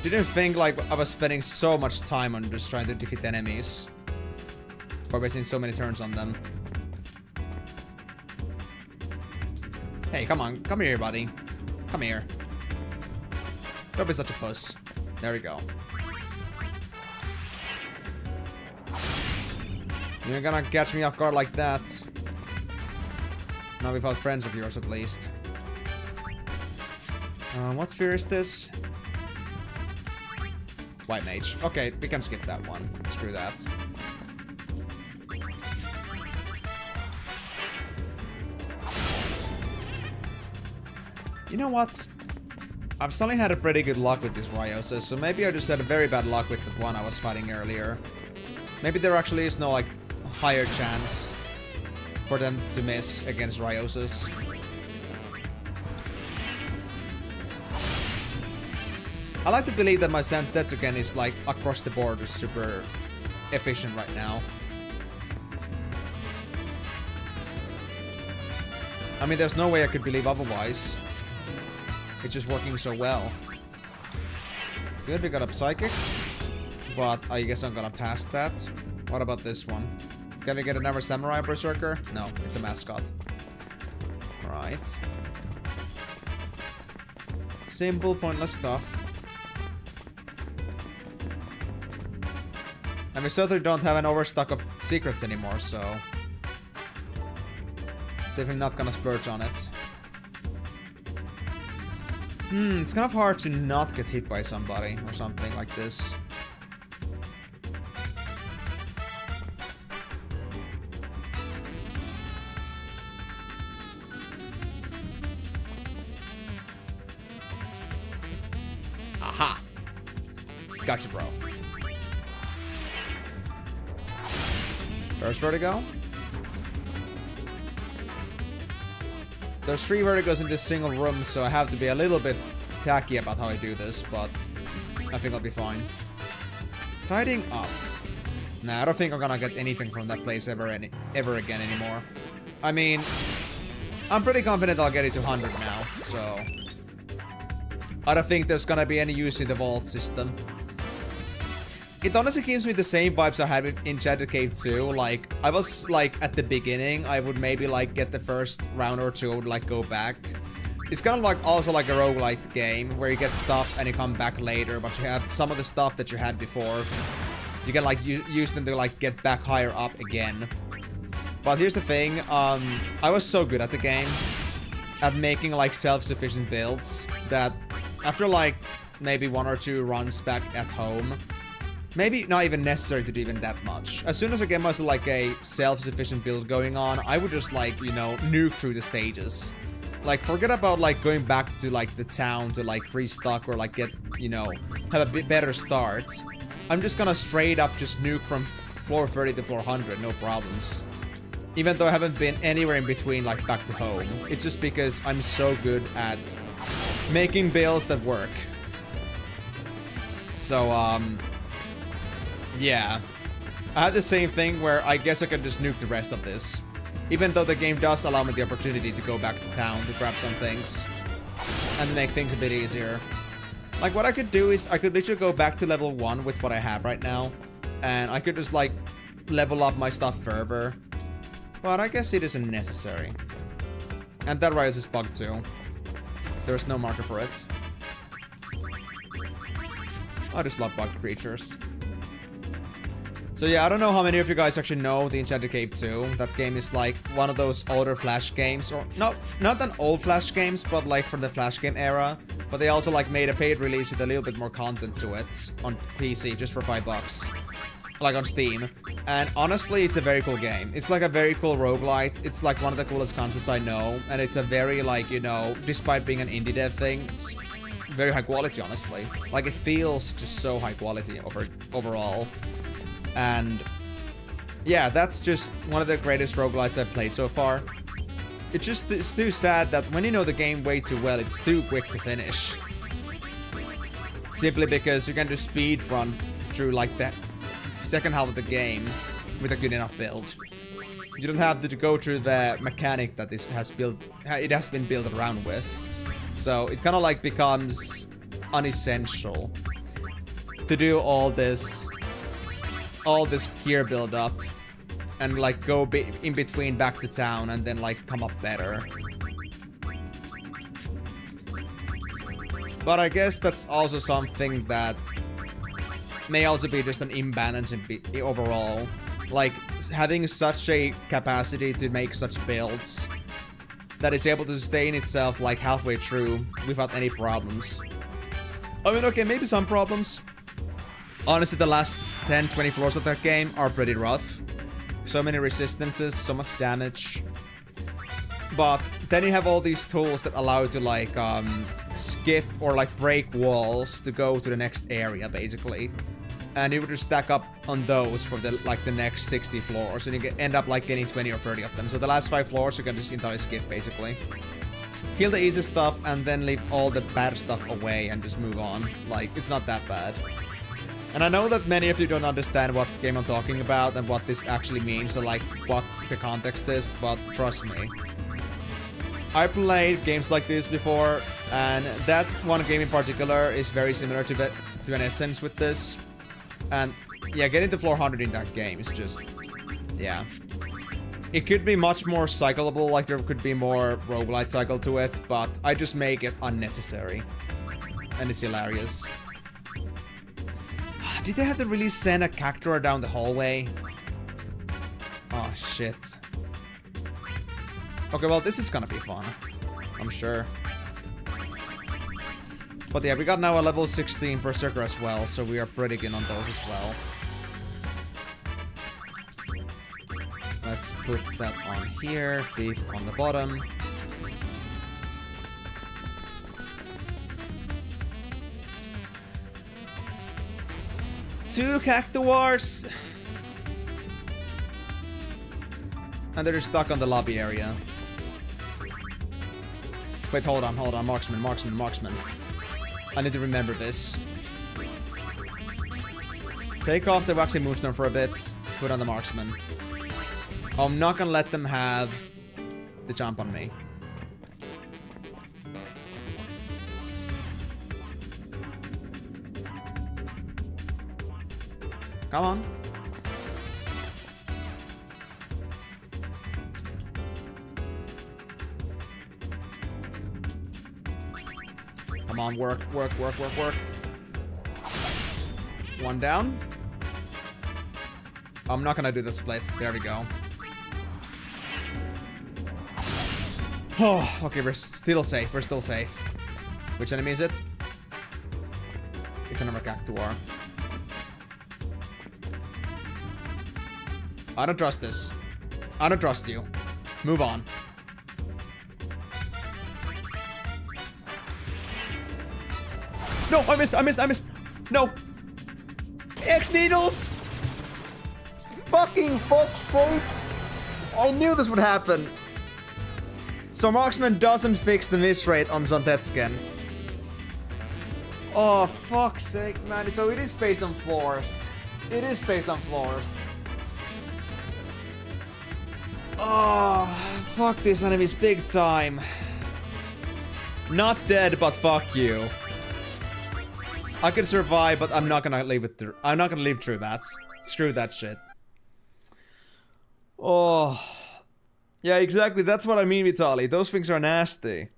Didn't think like I was spending so much time on just trying to defeat enemies. Or wasting so many turns on them. Hey, come on. Come here, buddy. Come here. Don't be such a puss. There we go. You're gonna catch me off guard like that. Not without friends of yours, at least. What sphere is this? White mage. Okay, we can skip that one. Screw that. You know what? I've suddenly had a pretty good luck with these Ryosas, so maybe I just had a very bad luck with the one I was fighting earlier. Maybe there actually is no, like, higher chance for them to miss against Ryosas. I like to believe that my Sense Tetsuken is, like, across the board is super efficient right now. I mean, there's no way I could believe otherwise. It's just working so well. Good, we got a Psychic. But I guess I'm gonna pass that. What about this one? Can we get another Samurai Berserker? No, it's a mascot. Right. Simple, pointless stuff. And we certainly don't have an overstock of secrets anymore, so... definitely not gonna splurge on it. It's kind of hard to not get hit by somebody or something like this. Aha! Gotcha, bro. First vertigo. There's 3 vertigos in this single room, so I have to be a little bit tacky about how I do this, but I think I'll be fine. Tidying up. Nah, I don't think I'm gonna get anything from that place ever again anymore. I mean, I'm pretty confident I'll get it to 100 now, so... I don't think there's gonna be any use in the vault system. It honestly gives me the same vibes I had in Shattered Cave 2. Like, I was, like, at the beginning, I would maybe, like, get the first round or two, I would, like, go back. It's kind of like, also like a roguelike game, where you get stuff and you come back later, but you have some of the stuff that you had before. You can, like, use them to, like, get back higher up again. But here's the thing, I was so good at the game, at making, like, self-sufficient builds, that after, like, maybe 1 or 2 runs back at home, maybe not even necessary to do even that much. As soon as I get myself like a self-sufficient build going on, I would just like, you know, nuke through the stages. Like, forget about like going back to like the town to like restock or like get, you know, have a bit better start. I'm just gonna straight up just nuke from floor 30 to floor 100, no problems. Even though I haven't been anywhere in between like back to home. It's just because I'm so good at making builds that work. So, yeah. I had the same thing where I guess I could just nuke the rest of this. Even though the game does allow me the opportunity to go back to town to grab some things. And make things a bit easier. Like, what I could do is I could literally go back to level 1 with what I have right now. And I could just, like, level up my stuff further. But I guess it isn't necessary. And that Rise is bugged too. There's no marker for it. I just love bugged creatures. So yeah, I don't know how many of you guys actually know the Enchanted Cave 2. That game is like one of those older Flash games, or no, not an old Flash games, but like from the Flash game era. But they also like made a paid release with a little bit more content to it on PC just for $5. like on Steam. And honestly, it's a very cool game. It's like a very cool roguelite. It's like one of the coolest concepts I know. And it's a very, like, you know, despite being an indie dev thing, it's very high quality, honestly. Like, it feels just so high quality overall. And yeah, that's just one of the greatest roguelites I've played so far. It's too sad that when you know the game way too well, it's too quick to finish. Simply because you can just speed run through like the second half of the game with a good enough build. You don't have to go through the mechanic that it has been built around with. So it kind of like becomes unessential to do all this gear build up and like go in between back to town and then like come up better. But I guess that's also something that may also be just an imbalance overall. Like, having such a capacity to make such builds that is able to sustain itself like halfway through without any problems. I mean, okay, maybe some problems. Honestly, the last 10-20 floors of that game are pretty rough. So many resistances, so much damage. But then you have all these tools that allow you to like skip or like break walls to go to the next area, basically. And you would just stack up on those for the next 60 floors, and you end up like getting 20 or 30 of them. So the last 5 floors you can just entirely skip, basically. Kill the easy stuff and then leave all the bad stuff away and just move on. Like, it's not that bad. And I know that many of you don't understand what game I'm talking about and what this actually means, or like what the context is, but trust me. I played games like this before, and that one game in particular is very similar to an essence with this. And yeah, getting to floor 100 in that game is just, yeah. It could be much more cyclable, like there could be more roguelite cycle to it, but I just make it unnecessary. And it's hilarious. Did they have to really send a cactuar down the hallway? Oh, shit. Okay, well, this is gonna be fun. I'm sure. But yeah, we got now a level 16 Berserker as well, so we are pretty good on those as well. Let's put that on here, Thief on the bottom. Two cactuars! And they're stuck on the lobby area. Wait, hold on, marksman. I need to remember this. Take off the waxy moonstone for a bit, put on the marksman. I'm not gonna let them have the jump on me. Come on. Come on, work. One down. I'm not gonna do the split. There we go. Oh, okay, we're still safe. Which enemy is it? It's another cactuar. I don't trust this. I don't trust you. Move on. No, I missed. No. X needles. Fucking fuck's sake. I knew this would happen. So marksman doesn't fix the miss rate on Zontetsken. Oh, fuck's sake, man. So it is based on floors. Oh, fuck these enemies big time. Not dead, but fuck you. I could survive, but I'm not gonna leave it through. I'm not gonna live through that. Screw that shit. Oh. Yeah, exactly. That's what I mean, Vitali. Those things are nasty.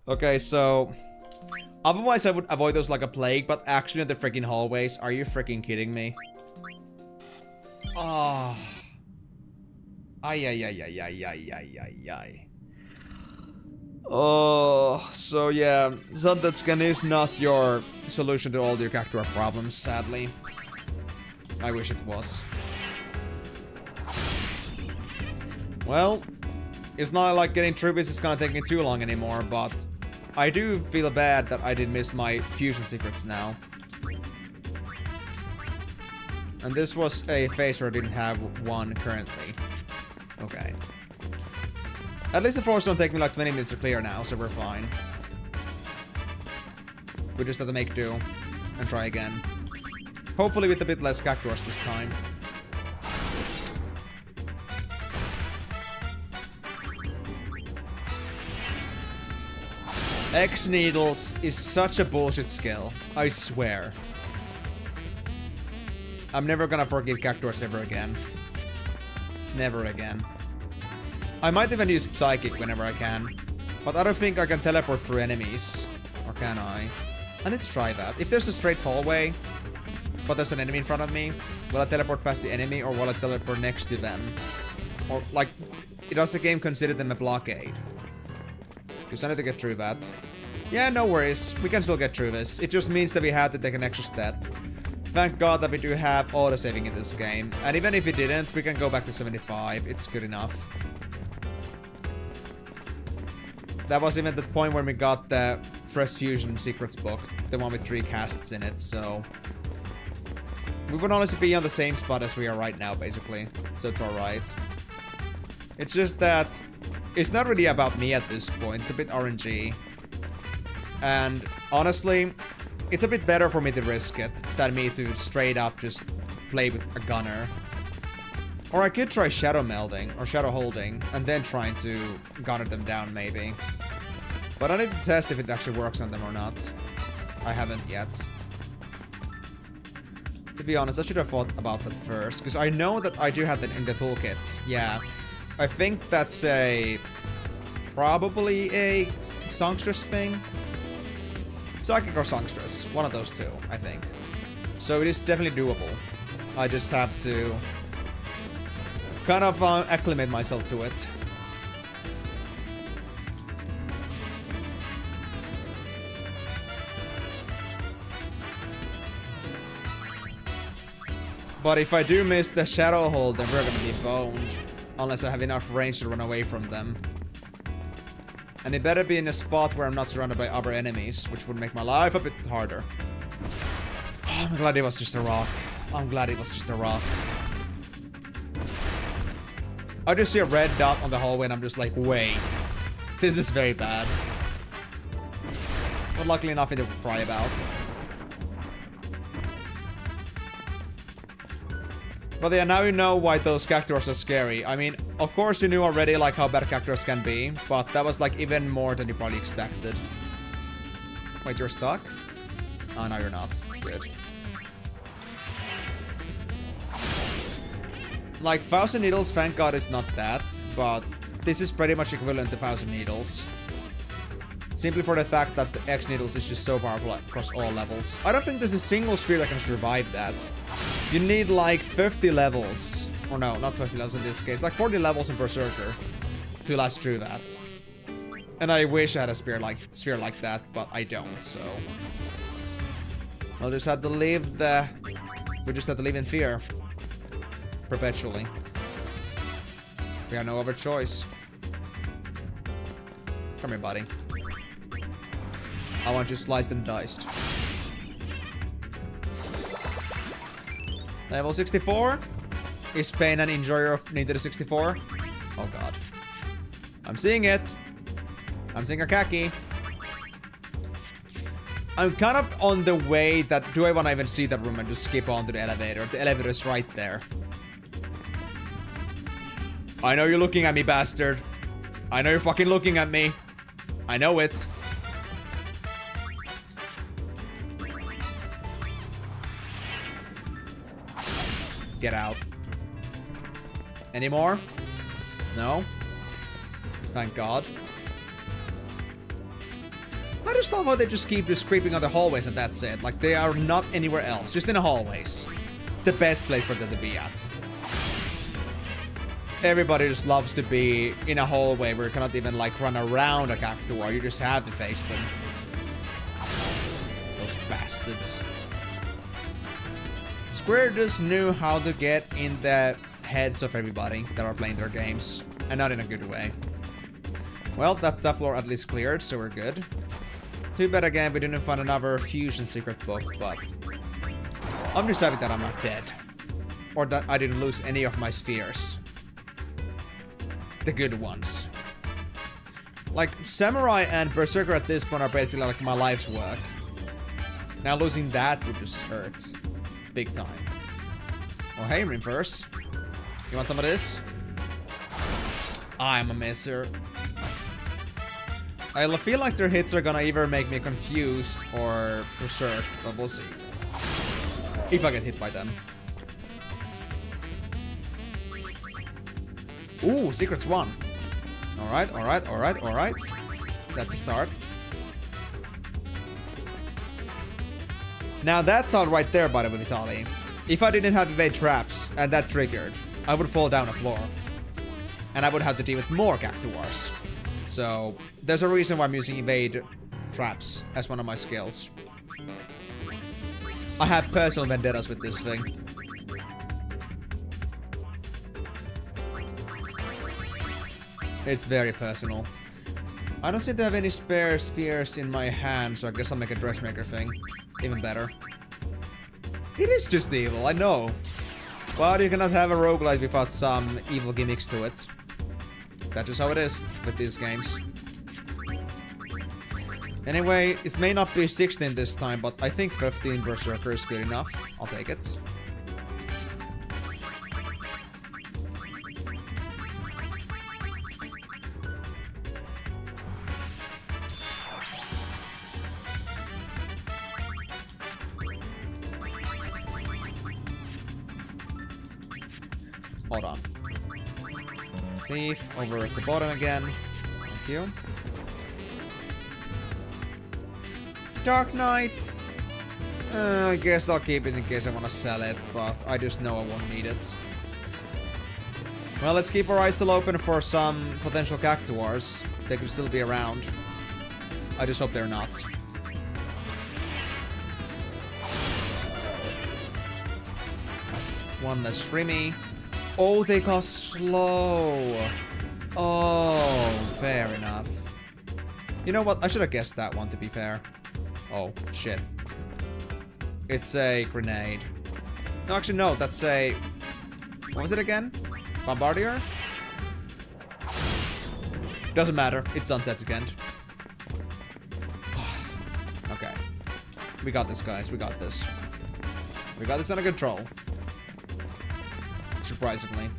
Okay, so... Otherwise, I would avoid those like a plague, but actually in the freaking hallways. Are you freaking kidding me? Oh. Ay. Oh, so yeah, Sundead Scan is not your solution to all your cactuar problems, sadly. I wish it was. Well, it's not like getting through this is gonna take me too long anymore, but I do feel bad that I did miss my fusion secrets now. And this was a phase where I didn't have one currently. Okay. At least the floors don't take me like 20 minutes to clear now, so we're fine. We just have to make do and try again. Hopefully with a bit less cactuars this time. X needles is such a bullshit skill, I swear. I'm never gonna forgive cactuars ever again. Never again. I might even use Psychic whenever I can, but I don't think I can teleport through enemies. Or can I? I need to try that. If there's a straight hallway, but there's an enemy in front of me, will I teleport past the enemy or will I teleport next to them? Or, like, does the game consider them a blockade? Because I need to get through that. Yeah, no worries. We can still get through this. It just means that we have to take an extra step. Thank God that we do have auto-saving in this game. And even if we didn't, we can go back to 75. It's good enough. That was even the point when we got the Fresh Fusion Secrets book. The one with 3 casts in it, so... we would honestly be on the same spot as we are right now, basically. So it's alright. It's just that... it's not really about me at this point. It's a bit RNG. And honestly, it's a bit better for me to risk it than me to straight up just play with a gunner. Or I could try shadow melding or shadow holding and then trying to gunner them down maybe. But I need to test if it actually works on them or not. I haven't yet. To be honest, I should have thought about that first, because I know that I do have that in the toolkit. Yeah. I think that's probably a songstress thing. Psychic or songstress. One of those two, I think. So it is definitely doable. I just have to kind of acclimate myself to it. But if I do miss the shadow hold, then we're gonna be boned. Unless I have enough range to run away from them. And it better be in a spot where I'm not surrounded by other enemies, which would make my life a bit harder. Oh, I'm glad it was just a rock. I'm glad it was just a rock. I just see a red dot on the hallway and I'm just like, wait. This is very bad. But luckily nothing to cry about. But yeah, now you know why those cactuars are scary. I mean, of course you knew already like how bad cactuars can be, but that was like even more than you probably expected. Wait, you're stuck? Oh, no, you're not. Good. Like, 1000 needles, thank God it's not that, but this is pretty much equivalent to 1000 needles. Simply for the fact that the X needles is just so powerful across all levels. I don't think there's a single sphere that can survive that. You need like 50 levels. Or no, not 50 levels in this case. Like 40 levels in Berserker to last through that. And I wish I had a sphere like that, but I don't, so... I'll just have to live the... We just have to live in fear. Perpetually. We have no other choice. Come here, buddy. I want you sliced and diced. Level 64? Is Pain an enjoyer of Nintendo 64? Oh god. I'm seeing it. I'm seeing a khaki. I'm kind of on the way that... Do I want to even see that room and just skip on to the elevator? The elevator is right there. I know you're looking at me, bastard. I know you're fucking looking at me. I know it. Get out. Any more? No? Thank God. I just thought they just keep just creeping on the hallways and that's it. Like, they are not anywhere else. Just in the hallways. The best place for them to be at. everybody just loves to be in a hallway where you cannot even like run around a cactuar. You just have to face them. Those bastards. Square just knew how to get in the heads of everybody that are playing their games, and not in a good way. Well, that's that floor at least cleared, so we're good. Too bad again we didn't find another fusion secret book, but I'm just happy that I'm not dead. Or that I didn't lose any of my spheres. The good ones. Like, Samurai and Berserker at this point are basically like my life's work. Now losing that would just hurt. Big time. Oh, hey, Rimverse. You want some of this? I'm a misser. I feel like their hits are gonna either make me confused or berserk, but we'll see. If I get hit by them. Ooh, Secrets 1. Alright, alright, alright, alright. That's a start. Now that thought right there, by the way, Vitaly. If I didn't have evade traps and that triggered, I would fall down a floor. And I would have to deal with more cactuars. So, there's a reason why I'm using evade traps as one of my skills. I have personal vendettas with this thing. It's very personal. I don't seem to have any spare spheres in my hand, so I guess I'll make a dressmaker thing. Even better. It is just evil, I know. But you cannot have a roguelike without some evil gimmicks to it. That is how it is with these games. Anyway, it may not be 16 this time, but I think 15 Berserker is good enough. I'll take it. Hold on. Thief over at the bottom again. Thank you. Dark Knight. I guess I'll keep it in case I want to sell it, but I just know I won't need it. Well, let's keep our eyes still open for some potential cactuars. They could still be around. I just hope they're not. One less streamy. Oh, they cost slow. Oh, fair enough. You know what? I should have guessed that one, to be fair. Oh, shit. It's a grenade. No, actually, no. That's a... What was it again? Bombardier? Doesn't matter. It's Sunset's again. Okay. We got this, guys. We got this. We got this under control. Surprisingly.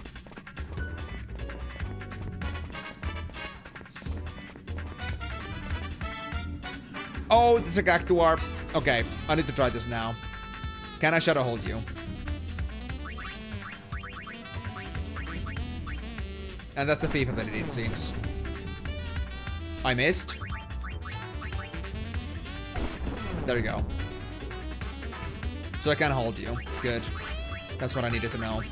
Oh, it's a cactuar. Okay, I need to try this now. Can I shadow hold you? And that's a thief ability, it seems. I missed. There we go. So I can hold you. Good. That's what I needed to know.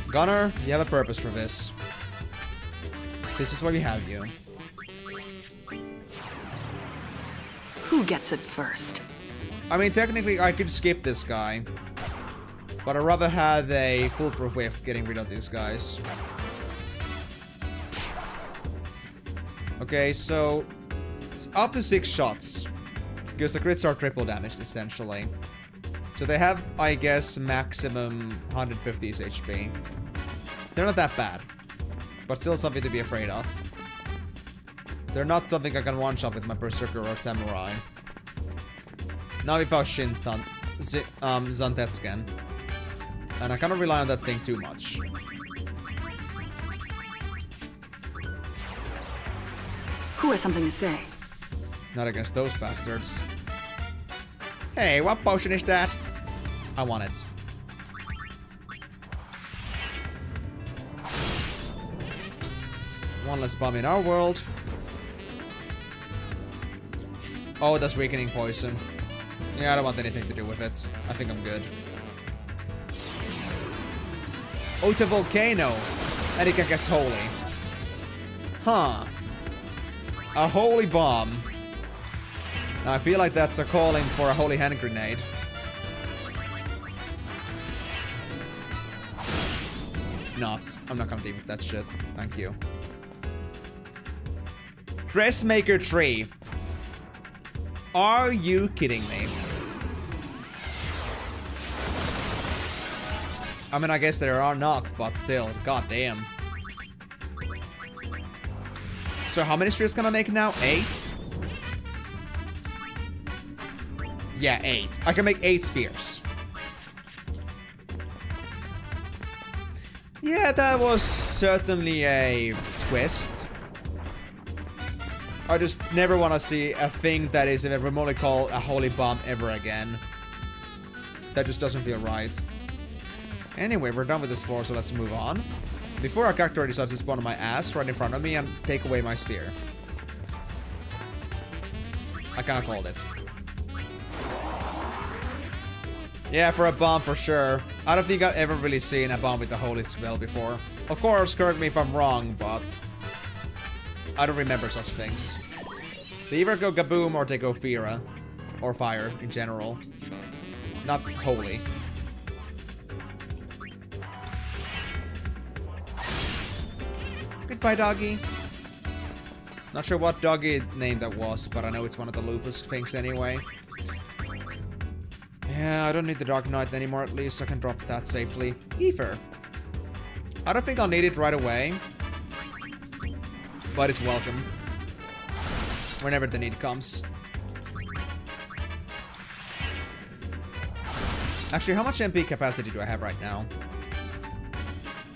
Gunner, you have a purpose for this. This is why we have you. Who gets it first? I mean, technically, I could skip this guy. But I'd rather have a foolproof way of getting rid of these guys. Okay, so... it's up to 6 shots. Because the crits are triple damage, essentially. So they have, I guess, maximum 150 HP. They're not that bad. But still something to be afraid of. They're not something I can one-shot with my Berserker or Samurai. Not without Zantetsuken. And I cannot rely on that thing too much. Who has something to say? Not against those bastards. Hey, what potion is that? I want it. One less bomb in our world. Oh, that's weakening poison. Yeah, I don't want anything to do with it. I think I'm good. Oh, it's a volcano. And it can cast holy. Huh. A holy bomb. Now, I feel like that's a calling for a holy hand grenade. Not. I'm not gonna deal with that shit. Thank you. Dressmaker tree. Are you kidding me? I mean, I guess there are not, but still, goddamn. So how many spheres can I make now? 8? Yeah, 8. I can make 8 spheres. Yeah, that was certainly a twist. I just never want to see a thing that is remotely called a holy bomb ever again. That just doesn't feel right. Anyway, we're done with this floor, so let's move on. Before our character decides to spawn on my ass right in front of me and take away my sphere. I kinda called it. Yeah, for a bomb for sure. I don't think I've ever really seen a bomb with the holy spell before. Of course, correct me if I'm wrong, but I don't remember such things. They either go Gaboom or they go Fira. Or fire in general. Not holy. Goodbye, doggy. Not sure what doggy name that was, but I know it's one of the lupus things anyway. Yeah, I don't need the Dark Knight anymore, at least I can drop that safely. Ether. I don't think I'll need it right away. But it's welcome. Whenever the need comes. Actually, how much MP capacity do I have right now?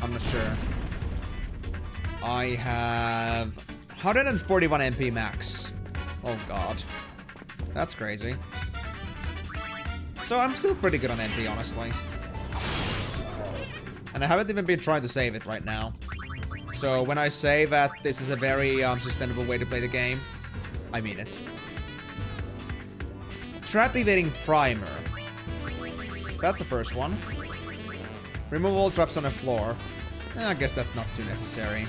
I'm not sure. I have 141 MP max. Oh god. That's crazy. So I'm still pretty good on MP, honestly. And I haven't even been trying to save it right now. So when I say that this is a very sustainable way to play the game, I mean it. Trap evading primer. That's the first one. Remove all traps on the floor. I guess that's not too necessary.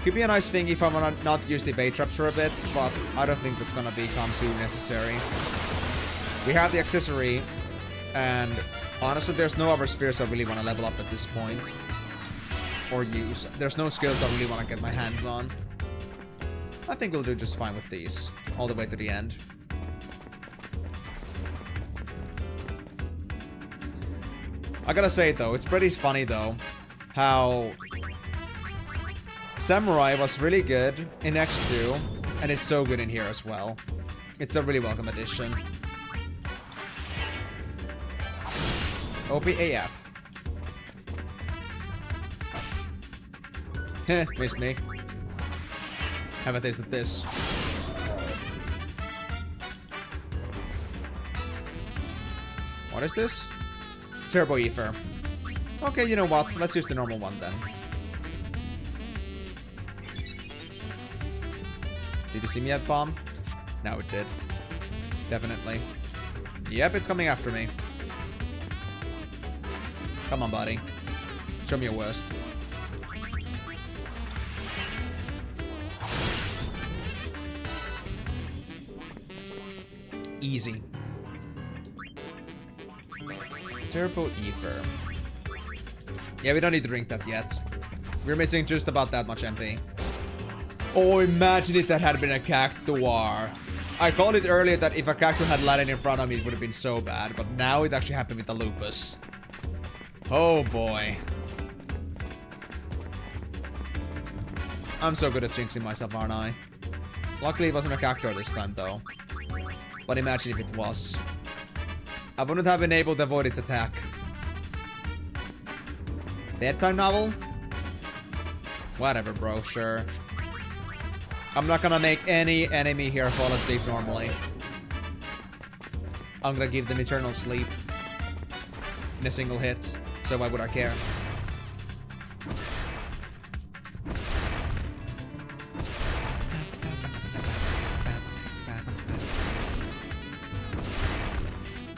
Could be a nice thing if I wanna not use the evade traps for a bit, but I don't think that's gonna become too necessary. We have the accessory, and honestly, there's no other spheres I really want to level up at this point. Or use. There's no skills I really want to get my hands on. I think we'll do just fine with these, all the way to the end. I gotta say though, it's pretty funny though, how Samurai was really good in X-2, and it's so good in here as well. It's a really welcome addition. OPAF. Heh, missed me. Have a taste of this. What is this? Turbo Ether. Okay, you know what? Let's use the normal one then. Did you see me at bomb? No, it did. Definitely. Yep, it's coming after me. Come on, buddy. Show me your worst. Easy. Turbo Ether. Yeah, we don't need to drink that yet. We're missing just about that much MP. Oh, imagine if that had been a Cactuar. I called it earlier that if a Cactuar had landed in front of me, it would have been so bad. But now it actually happened with the Lupus. Oh boy. I'm so good at jinxing myself, aren't I? Luckily it wasn't a Cactuar this time though. But imagine if it was. I wouldn't have been able to avoid its attack. Bedtime novel? Whatever, bro, sure. I'm not gonna make any enemy here fall asleep normally. I'm gonna give them eternal sleep. In a single hit. So why would I care?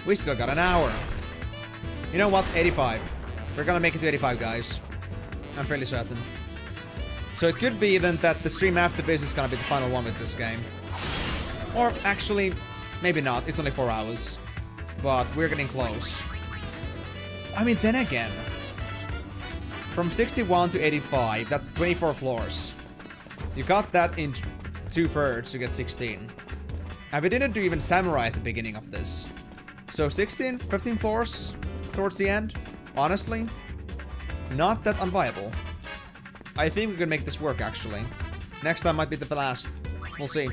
We still got an hour. You know what? 85. We're gonna make it to 85, guys. I'm fairly certain. So it could be even that the stream after this is gonna be the final one with this game. Or actually, maybe not. It's only 4 hours. But we're getting close. I mean, then again. From 61 to 85, that's 24 floors. You got that in 2/3 to get 16. And we didn't do even Samurai at the beginning of this. So 16, 15 floors towards the end. Honestly, not that unviable. I think we can make this work, actually. Next time might be the last. We'll see.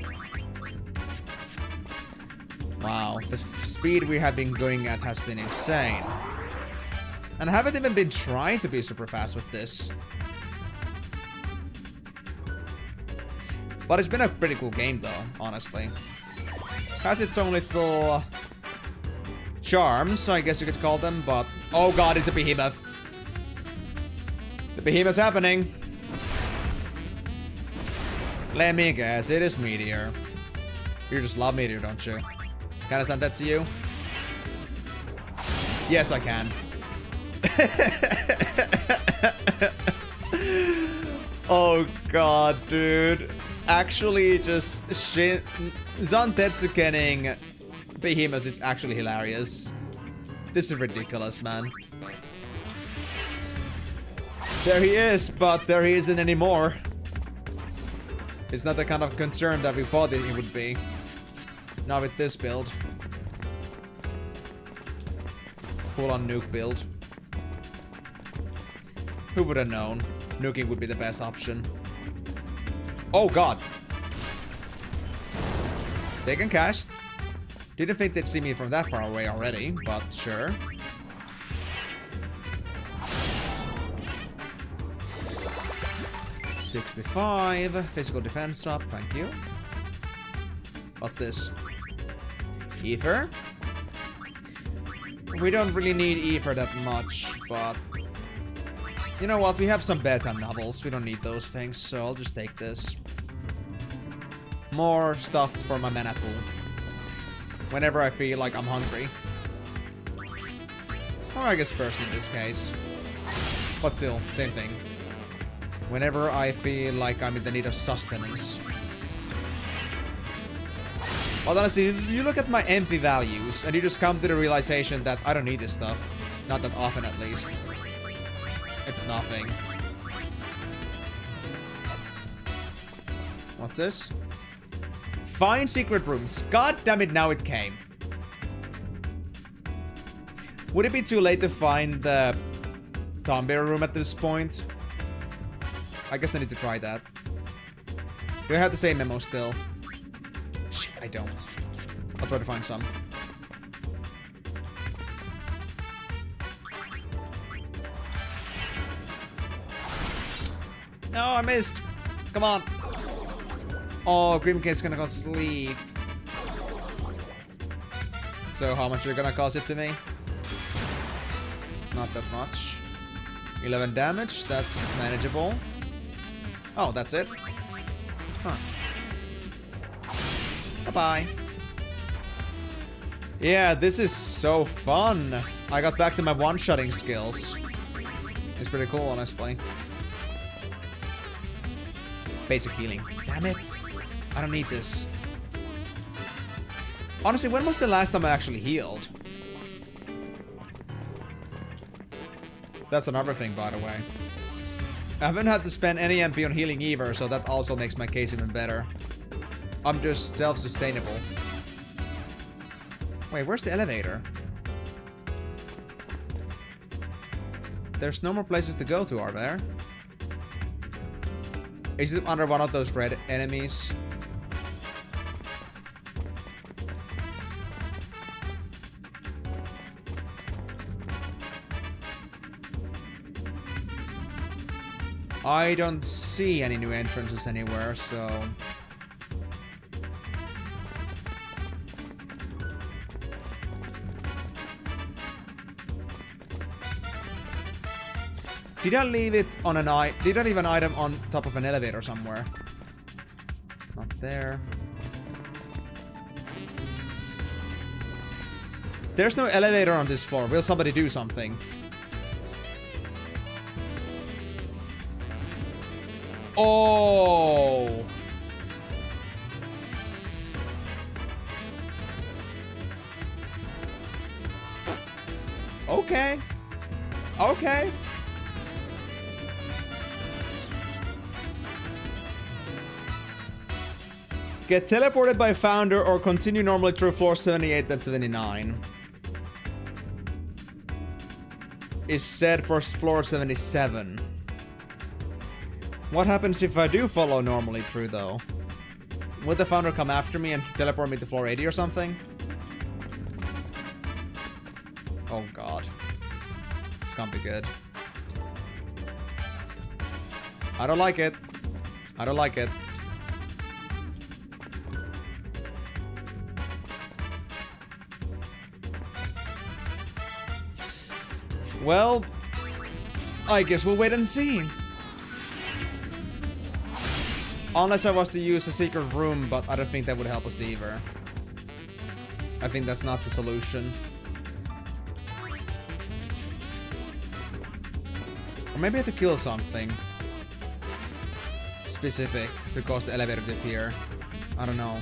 Wow, the speed we have been going at has been insane. And I haven't even been trying to be super fast with this. But it's been a pretty cool game, though, honestly. Has its own little charms, I guess you could call them, but... Oh god, it's a behemoth. The behemoth's happening. Let me guess, it is Meteor. You just love Meteor, don't you? Can I send that to you? Yes, I can. Oh god, dude. Actually, just Zantetsu getting Behemoth is actually hilarious. This is ridiculous, man. There he is, but there he isn't anymore. It's not the kind of concern that we thought it would be. Not with this build. Full-on nuke build. Who would have known? Nuking would be the best option. Oh god! They can cast. Didn't think they'd see me from that far away already, but sure. $65. Physical defense up, thank you. What's this? Ether? We don't really need Ether that much, but... You know what, we have some bedtime novels. We don't need those things, so I'll just take this. More stuff for my mana pool. Whenever I feel like I'm hungry. Or I guess first in this case. But still, same thing. Whenever I feel like I'm in the need of sustenance. But honestly, you look at my MP values and you just come to the realization that I don't need this stuff. Not that often, at least. It's nothing. What's this? Find secret rooms. God damn it, now it came. Would it be too late to find the Tombear room at this point? I guess I need to try that. Do I have the same memo still? Shit, I don't. I'll try to find some. No, I missed. Come on. Oh, Grimcade's gonna go sleep. So how much are you gonna cost it to me? Not that much. 11 damage, that's manageable. Oh, that's it? Huh. Bye-bye. Yeah, this is so fun. I got back to my one-shotting skills. It's pretty cool, honestly. Basic healing. Damn it. I don't need this. Honestly, when was the last time I actually healed? That's another thing, by the way. I haven't had to spend any MP on healing either, so that also makes my case even better. I'm just self-sustainable. Wait, where's the elevator? There's no more places to go to, are there? Is it under one of those red enemies? I don't see any new entrances anywhere, so... Did I leave it on an Did I leave an item on top of an elevator somewhere? Not there. There's no elevator on this floor. Will somebody do something? Oh! Okay. Okay. Get teleported by Founder or continue normally through floor 78 and 79. Is set for floor 77. What happens if I do follow normally through though? Would the Founder come after me and teleport me to floor 80 or something? Oh god. This can't be good. I don't like it. I don't like it. Well, I guess we'll wait and see. Unless I was to use a secret room, but I don't think that would help us either. I think that's not the solution. Or maybe I have to kill something specific to cause the elevator to appear. I don't know.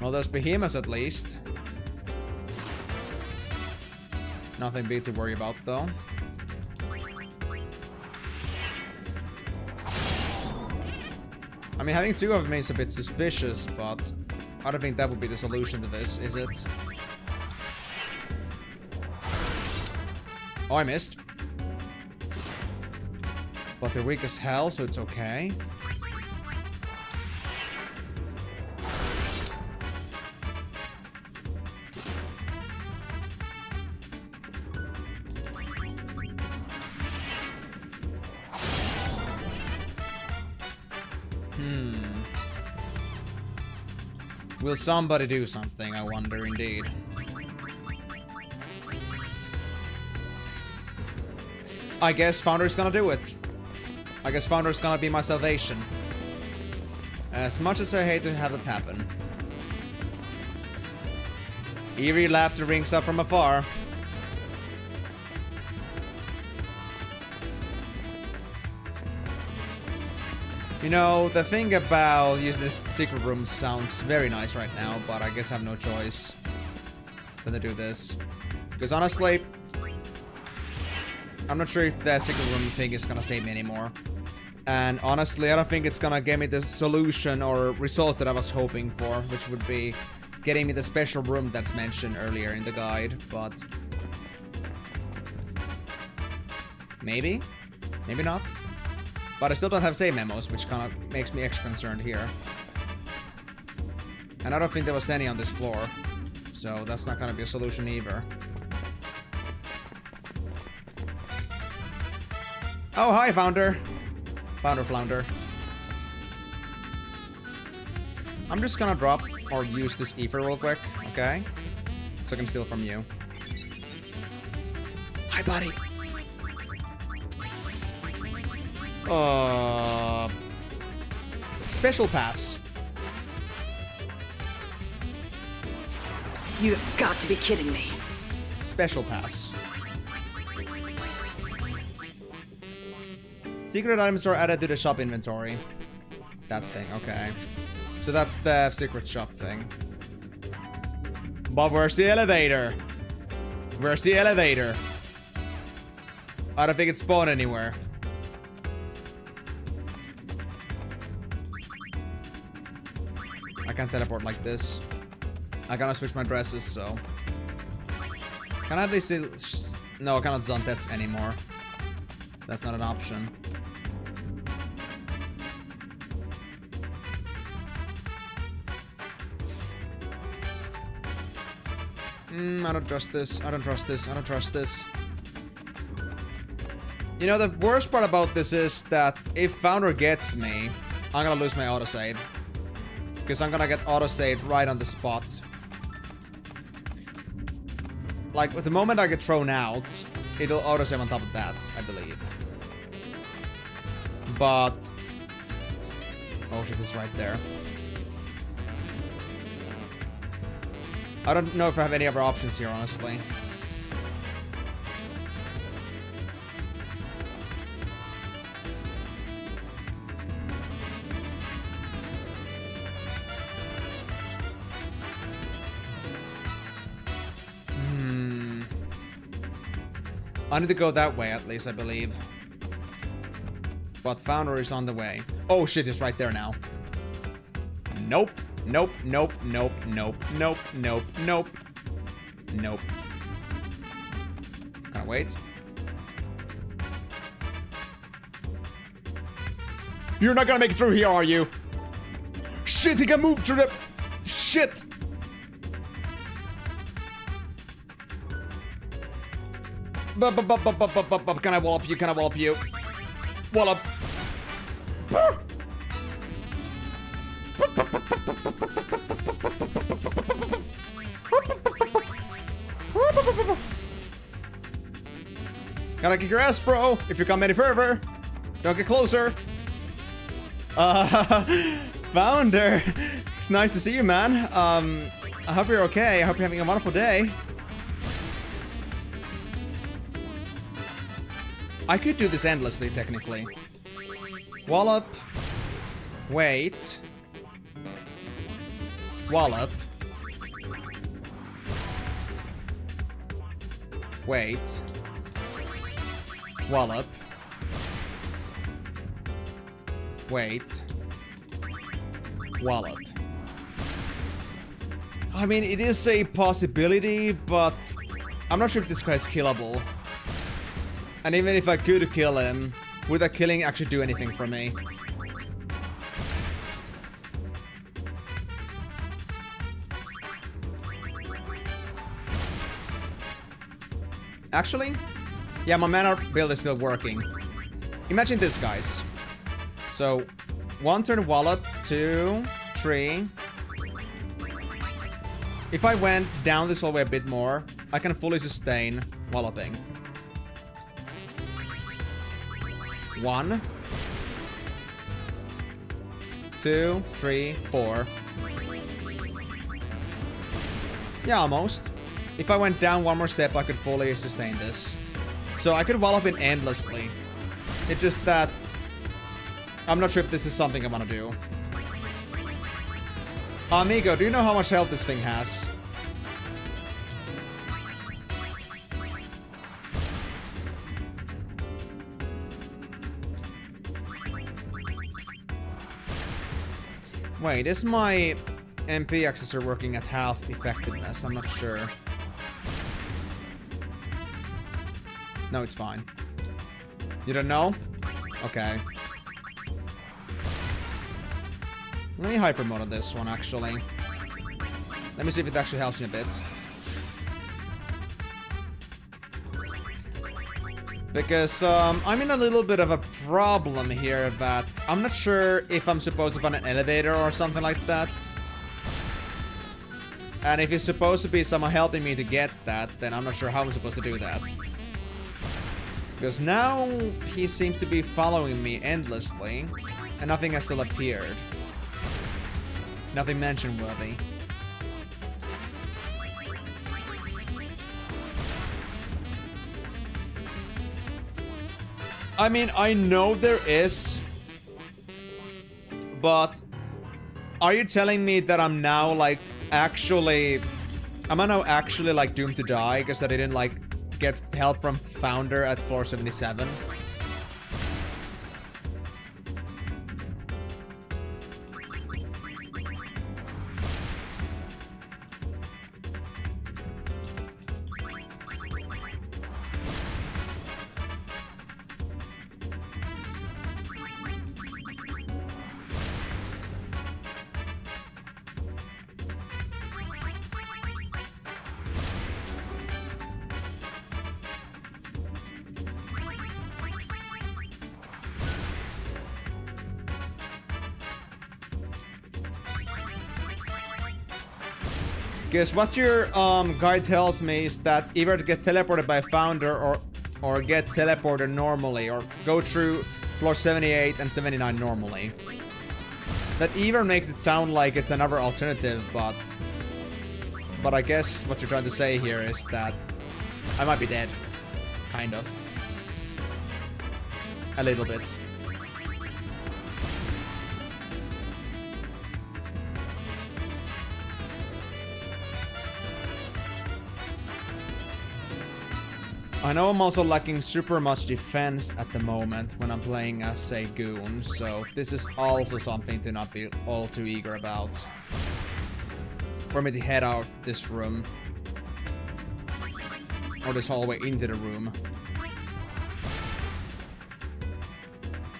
Well, there's behemoths at least. Nothing big to worry about though. I mean, having two of them is a bit suspicious, but I don't think that would be the solution to this, is it? Oh, I missed. But they're weak as hell, so it's okay. Will somebody do something, I wonder indeed. I guess Founder's gonna do it. I guess Founder's gonna be my salvation. As much as I hate to have it happen. Eerie laughter rings up from afar. You know, the thing about using the secret room sounds very nice right now, but I guess I have no choice than to do this. Because honestly, I'm not sure if the secret room thing is gonna save me anymore. And honestly, I don't think it's gonna give me the solution or results that I was hoping for, which would be getting me the special room that's mentioned earlier in the guide, but maybe? Maybe not. But I still don't have save memos, which kind of makes me extra concerned here. And I don't think there was any on this floor, so that's not gonna be a solution either. Oh, hi, Founder. Flounder. I'm just gonna drop or use this ether real quick, okay? So I can steal from you. Hi, buddy. Special pass. You've got to be kidding me. Special pass. Secret items are added to the shop inventory. That thing, okay. So that's the secret shop thing. But where's the elevator? Where's the elevator? I don't think it spawned anywhere. I can't teleport like this. I cannot switch my dresses, so... Can I at least see... No, I cannot zone pets anymore. That's not an option. I don't trust this. I don't trust this. I don't trust this. You know, the worst part about this is that if Founder gets me, I'm gonna lose my autosave. Because I'm gonna get autosaved right on the spot. Like, at the moment I get thrown out, it'll autosave on top of that, I believe. But Oh shit, it's right there. I don't know if I have any other options here, honestly. I need to go that way, at least, I believe. But Founder is on the way. Oh shit, it's right there now. Nope. Nope, nope, nope, nope, nope, nope, nope. Nope. Can I wait? You're not gonna make it through here, are you? Shit, he can move through the... Shit! Can I wallop you? Can I wallop you? Wallop! Gotta kick your ass, bro! If you come any further, don't get closer. Founder, it's nice to see you, man. I hope you're okay. I hope you're having a wonderful day. I could do this endlessly, technically. Wallop. Wait. Wallop. Wait. Wallop. Wait. Wallop. I mean, it is a possibility, but I'm not sure if this guy's killable. And even if I could kill him, would that killing actually do anything for me? Actually, yeah, my mana build is still working. Imagine this, guys. So, 1 turn wallop, 2, 3. If I went down this all way a bit more, I can fully sustain walloping. 1, 2, 3, 4. Yeah, almost. If I went down one more step, I could fully sustain this. So I could wallop it endlessly. It's just that I'm not sure if this is something I want to do. Amigo, do you know how much health this thing has? Wait, is my MP accessor working at half effectiveness? I'm not sure. No, it's fine. You don't know? Okay. Let me hyper mode on this one, actually. Let me see if it actually helps me a bit. Because, I'm in a little bit of a problem here that I'm not sure if I'm supposed to find an elevator or something like that. And if it's supposed to be someone helping me to get that, then I'm not sure how I'm supposed to do that. Because now he seems to be following me endlessly, and nothing has still appeared. Nothing mention worthy. I mean, I know there is, but are you telling me that I'm now like actually, am I now actually like doomed to die because I didn't like get help from Founder at floor 77? Because what your guide tells me is that either to get teleported by Founder or get teleported normally, or go through floor 78 and 79 normally. That even makes it sound like it's another alternative, but I guess what you're trying to say here is that I might be dead. Kind of. A little bit. I know I'm also lacking super much defense at the moment when I'm playing as a goon, so this is also something to not be all too eager about. For me to head out this room. Or this hallway into the room.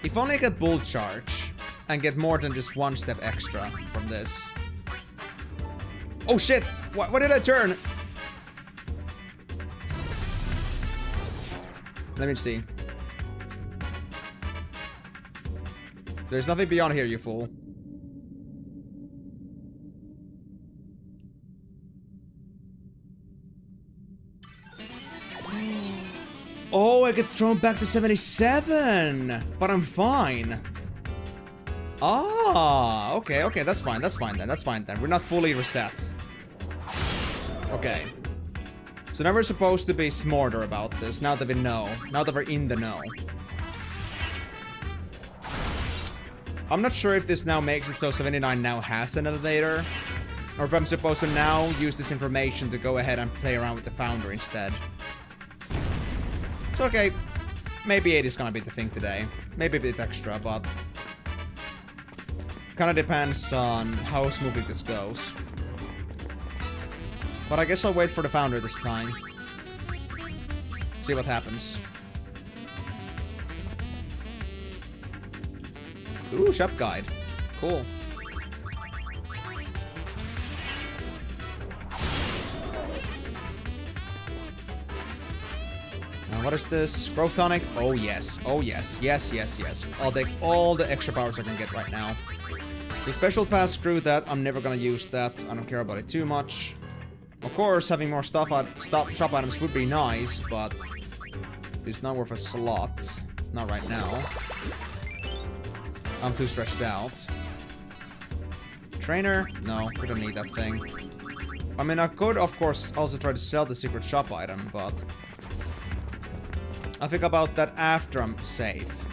If only I get bull charge and get more than just one step extra from this. Oh shit! What did I turn? Let me see. There's nothing beyond here, you fool. Oh, I get thrown back to 77! But I'm fine. Ah, okay, that's fine then. We're not fully reset. Okay. So now we're supposed to be smarter about this, now that we know. Now that we're in the know. I'm not sure if this now makes it so 79 now has an elevator. Or if I'm supposed to now use this information to go ahead and play around with the founder instead. So okay, maybe 8 is gonna be the thing today. Maybe a bit extra, but... kinda depends on how smoothly this goes. But I guess I'll wait for the founder this time. See what happens. Ooh, shop guide. Cool. Now what is this? Growth tonic? Oh yes. Oh yes. Yes. I'll take all the extra powers I can get right now. So special pass, screw that. I'm never gonna use that. I don't care about it too much. Of course, having more shop items would be nice, but it's not worth a slot. Not right now. I'm too stretched out. Trainer? No, we don't need that thing. I mean, I could, of course, also try to sell the secret shop item, but... I'll think about that after I'm safe.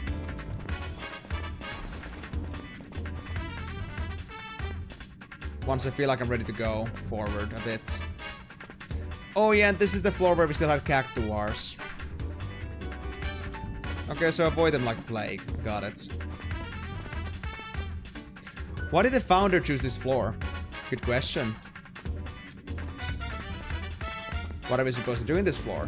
Once I feel like I'm ready to go forward a bit. Oh yeah, and this is the floor where we still have cacti wars. Okay, so avoid them like plague. Got it. Why did the founder choose this floor? Good question. What are we supposed to do in this floor?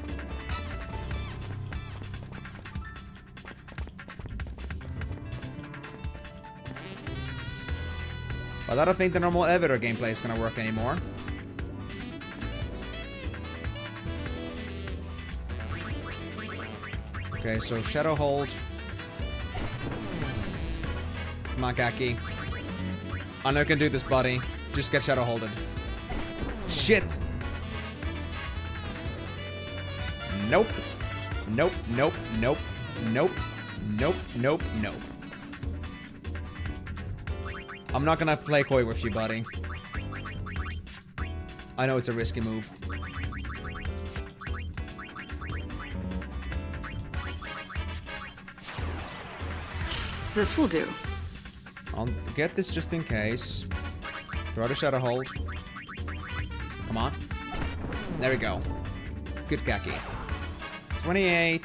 But I don't think the normal elevator gameplay is gonna work anymore. Okay, so Shadow Hold. Come on, Kaki. I know you can do this, buddy. Just get Shadow Holded. Shit! Nope. Nope. I'm not gonna play coy with you, buddy. I know it's a risky move. This will do. I'll get this just in case. Throw the Shadow Hold. Come on. There we go. Good Kaki. 28.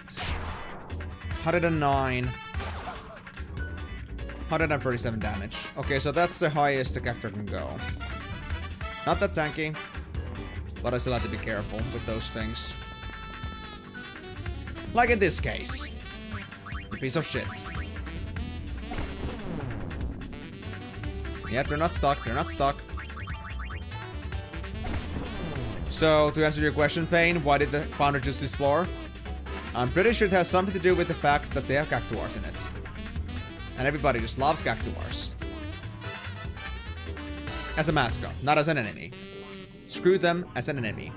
109. 137 damage. Okay, so that's the highest the character can go. Not that tanky, but I still have to be careful with those things. Like in this case. You piece of shit. Yep, they're not stuck. They're not stuck. So, to answer your question, Payne, why did the founder choose this floor? I'm pretty sure it has something to do with the fact that they have cactuars in it. And everybody just loves cactuars. As a mascot, not as an enemy. Screw them as an enemy.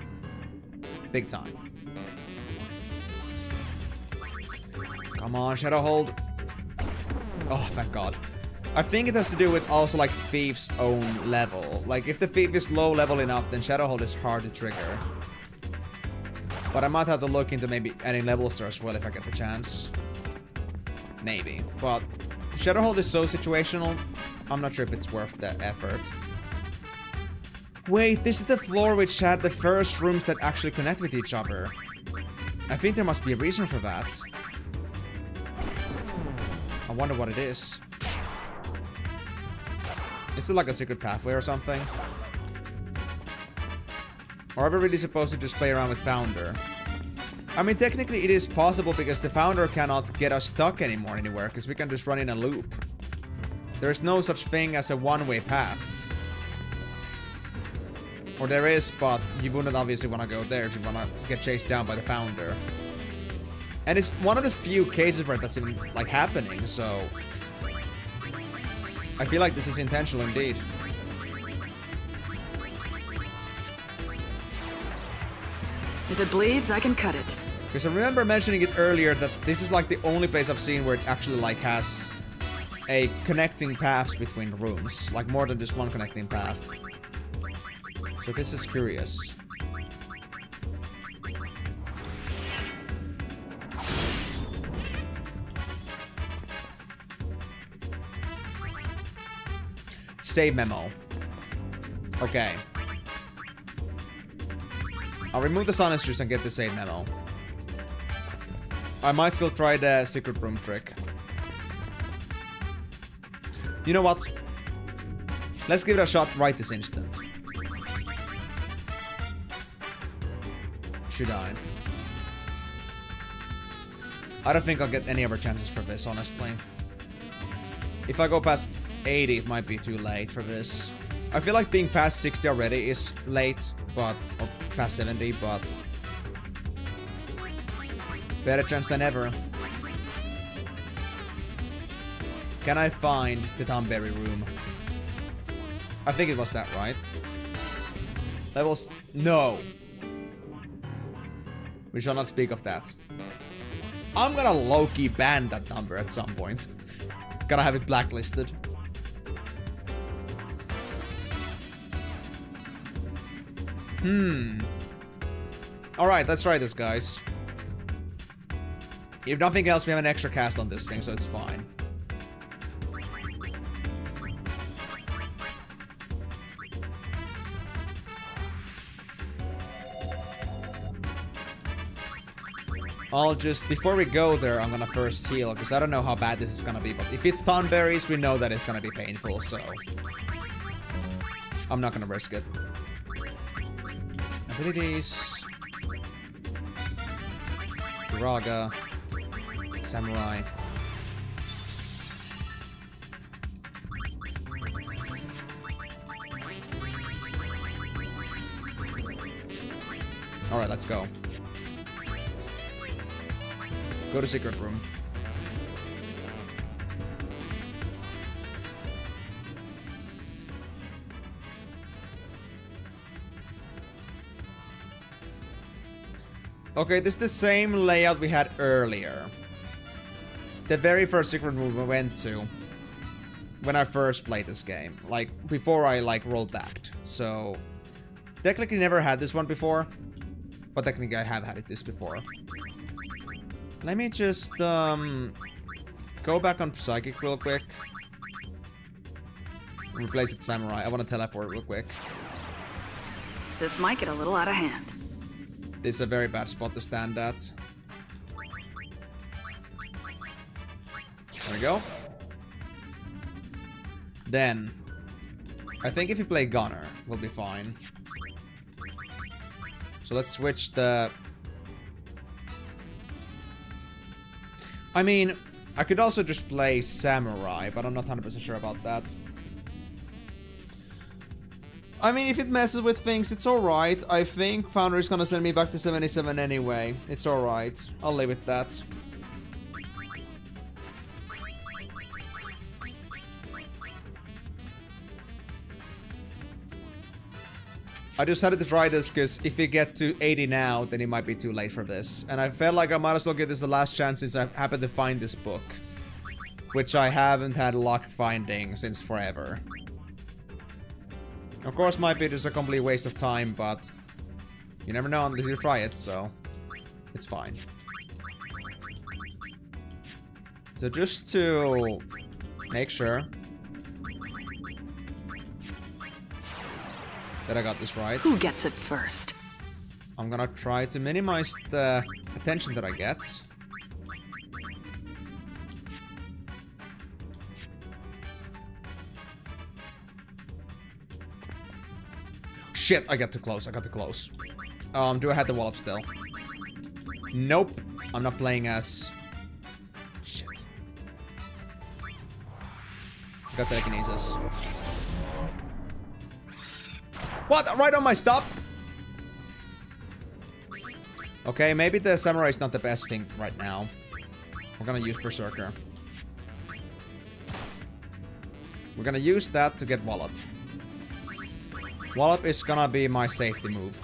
Big time. Come on, Shadow Hold. Oh, thank God. I think it has to do with also like Thief's own level. Like if the Thief is low level enough, then Shadowhold is hard to trigger. But I might have to look into maybe adding levels there as well if I get the chance. Maybe. But Shadowhold is so situational, I'm not sure if it's worth the effort. Wait, this is the floor which had the first rooms that actually connect with each other. I think there must be a reason for that. I wonder what it is. Is it like a secret pathway or something? Or are we really supposed to just play around with Founder? I mean, technically it is possible because the Founder cannot get us stuck anymore anywhere, because we can just run in a loop. There's no such thing as a one-way path. Or there is, but you wouldn't obviously want to go there if you want to get chased down by the Founder. And it's one of the few cases where that's even, like, happening, so... I feel like this is intentional indeed. If it bleeds, I can cut it. Because I remember mentioning it earlier that this is like the only place I've seen where it actually like has a connecting paths between rooms. Like more than just one connecting path. So this is curious. Save memo. Okay. I'll remove the silencers and get the save memo. I might still try the secret room trick. You know what? Let's give it a shot right this instant. Should I? I don't think I'll get any other chances for this, honestly. If I go past 80, it might be too late for this. I feel like being past 60 already is late, but... or past 70, but... better chance than ever. Can I find the Thornberry room? I think it was that, right? Levels... no! We shall not speak of that. I'm gonna low-key ban that number at some point. Gonna have it blacklisted. Alright, let's try this, guys. If nothing else, we have an extra cast on this thing, so it's fine. I'll just, before we go there, I'm gonna first heal, because I don't know how bad this is gonna be, but if it's Thornberries, we know that it's gonna be painful, so... I'm not gonna risk it. Abilities... Raga... Samurai... Alright, let's go. Go to secret room. Okay, this is the same layout we had earlier. The very first secret room we went to when I first played this game. Like, before I, like, rolled back. So, technically never had this one before. But technically I have had this before. Let me just, go back on Psychic real quick. Replace it with Samurai. I want to teleport real quick. This might get a little out of hand. This is a very bad spot to stand at. There we go. Then, I think if you play Gunner, we'll be fine. So let's switch the... I mean, I could also just play Samurai, but I'm not 100% sure about that. I mean, if it messes with things, it's alright. I think Founder is gonna send me back to 77 anyway. It's alright. I'll live with that. I decided to try this because if we get to 80 now, then it might be too late for this. And I felt like I might as well give this the last chance since I happened to find this book. which I haven't had luck finding since forever. Of course, might be just a complete waste of time, but you never know unless you try it, so it's fine. So just to make sure that I got this right, Who gets it first? I'm gonna try to minimize the attention that I get. Shit, I got too close, I got too close. Do I have the wallop still? Nope, I'm not playing as... Shit. Got telekinesis. What? Right on my stop? Okay, maybe the samurai is not the best thing right now. We're gonna use Berserker. We're gonna use that to get Wallop. Wallop is gonna be my safety move.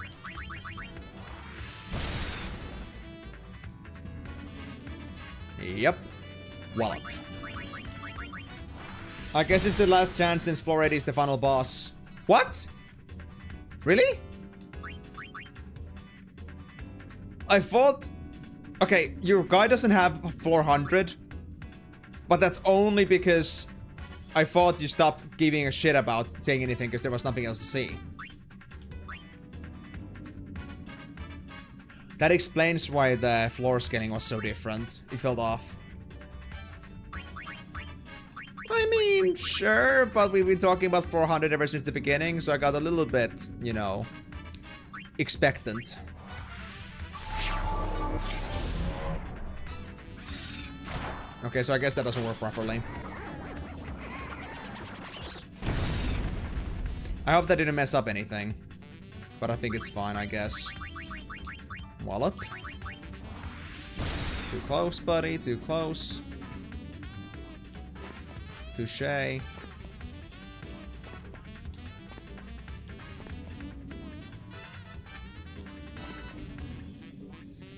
Yep. Wallop. I guess it's the last chance since floor 80 is the final boss. What? Really? I thought... Okay, your guy doesn't have 400. But that's only because I thought you stopped giving a shit about saying anything because there was nothing else to see. That explains why the floor scaling was so different. It felt off. I mean, sure, but we've been talking about 400 ever since the beginning, so I got a little bit, you know, expectant. Okay, so I guess that doesn't work properly. I hope that didn't mess up anything. But I think it's fine, I guess. Wallop. Too close, buddy. Too close. Touché.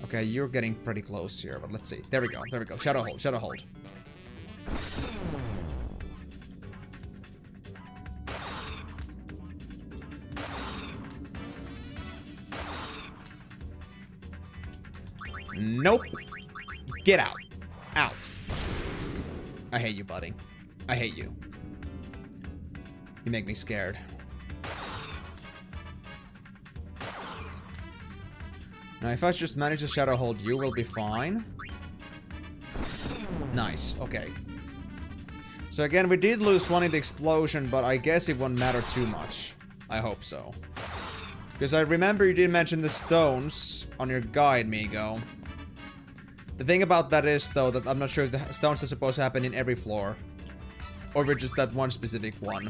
Okay, you're getting pretty close here, but let's see. There we go. There we go. Shadow hold. Shadow hold. Nope. Get out. Out. I hate you, buddy. I hate you. You make me scared. Now, if I just manage to shadow hold you, we'll be fine. Nice. Okay. So again, we did lose one in the explosion, but I guess it won't matter too much. I hope so. Because I remember you did mention the stones on your guide, Migo. The thing about that is, though, that I'm not sure if the stones are supposed to happen in every floor. Or if it's just that one specific one.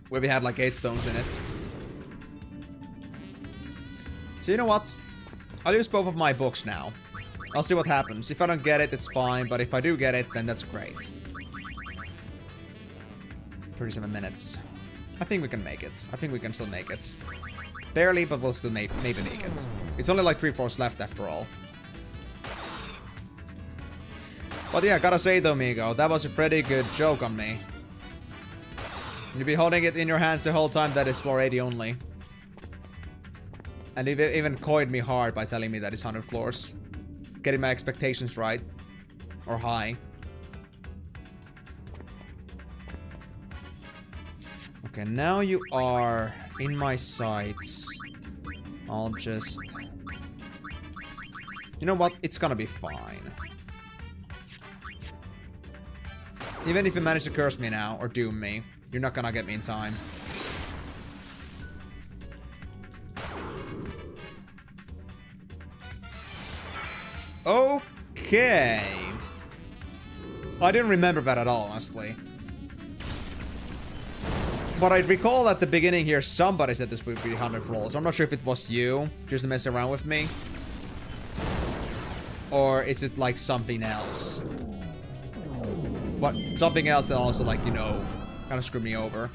Where we had like 8 stones in it. So you know what? I'll use both of my books now. I'll see what happens. If I don't get it, it's fine. But if I do get it, then that's great. 37 minutes. I think we can make it. I think we can still make it. Barely, but we'll still maybe make it. It's only like 3 floors left after all. But yeah, gotta say though, Migo, that was a pretty good joke on me. You'll be holding it in your hands the whole time that is floor 80 only. And you even coyed me hard by telling me that it's 100 floors. Getting my expectations right. Or high. Okay, now you are in my sights. I'll just... You know what? It's gonna be fine. Even if you manage to curse me now, or doom me, you're not gonna get me in time. Okay. I didn't remember that at all, honestly. But I recall at the beginning here, somebody said this would be 100 floors. I'm not sure if it was you, just to mess around with me. Or is it like something else? But something else that also, like, you know, kind of screwed me over.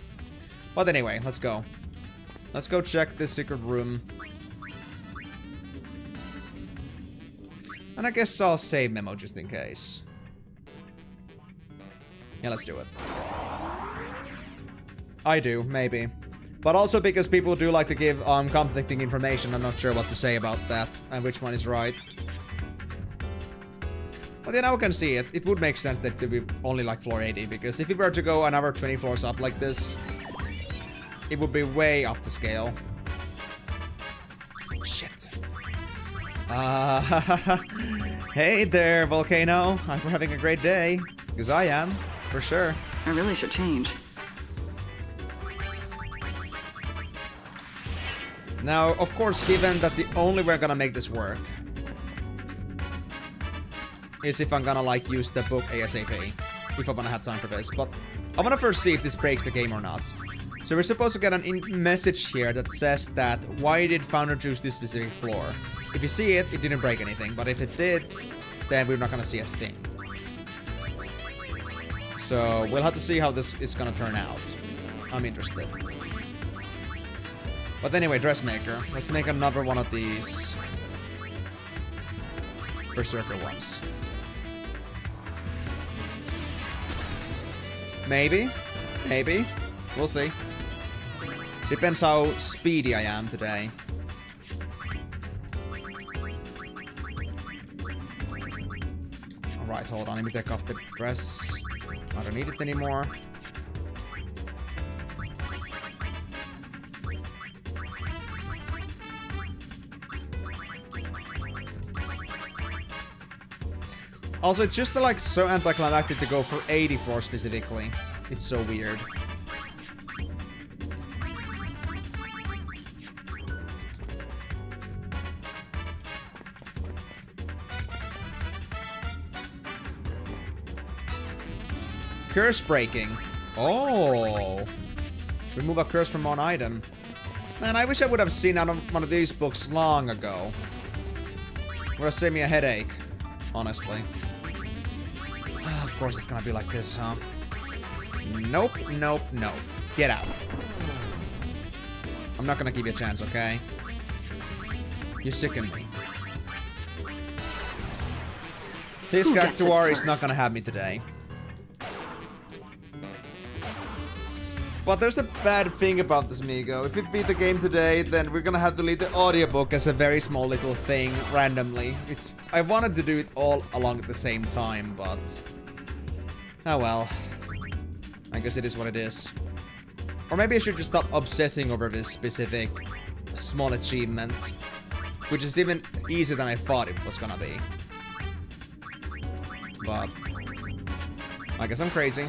But anyway, let's go. Let's go check this secret room. And I guess I'll save memo just in case. Yeah, let's do it. I do, maybe. But also because people do like to give conflicting information, I'm not sure what to say about that and which one is right. But then I can see it. It would make sense that it would be only like floor 80, because if we were to go another 20 floors up like this, it would be way off the scale. Shit. Hey there, Volcano. I hope you're having a great day. Because I am, for sure. I really should change. Now, of course, given that the only way I'm gonna make this work is if I'm gonna, like, use the book ASAP. If I'm gonna have time for this. But I wanna first see if this breaks the game or not. So we're supposed to get a message here that says that, why did Founder choose this specific floor? If you see it, it didn't break anything. But if it did, then we're not gonna see a thing. So we'll have to see how this is gonna turn out. I'm interested. But anyway, Dressmaker. Let's make another one of these Berserker ones. Maybe. Maybe. We'll see. Depends how speedy I am today. Alright, hold on. Let me take off the dress. I don't need it anymore. Also, it's just like so anticlimactic to go for 84 specifically. It's so weird. Curse breaking. Oh. Remove a curse from one item. Man, I wish I would have seen one of these books long ago. Would have saved me a headache, honestly. Of course it's gonna be like this, huh? Nope, nope, nope. Get out. I'm not gonna give you a chance, okay? You sicken me. This Cactuar is not gonna have me today. But there's a bad thing about this, Migo. If we beat the game today, then we're gonna have to leave the audiobook as a very small little thing, randomly. I wanted to do it all along at the same time, but... oh well. I guess it is what it is. Or maybe I should just stop obsessing over this specific small achievement. Which is even easier than I thought it was gonna be. But... I guess I'm crazy.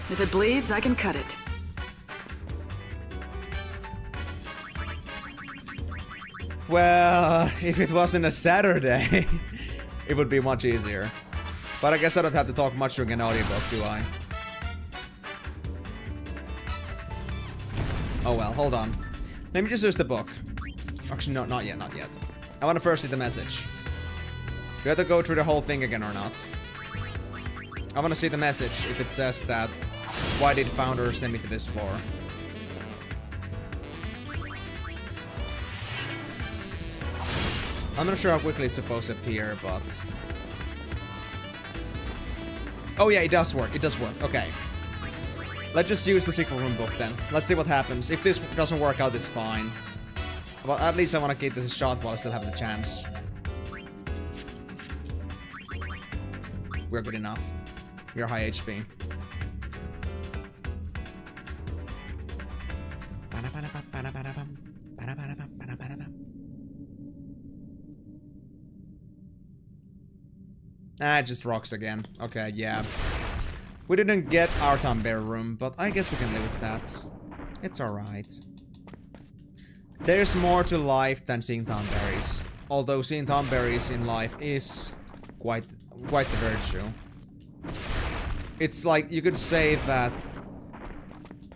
If it bleeds, I can cut it. Well, if it wasn't a Saturday, it would be much easier. But I guess I don't have to talk much during an audiobook, do I? Oh well, hold on. Let me just use the book. Actually, no, not yet, not yet. I want to first see the message. Do I have to go through the whole thing again or not? I want to see the message if it says that, why did Founder send me to this floor? I'm not sure how quickly it's supposed to appear, but... oh yeah, it does work. It does work. Okay. Let's just use the secret room book then. Let's see what happens. If this doesn't work out, it's fine. But at least I want to give this a shot while I still have the chance. We're good enough. We're high HP. Ah, it just rocks again. Okay, yeah. We didn't get our Tomberry room, but I guess we can live with that. It's alright. There's more to life than seeing Tomberries. Although seeing Tomberries in life is quite the virtue. It's like, you could say that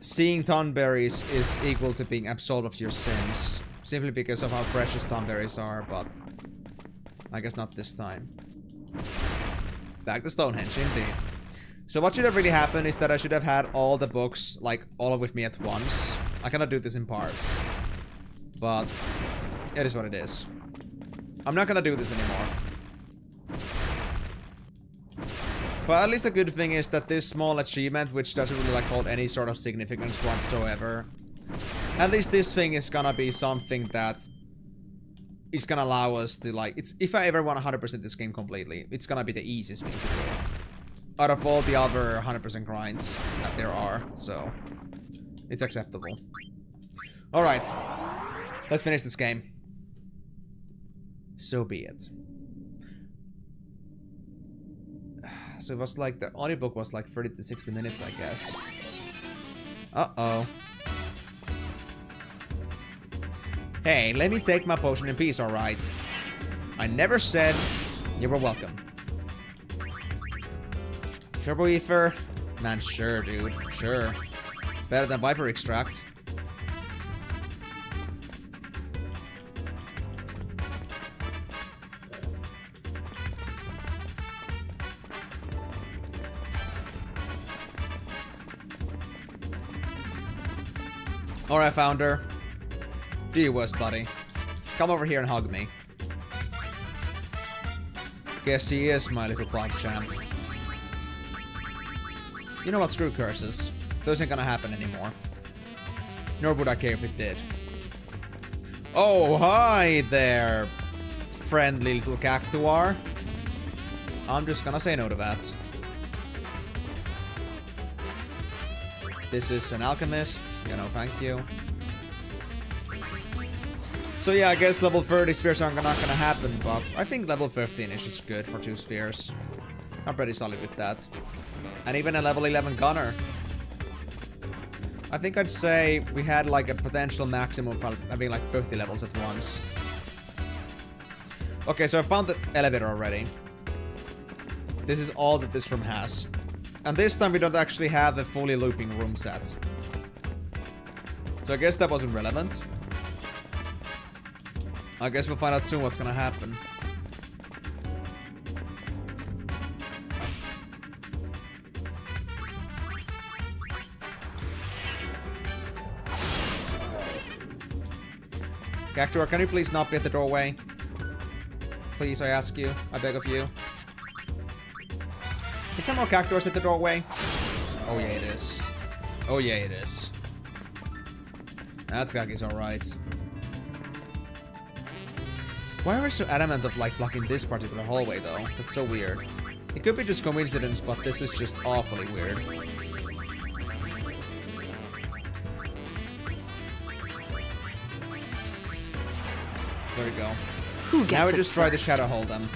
seeing Tomberries is equal to being absolved of your sins. Simply because of how precious Tomberries are, but I guess not this time. Back to Stonehenge, indeed. So what should have really happened is that I should have had all the books, like, all with me at once. I cannot do this in parts. But it is what it is. I'm not gonna do this anymore. But at least the good thing is that this small achievement, which doesn't really like hold any sort of significance whatsoever, at least this thing is gonna be something that is gonna allow us to like, if I ever want 100% this game completely, it's gonna be the easiest thing to do out of all the other 100% grinds that there are, so it's acceptable. Alright, let's finish this game. So be it. So it was like, the audiobook was like 30 to 60 minutes, I guess. Uh-oh. Hey, let me take my potion in peace, alright? I never said you were welcome. Turbo Ether? Man, sure, dude. Sure. Better than Viper Extract. Alright, Founder. Do your worst, buddy. Come over here and hug me. Guess he is my little plug champ. You know what? Screw curses. Those ain't gonna happen anymore. Nor would I care if it did. Oh, hi there, friendly little cactuar. I'm just gonna say no to that. This is an alchemist. You know, thank you. So yeah, I guess level 30 spheres aren't not gonna happen, but I think level 15 is just good for 2 spheres. I'm pretty solid with that. And even a level 11 gunner. I think I'd say we had like a potential maximum of having like 50 levels at once. Okay, so I found the elevator already. This is all that this room has. And this time we don't actually have a fully looping room set. So I guess that wasn't relevant. I guess we'll find out soon what's gonna happen. Cactuar, can you please not be at the doorway? Please, I ask you. I beg of you. Is there more cactuars at the doorway? Oh yeah, it is. Oh yeah, it is. That's Gaki's alright. Why are we so adamant of like blocking this particular hallway though? That's so weird. It could be just coincidence, but this is just awfully weird. There we go. Now we just try to shadow hold them.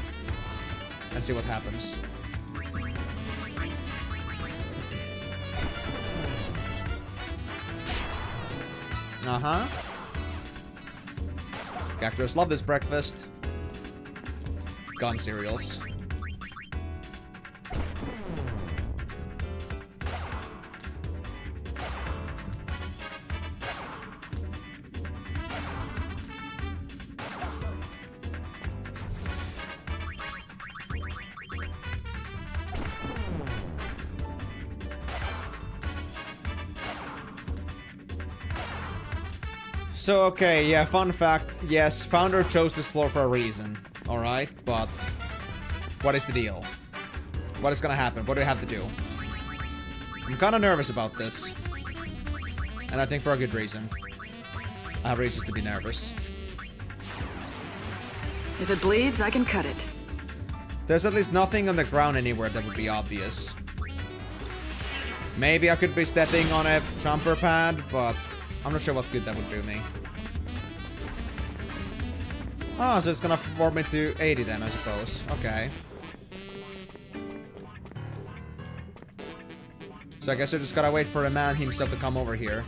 And see what happens. Uh-huh. Cactuars love this breakfast. Gun cereals. So, okay, yeah, fun fact. Yes, Founder chose this floor for a reason. Alright, but what is the deal? What is gonna happen? What do I have to do? I'm kinda nervous about this. And I think for a good reason. I have reasons to be nervous. If it bleeds, I can cut it. There's at least nothing on the ground anywhere that would be obvious. Maybe I could be stepping on a jumper pad, but I'm not sure what good that would do me. Oh, so it's gonna warp me to 80 then, I suppose. Okay. So I guess I just gotta wait for the man himself to come over here.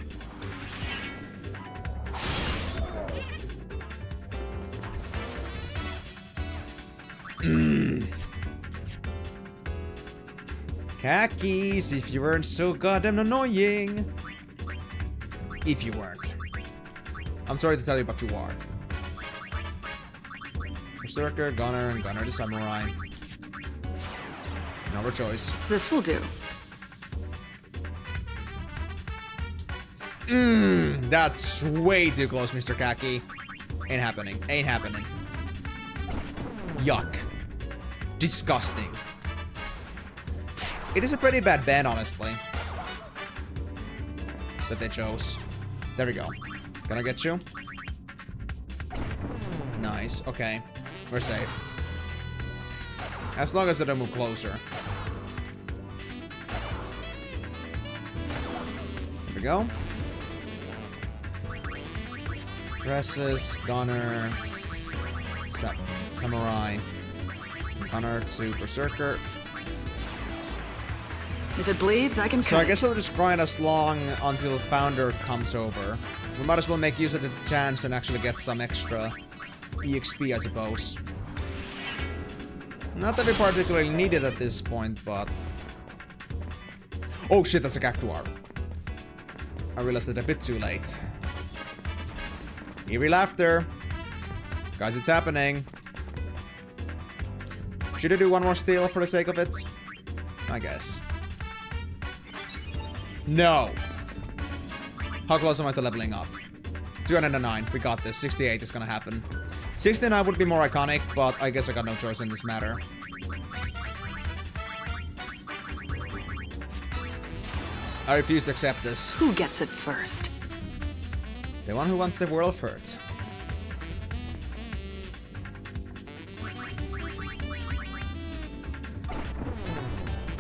Khakis, if you weren't so goddamn annoying. If you weren't. I'm sorry to tell you, but you are. Berserker, Gunner, and Gunner the Samurai. No other choice. This will do. That's way too close, Mr. Khaki. Ain't happening. Ain't happening. Yuck. Disgusting. It is a pretty bad band, honestly, that they chose. There we go. Gonna get you. Nice. Okay. We're safe. As long as they don't move closer. There we go. Dresses, gunner, samurai, gunner to berserker. If it bleeds, I can cut So I guess we'll just grind as long until Founder comes over. We might as well make use of the chance and actually get some extra EXP, I suppose. Not that we particularly need it at this point, but... Oh shit, that's a Cactuar. I realized it a bit too late. Eerie laughter. Guys, it's happening. Should I do one more steal for the sake of it? I guess. No! How close am I to leveling up? 209. We got this. 68 is gonna happen. 69 would be more iconic, but I guess I got no choice in this matter. I refuse to accept this. Who gets it first? The one who wants the world hurt.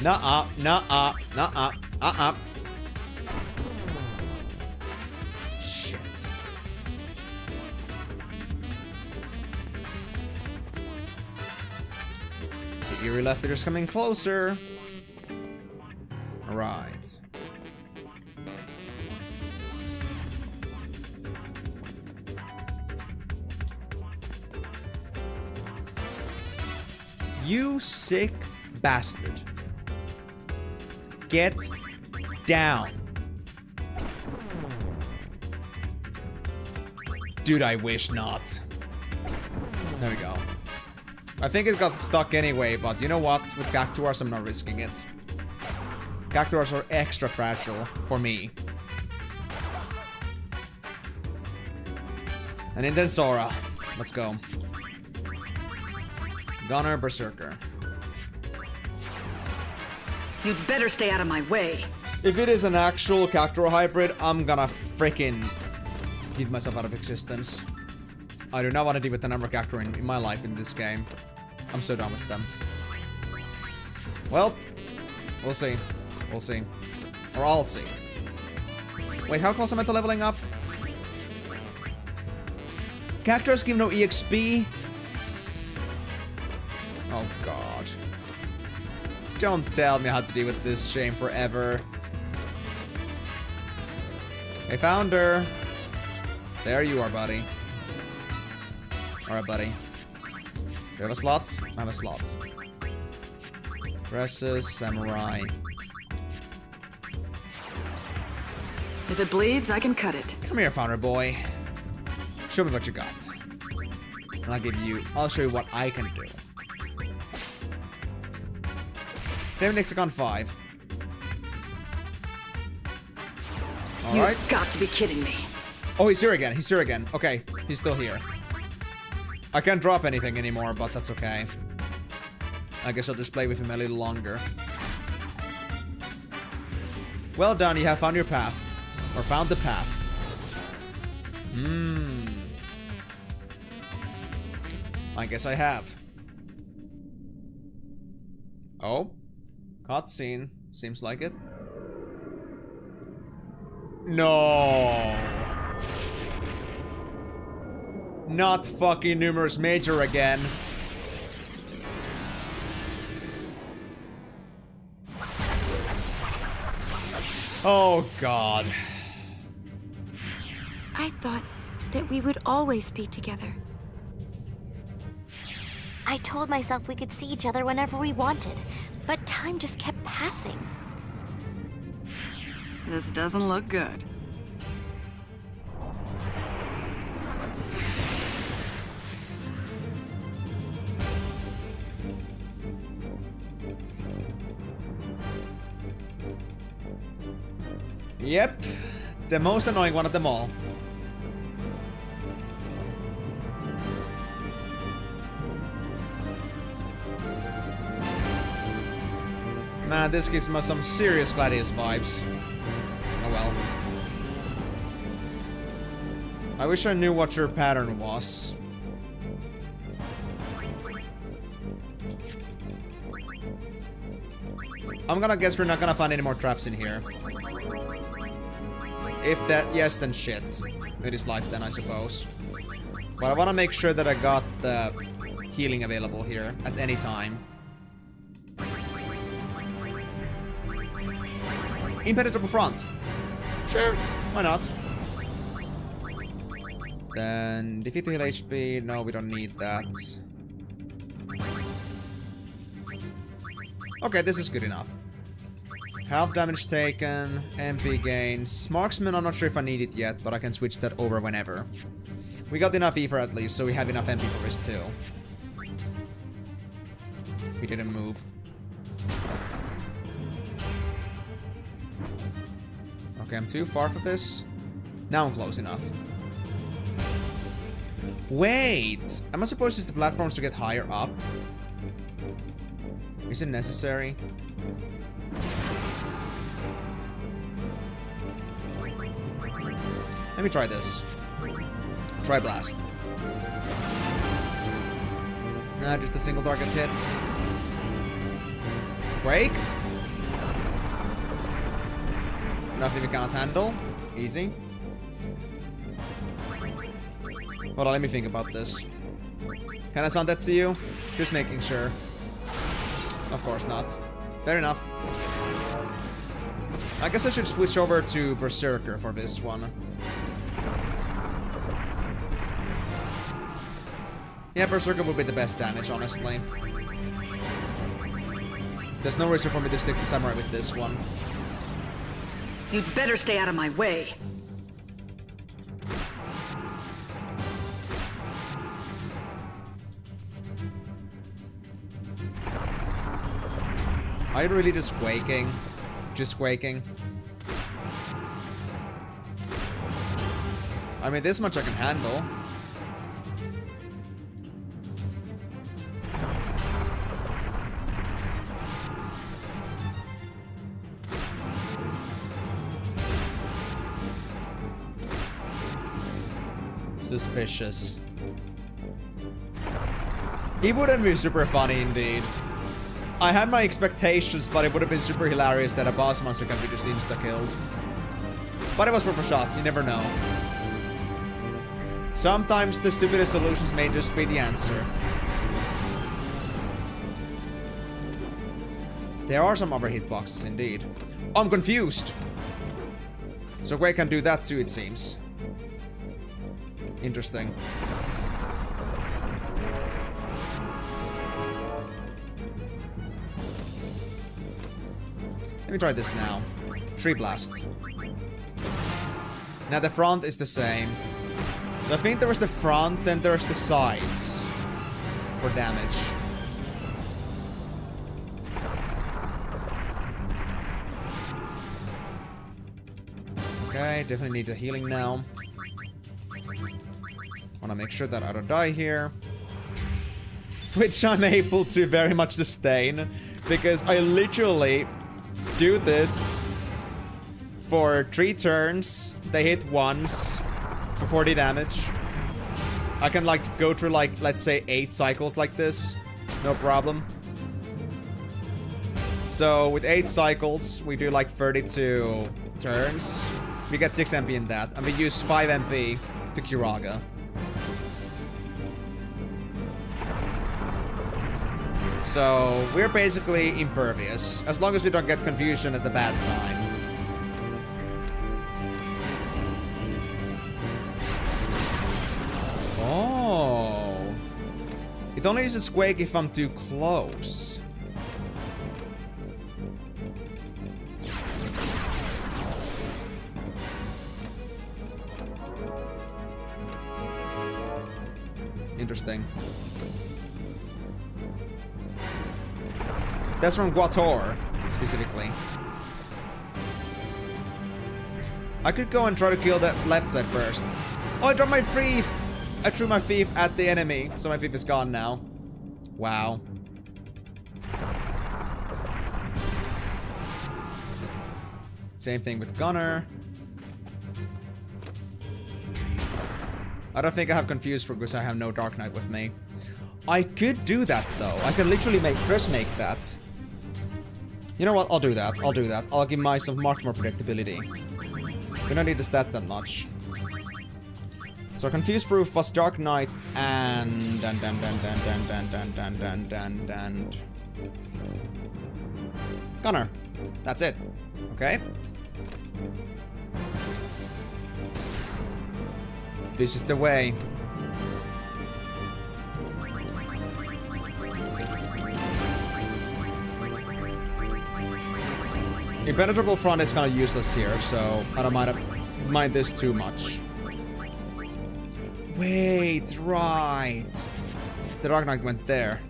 Nuh-uh, nuh-uh, nuh-uh, uh-uh. Shit. The eerie laughter is coming closer. Alright. You sick bastard. Get down. Dude, I wish not. There we go. I think it got stuck anyway, but you know what? With Cactuars, I'm not risking it. Cactuars are extra fragile for me. And then Sora. Let's go. Gunner, Berserker. You'd better stay out of my way. If it is an actual Cactuar hybrid, I'm gonna freaking get myself out of existence. I do not want to deal with another Cactuar in my life in this game. I'm so done with them. Well, we'll see. We'll see. Or I'll see. Wait, how close am I to leveling up? Cactuars give no EXP? Oh god. Don't tell me how to deal with this shame forever. Hey, Founder. There you are, buddy. Alright, buddy. Do you have a slot? I have a slot. Dresses, samurai. If it bleeds, I can cut it. Come here, Founder boy. Show me what you got. And I'll show you what I can do. Nexicon 5. Alright. You've got to be kidding me. Oh, he's here again. He's here again. Okay, he's still here. I can't drop anything anymore, but that's okay. I guess I'll just play with him a little longer. Well done, you have found your path. Or found the path. I guess I have. Oh. Cutscene. Seems like it. No. Not fucking Numerous Major again. Oh god. I thought that we would always be together. I told myself we could see each other whenever we wanted, but time just kept passing. This doesn't look good. Yep. The most annoying one of them all. Man, this gives me some serious Gladius vibes. Oh well. I wish I knew what your pattern was. I'm gonna guess we're not gonna find any more traps in here. If that, yes, then shit. It is life then, I suppose. But I wanna make sure that I got the healing available here at any time. Impenetrable front. Sure, why not? Then defeat the heal HP. No, we don't need that. Okay, this is good enough. Health damage taken, MP gains. Marksman, I'm not sure if I need it yet, but I can switch that over whenever. We got enough ether at least, so we have enough MP for this too. We didn't move. Okay, I'm too far for this. Now I'm close enough. Wait! Am I supposed to use the platforms to get higher up? Is it necessary? Let me try this. Try blast. Nah, just a single target hit. Quake? Nothing we cannot handle. Easy. Hold on, let me think about this. Can I sound that to you? Just making sure. Of course not. Fair enough. I guess I should switch over to Berserker for this one. Yeah, Berserker would be the best damage, honestly. There's no reason for me to stick to Samurai with this one. You'd better stay out of my way. Are you really just quaking? Just quaking? I mean, this much I can handle. Suspicious. He wouldn't be super funny indeed. I had my expectations, but it would have been super hilarious that a boss monster can be just insta-killed. But it was worth a shot, you never know. Sometimes the stupidest solutions may just be the answer. There are some other hitboxes indeed. I'm confused! So Quake can do that too, it seems. Interesting. Let me try this now. Tree Blast. Now the front is the same. So I think there was the front, then there's the sides for damage. Okay, definitely need the healing now. Wanna make sure that I don't die here. Which I'm able to very much sustain, because I literally do this for 3 turns. They hit once for 40 damage. I can like go through like, let's say 8 cycles like this. No problem. So with 8 cycles, we do like 32 turns. We get 6 MP in that. And we use 5 MP to Kiraga. So we're basically impervious, as long as we don't get confusion at the bad time. Oh. It only uses Quake if I'm too close. Interesting. That's from Guator, specifically. I could go and try to kill that left side first. Oh, I dropped my thief! I threw my thief at the enemy, so my thief is gone now. Wow. Same thing with Gunner. I don't think I have confused because I have no Dark Knight with me. I could do that though. I can literally make that. You know what? I'll do that. I'll give myself much more predictability. We don't need the stats that much. So Confuse Proof was Dark Knight and Gunner. That's it. Okay. This is the way. Impenetrable Front is kind of useless here, so I don't mind this too much. Wait, right. The Dark Knight went there.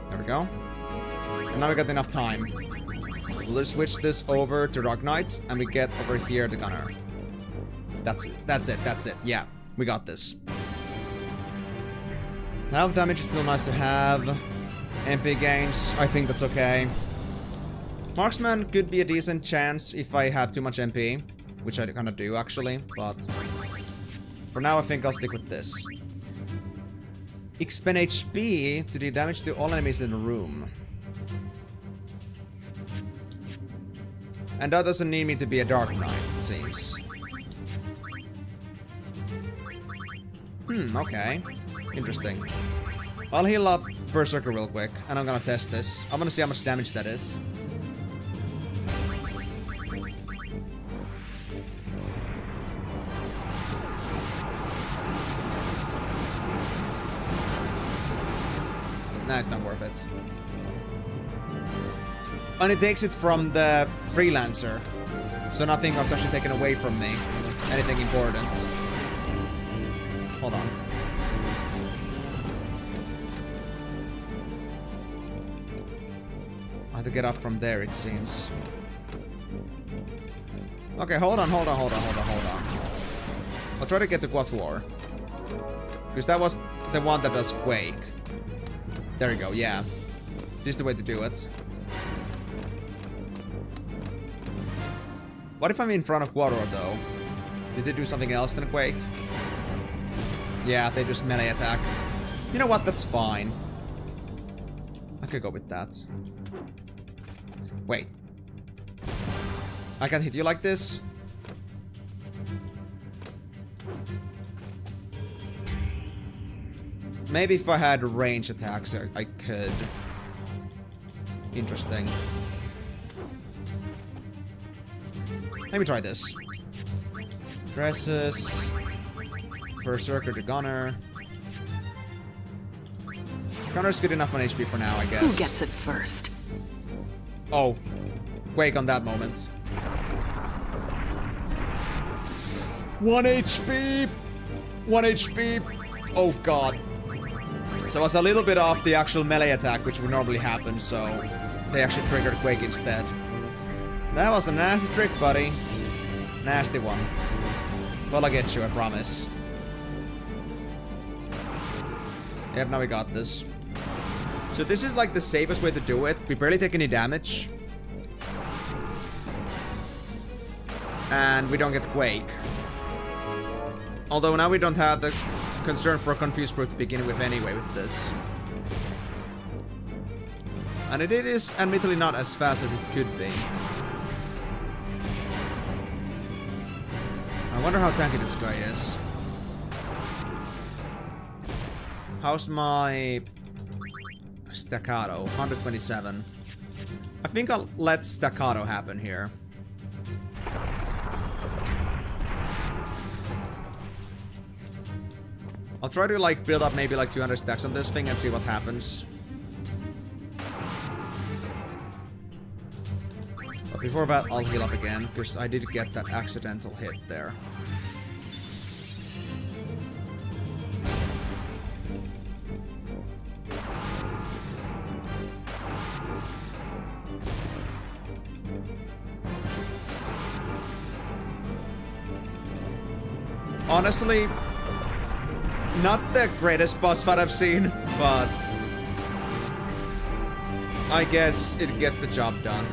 There we go. And now we got enough time. Let's switch this over to Dark Knight, and we get over here the Gunner. That's it. Yeah, we got this. Health damage is still nice to have. MP gains, I think that's okay. Marksman could be a decent chance if I have too much MP, which I kind of do actually, but for now I think I'll stick with this. Expend HP to deal damage to all enemies in the room. And that doesn't need me to be a Dark Knight, it seems. Okay. Interesting. I'll heal up Berserker real quick, and I'm gonna test this. I'm gonna see how much damage that is. Nah, it's not worth it. And it takes it from the freelancer, so nothing was actually taken away from me. Anything important. Hold on. I have to get up from there, it seems. Okay, hold on. I'll try to get the Quatuor. Because that was the one that does Quake. There we go, yeah. This is the way to do it. What if I'm in front of Quatuor, though? Did they do something else than Quake? Yeah, they just melee attack. You know what? That's fine. I could go with that. Wait. I can hit you like this? Maybe if I had range attacks, I could. Interesting. Let me try this. Dresses. Berserker to Gunner. Gunner's good enough on HP for now, I guess. Who gets it first? Oh. Quake on that moment. 1 HP! 1 HP! Oh god. So I was a little bit off the actual melee attack, which would normally happen, so they actually triggered Quake instead. That was a nasty trick, buddy. Nasty one. Well, I get you, I promise. Yep, now we got this. So this is like the safest way to do it. We barely take any damage. And we don't get Quake. Although now we don't have the concern for a Confused Brute to begin with anyway with this. And it is admittedly not as fast as it could be. I wonder how tanky this guy is. How's my staccato? 127. I think I'll let staccato happen here. I'll try to like build up maybe like 200 stacks on this thing and see what happens. But before that, I'll heal up again, because I did get that accidental hit there. Honestly, not the greatest boss fight I've seen, but I guess it gets the job done.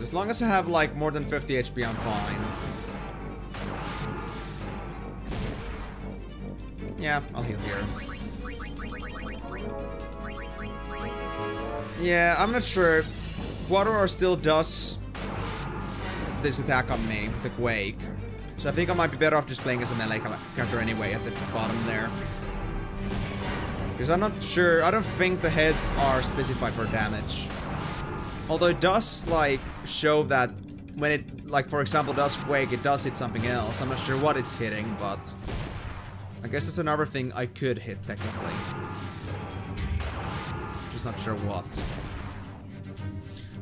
As long as I have like more than 50 HP, I'm fine. Yeah, I'll heal here. Yeah, I'm not sure. Water still does this attack on me, the Quake. So I think I might be better off just playing as a melee character anyway at the bottom there. Because I'm not sure, I don't think the heads are specified for damage. Although it does, like, show that when it, like, for example, does Quake, it does hit something else. I'm not sure what it's hitting, but I guess it's another thing I could hit, technically. Just not sure what.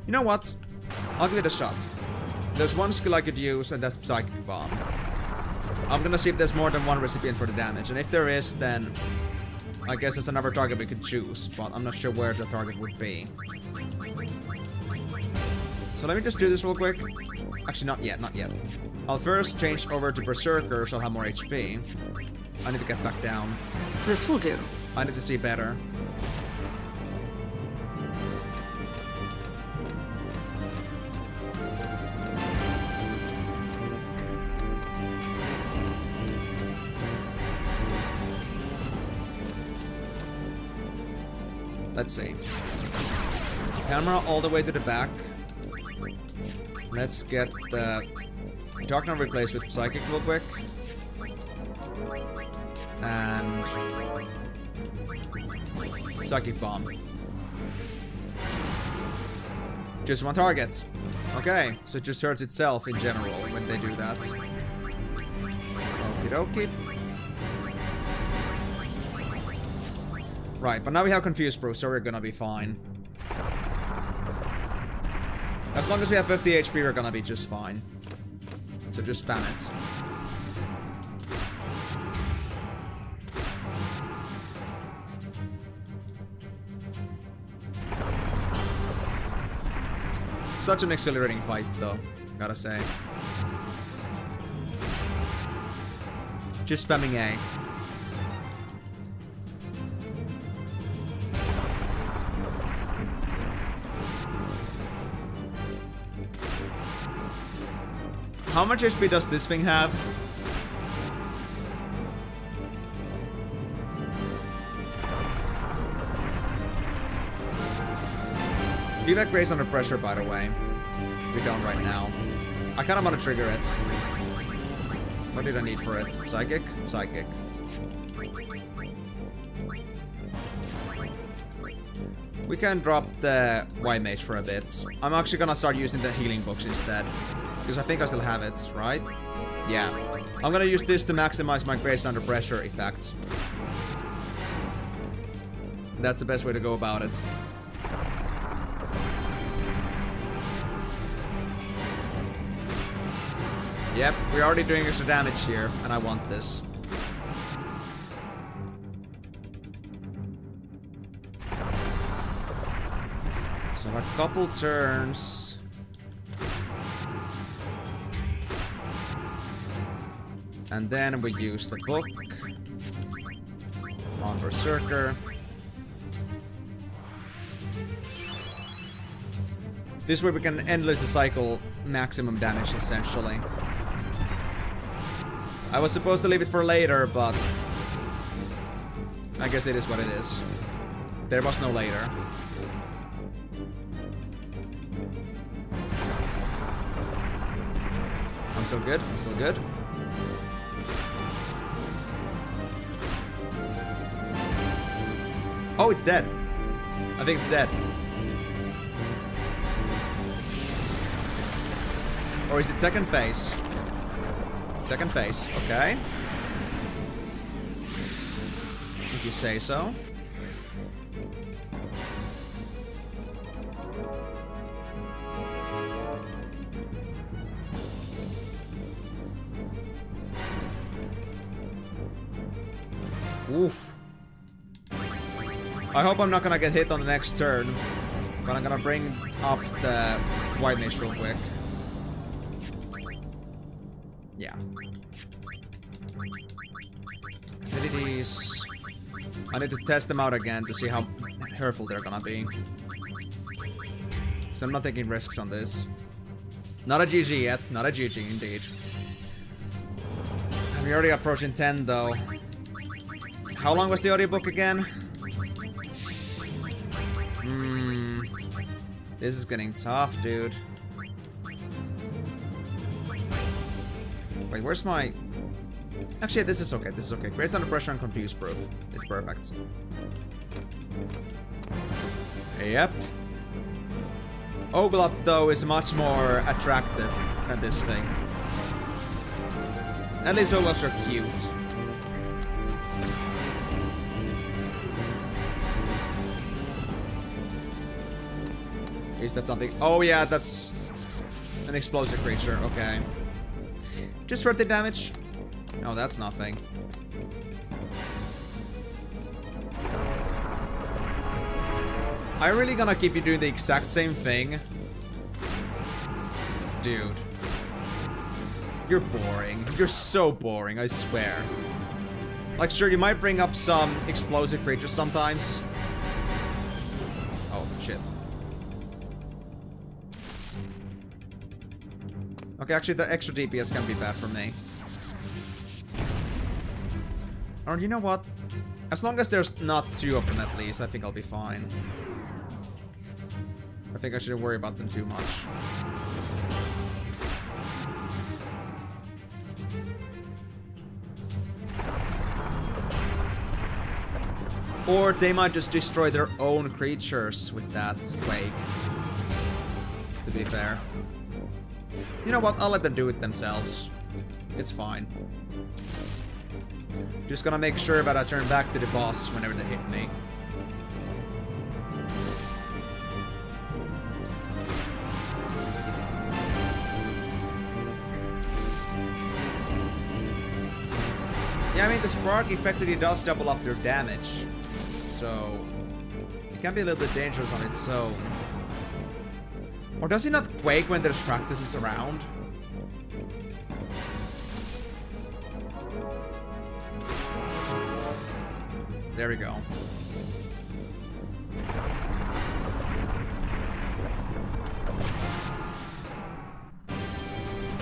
You know what? I'll give it a shot. There's one skill I could use, and that's Psychic Bomb. I'm gonna see if there's more than one recipient for the damage, and if there is, then I guess there's another target we could choose, but I'm not sure where the target would be. So let me just do this real quick. Actually, not yet, not yet. I'll first change over to Berserker, so I'll have more HP. I need to get back down. This will do. I need to see better. Let's see. Camera all the way to the back. Let's get the Dark Knight replaced with Psychic real quick. And Psychic Bomb. Just one target. Okay, so it just hurts itself in general when they do that. Okie dokie. Right, but now we have Confused Brew, so we're gonna be fine. As long as we have 50 HP, we're gonna be just fine. So just spam it. Such an exhilarating fight, though, gotta say. Just spamming A. How much HP does this thing have? Do that Grace under pressure, by the way. We don't right now. I kind of want to trigger it. What did I need for it? Psychic? Psychic. We can drop the White Mage for a bit. I'm actually gonna start using the healing books instead. Because I think I still have it, right? Yeah. I'm gonna use this to maximize my Grace under pressure effect. That's the best way to go about it. Yep, we're already doing extra damage here, and I want this. So a couple turns. And then we use the book on Berserker. This way we can endlessly cycle maximum damage, essentially. I was supposed to leave it for later, but I guess it is what it is. There was no later. I'm still good, I'm still good. Oh, it's dead. I think it's dead. Or is it second phase? Second phase, okay. If you say so. Oof. I hope I'm not gonna get hit on the next turn. But I'm gonna bring up the White Mage real quick. Yeah. Abilities. I need to test them out again to see how hurtful they're gonna be. So I'm not taking risks on this. Not a GG yet. Not a GG indeed. We're already approaching 10 though. How long was the audiobook again? This is getting tough, dude. Wait, where's my... Actually, this is okay. This is okay. Grace under pressure and confuse proof. It's perfect. Yep. Oglop, though, is much more attractive than this thing. At least Oglops are cute. Is that something? Oh yeah, that's an explosive creature. Okay. Just 30 damage? No, that's nothing. Are you really gonna keep you doing the exact same thing? Dude. You're boring. You're so boring, I swear. Like, sure, you might bring up some explosive creatures sometimes. Oh, shit. Okay, actually, the extra DPS can be bad for me. Or, you know what? As long as there's not 2 of them at least, I think I'll be fine. I think I shouldn't worry about them too much. Or they might just destroy their own creatures with that quake. To be fair. You know what? I'll let them do it themselves. It's fine. Just gonna make sure that I turn back to the boss whenever they hit me. Yeah, I mean, the spark effectively does double up their damage. So, it can be a little bit dangerous on its own. Or does he not quake when there's practices around? There we go.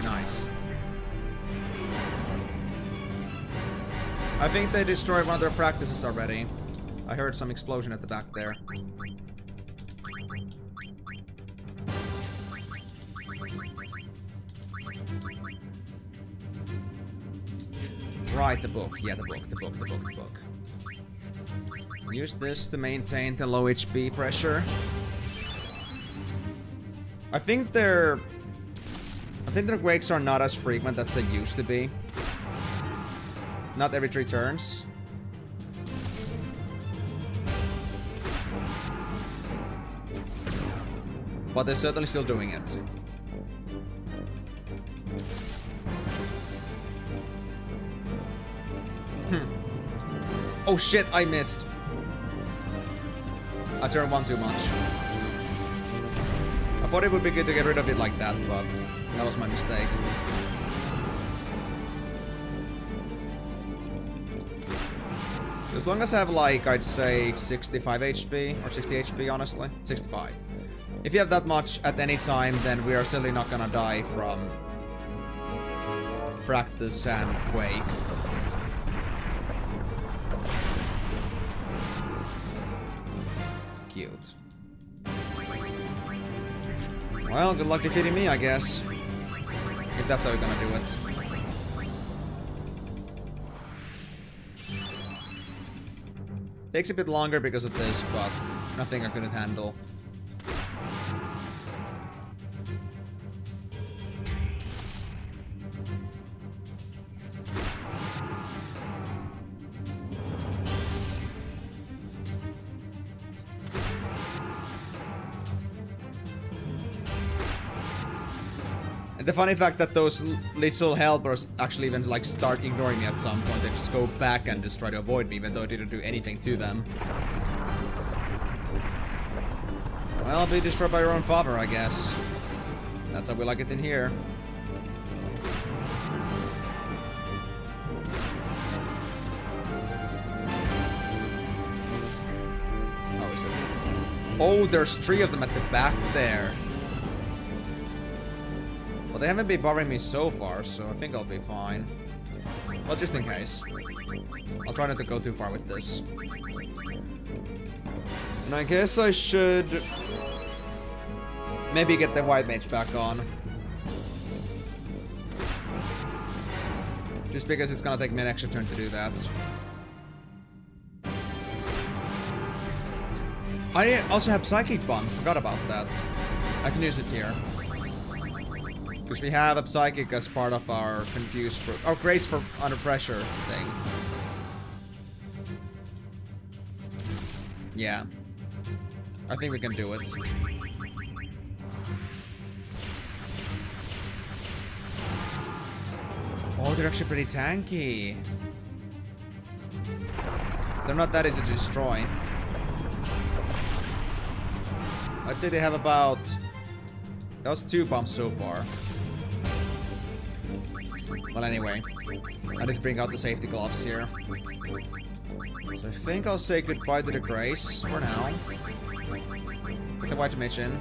Nice. I think they destroyed one of their practices already. I heard some explosion at the back there. Right, the book. Yeah, the book. Use this to maintain the low HP pressure. I think their quakes are not as frequent as they used to be. Not every 3 turns. But they're certainly still doing it. Oh shit, I missed. I turned 1 too much. I thought it would be good to get rid of it like that, but that was my mistake. As long as I have, like, I'd say 65 HP, or 60 HP, honestly. 65. If you have that much at any time, then we are certainly not gonna die from Fractus and Quake. Cute. Well, good luck defeating me, I guess. If that's how we're gonna do it. Takes a bit longer because of this, but nothing I couldn't handle. And the funny fact that those little helpers actually even like start ignoring me at some point. They just go back and just try to avoid me even though I didn't do anything to them. Well, be destroyed by your own father, I guess. That's how we like it in here. Oh, there's 3 of them at the back there. Well, they haven't been bothering me so far, so I think I'll be fine. Well, just in case. I'll try not to go too far with this. And I guess I should maybe get the white mage back on. Just because it's gonna take me an extra turn to do that. I also have Psychic Bomb, forgot about that. I can use it here. Because we have a Psychic as part of our Confused... Or Grace for Under Pressure thing. Yeah. I think we can do it. Oh, they're actually pretty tanky. They're not that easy to destroy. I'd say they have about... That was 2 bombs so far. Well, anyway. I need to bring out the safety gloves here. So I think I'll say goodbye to the Grace for now. Put the white mage in.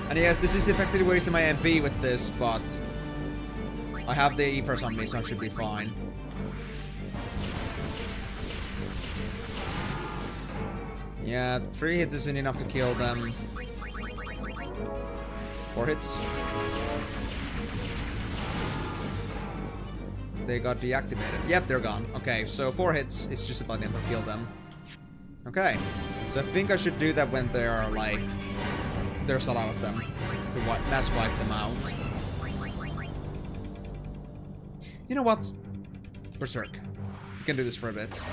And yes, this is effectively wasting my MP with this, but I have the Ethers on me, so I should be fine. Yeah, 3 hits isn't enough to kill them. 4 hits. They got deactivated. Yep, they're gone. Okay, so 4 hits is just about enough to kill them. Okay, so I think I should do that when they are like... There's a lot of them. To mass wipe them out. You know what? Berserk. We can do this for a bit.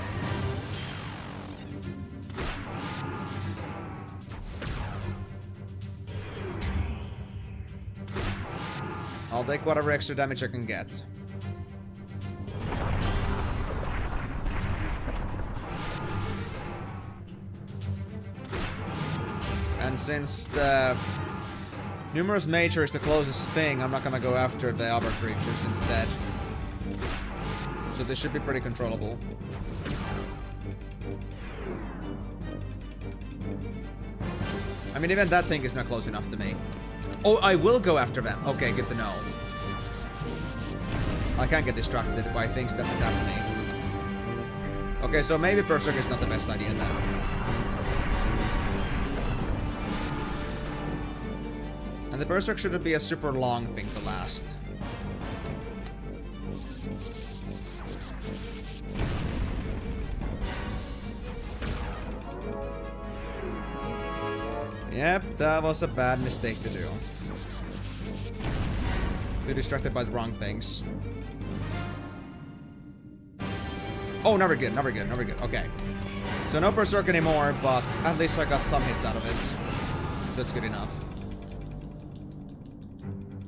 I'll take whatever extra damage I can get. And since the numerous major is the closest thing, I'm not gonna go after the other creatures instead. So this should be pretty controllable. I mean, even that thing is not close enough to me. Oh, I will go after them. Okay, good to know. I can't get distracted by things that attack me. Okay, so maybe Berserk is not the best idea then. And the Berserk shouldn't be a super long thing to last. Yep, that was a bad mistake to do. Too distracted by the wrong things. Oh, never good, never good, never good. Okay. So no Berserk anymore, but at least I got some hits out of it. That's good enough.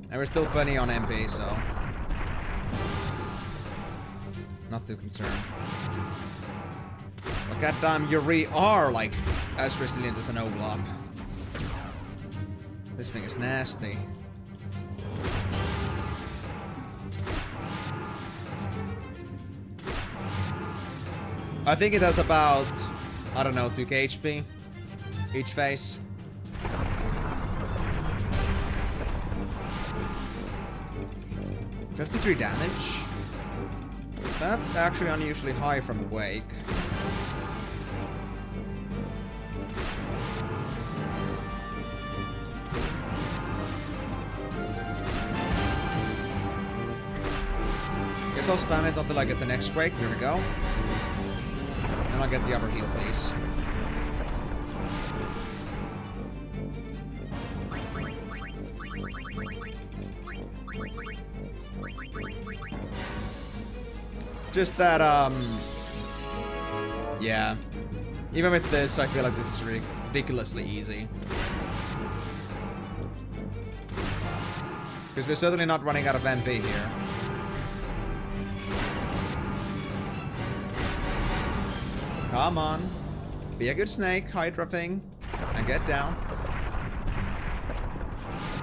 And we're still plenty on MP, so... Not too concerned. But goddamn, you really are, like, as resilient as an Oglop. This thing is nasty. I think it has about, I don't know, 2k HP each phase. $53 damage. That's actually unusually high from Wake. Guess I'll spam it until I get the next Quake. There we go. And I'll get the other heal, please. Just that, yeah. Even with this, I feel like this is ridiculously easy. Because we're certainly not running out of MP here. Come on. Be a good snake, Hydra thing. And get down.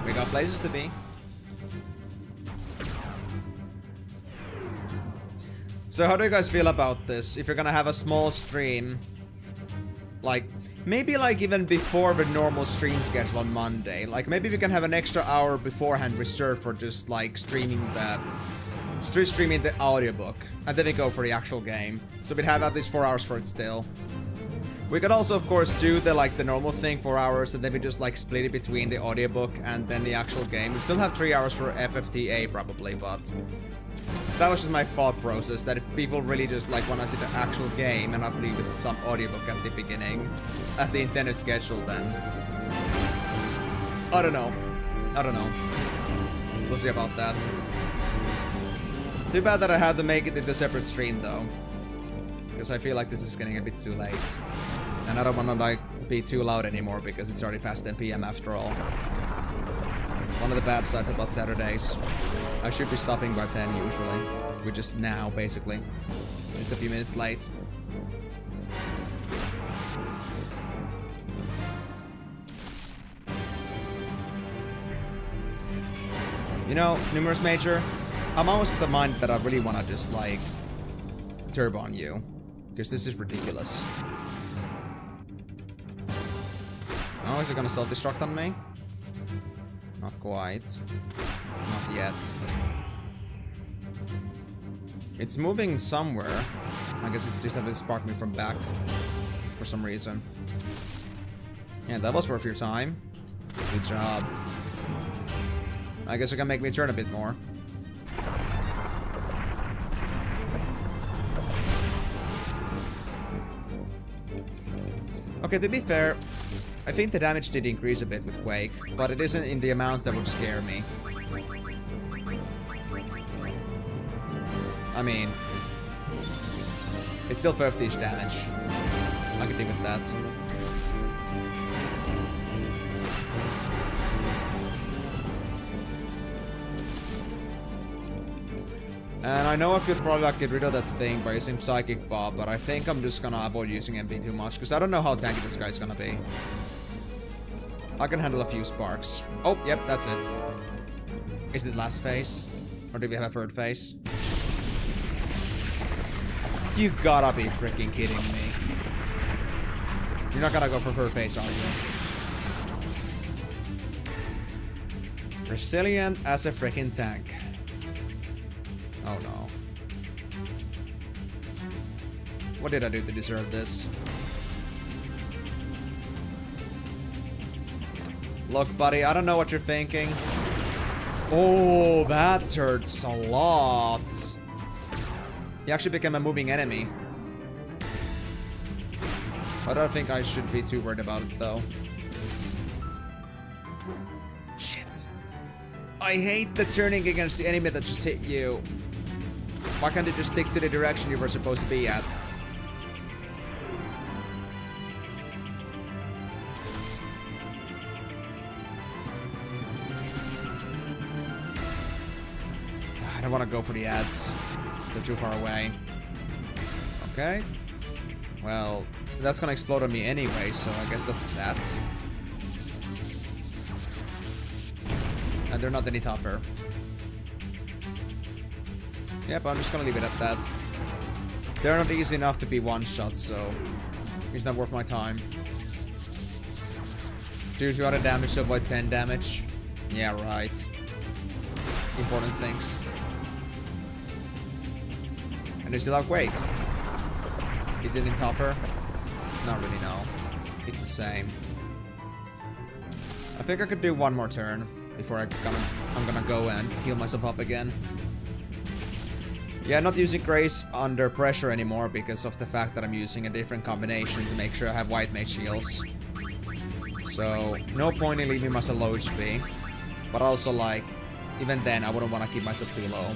We got places to be. So how do you guys feel about this? If you're gonna have a small stream, like, maybe like even before the normal stream schedule on Monday, like maybe we can have an extra hour beforehand reserved for just like streaming the audiobook, and then we go for the actual game. So we'd have at least 4 hours for it still. We could also, of course, do the normal thing, 4 hours, and then we just like split it between the audiobook and then the actual game. We still have 3 hours for FFTA probably, but that was just my thought process, that if people really just like want to see the actual game and not leave with some audiobook at the beginning, at the intended schedule, then I don't know. We'll see about that. Too bad that I had to make it into a separate stream though, because I feel like this is getting a bit too late, and I don't want to like be too loud anymore because it's already past 10 PM after all. One of the bad sides about Saturdays. I should be stopping by 10 usually. We're just now, basically. Just a few minutes late. You know, Numerous Major, I'm almost at the mind that I really want to just, like, turbo on you. Because this is ridiculous. Oh, is it gonna self-destruct on me? Not quite. Not yet. It's moving somewhere. I guess it's just having to spark me from back for some reason. Yeah, that was worth your time. Good job. I guess it can make me turn a bit more. Okay, to be fair, I think the damage did increase a bit with Quake, but it isn't in the amounts that would scare me. I mean, it's still 50-ish damage. I can deal with that. And I know I could probably like, get rid of that thing by using Psychic Bob, but I think I'm just gonna avoid using MP too much, because I don't know how tanky this guy's gonna be. I can handle a few sparks. Oh, yep, that's it. Is it last phase? Or do we have a third phase? You gotta be freaking kidding me. You're not gonna go for third phase, are you? Resilient as a freaking tank. Oh no. What did I do to deserve this? Look, buddy, I don't know what you're thinking. Oh, that hurts a lot. He actually became a moving enemy. I don't think I should be too worried about it, though. Shit. I hate the turning against the enemy that just hit you. Why can't you just stick to the direction you were supposed to be at? I don't want to go for the ads. They're too far away. Okay. Well, that's gonna explode on me anyway, so I guess that's that. And they're not any tougher. Yep, I'm just gonna leave it at that. They're not easy enough to be one-shot, so it's not worth my time. Do 200 damage to avoid 10 damage. Yeah, right. Important things. And there's still a Quake. Is it any tougher? Not really, no. It's the same. I think I could do one more turn before I'm gonna go and heal myself up again. Yeah, not using Grace under pressure anymore because of the fact that I'm using a different combination to make sure I have white mage heals. So, no point in leaving myself low HP. But also, like, even then, I wouldn't want to keep myself too low.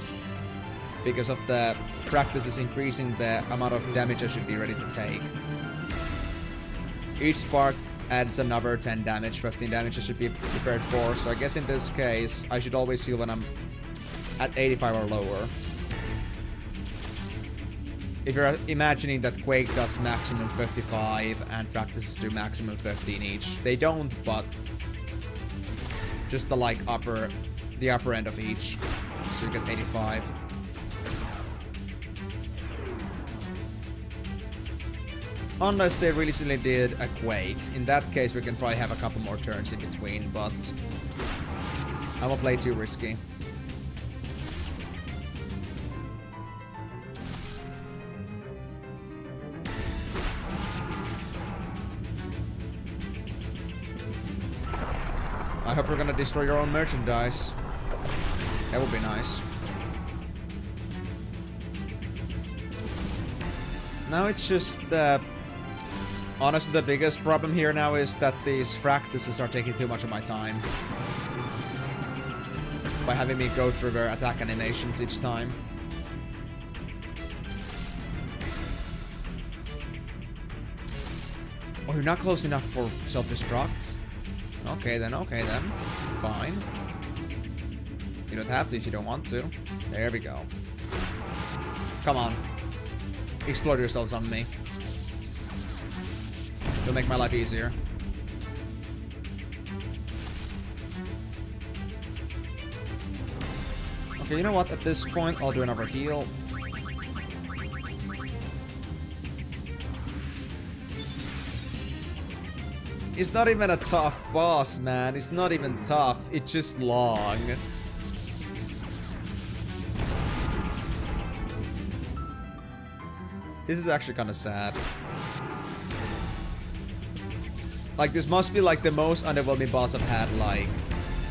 Because of the practice is increasing the amount of damage I should be ready to take. Each spark adds another 10 damage, 15 damage I should be prepared for. So I guess in this case, I should always heal when I'm at 85 or lower. If you're imagining that Quake does maximum 55 and practices do maximum 15 each, they don't, but just the like the upper end of each. So you get 85. Unless they recently did a Quake. In that case, we can probably have a couple more turns in between, but I won't play too risky. I hope we're gonna destroy your own merchandise. That would be nice. Now it's just honestly, the biggest problem here now is that these practices are taking too much of my time. By having me go through their attack animations each time. Oh, you're not close enough for self-destructs? Okay then, fine. You don't have to if you don't want to. There we go. Come on. Explode yourselves on me. It'll make my life easier. Okay, you know what? At this point, I'll do another heal. It's not even a tough boss, man. It's not even tough. It's just long. This is actually kind of sad. Like, this must be like the most underwhelming boss I've had, like,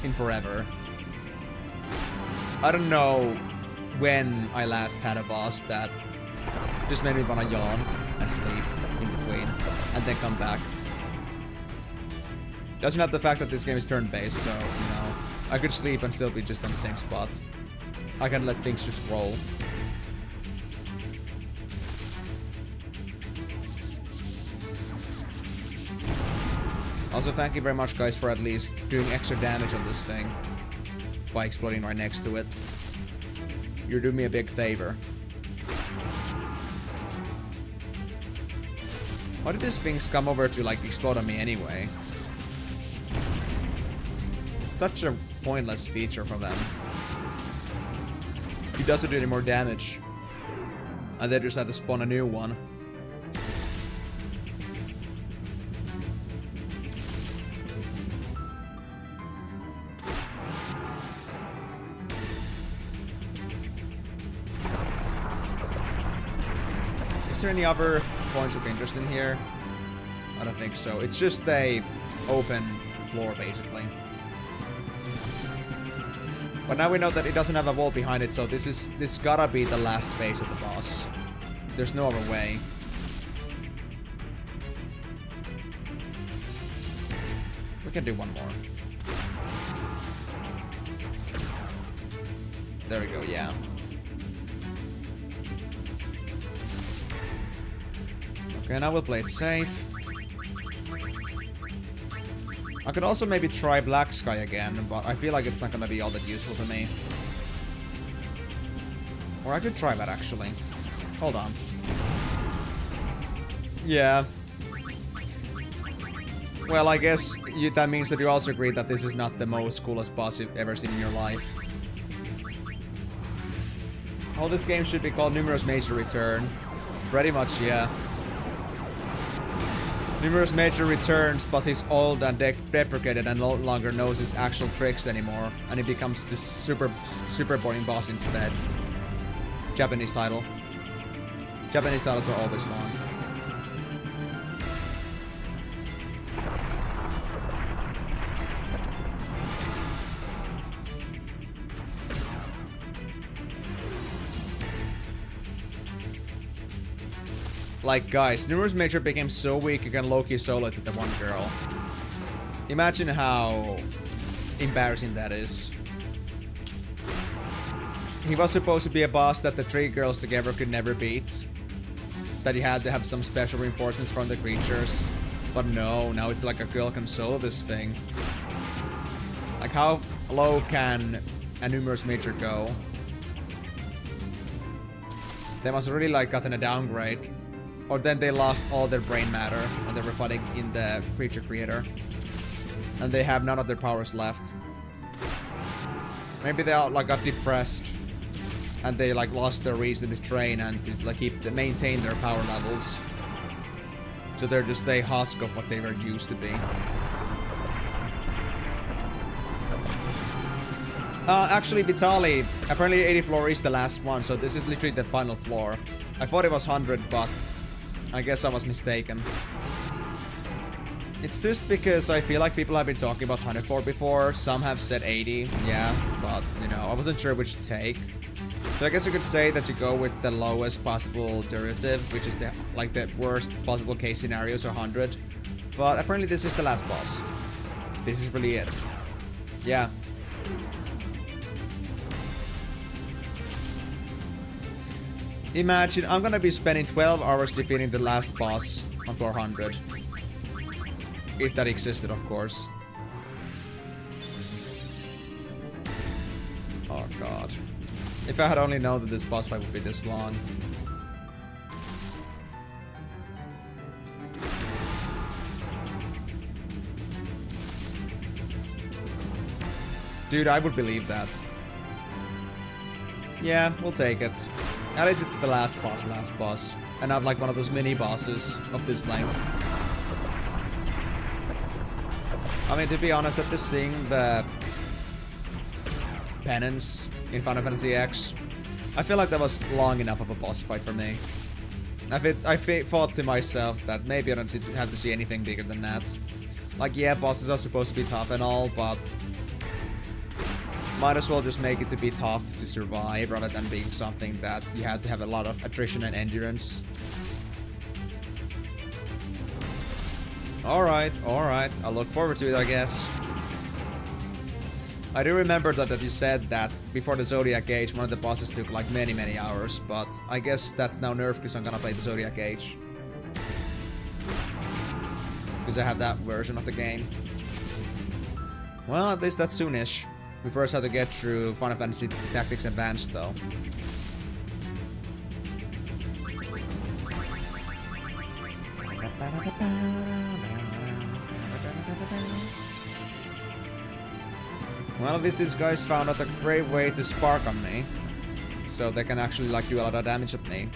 in forever. I don't know when I last had a boss that just made me wanna yawn and sleep in between, and then come back. Doesn't have the fact that this game is turn-based, so, you know, I could sleep and still be just on the same spot. I can let things just roll. Also, thank you very much, guys, for at least doing extra damage on this thing by exploding right next to it. You're doing me a big favor. Why did these things come over to, like, explode on me anyway? It's such a pointless feature from them. He doesn't do any more damage. And they just had to spawn a new one. Is there any other points of interest in here? I don't think so. It's just a open floor, basically. But now we know that it doesn't have a wall behind it, so this gotta be the last phase of the boss. There's no other way. We can do one more. There we go, yeah. Okay, now we'll play it safe. I could also maybe try Black Sky again, but I feel like it's not gonna be all that useful to me. Or I could try that, actually. Hold on. Yeah. Well, I guess that means that you also agree that this is not the most coolest boss you've ever seen in your life. Oh, this game should be called Numerous Major Return. Pretty much, yeah. Numerous Major returns, but he's old and deprecated and no longer knows his actual tricks anymore, and he becomes this super boring boss instead. Japanese title. Japanese titles are always long. Like, guys, Numerous Major became so weak you can low-key solo it with the one girl. Imagine how embarrassing that is. He was supposed to be a boss that the three girls together could never beat. That he had to have some special reinforcements from the creatures. But no, now it's like a girl can solo this thing. Like, how low can a Numerous Major go? They must have really, like, gotten a downgrade. Or then they lost all their brain matter when they were fighting in the creature creator. And they have none of their powers left. Maybe they all, like, got depressed. And they, like, lost their reason to train and to, like, maintain their power levels. So they're just a husk of what they were used to be. Actually, Vitali, apparently 80 floor is the last one, so this is literally the final floor. I thought it was 100, but I guess I was mistaken. It's just because I feel like people have been talking about 100 floor before. Some have said 80, yeah, but, you know, I wasn't sure which to take. So I guess you could say that you go with the lowest possible derivative, which is the worst possible case scenarios, 100. But apparently this is the last boss. This is really it. Yeah. Imagine, I'm gonna be spending 12 hours defeating the last boss on floor 100. If that existed, of course. Oh god. If I had only known that this boss fight would be this long. Dude, I would believe that. Yeah, we'll take it. At least it's the last boss. And not like one of those mini bosses of this length. I mean, to be honest, after seeing the penance in Final Fantasy X, I feel like that was long enough of a boss fight for me. I thought to myself that maybe I don't have to see anything bigger than that. Like, yeah, bosses are supposed to be tough and all, but might as well just make it to be tough to survive rather than being something that you had to have a lot of attrition and endurance. Alright. I'll look forward to it, I guess. I do remember that you said that before the Zodiac Age, one of the bosses took like many hours, but I guess that's now nerfed because I'm gonna play the Zodiac Age. Because I have that version of the game. Well, at least that's soonish. We first have to get through Final Fantasy Tactics Advanced, though. Well, at least these guys found out a great way to spark on me. So they can actually like do a lot of damage at me.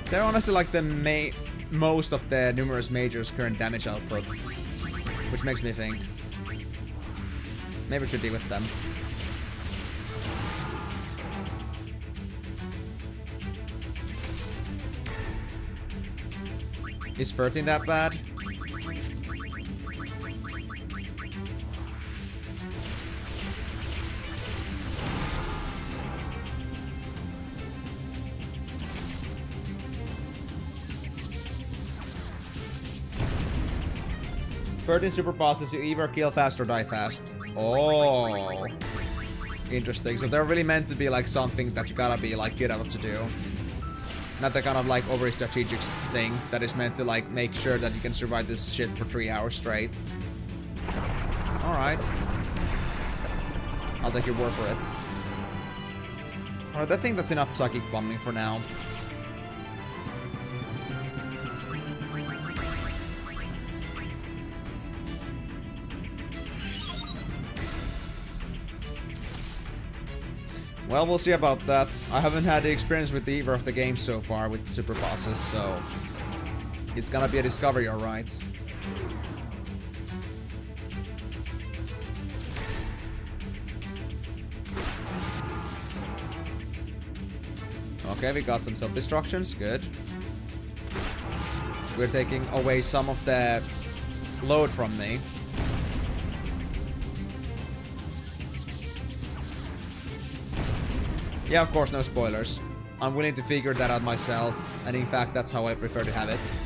They're honestly like the most of the numerous majors' current damage output. Which makes me think maybe we should deal with them. Is 13 that bad? Super bosses, you either kill fast or die fast. Oh, interesting. So they're really meant to be like something that you gotta be like good at what to do. Not the kind of like overly strategic thing that is meant to like make sure that you can survive this shit for 3 hours straight. Alright. I'll take your word for it. Alright, I think that's enough psychic bombing for now. Well, we'll see about that. I haven't had the experience with either of the games so far with the super bosses, so it's gonna be a discovery, alright. Okay, we got some self-destructions, good. We're taking away some of the load from me. Yeah, of course, no spoilers. I'm willing to figure that out myself, and in fact, that's how I prefer to have it.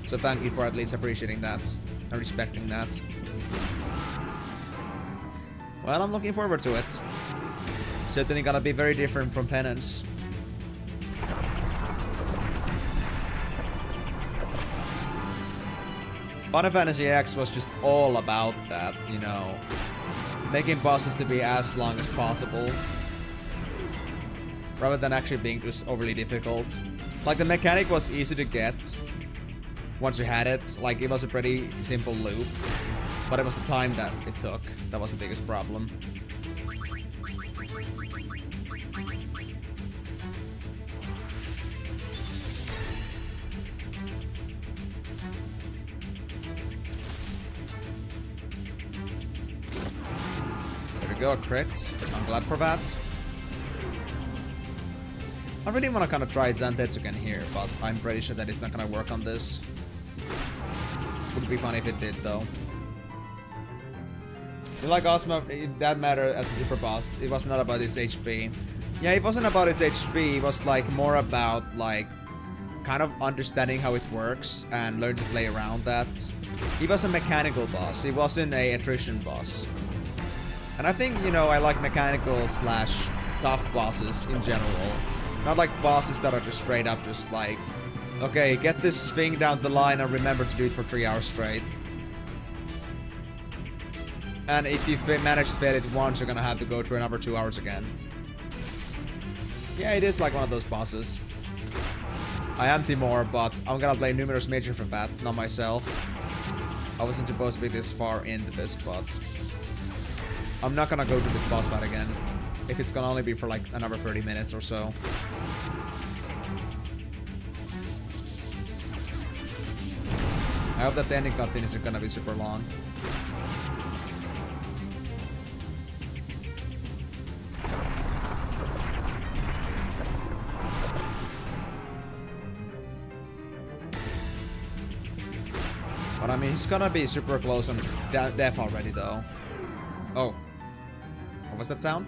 So thank you for at least appreciating that and respecting that. Well, I'm looking forward to it. Certainly gonna be very different from Penance. Final Fantasy X was just all about that, you know, making bosses to be as long as possible, rather than actually being just overly difficult. Like, the mechanic was easy to get once you had it. Like, it was a pretty simple loop, but it was the time that it took that was the biggest problem. we go, a crit. I'm glad for that. I really want to kind of try Zantetsu again here, but I'm pretty sure that it's not going to work on this. Would be funny if it did, though. Like Ozma, that mattered as a super boss. It was not about its HP. Yeah, it wasn't about its HP. It was like more about like kind of understanding how it works and learn to play around that. It was a mechanical boss. It wasn't a attrition boss. And I think, you know, I like mechanical slash tough bosses in general. Not like bosses that are just straight up just like, okay, get this thing down the line and remember to do it for 3 hours straight. And if you manage to fail it once, you're gonna have to go through another 2 hours again. Yeah, it is like one of those bosses. I am Timor, but I'm gonna play Numerous Major for that, not myself. I wasn't supposed to be this far into this, but I'm not gonna go to this boss fight again. If it's gonna only be for like another 30 minutes or so. I hope that the ending cutscene isn't gonna be super long. But I mean, he's gonna be super close on death already, though. Oh. What was that sound?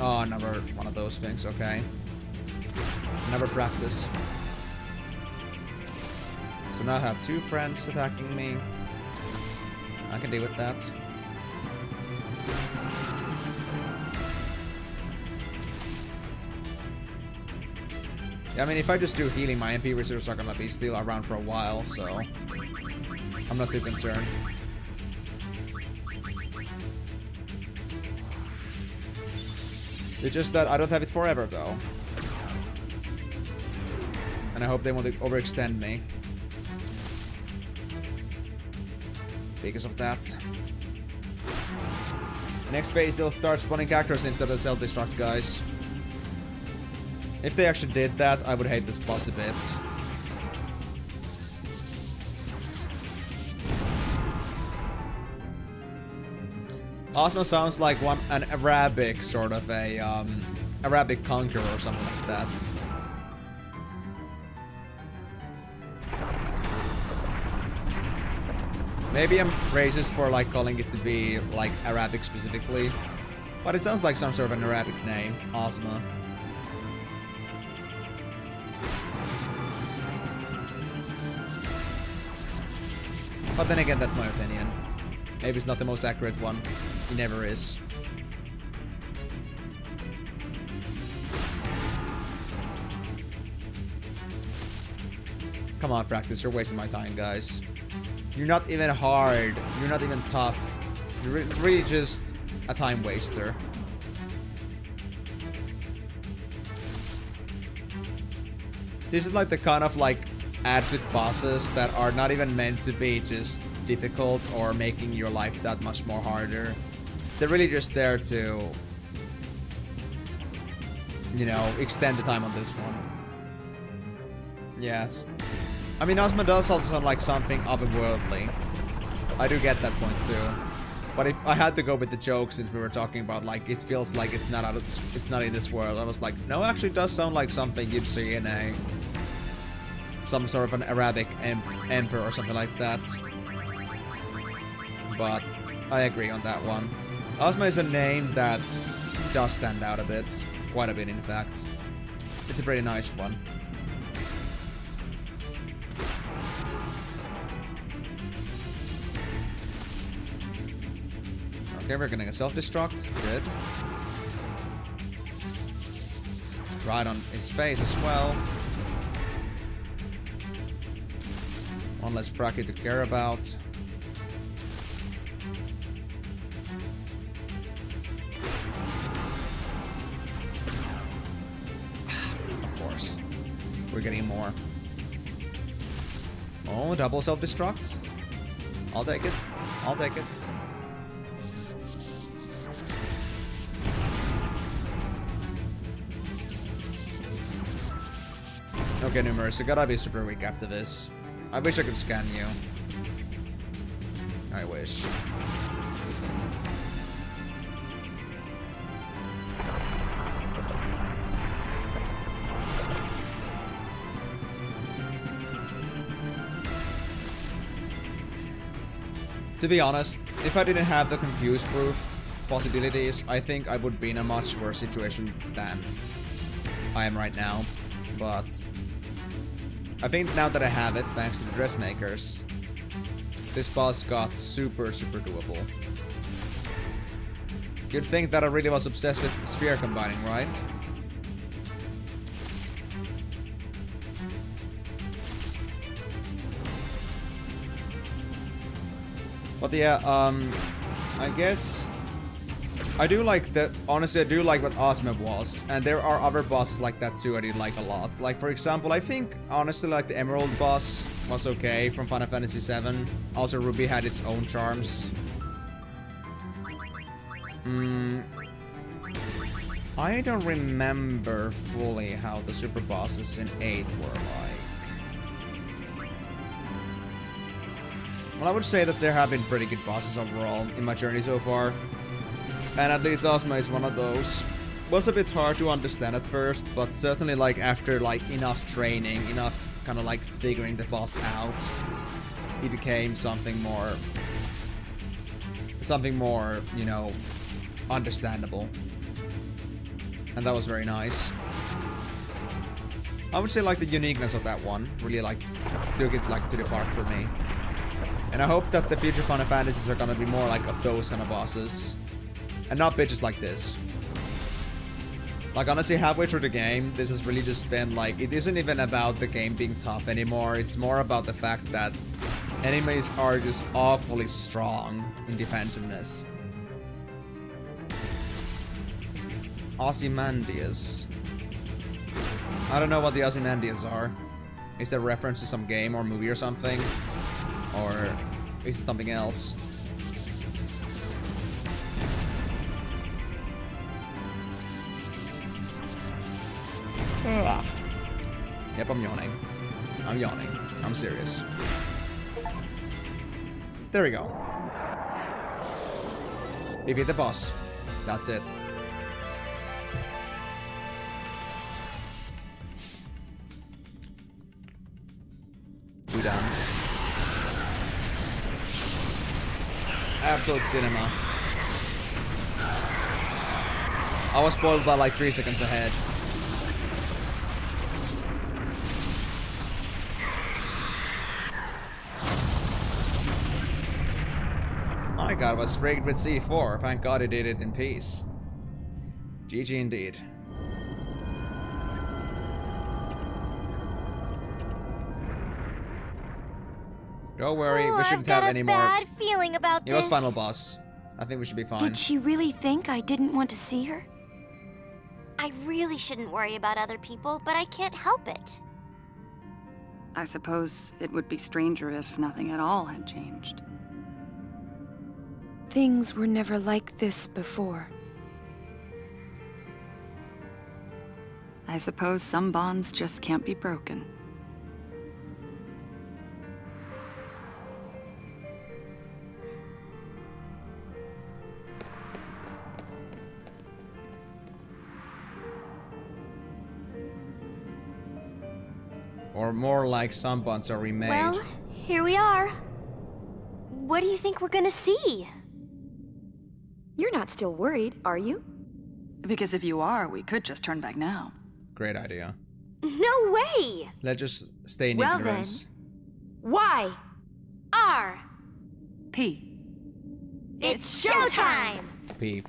Oh, another one of those things, okay. Never practice. So now I have 2 friends attacking me. I can deal with that. Yeah, I mean, if I just do healing, my MP reserves are gonna be still around for a while, so I'm not too concerned. It's just that I don't have it forever, though. And I hope they won't overextend me. Because of that. Next phase, they'll start spawning characters instead of self-destruct guys. If they actually did that, I would hate this boss a bit. Ozma sounds like an Arabic sort of a Arabic conqueror or something like that. Maybe I'm racist for like calling it to be like Arabic specifically, but it sounds like some sort of an Arabic name, Ozma. But then again, that's my opinion. Maybe it's not the most accurate one. It never is. Come on, Fractus, you're wasting my time, guys. You're not even hard. You're not even tough. You're really just a time waster. This is like the kind of like ads with bosses that are not even meant to be just difficult or making your life that much more harder. They're really just there to, you know, extend the time on this one. Yes. I mean, Ozma does also sound like something otherworldly. I do get that point too. But if I had to go with the joke, since we were talking about like it feels like it's not in this world, I was like, no, actually it does sound like something you'd see in some sort of an Arabic emperor or something like that. But I agree on that one. Ozma is a name that does stand out a bit. Quite a bit, in fact. It's a pretty nice one. Okay, we're getting a self-destruct. Good. Right on his face as well. One less Fraki to care about. Of course. We're getting more. Oh, double self-destruct. I'll take it. I'll take it. Okay, Numerous, you gotta be super weak after this. I wish I could scan you. I wish. To be honest, if I didn't have the confuse proof possibilities, I think I would be in a much worse situation than I am right now. But I think now that I have it, thanks to the dressmakers, this boss got super doable. You'd think that I really was obsessed with sphere combining, right? But yeah, I guess I do like that. Honestly, I do like what Osmeb was, and there are other bosses like that too I did like a lot. Like for example, I think honestly like the Emerald boss was okay from Final Fantasy VII. Also, Ruby had its own charms. I don't remember fully how the super bosses in 8 were like. Well, I would say that there have been pretty good bosses overall in my journey so far. And at least Ozma is one of those. Was a bit hard to understand at first, but certainly like after like enough training, enough kind of like figuring the boss out, he became something more, you know, understandable. And that was very nice. I would say like the uniqueness of that one really like took it like to the park for me. And I hope that the future Final Fantasies are gonna be more like of those kind of bosses. And not bitches like this. Like honestly, halfway through the game, this has really just been like, it isn't even about the game being tough anymore. It's more about the fact that enemies are just awfully strong in defensiveness. Ozymandias. I don't know what the Ozymandias are. Is that a reference to some game or movie or something? Or is it something else? Yep, I'm yawning. I'm yawning. I'm serious. There we go. Defeat the boss. That's it. We done. Absolute cinema. I was spoiled by like 3 seconds ahead. My god, was rigged with C4. Thank god he did it in peace. GG indeed. Don't worry, we shouldn't have any more. I've got a bad feeling about this. It was final boss. I think we should be fine. Did she really think I didn't want to see her? I really shouldn't worry about other people, but I can't help it. I suppose it would be stranger if nothing at all had changed. Things were never like this before. I suppose some bonds just can't be broken. Or more like some bonds are remade. Well, here we are. What do you think we're gonna see? You're not still worried, are you? Because if you are, we could just turn back now. Great idea. No way! Let's just stay in Well ignorance. Why? R. P. It's showtime! Peep.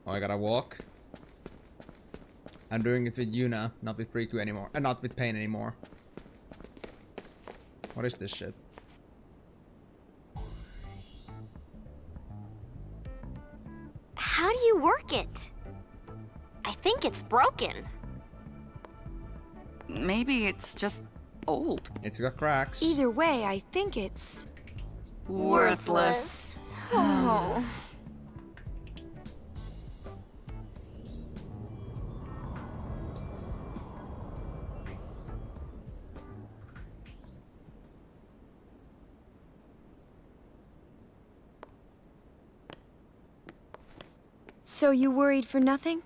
Oh, I gotta walk. I'm doing it with Yuna, not with Riku anymore. And not with Pain anymore. What is this shit? How do you work it? I think it's broken. Maybe it's just old. It's got cracks. Either way, I think it's... Worthless. Oh. So you worried for nothing?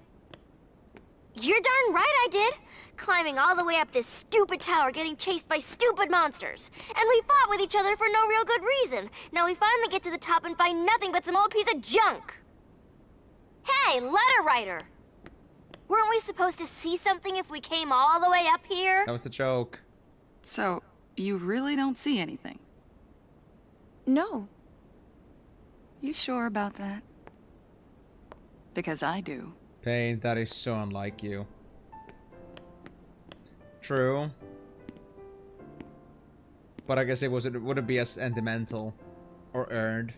You're darn right I did. Climbing all the way up this stupid tower, getting chased by stupid monsters. And we fought with each other for no real good reason. Now we finally get to the top and find nothing but some old piece of junk. Hey, letter writer! Weren't we supposed to see something if we came all the way up here? That was the joke. So, you really don't see anything? No. You sure about that? Because I do. Pain, that is so unlike you. True. But I guess it wouldn't be as sentimental or earned.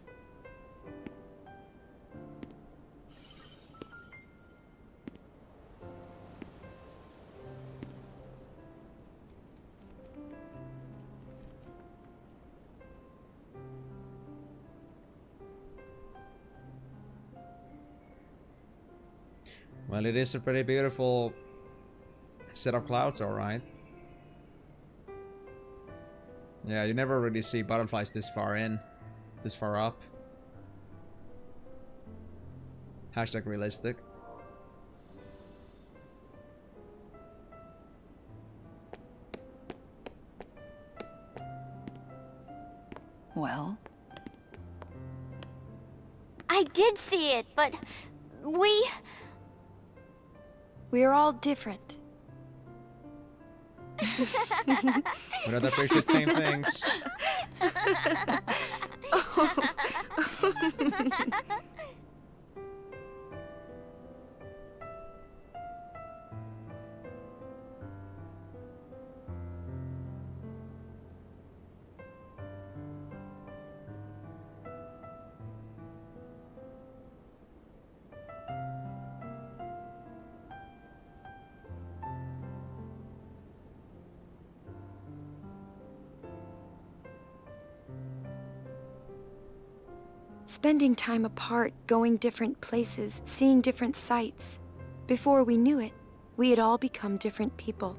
Well, it is a pretty beautiful set of clouds, alright. Yeah, you never really see butterflies this far in, this far up. Hashtag realistic. Well? I did see it, but We're all different. We don't appreciate the same things. Spending time apart, going different places, seeing different sights. Before we knew it, we had all become different people.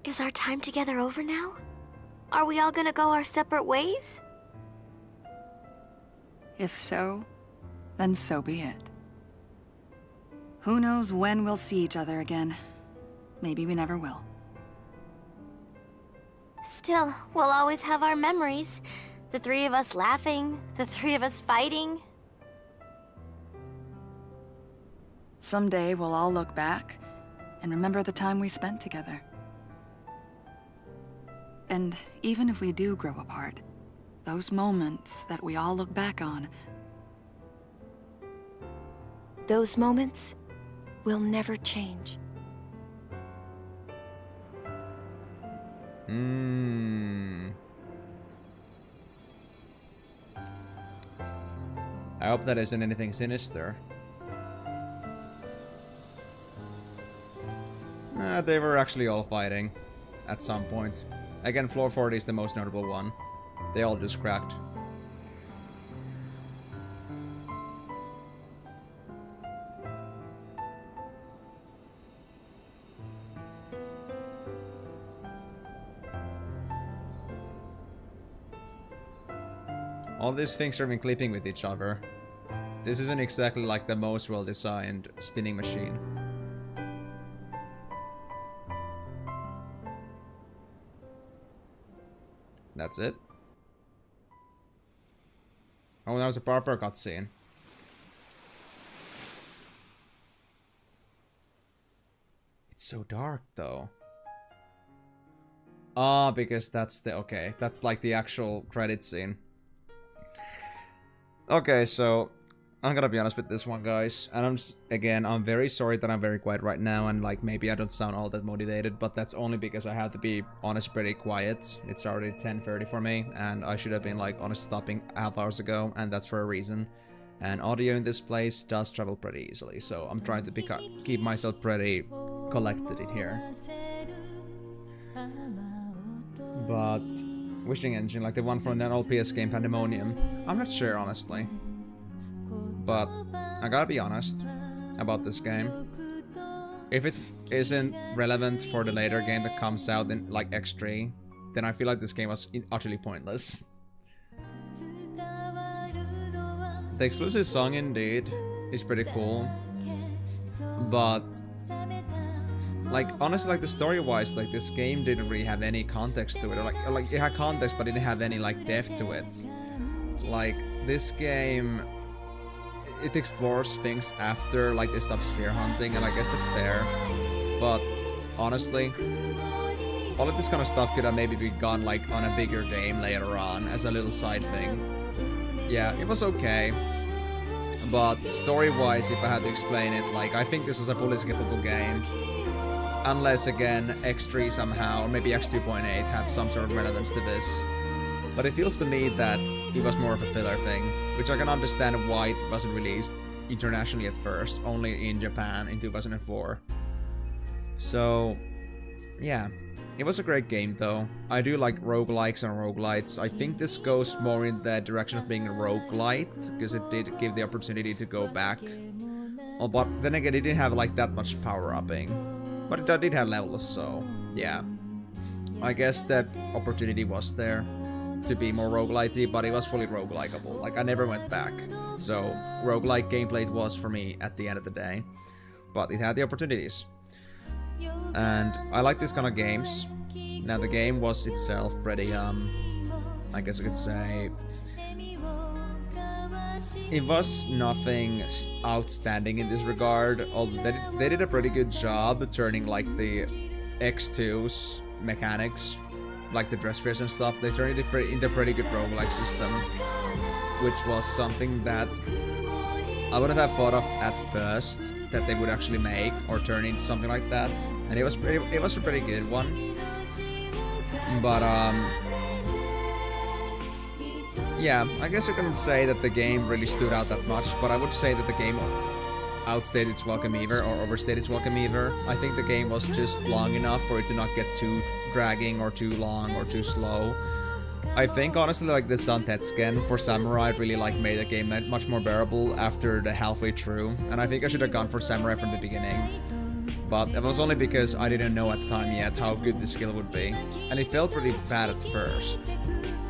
is our time together over now? Are we all gonna go our separate ways? If so, then so be it. Who knows when we'll see each other again? Maybe we never will. Still, we'll always have our memories. The three of us laughing, the three of us fighting. Someday we'll all look back and remember the time we spent together. And even if we do grow apart, those moments that we all look back on, Those moments will never change. I hope that isn't anything sinister. They were actually all fighting at some point. Again, floor 40 is the most notable one. They all just cracked. All these things are in clipping with each other. This isn't exactly like the most well-designed spinning machine. That's it. Oh, that was a proper cutscene. It's so dark, though. Ah, because that's the... Okay, that's like the actual credit scene. Okay, so... I'm gonna be honest with this one, guys. And I'm very sorry that I'm very quiet right now, and like maybe I don't sound all that motivated, but that's only because I have to be honest, pretty quiet. It's already 10:30 for me, and I should have been like honest stopping half hours ago, and that's for a reason. And audio in this place does travel pretty easily, so I'm trying to keep myself pretty collected in here. But Wishing Engine, like the one from that old PS game Pandemonium, I'm not sure honestly. But I gotta be honest about this game. If it isn't relevant for the later game that comes out in like X-2, then I feel like this game was utterly pointless. The exclusive song indeed is pretty cool. But like honestly, like the story-wise, like this game didn't really have any context to it. Or like it had context, but it didn't have any like depth to it. Like this game, it explores things after like they stop sphere hunting, and I guess that's fair. But honestly, all of this kind of stuff could have maybe begun like on a bigger game later on as a little side thing. Yeah, it was okay. But story-wise, if I had to explain it, like I think this was a fully skippable game. Unless again, X3 somehow, or maybe X2.8 have some sort of relevance to this. But it feels to me that it was more of a filler thing, which I can understand why it wasn't released internationally at first, only in Japan in 2004. So, yeah. It was a great game though. I do like roguelikes and roguelites. I think this goes more in the direction of being a roguelite, because it did give the opportunity to go back. Oh, but then again, it didn't have like that much power-upping. But it did have levels, so yeah. I guess that opportunity was there to be more roguelitey, but it was fully roguelikeable. Like, I never went back. So, roguelike gameplay it was for me at the end of the day. But it had the opportunities. And I like this kind of games. Now, the game was itself pretty, I guess I could say, it was nothing outstanding in this regard, although they did a pretty good job turning like the X2's mechanics, like the dress fairs and stuff, they turned it into a pretty good roguelike system, which was something that I wouldn't have thought of at first that they would actually make or turn into something like that, and it was a pretty good one. But yeah, I guess you can say that the game really stood out that much, but I would say that the game outstayed its welcome either, or overstayed its welcome either. I think the game was just long enough for it to not get too dragging or too long or too slow. I think honestly like the Sun Tetsken for Samurai really like made the game that much more bearable after the halfway through, and I think I should have gone for Samurai from the beginning. But it was only because I didn't know at the time yet how good the skill would be, and it felt pretty bad at first.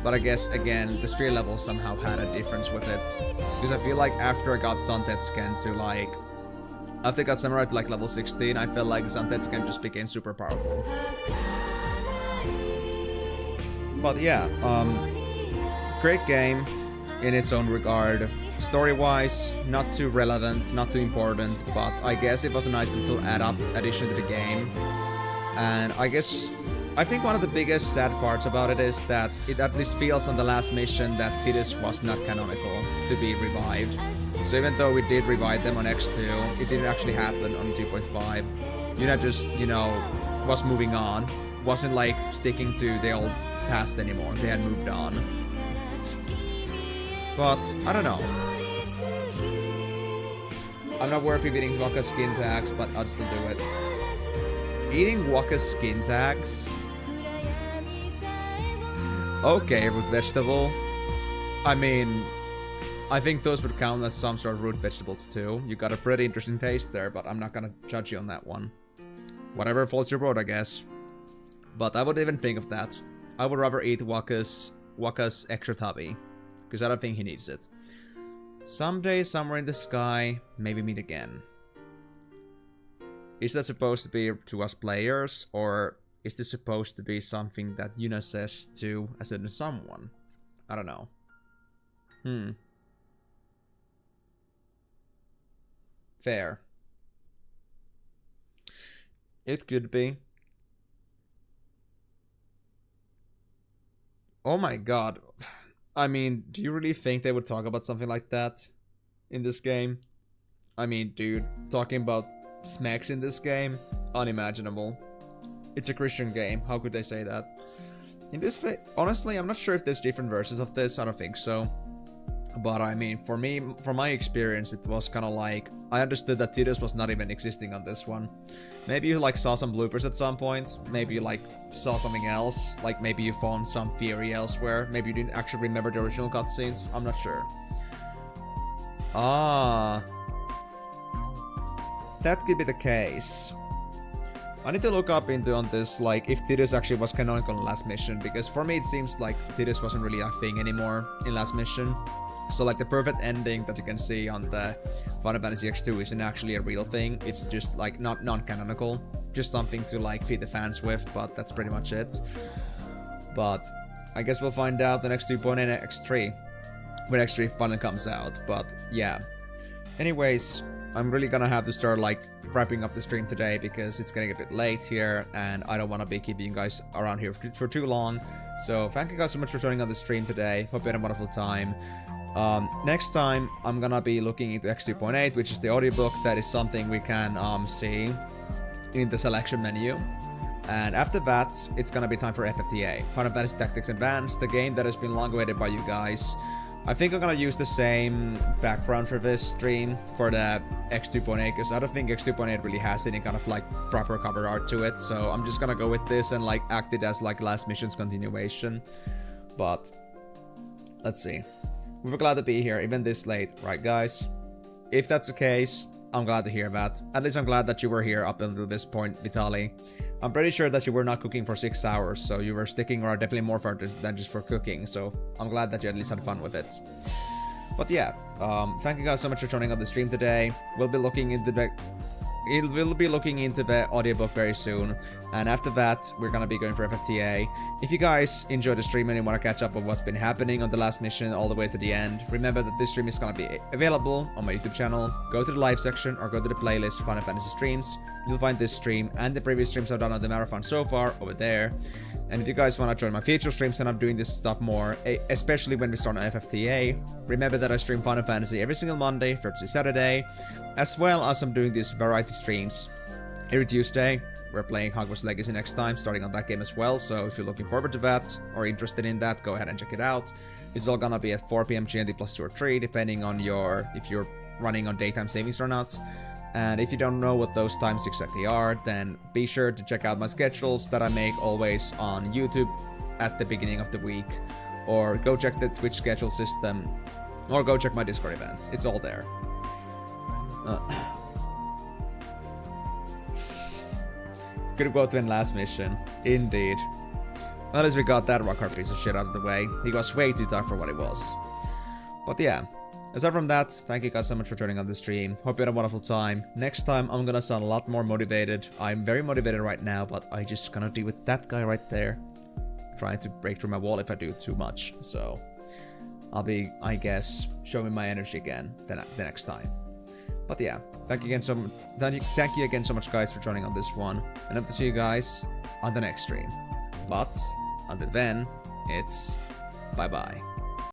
But I guess again the sphere level somehow had a difference with it, because I feel like after I got Sun Tetsken to like, after I got Samurai to like level 16, I felt like Sun Tetsken just became super powerful. But yeah, great game in its own regard. Story-wise, not too relevant, not too important, but I guess it was a nice little addition to the game. And I think one of the biggest sad parts about it is that it at least feels on the last mission that Tidus was not canonical to be revived. So even though we did revive them on X2, it didn't actually happen on 2.5. Yuna just, was moving on. Wasn't like sticking to the old past anymore. They had moved on. But, I don't know. I'm not worth eating Waka's skin tags, but I'd still do it. Eating Waka's skin tags? Okay, root vegetable. I mean, I think those would count as some sort of root vegetables too. You got a pretty interesting taste there, but I'm not gonna judge you on that one. Whatever floats your boat, I guess. But I wouldn't even think of that. I would rather eat Waka's extra tubby, because I don't think he needs it. Someday, somewhere in the sky, maybe meet again. Is that supposed to be to us players, or is this supposed to be something that Yuna says to a certain someone? I don't know. Fair. It could be. Oh my god. I mean, do you really think they would talk about something like that in this game? I mean, dude, talking about smacks in this game? Unimaginable. It's a Christian game, how could they say that? In this honestly, I'm not sure if there's different versions of this, I don't think so. But I mean, for me, from my experience, it was kind of like, I understood that Tidus was not even existing on this one. Maybe you like saw some bloopers at some point, maybe you like saw something else, like maybe you found some theory elsewhere, maybe you didn't actually remember the original cutscenes, I'm not sure. Ah. That could be the case. I need to look up on this, like, if Tidus actually was canonical in last mission, because for me it seems like Tidus wasn't really a thing anymore in last mission. So like the perfect ending that you can see on the Final Fantasy X2 isn't actually a real thing. It's just like not non-canonical, just something to like feed the fans with, but that's pretty much it. But I guess we'll find out the next 2.8 and X3 when X3 finally comes out. But yeah. Anyways, I'm really gonna have to start like wrapping up the stream today because it's getting a bit late here and I don't want to be keeping you guys around here for too long. So thank you guys so much for joining on the stream today. Hope you had a wonderful time. Next time I'm gonna be looking into X2.8, which is the audiobook. That is something we can see in the selection menu. And after that, it's gonna be time for FFTA, Final Fantasy Tactics Advanced, the game that has been long awaited by you guys. I think I'm gonna use the same background for this stream for the X2.8 because I don't think X2.8 really has any kind of like proper cover art to it. So I'm just gonna go with this and like act it as like last mission's continuation. But let's see. We were glad to be here even this late, right guys? If that's the case, I'm glad to hear that. At least I'm glad that you were here up until this point, Vitali. I'm pretty sure that you were not cooking for 6 hours, so you were sticking around definitely more for than just for cooking, so I'm glad that you at least had fun with it. But yeah, thank you guys so much for joining on the stream today. We'll be looking into the audiobook very soon, and after that, we're gonna be going for FFTA. If you guys enjoyed the stream and you want to catch up on what's been happening on the last mission all the way to the end, remember that this stream is gonna be available on my YouTube channel. Go to the live section or go to the playlist Final Fantasy Streams. You'll find this stream and the previous streams I've done on the marathon so far over there. And if you guys want to join my future streams and I'm doing this stuff more, especially when we start on FFTA, remember that I stream Final Fantasy every single Monday, Thursday, Saturday, as well as I'm doing these variety streams every Tuesday. We're playing Hogwarts Legacy next time, starting on that game as well, so if you're looking forward to that or interested in that, go ahead and check it out. It's all gonna be at 4 PM GMT plus 2 or 3, depending on if you're running on daytime savings or not. And if you don't know what those times exactly are, then be sure to check out my schedules that I make always on YouTube at the beginning of the week, or go check the Twitch schedule system, or go check my Discord events. It's all there. Good quote to end last mission. Indeed. Well, at least we got that rock hard piece of shit out of the way. He was way too tough for what it was. But yeah. Aside from that, thank you guys so much for joining on the stream. Hope you had a wonderful time. Next time, I'm gonna sound a lot more motivated. I'm very motivated right now, but I just gonna deal with that guy right there, trying to break through my wall if I do too much. So I'll be, I guess, showing my energy again the next time. But yeah, thank you again so much, guys, for joining on this one, and hope to see you guys on the next stream. But until then, it's bye bye.